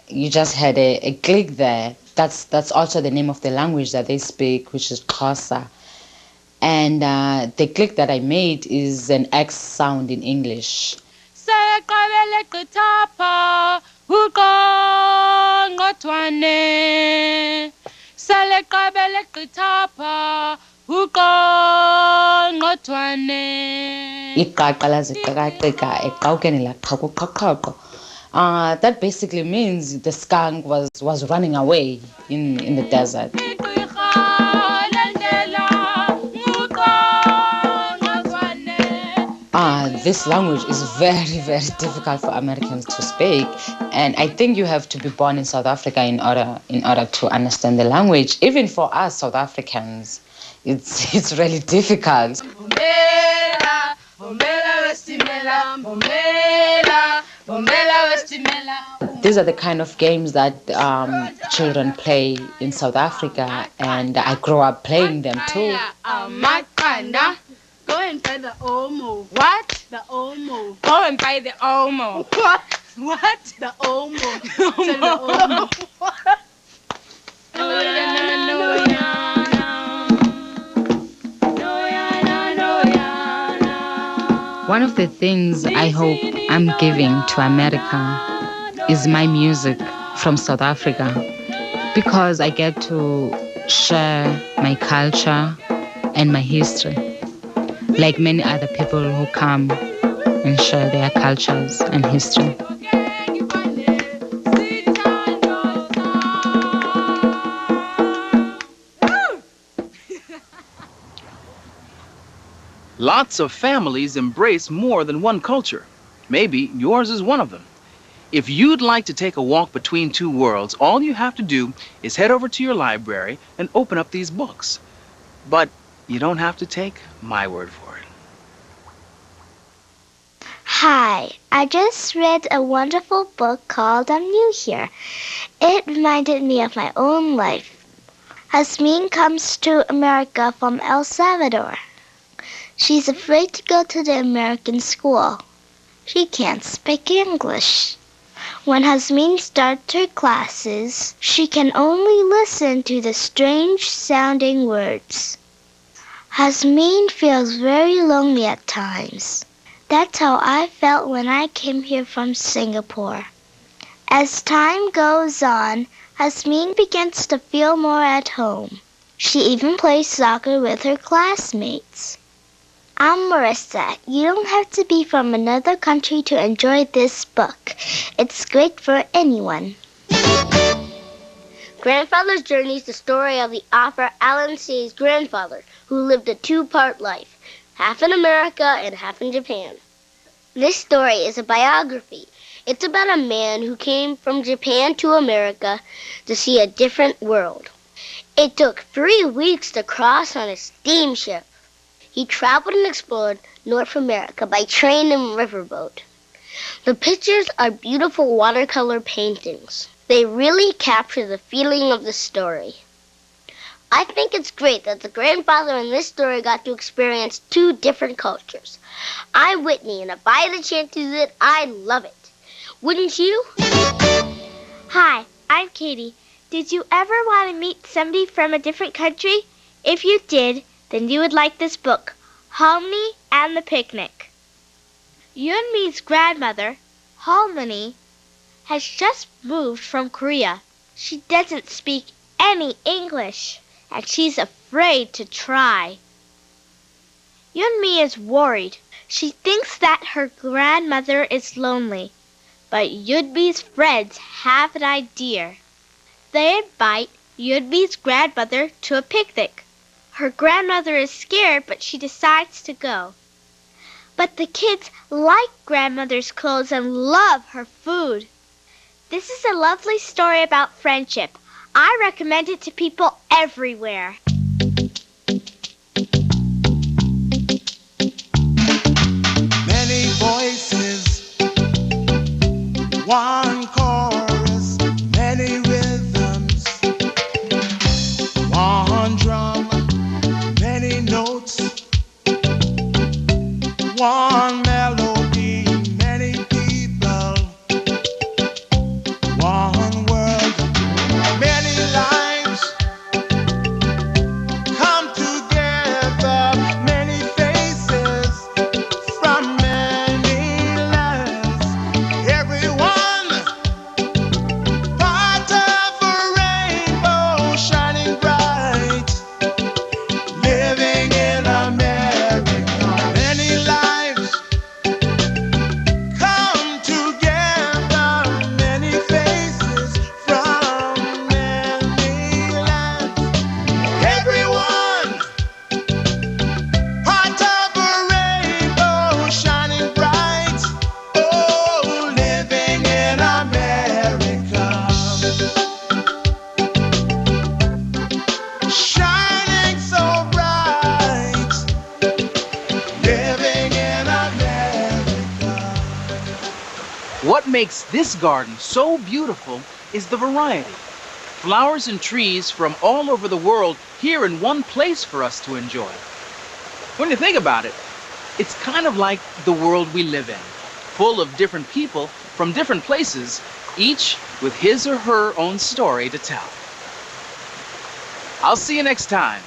you just had a click there. That's also the name of the language that they speak, which is Xhosa. And the click that I made is an X sound in English. That basically means the skunk was running away in the desert. This language is very, very difficult for Americans to speak, and I think you have to be born in South Africa in order to understand the language. Even for us South Africans, it's really difficult. These are the kind of games that children play in South Africa, and I grew up playing them too. Go and buy the Omo. What? The Omo. Go and buy the Omo. What? What? The Omo. One of the things I hope I'm giving to America is my music from South Africa, because I get to share my culture and my history, like many other people who come and share their cultures and history. Lots of families embrace more than one culture. Maybe yours is one of them. If you'd like to take a walk between two worlds, all you have to do is head over to your library and open up these books. But you don't have to take my word for it. Hi, I just read a wonderful book called I'm New Here. It reminded me of my own life. Jasmine comes to America from El Salvador. She's afraid to go to the American school. She can't speak English. When Jasmine starts her classes, she can only listen to the strange-sounding words. Jasmine feels very lonely at times. That's how I felt when I came here from Singapore. As time goes on, Jasmine begins to feel more at home. She even plays soccer with her classmates. I'm Marissa. You don't have to be from another country to enjoy this book. It's great for anyone. Grandfather's Journey is the story of the author Alan Say's grandfather, who lived a two-part life, half in America and half in Japan. This story is a biography. It's about a man who came from Japan to America to see a different world. It took 3 weeks to cross on a steamship. He traveled and explored North America by train and riverboat. The pictures are beautiful watercolor paintings. They really capture the feeling of the story. I think it's great that the grandfather in this story got to experience 2 different cultures. I'm Whitney, and if I had a chance to do it, I'd love it. Wouldn't you? Hi, I'm Katie. Did you ever want to meet somebody from a different country? If you did, then you would like this book, Harmony and the Picnic. Yunmi's grandmother, Harmony, has just moved from Korea. She doesn't speak any English, and she's afraid to try. Yunmi is worried. She thinks that her grandmother is lonely, but Yunmi's friends have an idea. They invite Yunmi's grandmother to a picnic. Her grandmother is scared, but she decides to go. But the kids like grandmother's clothes and love her food. This is a lovely story about friendship. I recommend it to people everywhere. Many voices, one chorus, many rhythms, one drum, many notes, one melody, many people, one world, many lives come together, many faces from many lands, everyone part of a rainbow shining bright, living in America. Many lives come together, many faces from many lands, everyone part of a rainbow shining bright, oh, living in America, shining so bright, living in America. What makes this garden so beautiful is the variety. Flowers and trees from all over the world here in one place for us to enjoy. When you think about it, it's kind of like the world we live in, full of different people from different places, each with his or her own story to tell. I'll see you next time.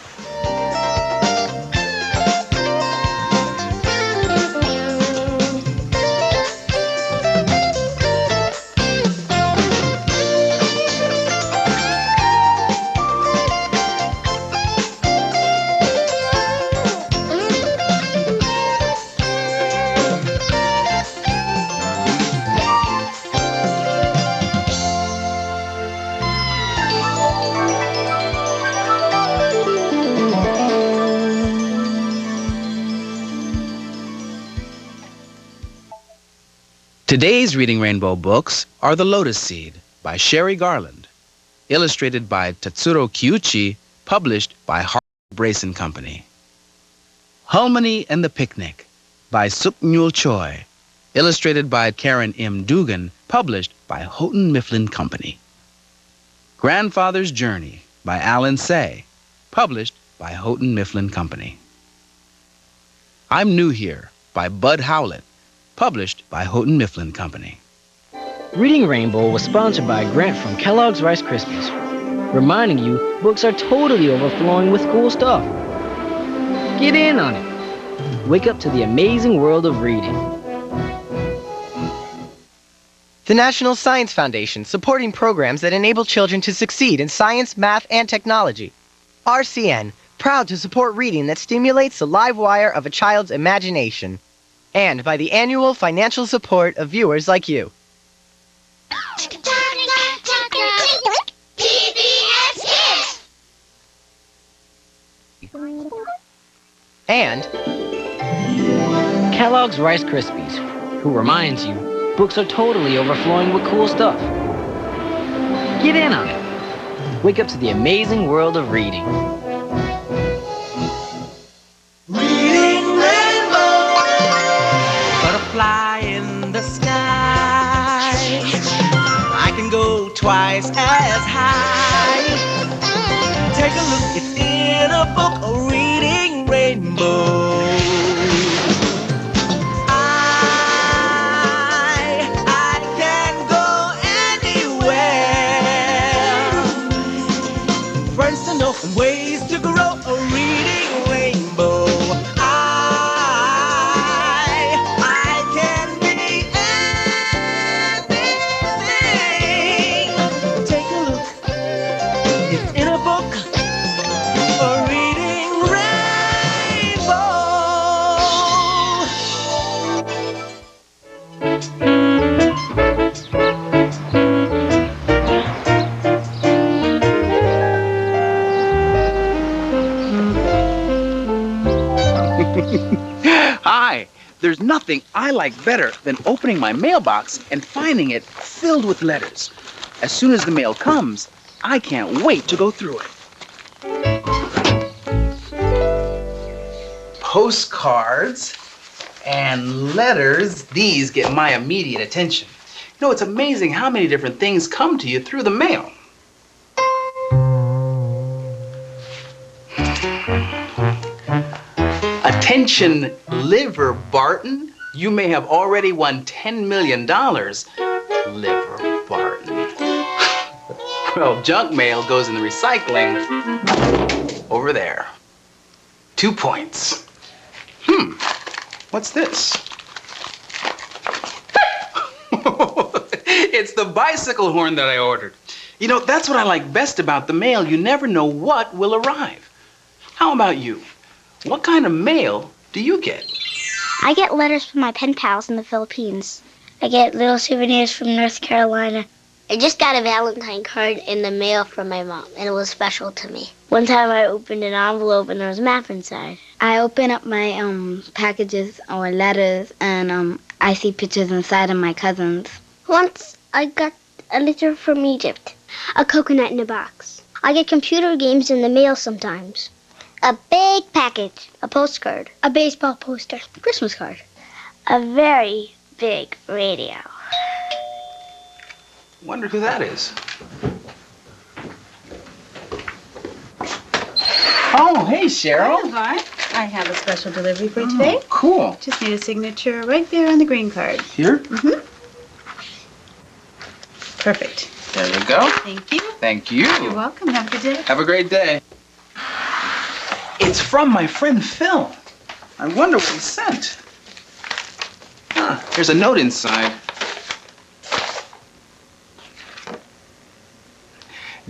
Today's Reading Rainbow books are The Lotus Seed by Sherry Garland, illustrated by Tatsuro Kiuchi, published by Brace and Company. Harmony and the Picnic by Suk-Nyul Choi, illustrated by Karen M. Dugan, published by Houghton Mifflin Company. Grandfather's Journey by Alan Say, published by Houghton Mifflin Company. I'm New Here by Bud Howlett, published by Houghton Mifflin Company. Reading Rainbow was sponsored by a grant from Kellogg's Rice Krispies, reminding you books are totally overflowing with cool stuff. Get in on it. Wake up to the amazing world of reading. The National Science Foundation, supporting programs that enable children to succeed in science, math, and technology. RCN, proud to support reading that stimulates the live wire of a child's imagination. And by the annual financial support of viewers like you. PBS Kids! And Kellogg's Rice Krispies, who reminds you books are totally overflowing with cool stuff. Get in on it. Wake up to the amazing world of reading. Reading rainbow, butterfly in the sky. I can go twice as high. Take a look, it's in a book, a reading rainbow. I can go anywhere. Friends to know and ways to grow, a reading rainbow. I can be anything. Take a look, it's in a book, a reading rainbow. Hi. There's nothing I like better than opening my mailbox and finding it filled with letters. As soon as the mail comes, I can't wait to go through it. Postcards and letters, these get my immediate attention. You know, it's amazing how many different things come to you through the mail. Attention, Liver Barton. You may have already won $10 million. Liver Barton. Well, junk mail goes in the recycling over there. 2 points. What's this? It's the bicycle horn that I ordered. You know, that's what I like best about the mail. You never know what will arrive. How about you? What kind of mail do you get? I get letters from my pen pals in the Philippines. I get little souvenirs from North Carolina. I just got a Valentine card in the mail from my mom, and it was special to me. One time I opened an envelope and there was a map inside. I open up my packages or letters, and I see pictures inside of my cousins. Once I got a letter from Egypt, a coconut in a box. I get computer games in the mail sometimes. A big package, a postcard, a baseball poster, a Christmas card, a very big radio. Wonder who that is. Oh, hey, Cheryl. Hi. I have a special delivery for you today. Cool. Just need a signature right there on the green card. Here? Mm-hmm. Perfect. There we go. Thank you. Thank you. You're welcome. Have a good day. Have a great day. It's from my friend Phil. I wonder what he sent. There's a note inside.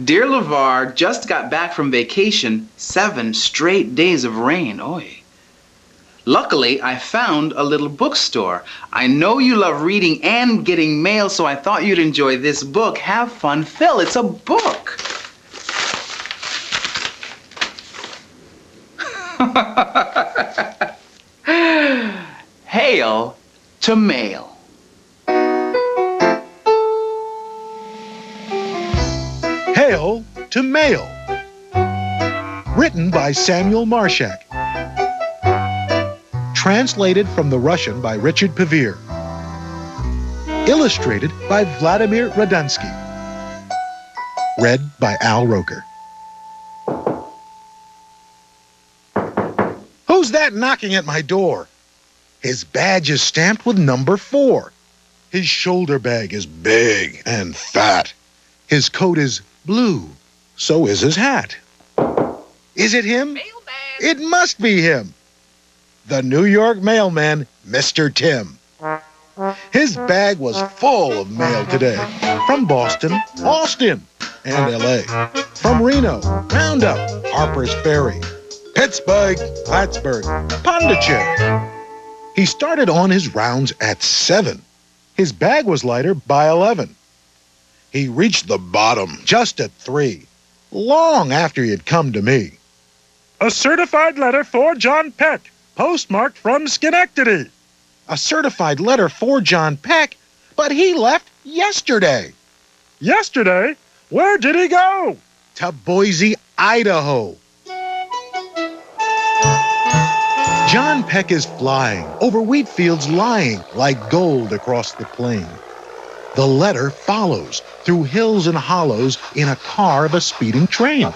Dear LeVar, just got back from vacation. 7 straight days of rain. Oy. Luckily, I found a little bookstore. I know you love reading and getting mail, so I thought you'd enjoy this book. Have fun, Phil. It's a book. Hail to mail. Hail to Mail. Written by Samuel Marshak. Translated from the Russian by Richard Pevere. Illustrated by Vladimir Radunsky. Read by Al Roker. Who's that knocking at my door? His badge is stamped with number 4. His shoulder bag is big and fat. His coat is blue. So is his hat. Is it him? It must be him. The New York mailman, Mr. Tim. His bag was full of mail today. From Boston, Austin, and L.A. From Reno, Roundup, Harper's Ferry. Pittsburgh, Plattsburgh, Pondicherry. He started on his rounds at 7. His bag was lighter by 11. He reached the bottom just at 3, long after he had come to me. A certified letter for John Peck, postmarked from Schenectady. A certified letter for John Peck, but he left yesterday. Yesterday? Where did he go? To Boise, Idaho. John Peck is flying over wheat fields lying like gold across the plain. The letter follows through hills and hollows in a car of a speeding train.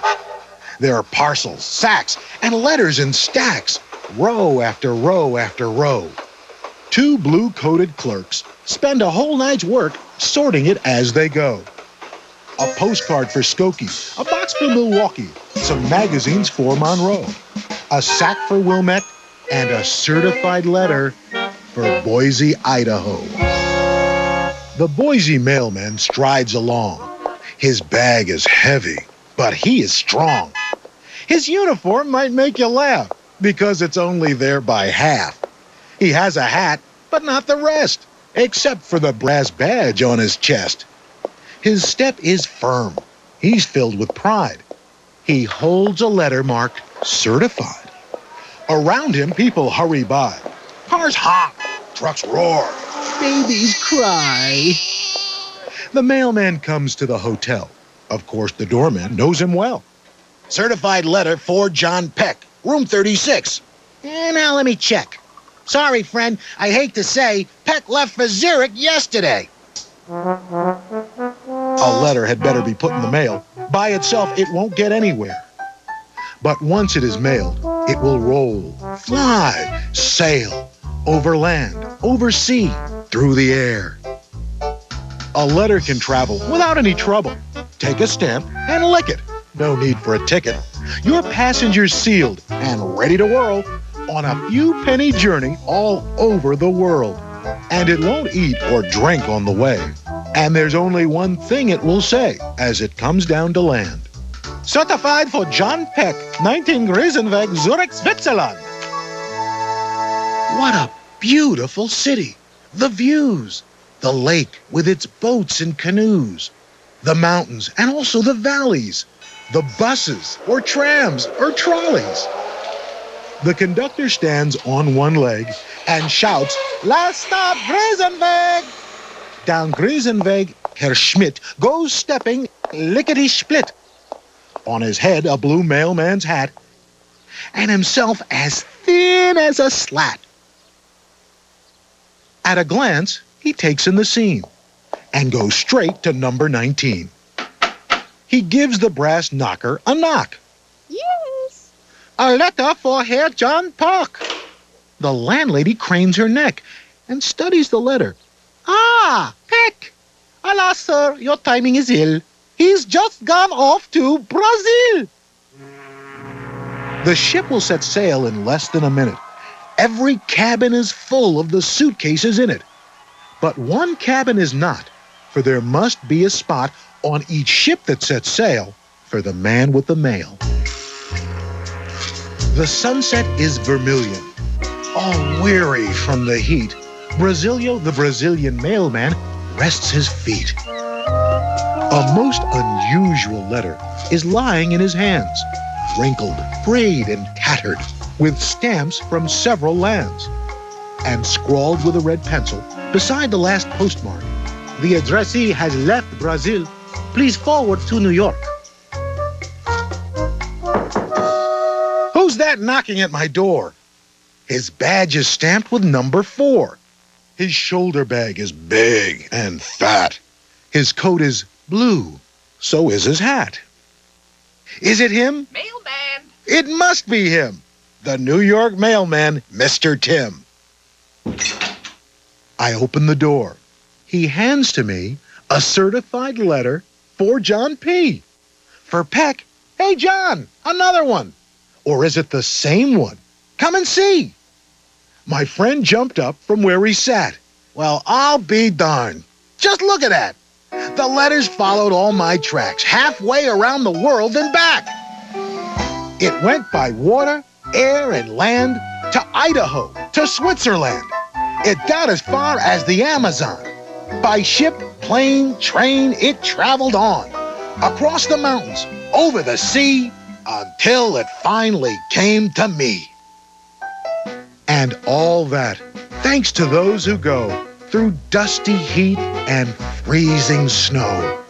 There are parcels, sacks, and letters in stacks, row after row after row. 2 blue-coated clerks spend a whole night's work sorting it as they go. A postcard for Skokie, a box for Milwaukee, some magazines for Monroe, a sack for Wilmette, and a certified letter for Boise, Idaho. The Boise mailman strides along. His bag is heavy, but he is strong. His uniform might make you laugh because it's only there by half. He has a hat, but not the rest, except for the brass badge on his chest. His step is firm. He's filled with pride. He holds a letter marked certified. Around him, people hurry by. Cars honk, trucks roar, babies cry. The mailman comes to the hotel. Of course, the doorman knows him well. Certified letter for John Peck, room 36. Now let me check. Sorry, friend, I hate to say, Peck left for Zurich yesterday. A letter had better be put in the mail. By itself, it won't get anywhere. But once it is mailed, it will roll, fly, sail, over land, over sea, through the air. A letter can travel without any trouble. Take a stamp and lick it. No need for a ticket. Your passenger's sealed and ready to whirl on a few penny journey all over the world. And it won't eat or drink on the way. And there's only one thing it will say as it comes down to land. Certified for John Peck, 19 Greisenweg, Zurich, Switzerland. What a beautiful city. The views, the lake with its boats and canoes, the mountains and also the valleys, the buses or trams or trolleys. The conductor stands on one leg and shouts, "Last stop, Greisenweg!" Down Greisenweg, Herr Schmidt goes stepping lickety-split. On his head, a blue mailman's hat, and himself as thin as a slat. At a glance, he takes in the scene and goes straight to number 19. He gives the brass knocker a knock. Yes. A letter for Herr John Peck. The landlady cranes her neck and studies the letter. Ah, Peck. Alas, sir, your timing is ill. He's just gone off to Brazil. The ship will set sail in less than a minute. Every cabin is full of the suitcases in it. But one cabin is not, for there must be a spot on each ship that sets sail for the man with the mail. The sunset is vermilion. All weary from the heat, Brasilio, the Brazilian mailman, rests his feet. A most unusual letter is lying in his hands, wrinkled, frayed, and tattered, with stamps from several lands. And scrawled with a red pencil, beside the last postmark, the addressee has left Brazil. Please forward to New York. Who's that knocking at my door? His badge is stamped with number 4. His shoulder bag is big and fat. His coat is blue. So is his hat. Is it him? Mailman! It must be him. The New York mailman, Mr. Tim. I open the door. He hands to me a certified letter for John P. For Peck. Hey, John, another one. Or is it the same one? Come and see. My friend jumped up from where he sat. Well, I'll be darned. Just look at that. The letters followed all my tracks, halfway around the world and back. It went by water, air, and land to Idaho, to Switzerland. It got as far as the Amazon. By ship, plane, train, it traveled on. Across the mountains, over the sea, until it finally came to me. And all that, thanks to those who go through dusty heat and freezing snow.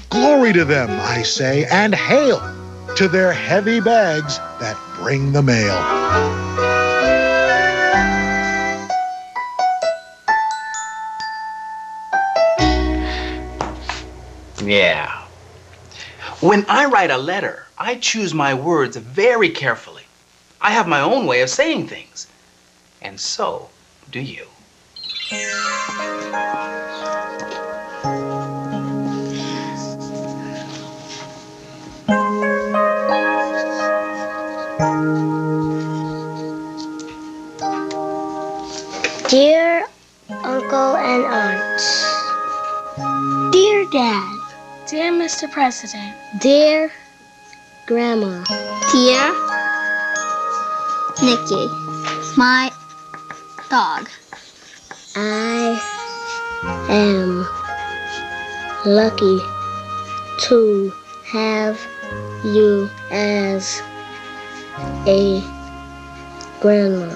Glory to them, I say, and hail to their heavy bags that bring the mail. Yeah. When I write a letter, I choose my words very carefully. I have my own way of saying things. And so do you. Dear Uncle and Aunt. Dear Dad. Dear Mr. President. Dear Grandma. Dear Nikki, my dog. I am lucky to have you as a grandma.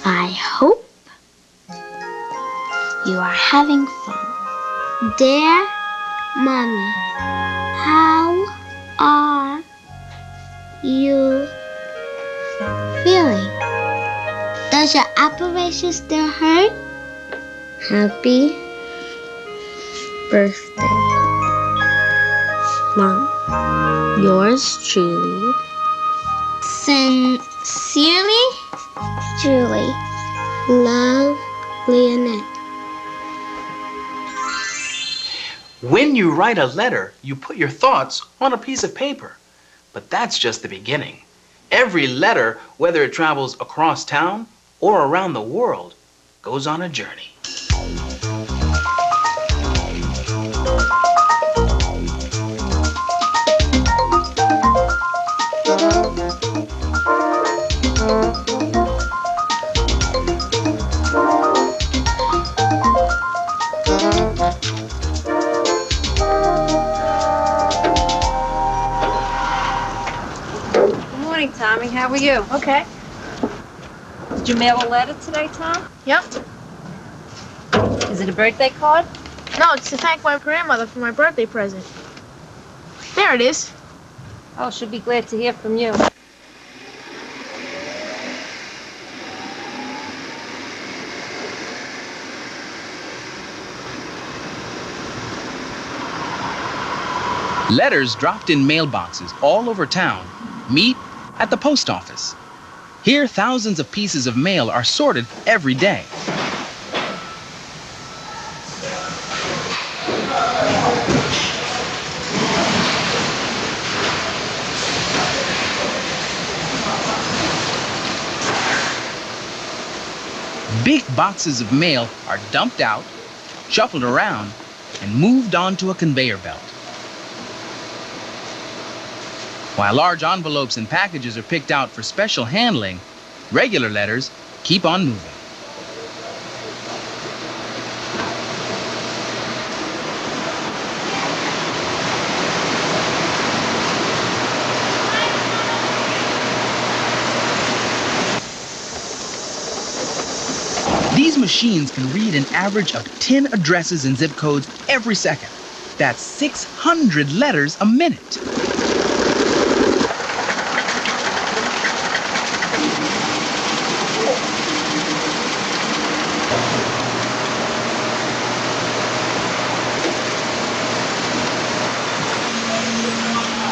I hope you are having fun. Dear Mommy, how are you feeling? Does your operation still hurt? Happy birthday, Mom. Yours truly. Sincerely, Julie. Love, Leonette. When you write a letter, you put your thoughts on a piece of paper. But that's just the beginning. Every letter, whether it travels across town or around the world, goes on a journey. Tommy, how are you? Okay. Did you mail a letter today, Tom? Yep. Is it a birthday card? No, it's to thank my grandmother for my birthday present. There it is. Oh, she'll be glad to hear from you. Letters dropped in mailboxes all over town meet at the post office. Here, thousands of pieces of mail are sorted every day. Big boxes of mail are dumped out, shuffled around, and moved onto a conveyor belt. While large envelopes and packages are picked out for special handling, regular letters keep on moving. These machines can read an average of 10 addresses and zip codes every second. That's 600 letters a minute.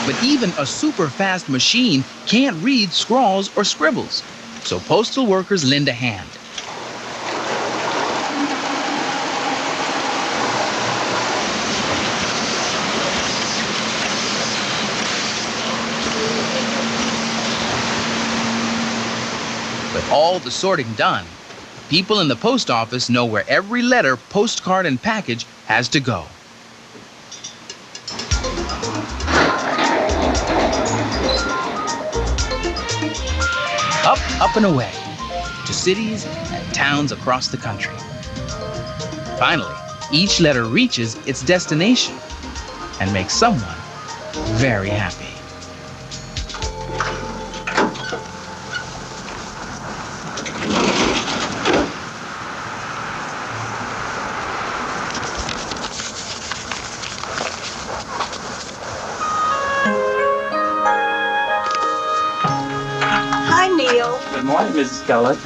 But even a super-fast machine can't read scrawls or scribbles, so postal workers lend a hand. With all the sorting done, people in the post office know where every letter, postcard, and package has to go. up and away to cities and towns across the country. Finally, each letter reaches its destination and makes someone very happy. Hi, Neil. Good morning, Mrs. Keller.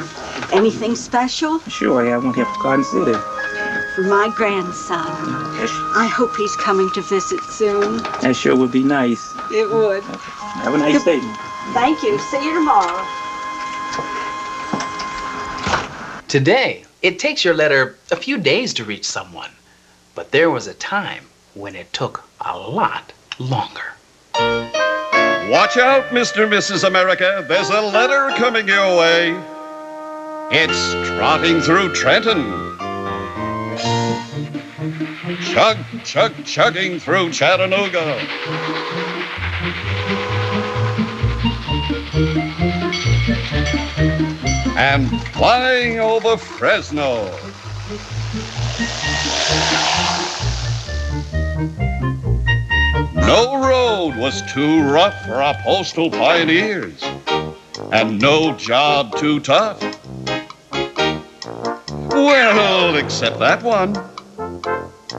Anything special? Sure, I have one here from Garden City. For my grandson. I hope he's coming to visit soon. That sure would be nice. It would. Have a nice day. Thank you. See you tomorrow. Today, it takes your letter a few days to reach someone, but there was a time when it took a lot longer. Watch out, Mr. and Mrs. America. There's a letter coming your way. It's trotting through Trenton. Chug, chug, chugging through Chattanooga. And flying over Fresno. No road was too rough for our postal pioneers, and no job too tough. Well, except that one.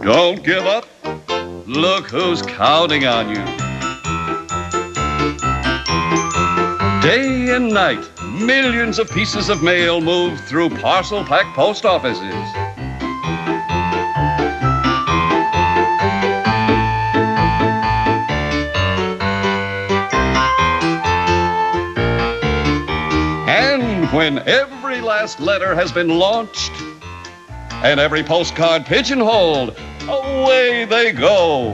Don't give up. Look who's counting on you. Day and night, millions of pieces of mail move through parcel-packed post offices. And when every last letter has been launched and every postcard pigeonholed, away they go.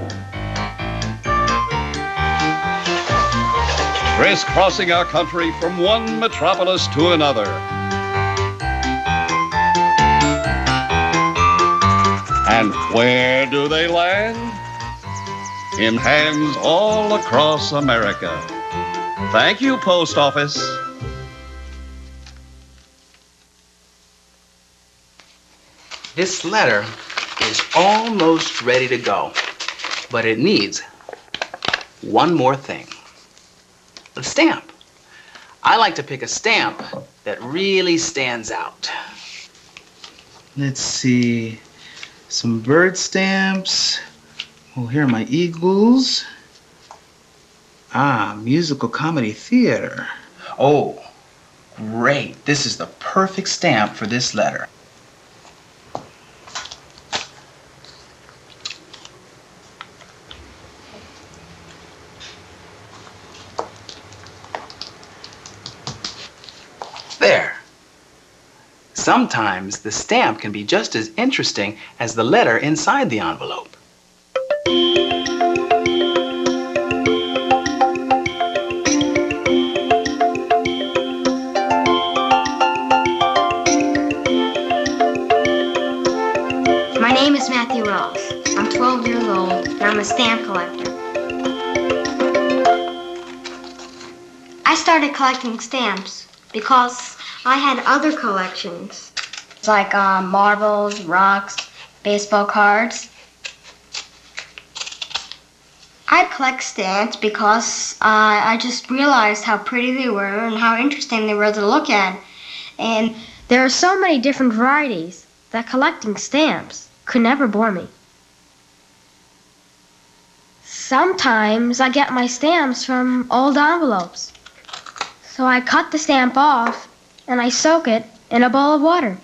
Crisscrossing our country from one metropolis to another. And where do they land? In hands all across America. Thank you, Post Office. This letter is almost ready to go, but it needs one more thing. A stamp. I like to pick a stamp that really stands out. Let's see, some bird stamps. Oh, here are my eagles. Ah, musical comedy theater. Oh, great. This is the perfect stamp for this letter. There. Sometimes the stamp can be just as interesting as the letter inside the envelope. My name is Matthew Wells. I'm 12 years old, and I'm a stamp collector. I started collecting stamps because I had other collections, like marbles, rocks, baseball cards. I collect stamps because I just realized how pretty they were and how interesting they were to look at. And there are so many different varieties that collecting stamps could never bore me. Sometimes I get my stamps from old envelopes. So I cut the stamp off and I soak it in a bowl of water.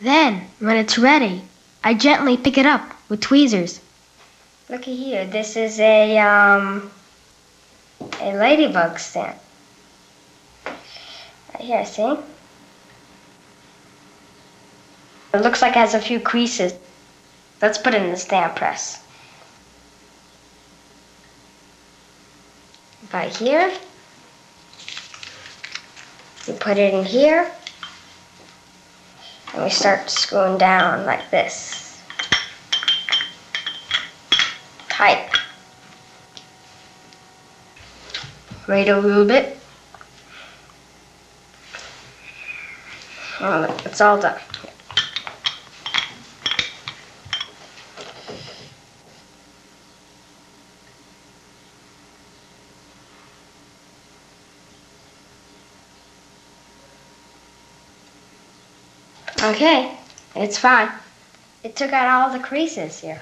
Then, when it's ready, I gently pick it up with tweezers. Looky here, this is a ladybug stamp. Right here, see? It looks like it has a few creases. Let's put it in the stamp press. Right here. We put it in here. And we start screwing down like this. Tight. Wait a little bit. Oh, it's all done. Okay, it's fine. It took out all the creases here.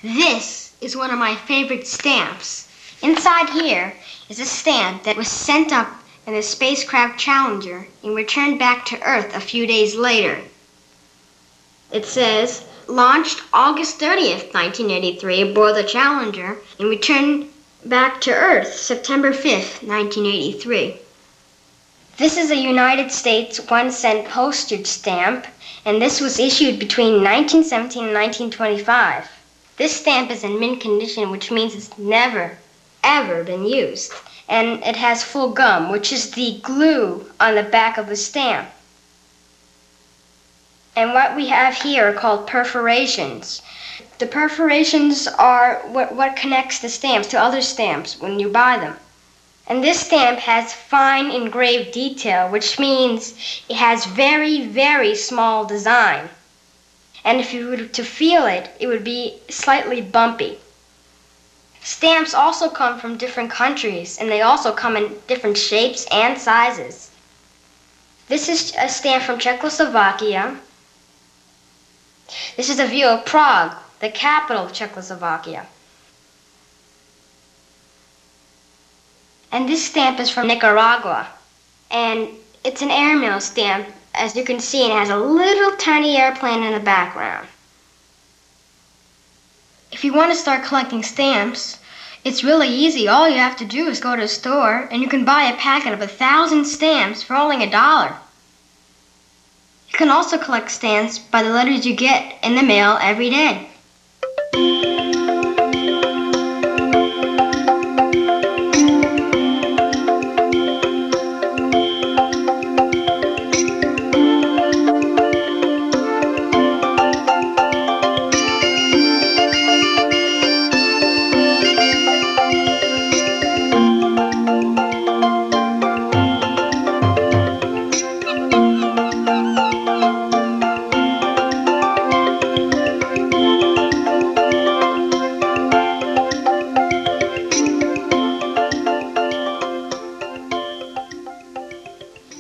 This is one of my favorite stamps. Inside here is a stamp that was sent up in the spacecraft Challenger and returned back to Earth a few days later. It says, launched August 30th, 1983 aboard the Challenger and returned back to Earth September 5th, 1983. This is a United States 1-cent postage stamp, and this was issued between 1917 and 1925. This stamp is in mint condition, which means it's never, ever been used. And it has full gum, which is the glue on the back of the stamp. And what we have here are called perforations. The perforations are what connects the stamps to other stamps when you buy them. And this stamp has fine engraved detail, which means it has very, very small design. And if you were to feel it, it would be slightly bumpy. Stamps also come from different countries, and they also come in different shapes and sizes. This is a stamp from Czechoslovakia. This is a view of Prague, the capital of Czechoslovakia. And this stamp is from Nicaragua. And it's an airmail stamp, as you can see, and it has a little tiny airplane in the background. If you want to start collecting stamps, it's really easy. All you have to do is go to a store, and you can buy a packet of 1,000 stamps for only $1. You can also collect stamps by the letters you get in the mail every day.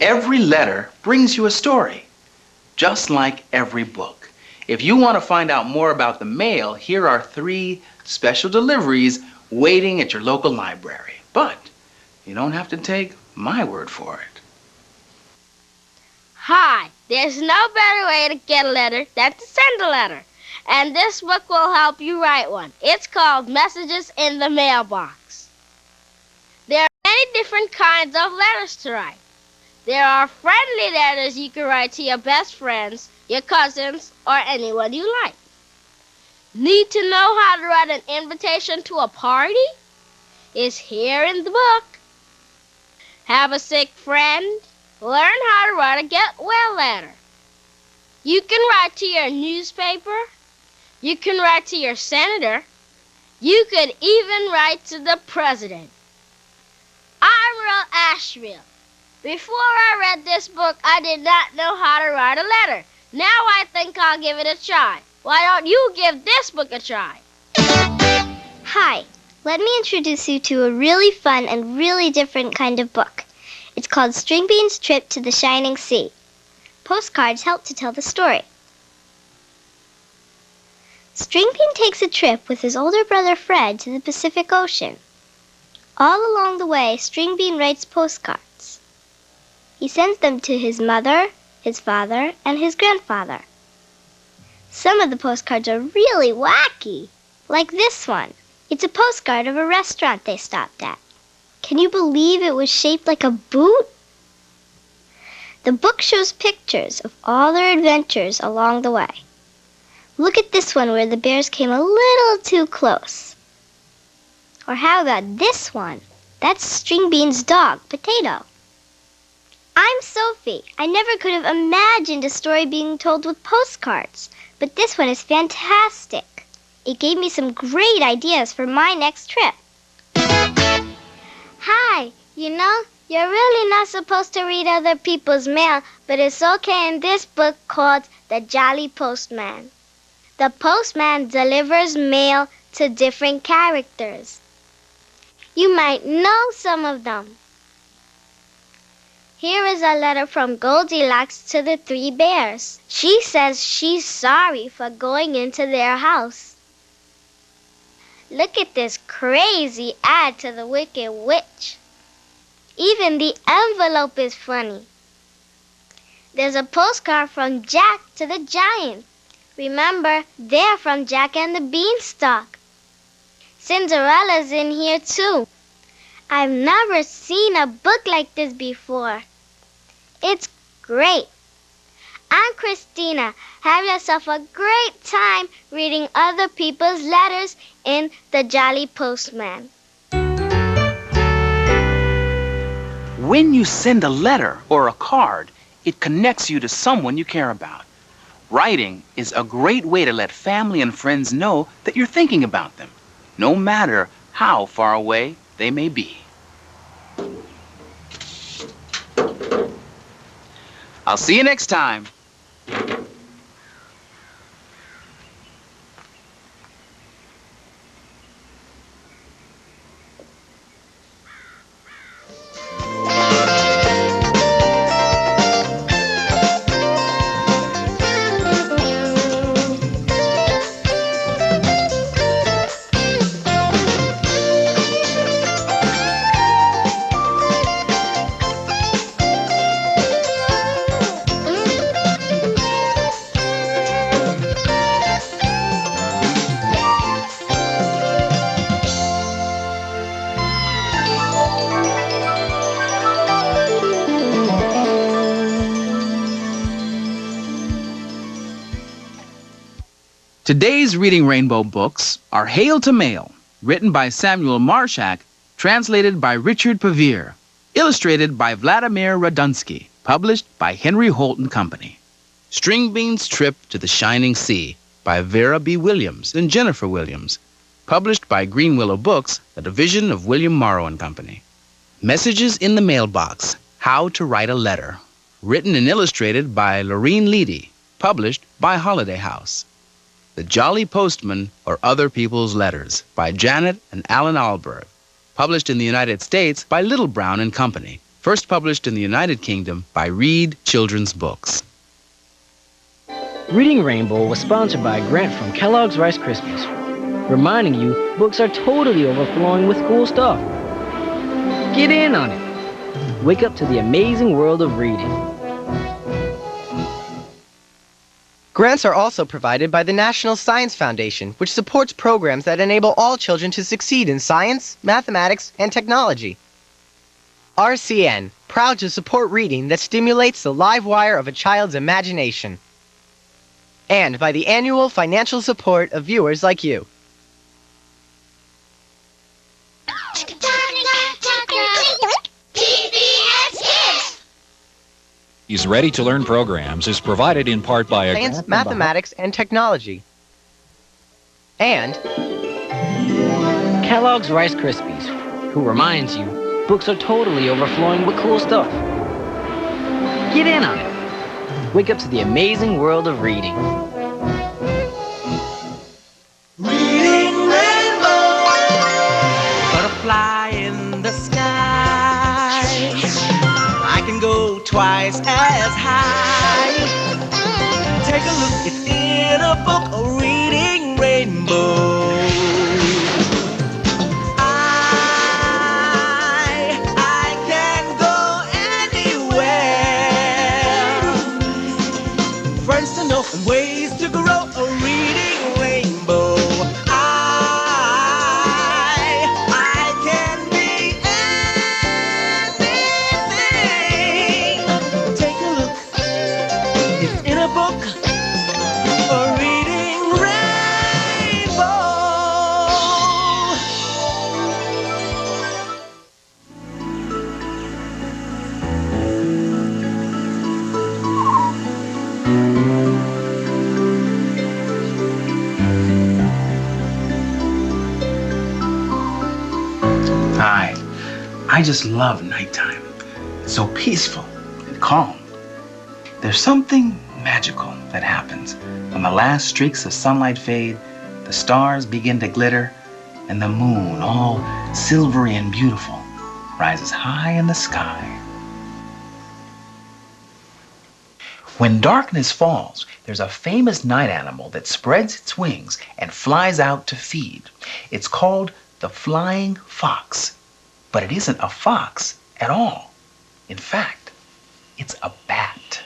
Every letter brings you a story, just like every book. If you want to find out more about the mail, here are 3 special deliveries waiting at your local library. But you don't have to take my word for it. Hi, there's no better way to get a letter than to send a letter. And this book will help you write one. It's called Messages in the Mailbox. There are many different kinds of letters to write. There are friendly letters you can write to your best friends, your cousins, or anyone you like. Need to know how to write an invitation to a party? It's here in the book. Have a sick friend? Learn how to write a get well letter. You can write to your newspaper. You can write to your senator. You could even write to the president. I'm Real Asheville. Before I read this book, I did not know how to write a letter. Now I think I'll give it a try. Why don't you give this book a try? Hi, let me introduce you to a really fun and really different kind of book. It's called String Bean's Trip to the Shining Sea. Postcards help to tell the story. String Bean takes a trip with his older brother Fred to the Pacific Ocean. All along the way, String Bean writes postcards. He sends them to his mother, his father, and his grandfather. Some of the postcards are really wacky, like this one. It's a postcard of a restaurant they stopped at. Can you believe it was shaped like a boot? The book shows pictures of all their adventures along the way. Look at this one where the bears came a little too close. Or how about this one? That's String Bean's dog, Potato. I'm Sophie. I never could have imagined a story being told with postcards, but this one is fantastic. It gave me some great ideas for my next trip. You know, you're really not supposed to read other people's mail, but it's okay in this book called The Jolly Postman. The postman delivers mail to different characters. You might know some of them. Here is a letter from Goldilocks to the 3 bears. She says she's sorry for going into their house. Look at this crazy ad to the Wicked Witch. Even the envelope is funny. There's a postcard from Jack to the Giant. Remember, they're from Jack and the Beanstalk. Cinderella's in here too. I've never seen a book like this before. It's great. I'm Christina. Have yourself a great time reading other people's letters in The Jolly Postman. When you send a letter or a card, it connects you to someone you care about. Writing is a great way to let family and friends know that you're thinking about them, no matter how far away they may be. I'll see you next time. Today's Reading Rainbow books are Hail to Mail, written by Samuel Marshak, translated by Richard Pevere, illustrated by Vladimir Radunsky, published by Henry Holt & Company. Stringbean's Trip to the Shining Sea by Vera B. Williams and Jennifer Williams, published by Green Willow Books, a division of William Morrow & Company. Messages in the Mailbox, How to Write a Letter, written and illustrated by Lorene Leedy, published by Holiday House. The Jolly Postman or Other People's Letters by Janet and Alan Alberg, published in the United States by Little Brown & Company, first published in the United Kingdom by Reed Children's Books. Reading Rainbow was sponsored by a grant from Kellogg's Rice Krispies, reminding you books are totally overflowing with cool stuff. Get in on it. Wake up to the amazing world of reading. Grants are also provided by the National Science Foundation, which supports programs that enable all children to succeed in science, mathematics, and technology. RCN, proud to support reading that stimulates the live wire of a child's imagination. And by the annual financial support of viewers like you. These ready-to-learn programs is provided in part by a Science, mathematics, and technology. And Kellogg's Rice Krispies, who reminds you books are totally overflowing with cool stuff. Get in on it. Wake up to the amazing world of reading. Reading Rainbow, butterfly in the sky. I can go twice as high. Take a look, it's in a book, a Reading Rainbow. I can go anywhere. Friends to know and ways to grow, a Reading Rainbow. I can be anything. Take a look, it's in a book, a Reading Rainbow. I just love nighttime. It's so peaceful and calm. There's something magical that happens when the last streaks of sunlight fade, the stars begin to glitter, and the moon, all silvery and beautiful, rises high in the sky. When darkness falls, there's a famous night animal that spreads its wings and flies out to feed. It's called the flying fox. But it isn't a fox at all. In fact, it's a bat.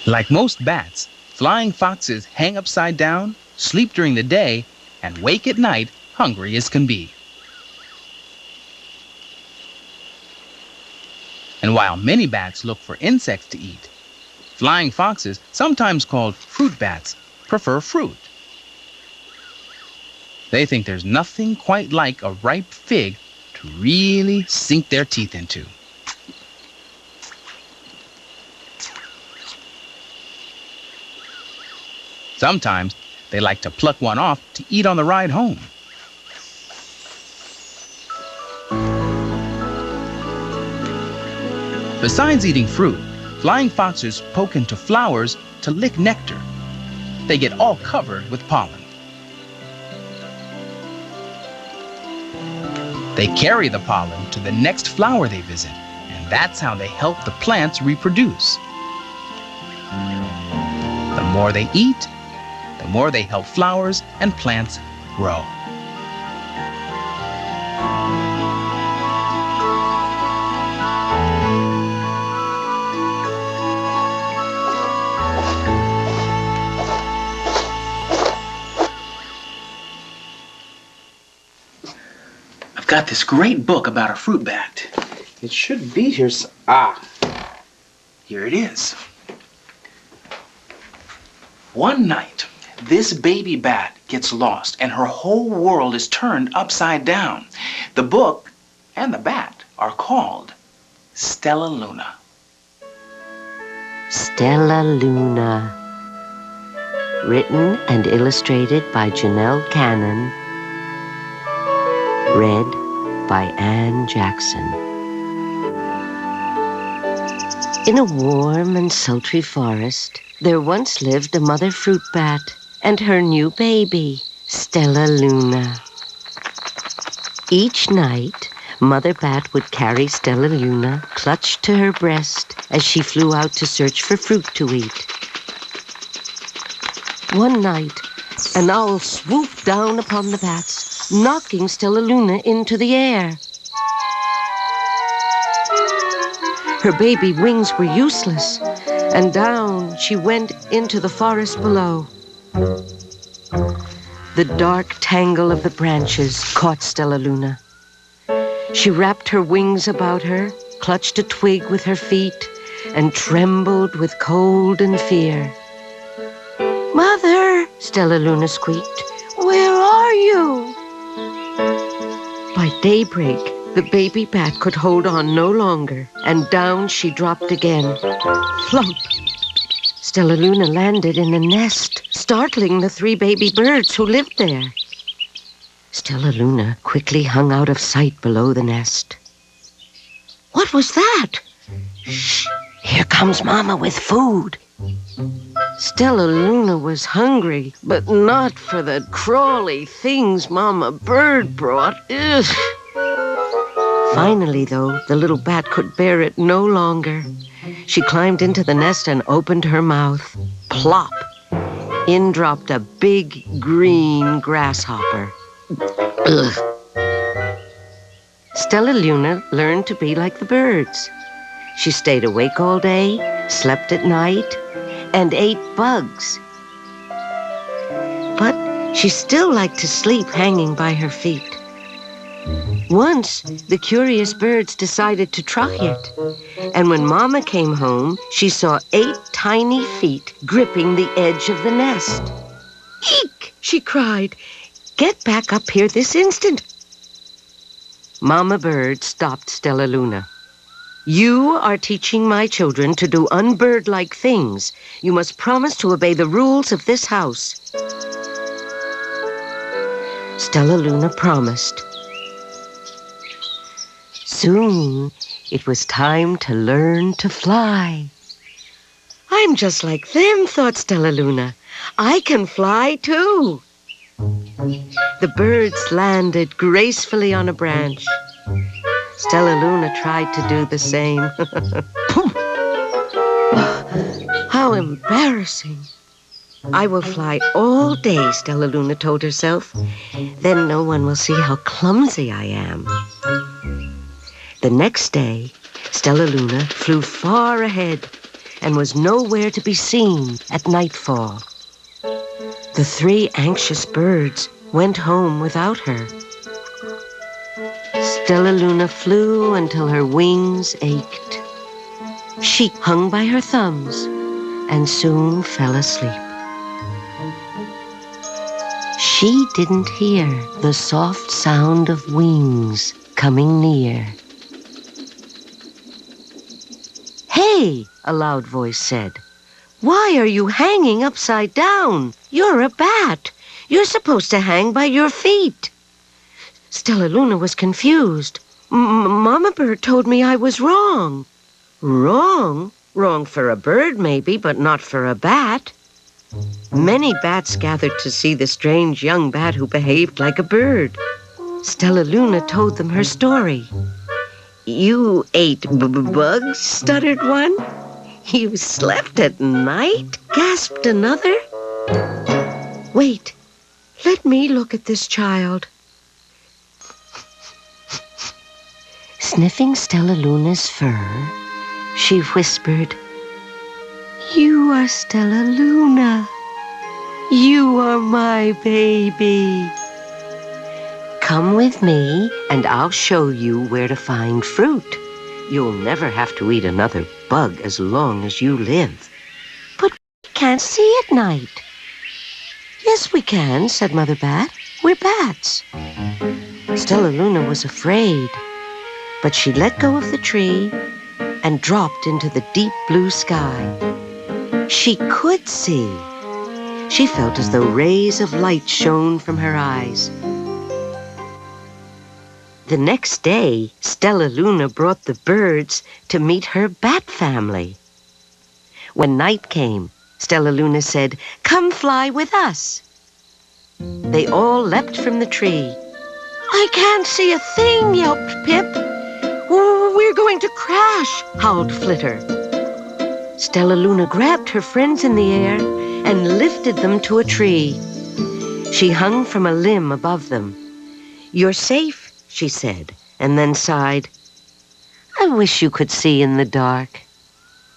Like most bats, flying foxes hang upside down, sleep during the day, and wake at night hungry as can be. And while many bats look for insects to eat, flying foxes, sometimes called fruit bats, prefer fruit. They think there's nothing quite like a ripe fig to really sink their teeth into. Sometimes they like to pluck one off to eat on the ride home. Besides eating fruit, flying foxes poke into flowers to lick nectar. They get all covered with pollen. They carry the pollen to the next flower they visit, and that's how they help the plants reproduce. The more they eat, the more they help flowers and plants grow. I've got this great book about a fruit bat. It should be here. Here it is. One night, this baby bat gets lost and her whole world is turned upside down. The book and the bat are called Stella Luna. Stella Luna. Written and illustrated by Janelle Cannon. Read by Ann Jackson. In a warm and sultry forest, there once lived a mother fruit bat and her new baby, Stella Luna. Each night, Mother Bat would carry Stella Luna clutched to her breast as she flew out to search for fruit to eat. One night, an owl swooped down upon the bats, knocking Stella Luna into the air. Her baby wings were useless, and down she went into the forest below. The dark tangle of the branches caught Stella Luna. She wrapped her wings about her, clutched a twig with her feet, and trembled with cold and fear. "Mother," Stella Luna squeaked, "where are you?" By daybreak, the baby bat could hold on no longer, and down she dropped again. Flump! Stella Luna landed in a nest, startling the 3 baby birds who lived there. Stella Luna quickly hung out of sight below the nest. "What was that?" "Shh! Here comes Mama with food." Stella Luna was hungry, but not for the crawly things Mama Bird brought. Ugh. Finally, though, the little bat could bear it no longer. She climbed into the nest and opened her mouth. Plop! In dropped a big green grasshopper. Ugh. Stella Luna learned to be like the birds. She stayed awake all day, slept at night, and ate bugs. But she still liked to sleep hanging by her feet. Once, the curious birds decided to try it. And when Mama came home, she saw 8 tiny feet gripping the edge of the nest. "Eek!" she cried. "Get back up here this instant." Mama Bird stopped Stella Luna. "You are teaching my children to do unbird-like things. You must promise to obey the rules of this house." Stella Luna promised. Soon, it was time to learn to fly. I'm just like them, thought Stella Luna. I can fly too. The birds landed gracefully on a branch. Stella Luna tried to do the same. How embarrassing. I will fly all day, Stella Luna told herself. Then no one will see how clumsy I am. The next day, Stella Luna flew far ahead and was nowhere to be seen at nightfall. The 3 anxious birds went home without her. Stella Luna flew until her wings ached. She hung by her thumbs and soon fell asleep. She didn't hear the soft sound of wings coming near. "Hey," a loud voice said. "Why are you hanging upside down? You're a bat. You're supposed to hang by your feet." Stella Luna was confused. Mama Bird told me I was wrong. Wrong? Wrong for a bird, maybe, but not for a bat. Many bats gathered to see the strange young bat who behaved like a bird. Stella Luna told them her story. "You ate bugs?" stuttered one. "You slept at night?" gasped another. "Wait, let me look at this child." Sniffing Stella Luna's fur, she whispered, "You are Stella Luna. You are my baby. Come with me and I'll show you where to find fruit. You'll never have to eat another bug as long as you live." "But we can't see at night." "Yes, we can," said Mother Bat. "We're bats." Stella Luna was afraid, but she let go of the tree and dropped into the deep blue sky. She could see. She felt as though rays of light shone from her eyes. The next day, Stella Luna brought the birds to meet her bat family. When night came, Stella Luna said, "Come fly with us." They all leapt from the tree. "I can't see a thing," yelped Pip. "Oh, we're going to crash," howled Flitter. Stella Luna grabbed her friends in the air and lifted them to a tree. She hung from a limb above them. "You're safe," she said, and then sighed. "I wish you could see in the dark."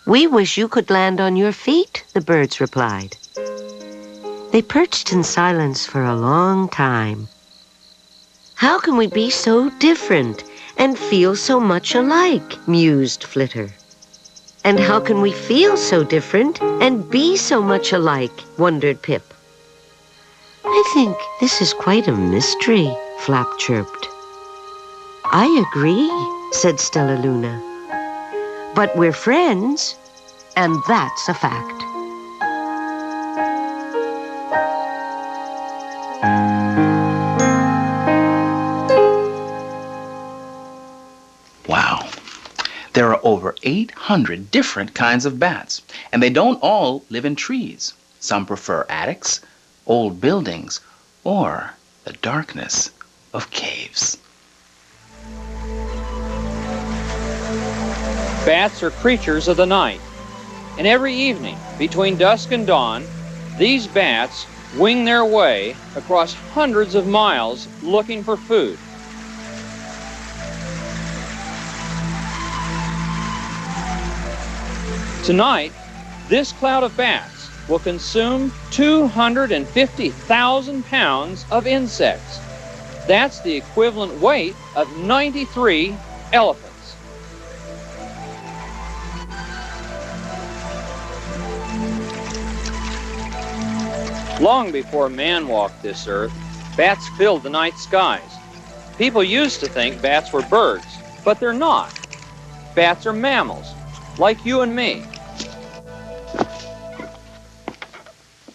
"We wish you could land on your feet," the birds replied. They perched in silence for a long time. "How can we be so different and feel so much alike?" mused Flitter. "And how can we feel so different and be so much alike?" wondered Pip. "I think this is quite a mystery," Flap chirped. "I agree," said Stella Luna. "But we're friends, and that's a fact." Wow. There are over 800 different kinds of bats, and they don't all live in trees. Some prefer attics, old buildings, or the darkness of caves. Bats are creatures of the night, and every evening between dusk and dawn, these bats wing their way across hundreds of miles looking for food. Tonight, this cloud of bats will consume 250,000 pounds of insects. That's the equivalent weight of 93 elephants. Long before man walked this earth, bats filled the night skies. People used to think bats were birds, but they're not. Bats are mammals, like you and me.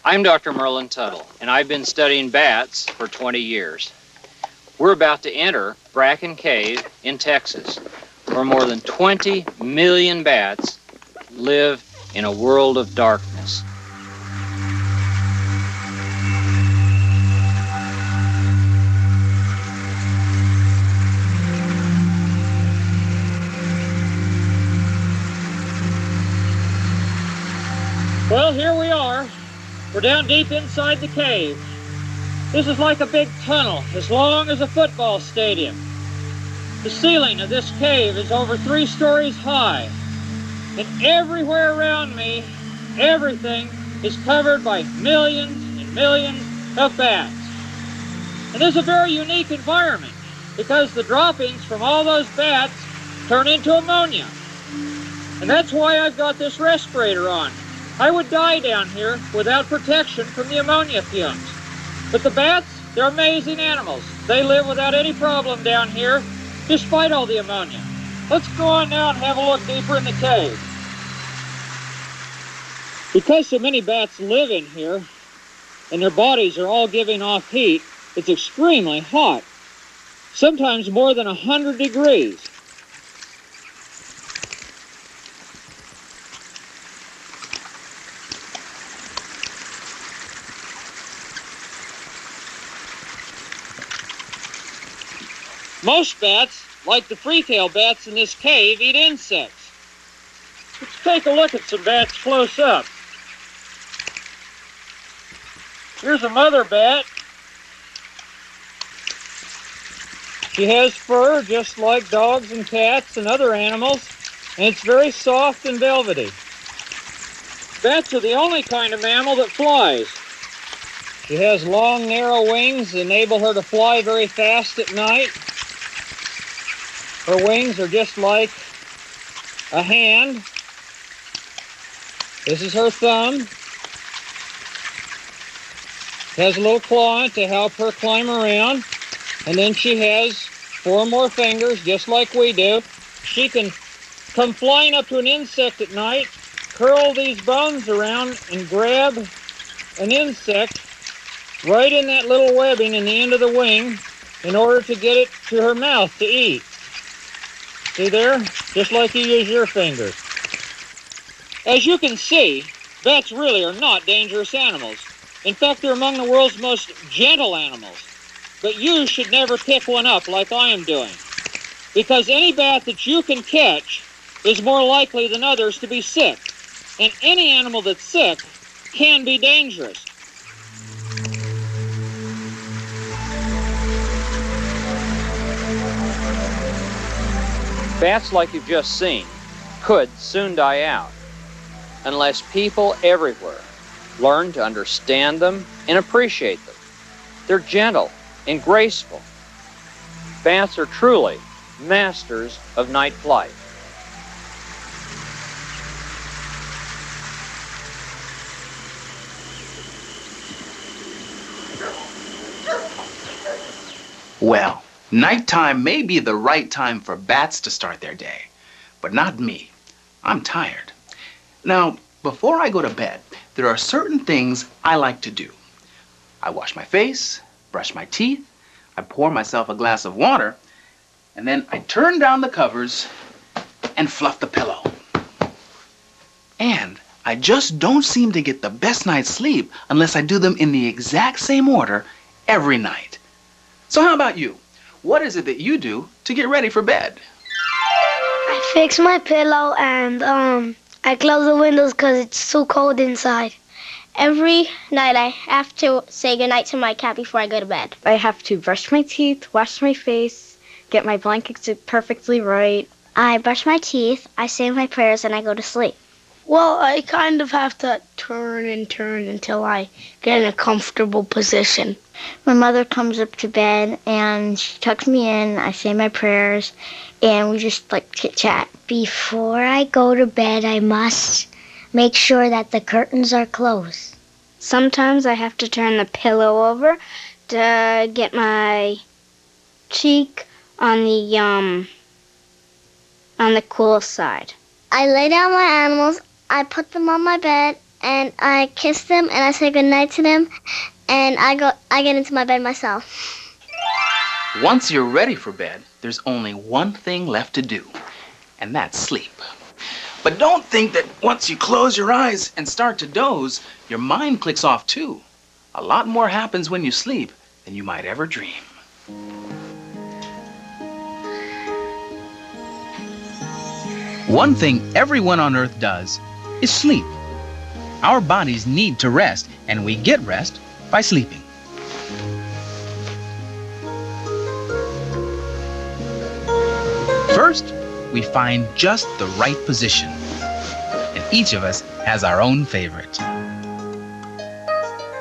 I'm Dr. Merlin Tuttle, and I've been studying bats for 20 years. We're about to enter Bracken Cave in Texas, where more than 20 million bats live in a world of darkness. Well, here we are. We're down deep inside the cave. This is like a big tunnel, as long as a football stadium. The ceiling of this cave is over 3 stories high. And everywhere around me, everything is covered by millions and millions of bats. And this is a very unique environment because the droppings from all those bats turn into ammonia. And that's why I've got this respirator on. I would die down here without protection from the ammonia fumes. But the bats, they're amazing animals. They live without any problem down here, despite all the ammonia. Let's go on now and have a look deeper in the cave. Because so many bats live in here, and their bodies are all giving off heat, it's extremely hot. Sometimes more than 100 degrees. Most bats, like the free-tailed bats in this cave, eat insects. Let's take a look at some bats close up. Here's a mother bat. She has fur just like dogs and cats and other animals, and it's very soft and velvety. Bats are the only kind of mammal that flies. She has long, narrow wings that enable her to fly very fast at night. Her wings are just like a hand. This is her thumb. It has a little claw to help her climb around. And then she has 4 more fingers, just like we do. She can come flying up to an insect at night, curl these bones around, and grab an insect right in that little webbing in the end of the wing in order to get it to her mouth to eat. See there? Just like you use your fingers. As you can see, bats really are not dangerous animals. In fact, they're among the world's most gentle animals. But you should never pick one up like I am doing. Because any bat that you can catch is more likely than others to be sick. And any animal that's sick can be dangerous. Bats like you've just seen could soon die out unless people everywhere learn to understand them and appreciate them. They're gentle and graceful. Bats are truly masters of night flight. Well, nighttime may be the right time for bats to start their day, but not me. I'm tired. Now, before I go to bed, there are certain things I like to do. I wash my face, brush my teeth, I pour myself a glass of water, and then I turn down the covers and fluff the pillow. And I just don't seem to get the best night's sleep unless I do them in the exact same order every night. So how about you? What is it that you do to get ready for bed? I fix my pillow and I close the windows because it's too cold inside. Every night I have to say goodnight to my cat before I go to bed. I have to brush my teeth, wash my face, get my blankets perfectly right. I brush my teeth, I say my prayers, and I go to sleep. Well, I kind of have to turn and turn until I get in a comfortable position. My mother comes up to bed and she tucks me in, I say my prayers, and we just like chit-chat. Before I go to bed, I must make sure that the curtains are closed. Sometimes I have to turn the pillow over to get my cheek on the cool side. I lay down my animals, I put them on my bed, and I kiss them, and I say goodnight to them, and I get into my bed myself. Once you're ready for bed, there's only one thing left to do, and that's sleep. But don't think that once you close your eyes and start to doze, your mind clicks off too. A lot more happens when you sleep than you might ever dream. One thing everyone on Earth does is sleep. Our bodies need to rest, and we get rest by sleeping. First, we find just the right position, and each of us has our own favorite.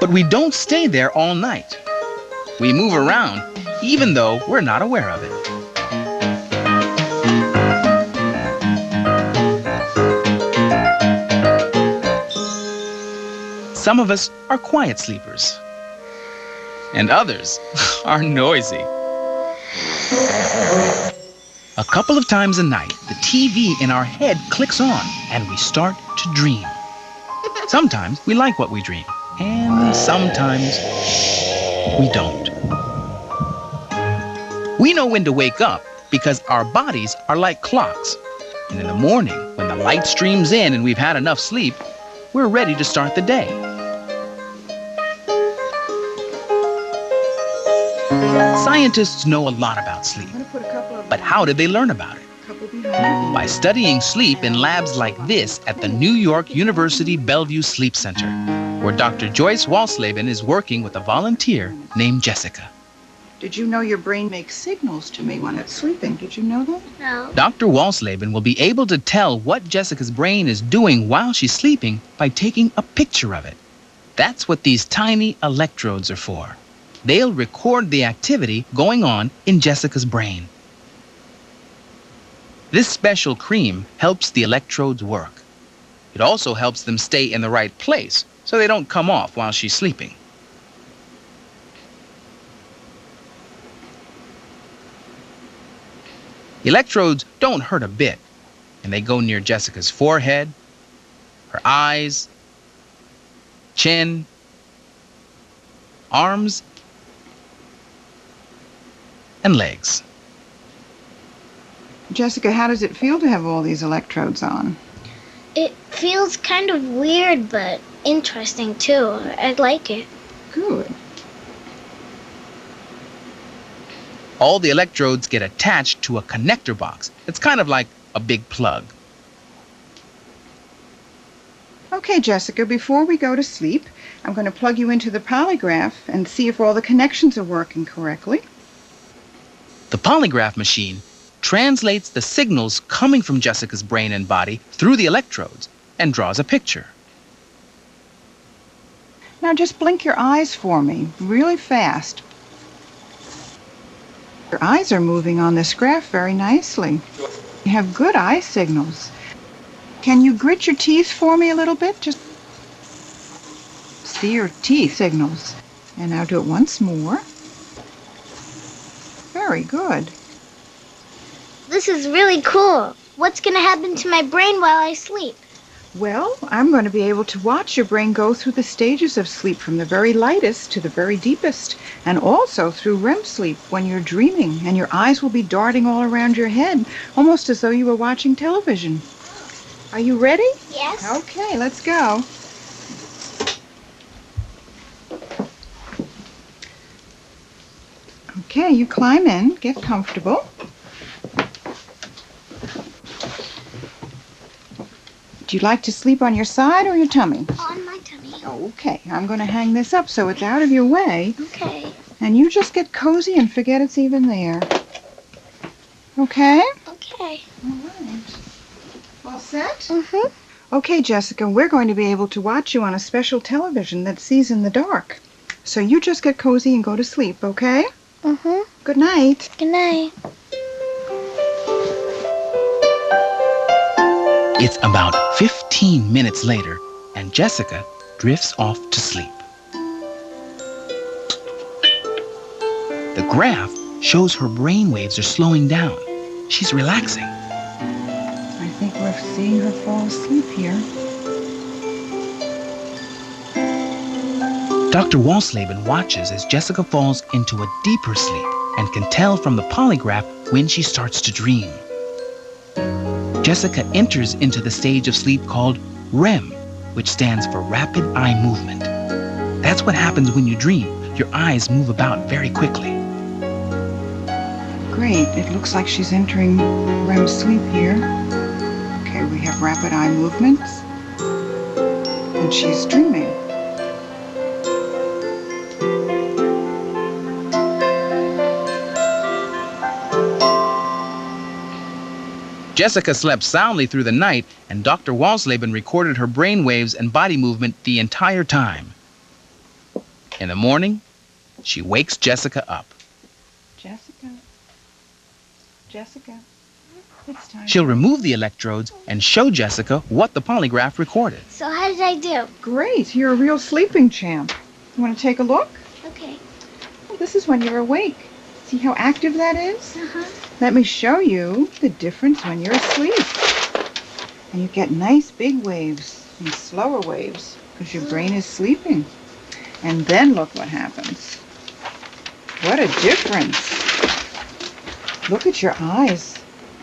But we don't stay there all night. We move around, even though we're not aware of it. Some of us are quiet sleepers, and others are noisy. A couple of times a night, the TV in our head clicks on, and we start to dream. Sometimes we like what we dream, and sometimes we don't. We know when to wake up because our bodies are like clocks. And in the morning, when the light streams in and we've had enough sleep, we're ready to start the day. Scientists know a lot about sleep, but how did they learn about it? By studying sleep in labs like this at the New York University Bellevue Sleep Center, where Dr. Joyce Walsleben is working with a volunteer named Jessica. Did you know your brain makes signals to me when it's sleeping? Did you know that? No. Dr. Walsleben will be able to tell what Jessica's brain is doing while she's sleeping by taking a picture of it. That's what these tiny electrodes are for. They'll record the activity going on in Jessica's brain. This special cream helps the electrodes work. It also helps them stay in the right place so they don't come off while she's sleeping. Electrodes don't hurt a bit, and they go near Jessica's forehead, her eyes, chin, arms, and legs. Jessica, how does it feel to have all these electrodes on? It feels kind of weird, but interesting too. I like it. Good. All the electrodes get attached to a connector box. It's kind of like a big plug. Okay, Jessica, before we go to sleep, I'm going to plug you into the polygraph and see if all the connections are working correctly. The polygraph machine translates the signals coming from Jessica's brain and body through the electrodes and draws a picture. Now just blink your eyes for me, really fast. Your eyes are moving on this graph very nicely. You have good eye signals. Can you grit your teeth for me a little bit? Just see your teeth signals. And now do it once more. Very good. This is really cool. What's going to happen to my brain while I sleep? Well, I'm going to be able to watch your brain go through the stages of sleep from the very lightest to the very deepest, and also through REM sleep when you're dreaming, and your eyes will be darting all around your head, almost as though you were watching television. Are you ready? Yes. Okay, let's go. Okay, you climb in, get comfortable. Do you like to sleep on your side or your tummy? On my tummy. Okay, I'm going to hang this up so it's out of your way. Okay. And you just get cozy and forget it's even there. Okay? Okay. All right. All set? Mm-hmm. Okay, Jessica, we're going to be able to watch you on a special television that sees in the dark. So you just get cozy and go to sleep, okay? Mm-hmm. Good night. Good night. It's about 15 minutes later, and Jessica drifts off to sleep. The graph shows her brain waves are slowing down. She's relaxing. I think we're seeing her fall asleep here. Dr. Walsleben watches as Jessica falls into a deeper sleep and can tell from the polygraph when she starts to dream. Jessica enters into the stage of sleep called REM, which stands for Rapid Eye Movement. That's what happens when you dream. Your eyes move about very quickly. Great. It looks like she's entering REM sleep here. Okay, we have rapid eye movements. And she's dreaming. Jessica slept soundly through the night, and Dr. Walsleben recorded her brain waves and body movement the entire time. In the morning, she wakes Jessica up. Jessica, it's time. She'll remove the electrodes and show Jessica what the polygraph recorded. So how did I do? Great. You're a real sleeping champ. You want to take a look? Okay. Well, this is when you're awake. See how active that is? Uh-huh. Let me show you the difference when you're asleep. And you get nice big waves and slower waves because your brain is sleeping. And then look what happens. What a difference. Look at your eyes.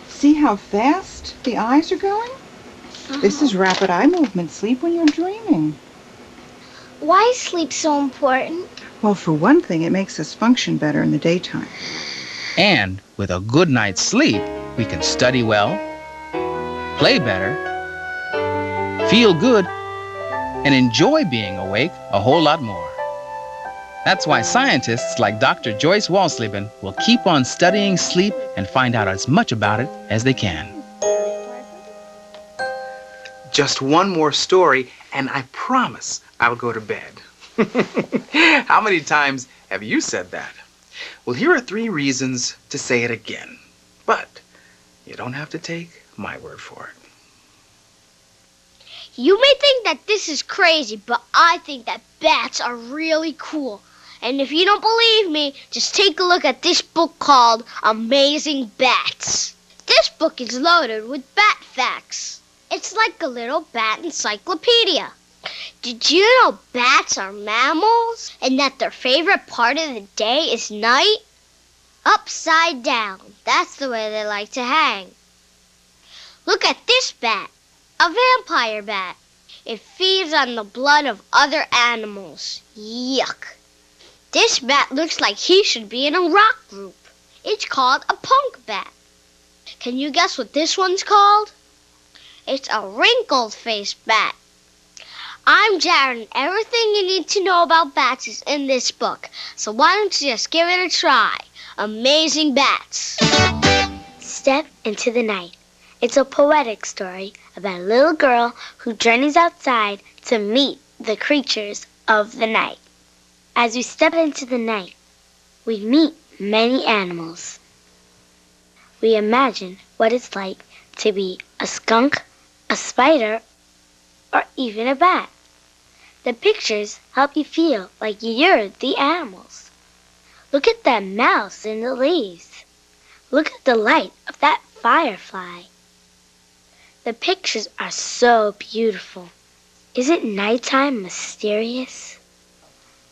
See how fast the eyes are going? This is rapid eye movement sleep when you're dreaming. Why is sleep so important? Well, for one thing, it makes us function better in the daytime. And with a good night's sleep, we can study well, play better, feel good, and enjoy being awake a whole lot more. That's why scientists like Dr. Joyce Walsleben will keep on studying sleep and find out as much about it as they can. Just one more story, and I promise I'll go to bed. How many times have you said that? Well, here are 3 reasons to say it again. But you don't have to take my word for it. You may think that this is crazy, but I think that bats are really cool. And if you don't believe me, just take a look at this book called Amazing Bats. This book is loaded with bat facts. It's like a little bat encyclopedia. Did you know bats are mammals and that their favorite part of the day is night? Upside down. That's the way they like to hang. Look at this bat, a vampire bat. It feeds on the blood of other animals. Yuck. This bat looks like he should be in a rock group. It's called a punk bat. Can you guess what this one's called? It's a wrinkled-faced bat. I'm Jared, and everything you need to know about bats is in this book. So why don't you just give it a try? Amazing Bats. Step into the night. It's a poetic story about a little girl who journeys outside to meet the creatures of the night. As we step into the night, we meet many animals. We imagine what it's like to be a skunk, a spider, or even a bat. The pictures help you feel like you're the animals. Look at that mouse in the leaves. Look at the light of that firefly. The pictures are so beautiful. Isn't nighttime mysterious?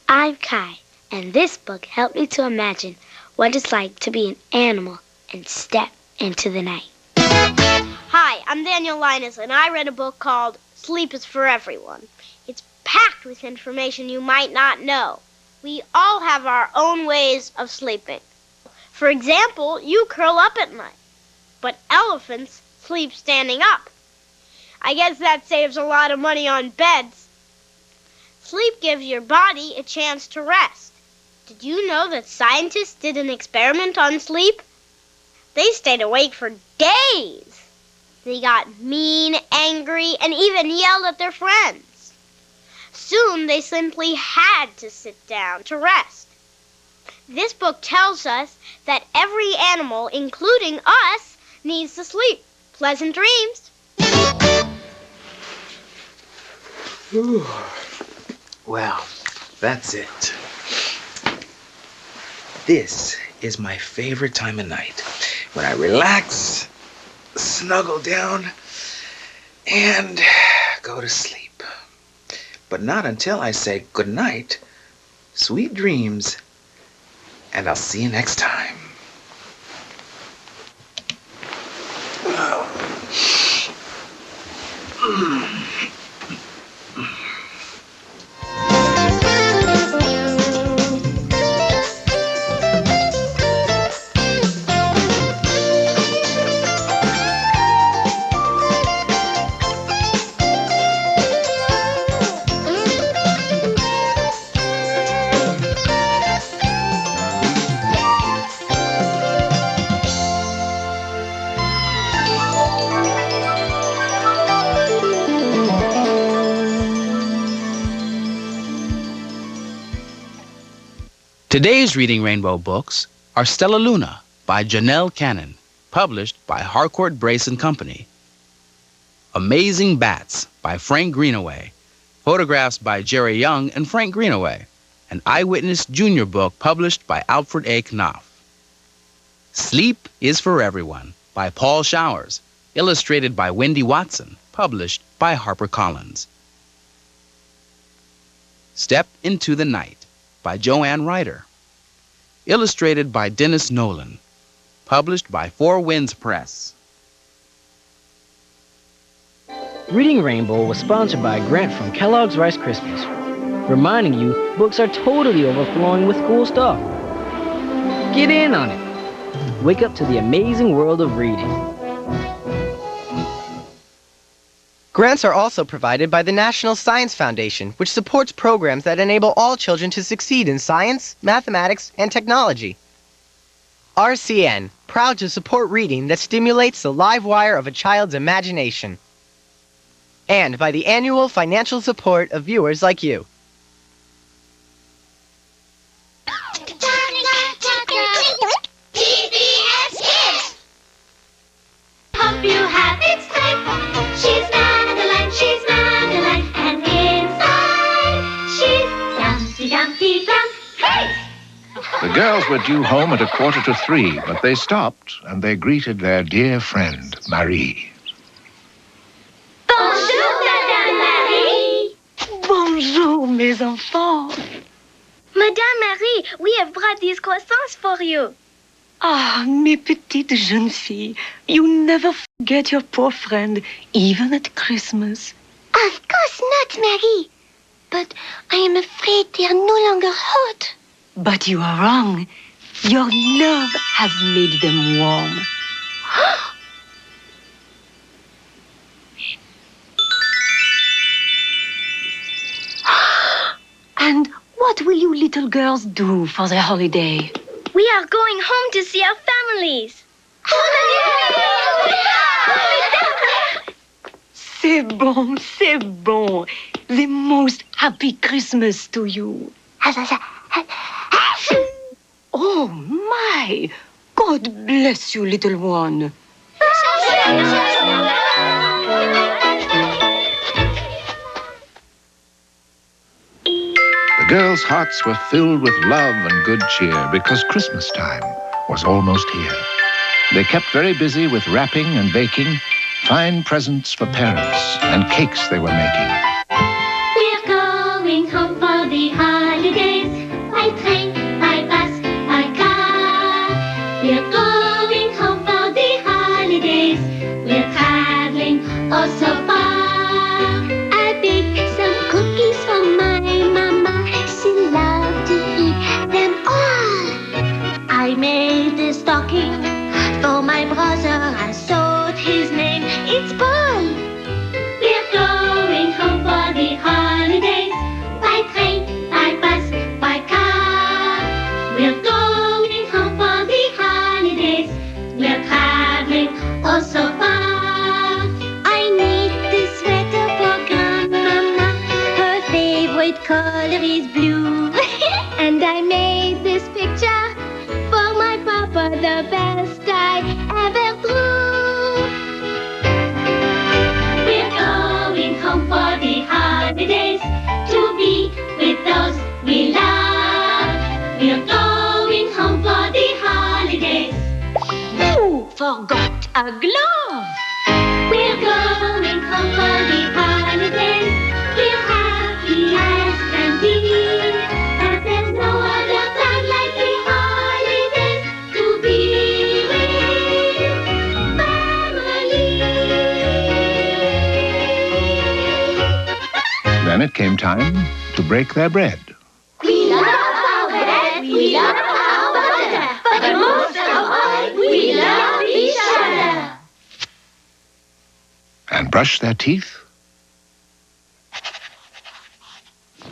I'm Kai, and this book helped me to imagine what it's like to be an animal and step into the night. Hi, I'm Daniel Linus, and I read a book called Sleep is for Everyone. It's packed with information you might not know. We all have our own ways of sleeping. For example, you curl up at night, but elephants sleep standing up. I guess that saves a lot of money on beds. Sleep gives your body a chance to rest. Did you know that scientists did an experiment on sleep? They stayed awake for days. They got mean, angry, and even yelled at their friends. Soon they simply had to sit down to rest. This book tells us that every animal, including us, needs to sleep. Pleasant dreams. Ooh. Well, that's it. This is my favorite time of night, when I relax, snuggle down, and go to sleep. But not until I say good night, sweet dreams, and I'll see you next time. Today's Reading Rainbow books are Stella Luna by Janelle Cannon, published by Harcourt Brace and Company. Amazing Bats by Frank Greenaway, photographs by Jerry Young and Frank Greenaway, an Eyewitness Junior book published by Alfred A. Knopf. Sleep is for Everyone by Paul Showers, illustrated by Wendy Watson, published by HarperCollins. Step into the Night by Joanne Ryder, illustrated by Dennis Nolan, published by Four Winds Press. Reading Rainbow was sponsored by a grant from Kellogg's Rice Krispies, reminding you books are totally overflowing with cool stuff. Get in on it. Wake up to the amazing world of reading. Grants are also provided by the National Science Foundation, which supports programs that enable all children to succeed in science, mathematics, and technology. RCN, proud to support reading that stimulates the live wire of a child's imagination. And by the annual financial support of viewers like you. PBS Kids! Hope you have its time. She's Madeline, and inside she's Dumpty Dumpty Dum. Hey! The girls were due home at 2:45, but they stopped and they greeted their dear friend, Marie. Bonjour, Madame Marie. Bonjour, mes enfants. Madame Marie, we have brought these croissants for you. Ah, mes petites jeunes filles, you never forget your poor friend, even at Christmas. Of course not, Marie. But I am afraid they are no longer hot. But you are wrong. Your love has made them warm. And what will you little girls do for the holiday? We are going home to see our families. C'est bon, c'est bon. The most happy Christmas to you. Oh, my. God bless you, little one. The girls' hearts were filled with love and good cheer because Christmas time was almost here. They kept very busy with wrapping and baking, fine presents for parents, and cakes they were making. We're going home for the holidays. By train, by bus, by car. We're going home for the holidays. We're traveling oh so far. I baked some cookies for my mama. She loved to eat them all. I made a stocking for my brother. I sewed his name. It's Paul. We're going home for the holidays. By train, by bus, by car. We're going home for the holidays. We're traveling oh so far. I need this sweater for Grandmama. Her favorite color is blue. And I made this picture for my papa, the best I ever drew. We're going home for the holidays to be with those we love. We're going home for the holidays. Who forgot a glove? We're going home for the holidays. We're happy as can be. But there's no other time like the holidays. it came time to break their bread. We love our bread, we love our butter, but most of all, we love each other. And brush their teeth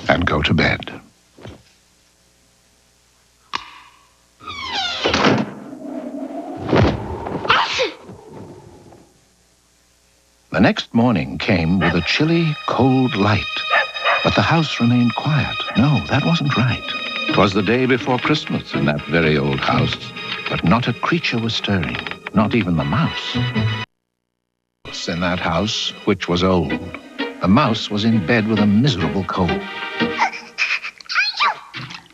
and go to bed. The next morning came with a chilly, cold light. But the house remained quiet. No, that wasn't right. 'Twas the day before Christmas in that very old house, but not a creature was stirring, not even the mouse. In that house, which was old, the mouse was in bed with a miserable cold.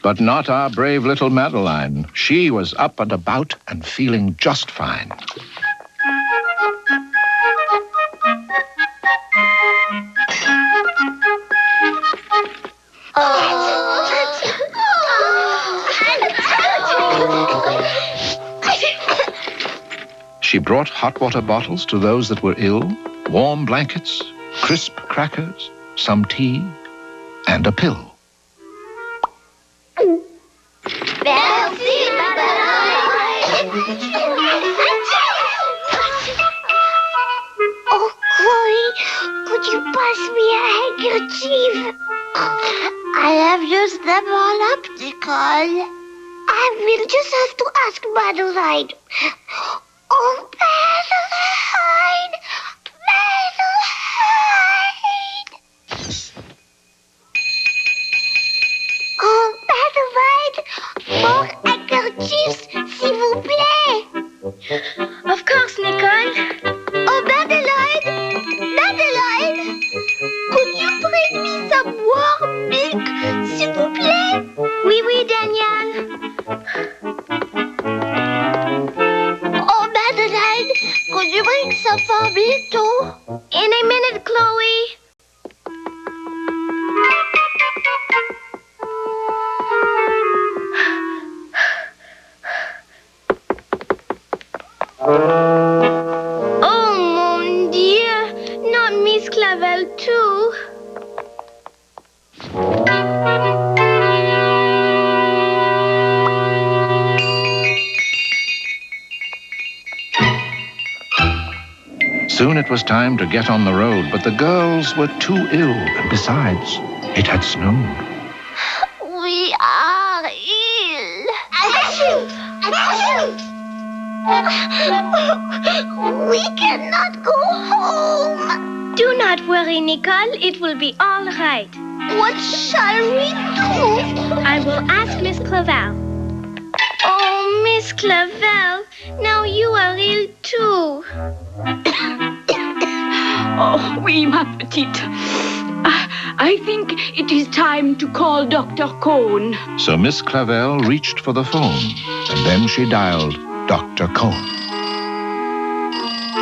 But not our brave little Madeline. She was up and about and feeling just fine. She brought hot water bottles to those that were ill, warm blankets, crisp crackers, some tea, and a pill. Oh, Chloe, could you pass me a handkerchief? I have used them all up, Nicole. I will just have to ask Madeline. Oh, Madeline! Madeline! Oh, Madeline! More handkerchiefs, s'il vous plaît! Of course, Nicole. Oh, Madeline! Madeline! Could you bring me some warm milk, s'il vous plaît? Oui, oui, Daniel. Oh, Madeline, could you bring some for me too? In a minute, Chloe. Oh, mon Dieu, not Miss Clavel too. Soon it was time to get on the road, but the girls were too ill, and besides, it had snowed. We are ill. Achoo! Achoo! We cannot go home. Do not worry, Nicole. It will be all right. What shall we do? I will ask Miss Clavel. Oh, Miss Clavel, now you are ill too. Oh, oui, ma petite. I think it is time to call Dr. Cohn. So Miss Clavel reached for the phone, and then she dialed Dr. Cohn.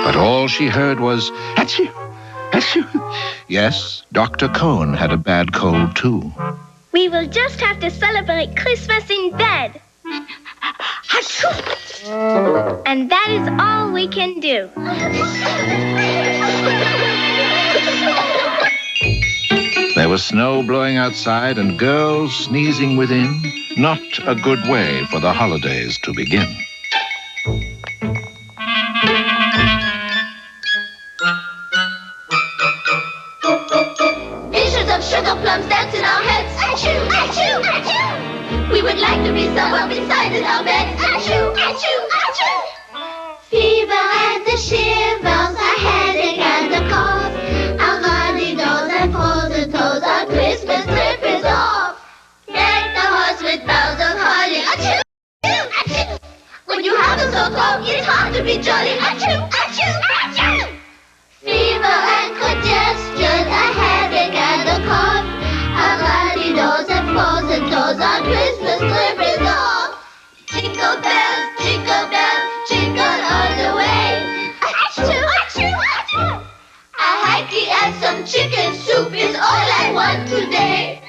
But all she heard was, achoo, achoo. Yes, Dr. Cohn had a bad cold too. We will just have to celebrate Christmas in bed. And that is all we can do. There was snow blowing outside and girls sneezing within. Not a good way for the holidays to begin. Visions of sugar plums dance in our heads. Achoo! Achoo! Achoo! We would like to be somewhere beside in our beds. Achoo! Achoo! Achoo! Fever and the shivers, a headache and a cough. Our runny nose and frozen toes, our Christmas trip is off. Deck the horse with boughs of holly. Achoo! Achoo! Achoo! When you have a sore throat, it's hard to be jolly. Achoo! Achoo! Achoo! Fever and congestion, a headache and a cough. A runny nose and frozen toes, our Christmas trip is off. Jingle bells, jingle all the way. Achoo, achoo, achoo. A hanky and some chicken soup is all I want today.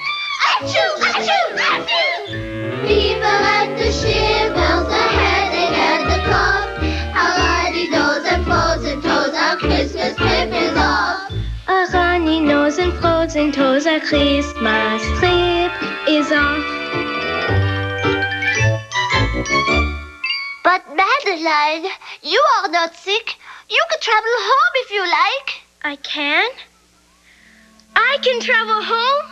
Achoo, achoo, achoo. Fever and the shivers, a headache and the cough. A runny nose and frozen toes, our Christmas trip is off. A runny nose and frozen toes, our Christmas trip is on. But Madeline, you are not sick. You can travel home if you like. I can? I can travel home?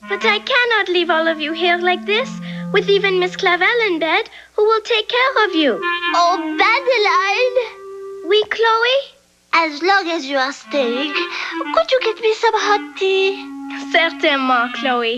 But I cannot leave all of you here like this, with even Miss Clavel in bed, who will take care of you. Oh, Madeline! Oui, Chloe? As long as you are staying, could you get me some hot tea? Certainement, Chloe.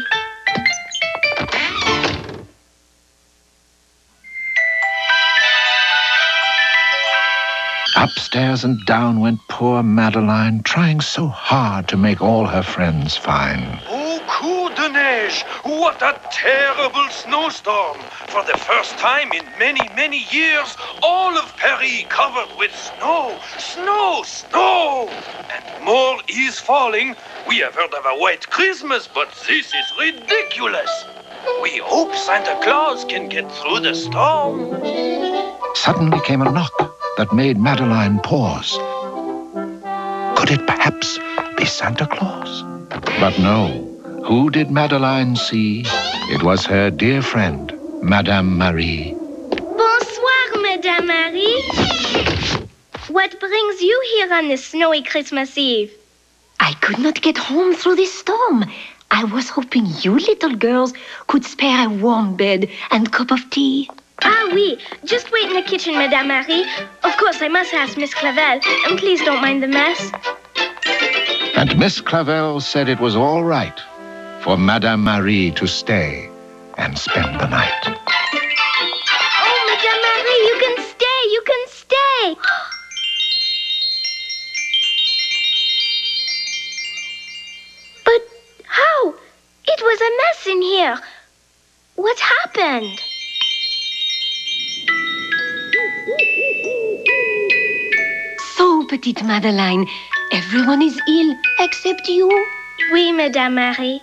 Upstairs and down went poor Madeline, trying so hard to make all her friends fine. Oh, coup de neige! What a terrible snowstorm! For the first time in many, many years, all of Paris covered with snow! Snow! Snow! And more is falling. We have heard of a white Christmas, but this is ridiculous! We hope Santa Claus can get through the storm. Suddenly came a knock that made Madeline pause. Could it perhaps be Santa Claus? But no. Who did Madeline see? It was her dear friend, Madame Marie. Bonsoir, Madame Marie. What brings you here on this snowy Christmas Eve? I could not get home through this storm. I was hoping you little girls could spare a warm bed and cup of tea. Ah, oui. Just wait in the kitchen, Madame Marie. Of course, I must ask Miss Clavel, and please don't mind the mess. And Miss Clavel said it was all right for Madame Marie to stay and spend the night. Oh, Madame Marie, you can stay, you can stay. But how? It was a mess in here. What happened? So, petite Madeleine, everyone is ill except you. Oui, Madame Marie.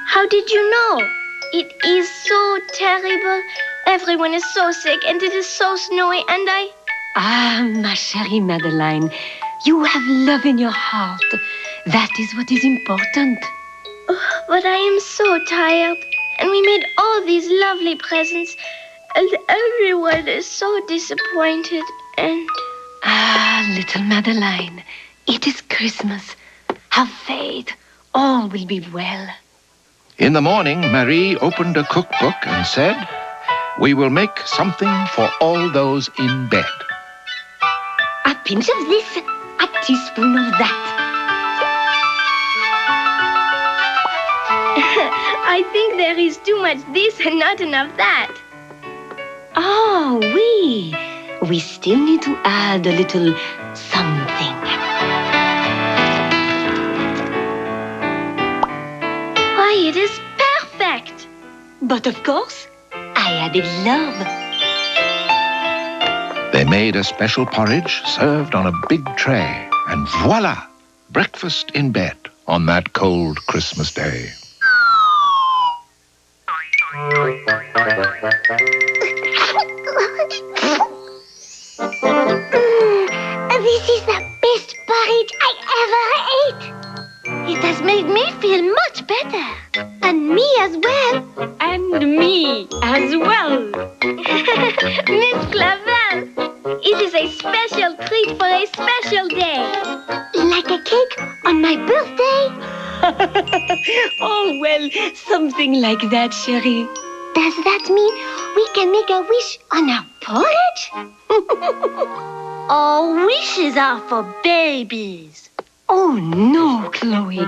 How did you know? It is so terrible. Everyone is so sick, and it is so snowy, and I... Ah, ma chérie Madeleine, you have love in your heart. That is what is important. Oh, but I am so tired, and we made all these lovely presents, and everyone is so disappointed, and... Ah, little Madeleine, it is Christmas. Have faith. All will be well. In the morning, Marie opened a cookbook and said, "We will make something for all those in bed." A pinch of this, a teaspoon of that. I think there is too much this and not enough that. Oh, oui. We still need to add a little something. Why, it is perfect. But of course, I added love. They made a special porridge served on a big tray, and voila, breakfast in bed on that cold Christmas day. This is the best porridge I ever ate. It has made me feel much better. And me as well. And me as well. Miss Clavel, it is a special treat for a special day. Like a cake on my birthday? Oh, well, something like that, chérie. Does that mean we can make a wish on our porridge? All wishes are for babies. Oh, no, Chloe.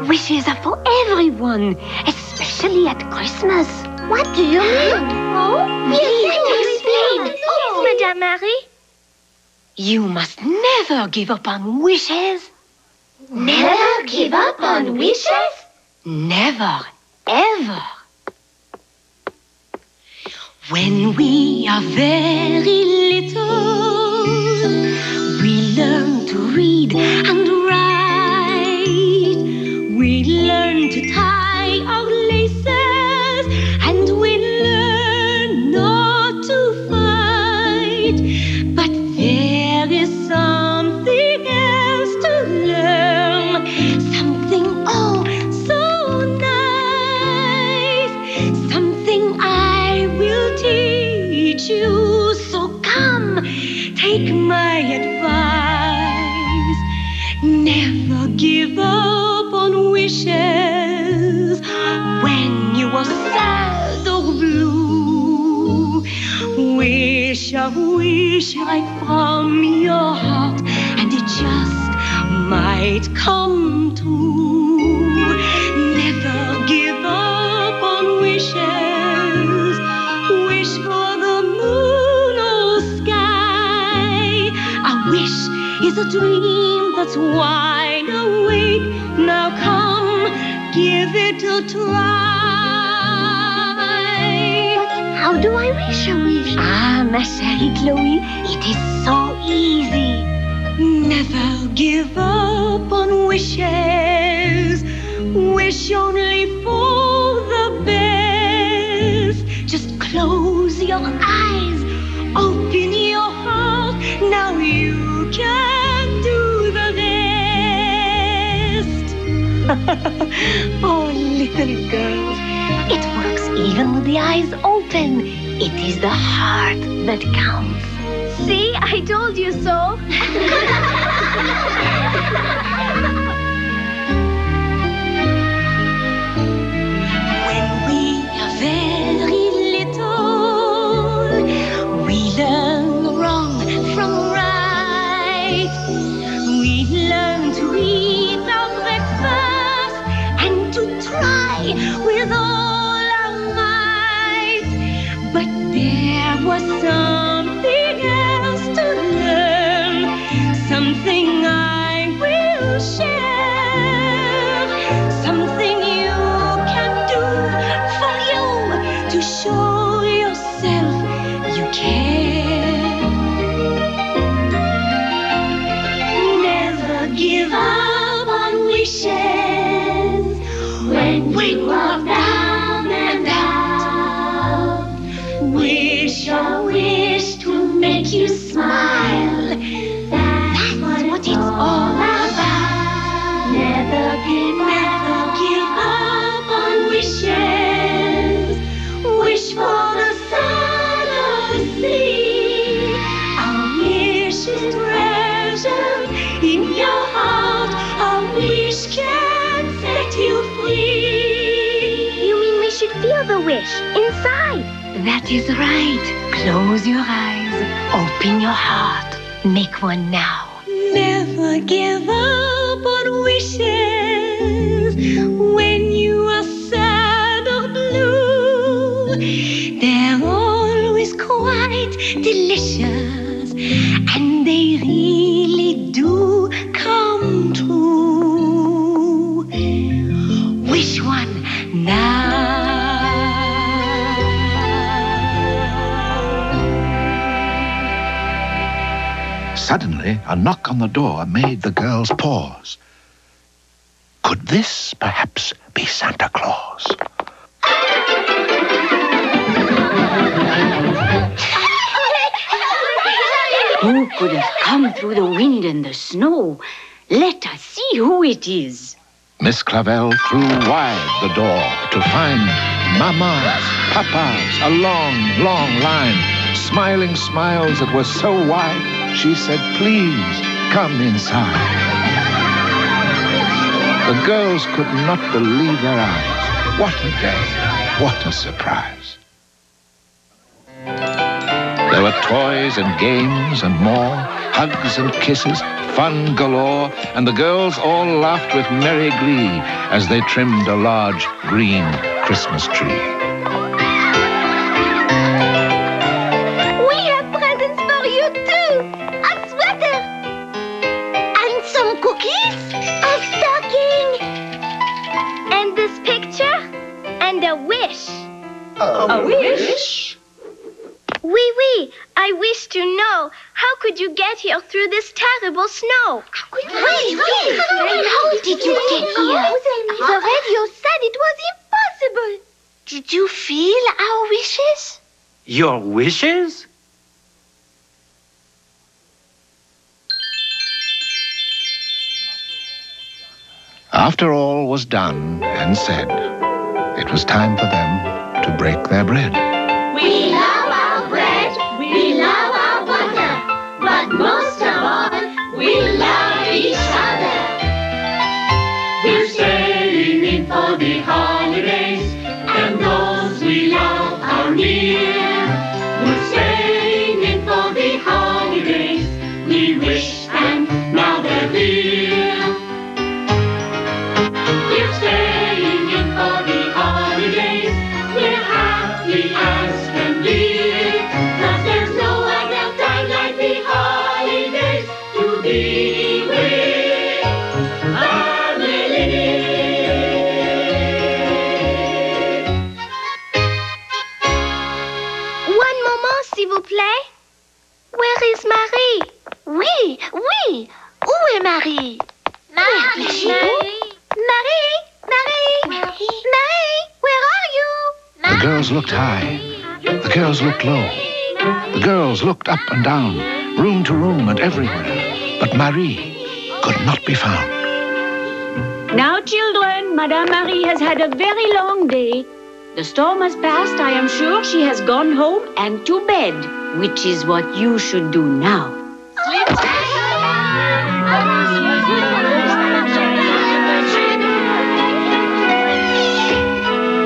Wishes are for everyone, especially at Christmas. What do you mean? Oh, Explain. Yes, Madame Marie. You must never give up on wishes. Never give up on wishes? Never, ever. When we are very little, we learn to read and write. We learn to tie our laces, and we learn not to fight. But there is something else to learn, something, oh, take my advice. Never give up on wishes when you are sad or blue. Wish a wish right from your heart, and it just might come true. Never give up on wishes. Wish for the moon or sky. A wish is a dream that's wide awake. Now come, give it a try. But how do I wish a wish? Ah, ma chérie Chloe, it is so easy. Never give up on wishes. Wish only for the best. Just close your eyes, open your heart. Now you can do the rest. Oh, little girls, it works even with the eyes open. It is the heart that counts. See, I told you so. When we are very little, we learn wrong from right. We learn to eat our breakfast and to try with all our might. But there was something else to learn, something I will share, something you can do for you to show yourself you care. Never give up on wishes when you are down and out. Wish a wish to make you smile. That's what it's all about. Never give up on wishes. Wish for the sun or the sea. A wish is treasured in your heart. A wish can set you free. You mean we should feel the wish inside? That is right. Close your eyes, open your heart. Make one now. Never give up on wishes when you are sad or blue. They're always quite delicious, and they really do come true. Wish one now. Suddenly, a knock on the door made the girls pause. Could this perhaps be Santa Claus? Who could have come through the wind and the snow? Let us see who it is. Miss Clavel threw wide the door to find mamas, papas, a long, long line, smiling smiles that were so wide, she said, "Please, come inside." The girls could not believe their eyes. What a day, what a surprise. There were toys and games and more, hugs and kisses, fun galore, and the girls all laughed with merry glee as they trimmed a large green Christmas tree. We have presents for you too. A sweater. And some cookies. A stocking. And this picture? And a wish. A wish? Oui, I wish to know, how could you get here through this terrible snow? How did you get here? The radio said it was impossible. Did you feel our wishes? Your wishes? After all was done and said, it was time for them to break their bread. We love our bread, we love our butter, but Oui, oui. Où est Marie? Marie! Marie, where are you? The girls looked high. The girls looked low. The girls looked up and down, room to room and everywhere. But Marie could not be found. Now, children, Madame Marie has had a very long day. The storm has passed. I am sure she has gone home and to bed, which is what you should do now.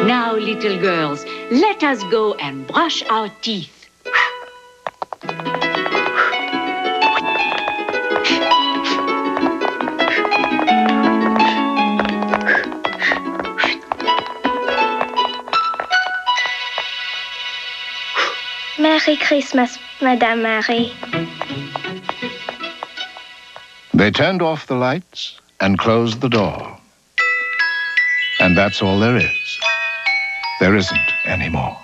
Now, little girls, let us go and brush our teeth. Merry Christmas, Madame Marie. They turned off the lights and closed the door. And that's all there is. There isn't any more.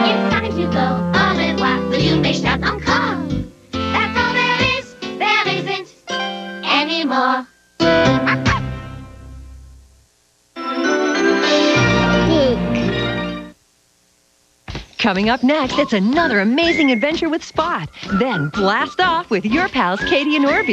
It's time to go. Au revoir. Will you make that encore? That's all there is. There isn't any more. Coming up next, it's another amazing adventure with Spot. Then blast off with your pals Katie and Orby.